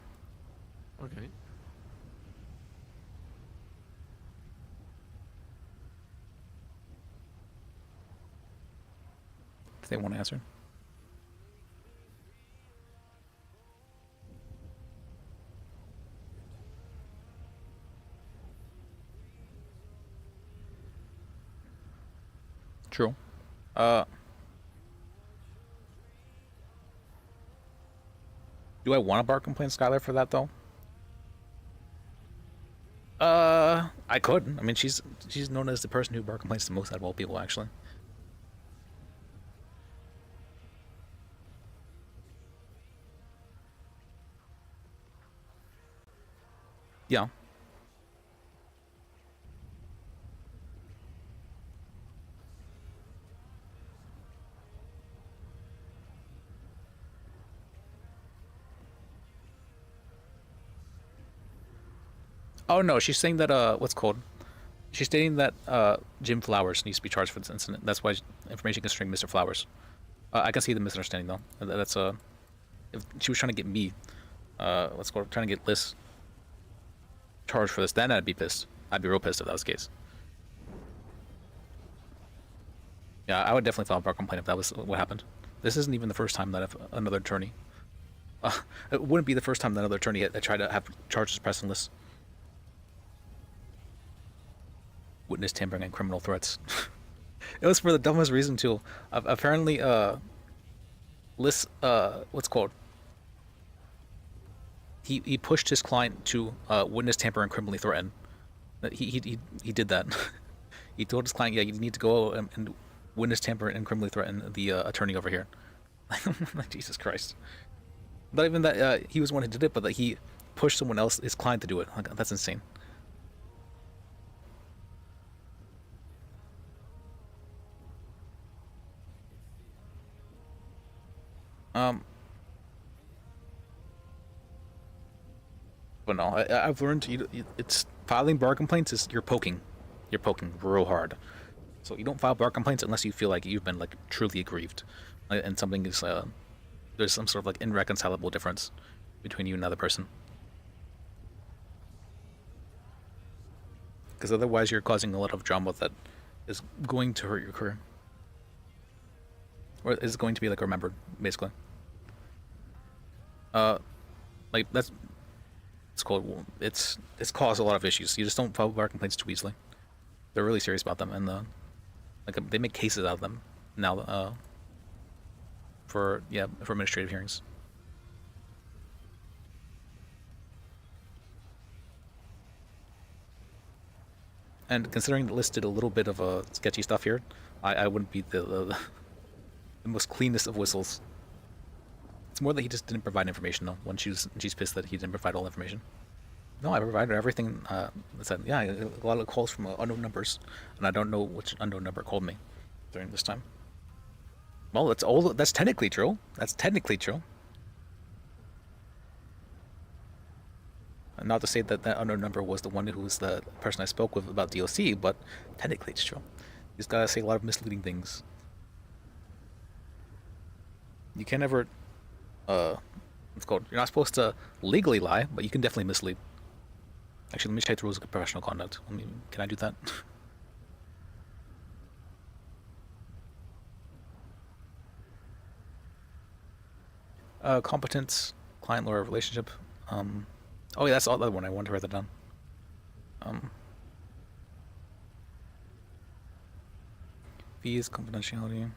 Okay. If they want to answer. True. Do I want to bar complaint Skylar for that though? I could. I mean, she's known as the person who bar complaints the most out of all people, actually. Yeah. Oh no, she's saying that what's called? She's stating that Jim Flowers needs to be charged for this incident. That's why information concerning Mr. Flowers. I can see the misunderstanding though. That's if she was trying to get me, what's called, trying to get Liz charged for this, then I'd be pissed. I'd be real pissed if that was the case. Yeah, I would definitely file a bar complaint if that was what happened. This isn't even the first time that another attorney. It wouldn't be the first time that another attorney had tried to have charges pressed on Liz. Witness tampering and criminal threats. It was for the dumbest reason too. Apparently, Liz, what's called? He pushed his client to witness tamper and criminally threaten. He did that. He told his client, yeah, you need to go and witness tamper and criminally threaten the attorney over here. Like, Jesus Christ. Not even that he was the one who did it, but that he pushed someone else, his client, to do it. Like, that's insane. But no, I've learned it's filing bar complaints is you're poking real hard. So you don't file bar complaints unless you feel like you've been like truly aggrieved, and something is there's some sort of like irreconcilable difference between you and another person. Because otherwise you're causing a lot of drama that is going to hurt your career, or is going to be like remembered basically. Like that's. It's called. It's caused a lot of issues. You just don't file bar complaints too easily. They're really serious about them, and like they make cases out of them now. For administrative hearings. And considering the list did a little bit of sketchy stuff here, I wouldn't be the most cleanest of whistles. It's more that he just didn't provide information though. When she's pissed that he didn't provide all information. No, I provided everything. I said, yeah, a lot of calls from unknown numbers, and I don't know which unknown number called me during this time. Well, that's technically true. That's technically true. And not to say that that unknown number was the one who was the person I spoke with about DLC, but technically it's true. You just gotta say a lot of misleading things. You can't ever, it's called, you're not supposed to legally lie, but you can definitely mislead. Actually, let me check the rules of professional conduct. Can I do that? Competence, client-lawyer relationship. Oh yeah, that's the other one. I wanted to write that down. Fees, confidentiality.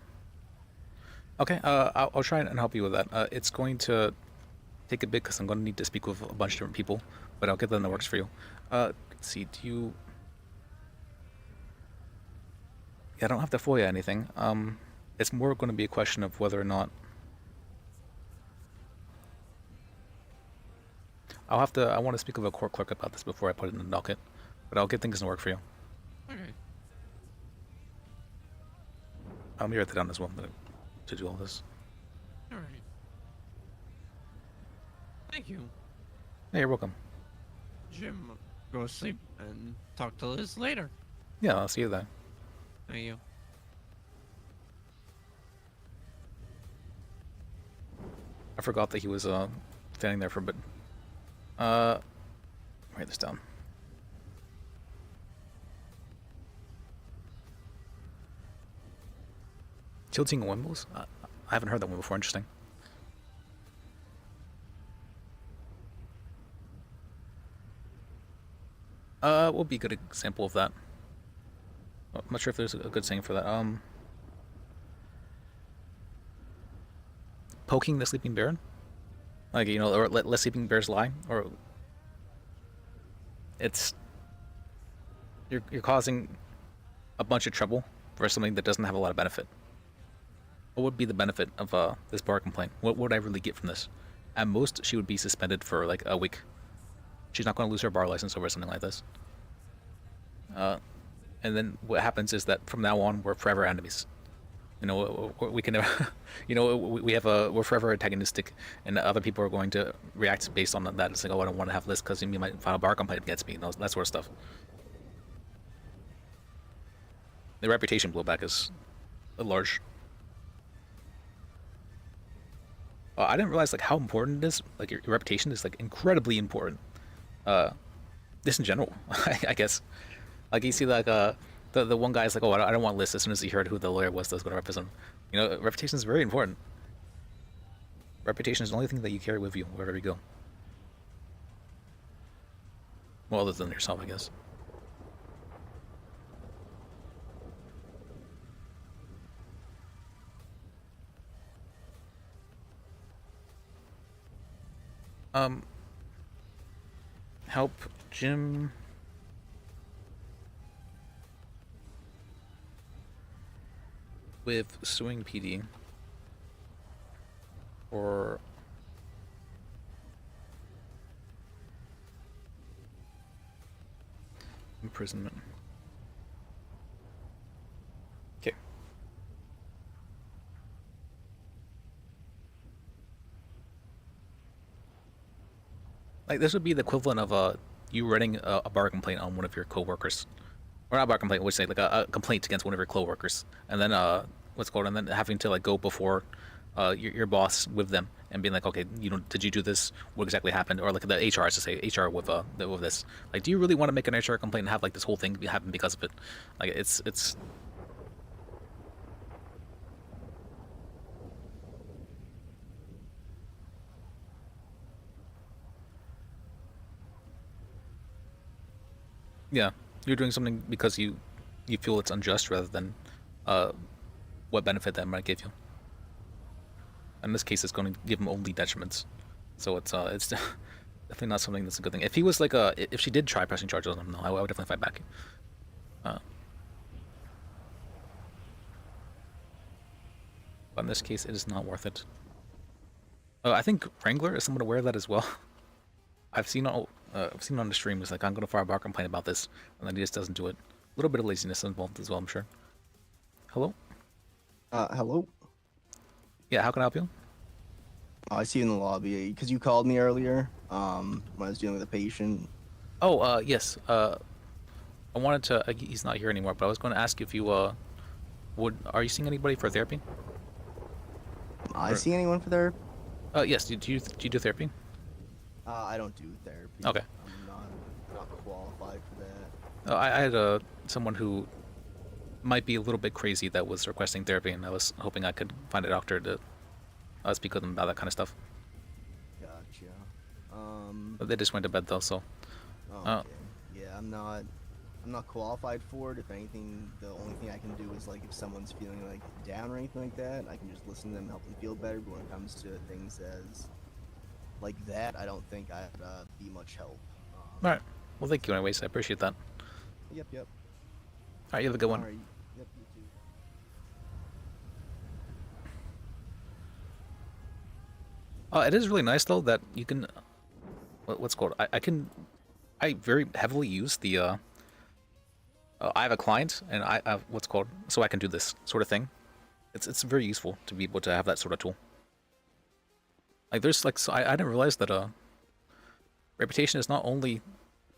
Okay, I'll try and help you with that. It's going to take a bit because I'm going to need to speak with a bunch of different people, but I'll get that in the works for you. Let's see, do you... Yeah, I don't have to FOIA anything. It's more going to be a question of whether or not... I want to speak with a court clerk about this before I put it in the docket, but I'll get things in work for you. Okay. Let me write that down as well to do all this. All right. Thank you. Hey, you're welcome. Jim, go to sleep and talk to Liz later. Yeah, I'll see you then. Thank you. I forgot that he was standing there for a bit. Write this down. Tilting Wimbles? I haven't heard that one before. Interesting. What would be a good example of that? I'm not sure if there's a good saying for that. Poking the sleeping bear? Like, you know, or let sleeping bears lie? Or it's... You're causing a bunch of trouble for something that doesn't have a lot of benefit. What would be the benefit of this bar complaint? What would I really get from this? At most, she would be suspended for like a week. She's not going to lose her bar license over something like this. And then what happens is that from now on, we're forever enemies. You know, we can never, you know, we're forever antagonistic, and other people are going to react based on that. It's like, oh, I don't want to have this because you might file a bar complaint against me, and that sort of stuff. The reputation blowback is large. I didn't realize like how important it is. Like your reputation is like incredibly important. Just in general, I guess. Like you see, like the one guy's like, oh, I don't want lists. As soon as he heard who the lawyer was that was going to represent him, you know, reputation is very important. Reputation is the only thing that you carry with you wherever you go. Well, other than yourself, I guess. Help Jim with suing PD for imprisonment. Okay. Like this would be the equivalent of you writing a bar complaint on one of your coworkers, or not a bar complaint, would say like a complaint against one of your coworkers, and then what's called, and then having to like go before your boss with them and being like, okay, you know, did you do this? What exactly happened? Or like the HR has to say HR with this. Like, do you really want to make an HR complaint and have like this whole thing happen because of it? Like it's. Yeah, you're doing something because you feel it's unjust rather than what benefit that might give you. In this case, it's going to give him only detriments, so it's definitely not something that's a good thing. If he was like if she did try pressing charges on him, no, I would definitely fight back. But in this case, it is not worth it. I think Wrangler is somewhat aware of that as well. I've seen on the stream, it's like, I'm going to file a bar complaint about this, and then he just doesn't do it. A little bit of laziness involved as well, I'm sure. Hello? Hello? Yeah, how can I help you? I see you in the lobby, because you called me earlier, when I was dealing with a patient. Oh, yes. I wanted to, he's not here anymore, but I was going to ask if you, are you seeing anybody for therapy? I see anyone for therapy? Yes, do you do therapy? I don't do therapy. Okay. I'm not qualified for that. I had someone who might be a little bit crazy that was requesting therapy, and I was hoping I could find a doctor to speak with them about that kind of stuff. Gotcha. But they just went to bed though, so. Okay. Yeah, I'm not qualified for it. If anything, the only thing I can do is like if someone's feeling like down or anything like that, I can just listen to them, help them feel better. But when it comes to things as like that, I don't think I'd be much help. All right. Well, thank you anyways. I appreciate that. Yep. All right, you have a good one. Alright, yep, you too. It is really nice though that you can. What's it called? I very heavily use the. I have a client, and I have what's called, so I can do this sort of thing. It's very useful to be able to have that sort of tool. Like there's like so I didn't realize that reputation is not only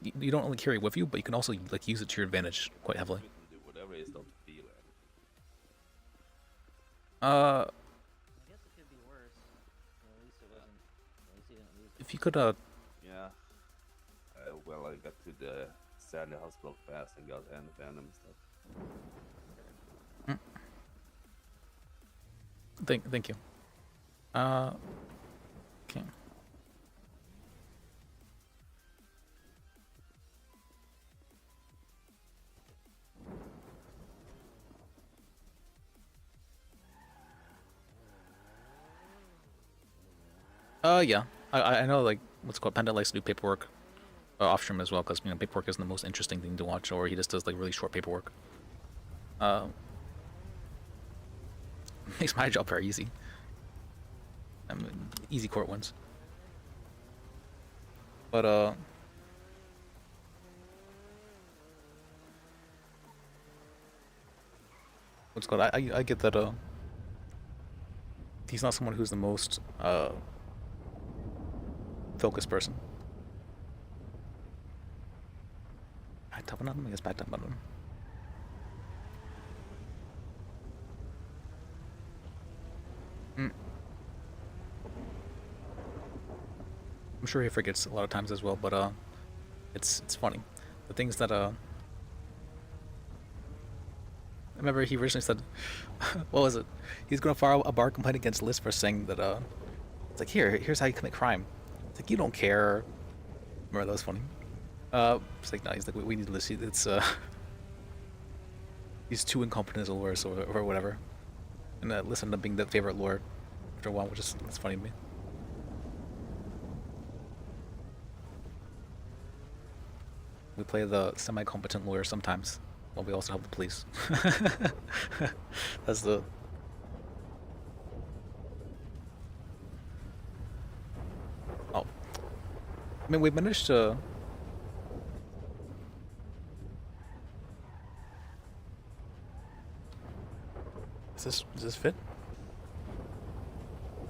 you don't only carry it with you, but you can also like use it to your advantage quite heavily. Whatever is not to feel it. Uh, I guess it could be worse. At least it wasn't. At least he didn't lose it. if you could Yeah. Well, I got to the Sandy hospital fast and got Venom and stuff. Thank you. Okay. Yeah. I know, like, what's it called? Panda likes to do paperwork off stream as well, because, you know, paperwork isn't the most interesting thing to watch, or he just does, like, really short paperwork. Makes my job very easy. I mean, easy court wins. But, what's it called? I get that, he's not someone who's the most, focused person. Backed up on him? I guess backed up on him. I'm sure he forgets a lot of times as well, but it's funny. The things that I remember he originally said, what was it? He's gonna file a bar complaint against Liz for saying that it's like here's how you commit crime. It's like you don't care. Remember that was funny. It's like no, he's like we need Liz. It's he's too incompetent as a lawyer, or whatever. And Liz ended up being the favorite lawyer after a while, which is it's funny to me. We play the semi-competent lawyer sometimes, while we also help the police. That's the... Oh. I mean, we managed to... Does this fit?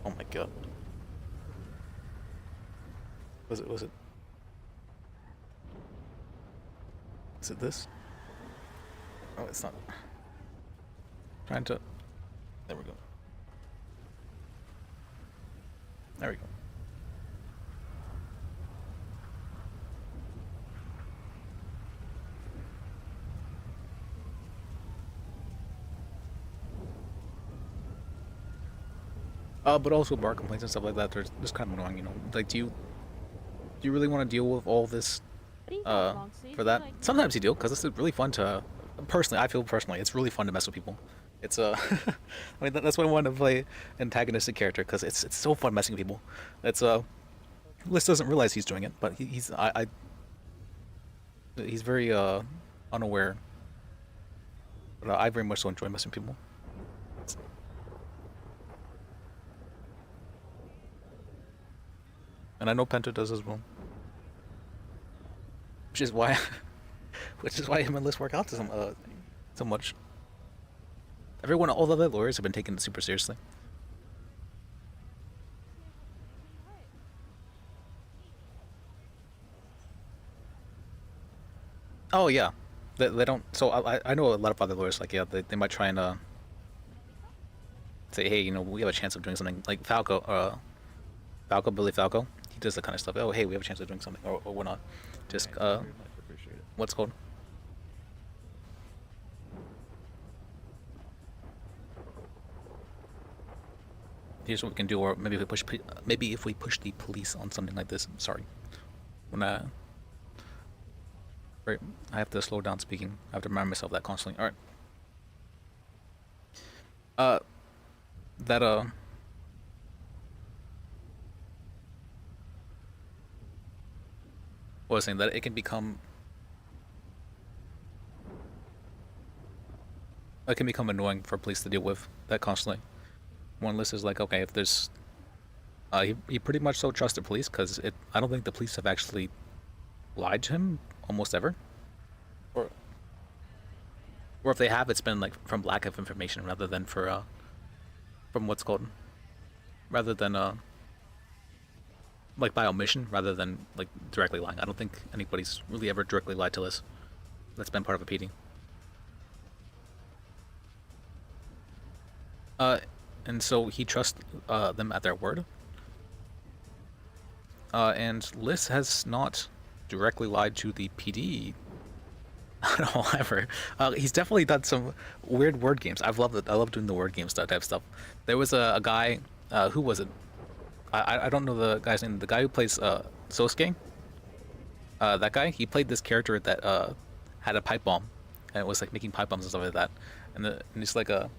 Oh my god. Was it... Is it this? Oh, it's not. Trying to... There we go. There we go. But also bar complaints and stuff like that, they're just kind of annoying, you know? Like, do you really want to deal with all this for that? Sometimes you do, because it's really fun to, personally, I feel personally, it's really fun to mess with people. It's I mean, that's why I want to play antagonistic character, because it's so fun messing with people. It's Liz doesn't realize he's doing it, but he's very unaware. But I very much so enjoy messing with people. And I know Penta does as well. Which is why him and Liz work out so much. All the other lawyers have been taking it super seriously. Oh yeah, they don't. So I know a lot of other lawyers, like, yeah, they might try and say, hey, you know, we have a chance of doing something, like Billy Falco. He does that kind of stuff. Oh, hey, we have a chance of doing something, or whatnot. Just Appreciate it. what's it called? Here's what we can do, or maybe if we push the police on something like this. I'm sorry, when Right, I have to slow down speaking. I have to remind myself that constantly. All right. That what was I saying, that it can become annoying for police to deal with that constantly. One list is like, okay, if there's he pretty much so trusts the police because I don't think the police have actually lied to him almost ever, or if they have, it's been like from lack of information rather than for from what's called, rather than like by omission rather than like directly lying. I don't think anybody's really ever directly lied to Liz. That's been part of a PD. And so he trusts them at their word. And Liz has not directly lied to the PD at all ever. He's definitely done some weird word games. I've loved it. I love doing the word games type stuff. There was a guy, who was it? I don't know the guy's name. The guy who plays Sosuke. That guy, he played this character that had a pipe bomb, and it was like making pipe bombs and stuff like that. And he's like I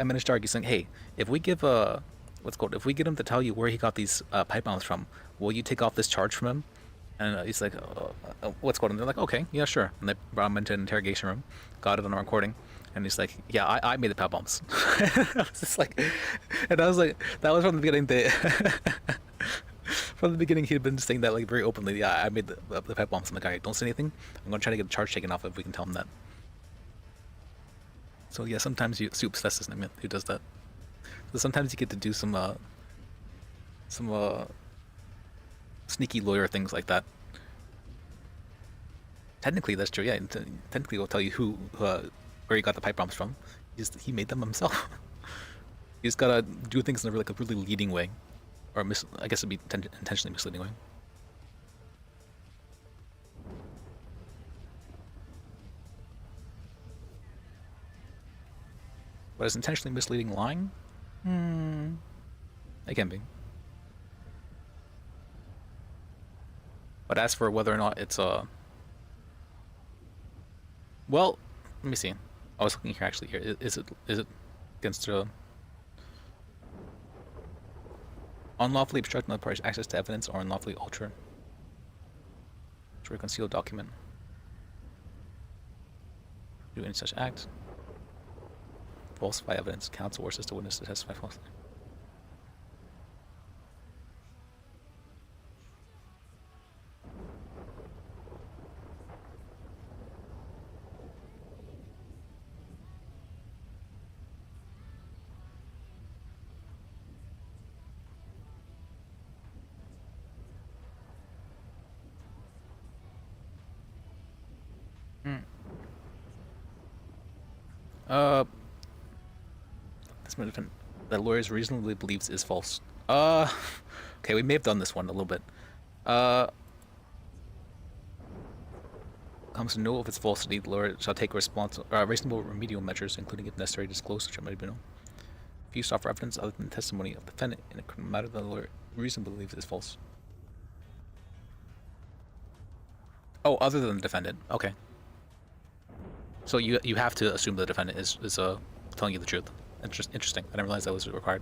managed to argue saying, hey, if we give if we get him to tell you where he got these pipe bombs from, will you take off this charge from him? And he's like, and they're like, okay, yeah, sure. And they brought him into an interrogation room, got it on a recording, and he's like, yeah, I made the pipe bombs. I was just like, and I was like, that was from the beginning. From the beginning, he'd been saying that like very openly. Yeah, I made the pipe bombs. I'm like, all right, don't say anything. I'm gonna try to get the charge taken off if we can tell him that. So yeah, sometimes Soups, that's his name, who does that. So sometimes you get to do some sneaky lawyer things like that. Technically, that's true. Yeah, technically, he'll tell you where he got the pipe bombs from. He made them himself. You just gotta do things in a really leading way, or I guess it'd be intentionally misleading way. But is intentionally misleading lying? It can be. But as for whether or not it's well, let me see. I was looking here actually. Here is it against unlawfully obstruct another party's access to evidence or unlawfully alter to a concealed document? Do any such act? Falsify evidence, counsel or assist a witness to testify falsely. That lawyers reasonably believes is false. Okay, we may have done this one a little bit. Comes to know of its falsity, the lawyer shall take reasonable remedial measures, including if necessary, disclose which might be known. If used to offer evidence other than testimony of the defendant in a criminal matter that the lawyer reasonably believes is false. Oh, other than the defendant. Okay. So you have to assume the defendant is telling you the truth. Interesting. I didn't realize that was required.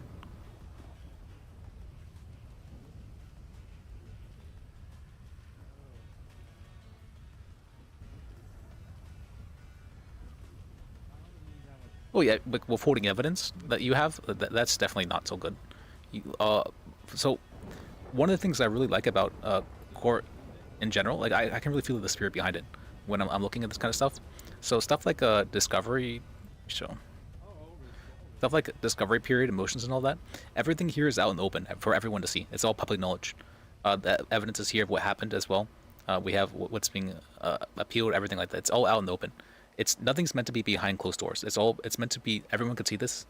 Oh yeah, but withholding evidence that you have, that's definitely not so good. So one of the things I really like about court in general, like I can really feel the spirit behind it when I'm looking at this kind of stuff. So stuff like discovery show. Stuff like discovery period, emotions and all that, everything here is out in the open for everyone to see. It's all public knowledge. The evidence is here of what happened as well. We have what's being appealed, everything like that. It's all out in the open. Nothing's meant to be behind closed doors. It's meant to be, everyone can see this.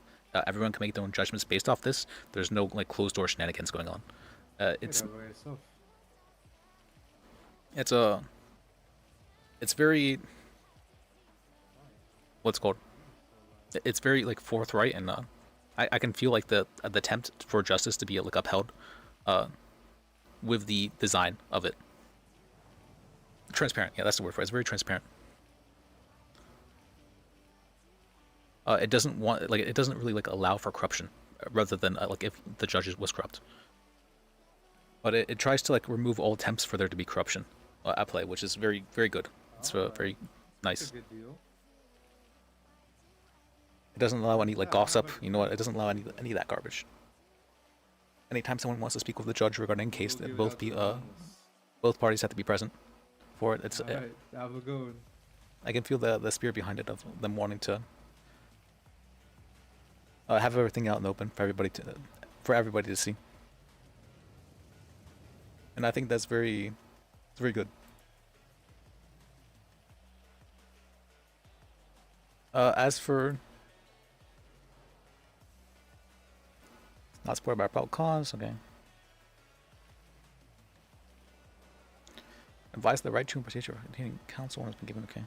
Everyone can make their own judgments based off this. There's no like closed door shenanigans going on. It's very, what's it called? It's very like forthright, and I can feel like the attempt for justice to be like upheld with the design of it. Transparent. Yeah, that's the word for it. It's very transparent. It doesn't want it doesn't really like allow for corruption, rather than like if the judge was corrupt. But it tries to like remove all attempts for there to be corruption at play, which is very good. It's very nice. That's a good deal. It doesn't allow any like gossip. You know what? It doesn't allow any of that garbage. Anytime someone wants to speak with the judge regarding a case, that both parties have to be present for it. It's Alright, have a good one. I can feel the spirit behind it of them wanting to have everything out and open for everybody to see. And I think that's very good. As for not supported by a probable cause, okay. Advise the right to procedure containing counsel has been given, okay.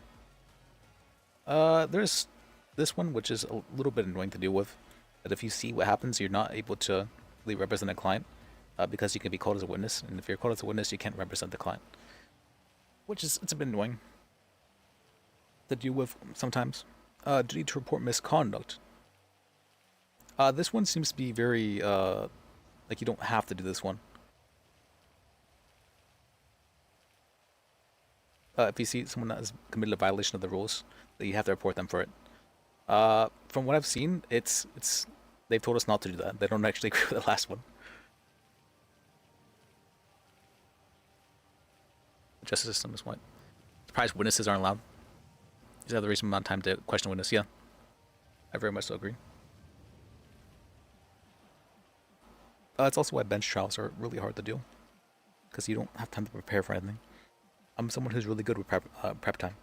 There's this one which is a little bit annoying to deal with. That if you see what happens, you're not able to really represent a client because you can be called as a witness, and if you're called as a witness, you can't represent the client. It's a bit annoying to deal with sometimes. Duty to report misconduct. This one seems to be very like you don't have to do this one. If you see someone that has committed a violation of the rules, that you have to report them for it. From what I've seen, it's they've told us not to do that. They don't actually agree with the last one. The justice system is what? Surprised witnesses aren't allowed. Is that the reason amount of time to question witness? Yeah, I very much so agree. It's also why bench trials are really hard to do, because you don't have time to prepare for anything. I'm someone who's really good with prep time.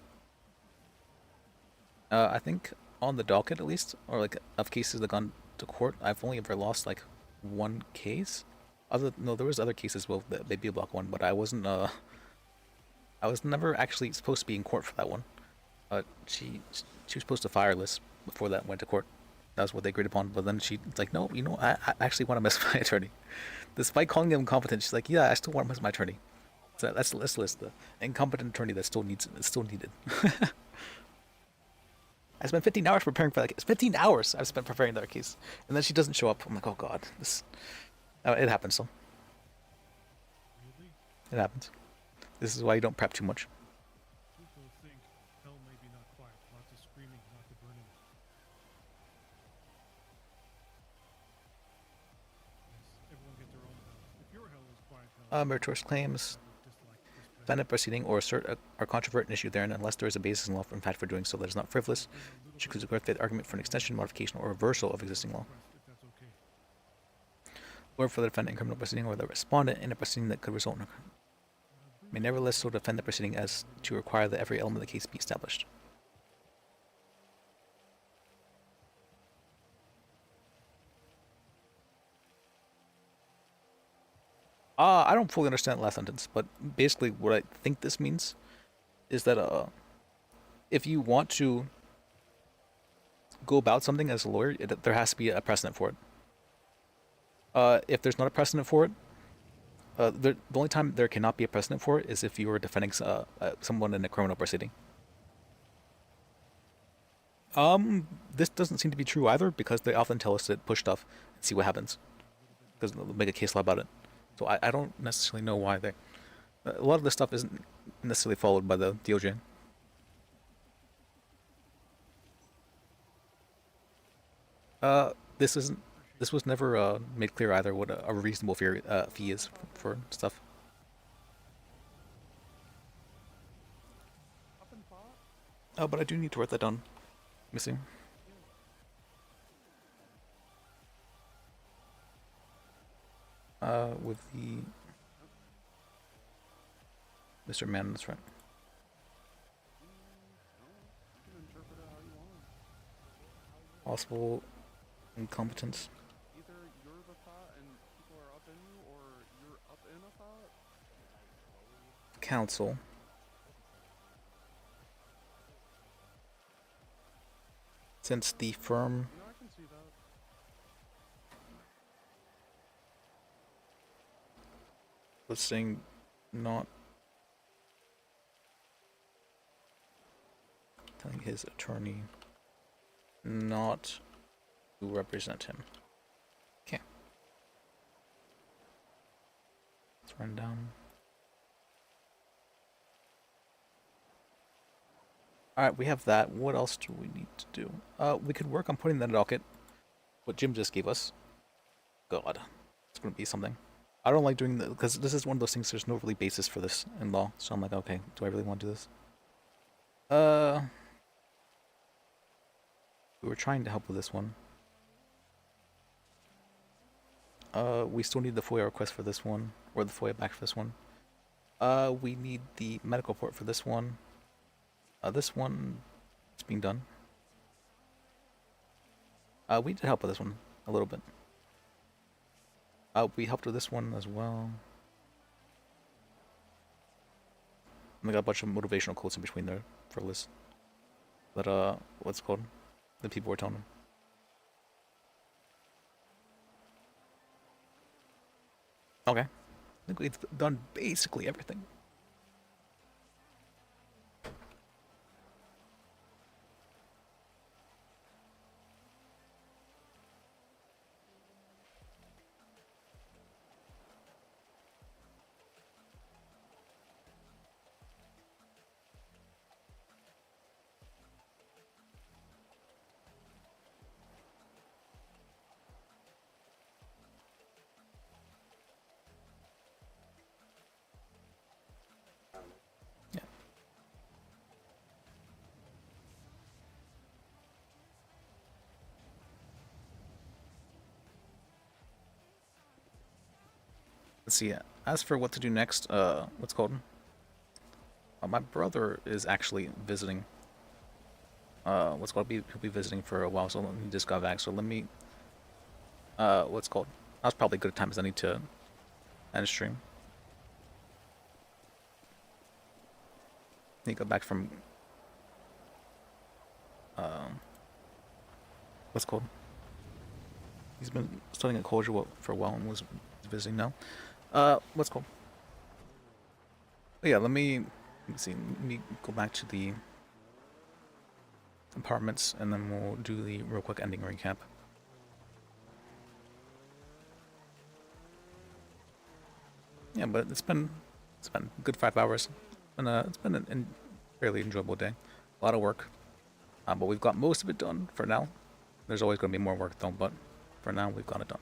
I think on the docket at least, or like of cases that gone to court, I've only ever lost like one case. There was other cases with the baby block one, but I wasn't. I was never actually supposed to be in court for that one. She was supposed to fire Liz before that went to court. That was what they agreed upon. But then she's like, no, you know, I actually want to miss my attorney. Despite calling him incompetent, she's like, yeah, I still want to miss my attorney. So that's the incompetent attorney that still needed. I spent 15 hours preparing for that case. 15 hours I've spent preparing that case, and then she doesn't show up. I'm like, oh god, it happens. So it happens. This is why you don't prep too much. People think hell may be not quiet. Lots of screaming, lots of burning. Yes, everyone get their own hell. If your hell is quiet hell, Meritorious claims. Defendant proceeding or assert or controvert an issue therein unless there is a basis in law in fact for doing so that is not frivolous, which includes a good faith argument for an extension, modification, or reversal of existing law. Or for the defendant in criminal proceeding or the respondent in a proceeding that could result in a may nevertheless so defend the proceeding as to require that every element of the case be established. I don't fully understand the last sentence, but basically what I think this means is that if you want to go about something as a lawyer, there has to be a precedent for it. If there's not a precedent for it, the only time there cannot be a precedent for it is if you are defending someone in a criminal proceeding. This doesn't seem to be true either, because they often tell us to push stuff and see what happens, because they'll make a case law about it. So I don't necessarily know why they. A lot of this stuff isn't necessarily followed by the DOJ. This was never made clear either what a reasonable fee is for stuff. Oh, but I do need to write that down. Let me see. With the Mr. Mann, that's right. Possible incompetence. Either you're the thought and people are up in you, or you're up in a thought. Counsel. Since the firm. No, I can see that. Was saying not telling his attorney not to represent him. Okay. Let's run down. Alright, we have that. What else do we need to do? We could work on putting that docket. What Jim just gave us. God. It's gonna be something. I don't like doing the, because this is one of those things, there's no really basis for this in law. So I'm like, okay, do I really want to do this? We were trying to help with this one. We still need the FOIA request for this one, or the FOIA back for this one. We need the medical report for this one. This one is being done. We did help with this one a little bit. We helped with this one as well. And we got a bunch of motivational quotes in between there for Liz. But what's it called? The people were telling him. Okay. I think we've done basically everything. Let's see. As for what to do next, what's it called? My brother is actually visiting. What's it called? He'll be visiting for a while, so he just got back. So let me. What's it called? That was probably good time as any to end stream. He got back from. What's it called? He's been studying at college for a while and was visiting now. What's it called? Oh, yeah, let me see. Let me go back to the apartments, and then we'll do the real quick ending recap. Yeah, but it's been a good 5 hours, and it's been a fairly enjoyable day. A lot of work, but we've got most of it done for now. There's always going to be more work though, but for now we've got it done.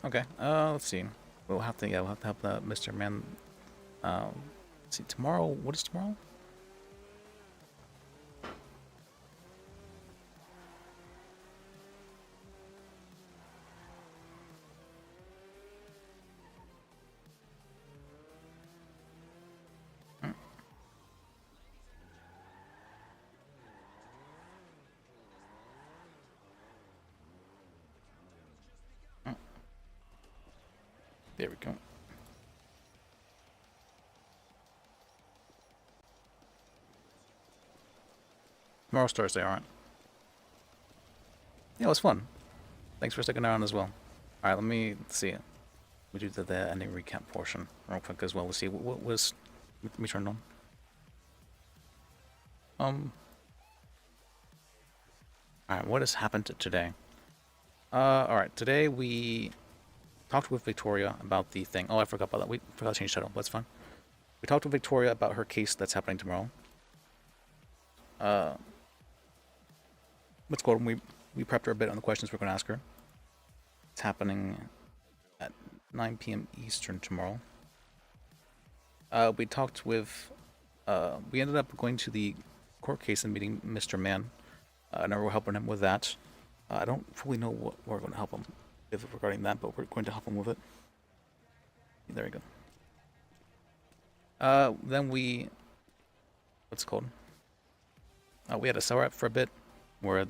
Okay, let's see. We'll have to help Mr. Man. Let's see, tomorrow, what is tomorrow? There we go. Tomorrow's Thursday, alright. Yeah, it was fun. Thanks for sticking around as well. Alright, let me see. We do the ending recap portion real quick as well. Let's see what was. Let me turn it on. Alright, what has happened today? Alright, today we talked with Victoria about the thing. Oh, I forgot about that. We forgot to change title. That's fine. We talked with Victoria about her case that's happening tomorrow. Let's go. We prepped her a bit on the questions we're going to ask her. It's happening at 9 p.m. Eastern tomorrow. We talked with. We ended up going to the court case and meeting Mr. Mann. And we're helping him with that. I don't fully know what we're going to help him with regarding that, but we're going to help him with it. There we go. Then we, what's it called? We had a sour app for a bit. where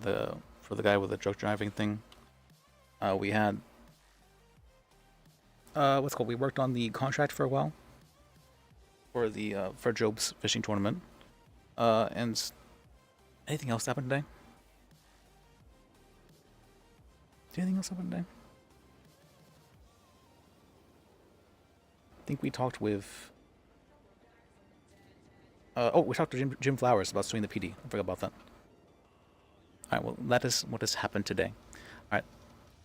for the guy with the drunk driving thing, we had we worked on the contract for a while for the for Job's fishing tournament. And anything else happened today? Did anything else happen today? I think we talked with. We talked to Jim Flowers about suing the PD. I forgot about that. All right, well, that is what has happened today. All right,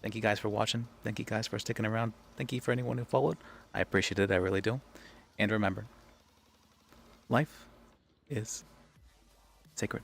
thank you guys for watching. Thank you guys for sticking around. Thank you for anyone who followed. I appreciate it. I really do. And remember, life is sacred.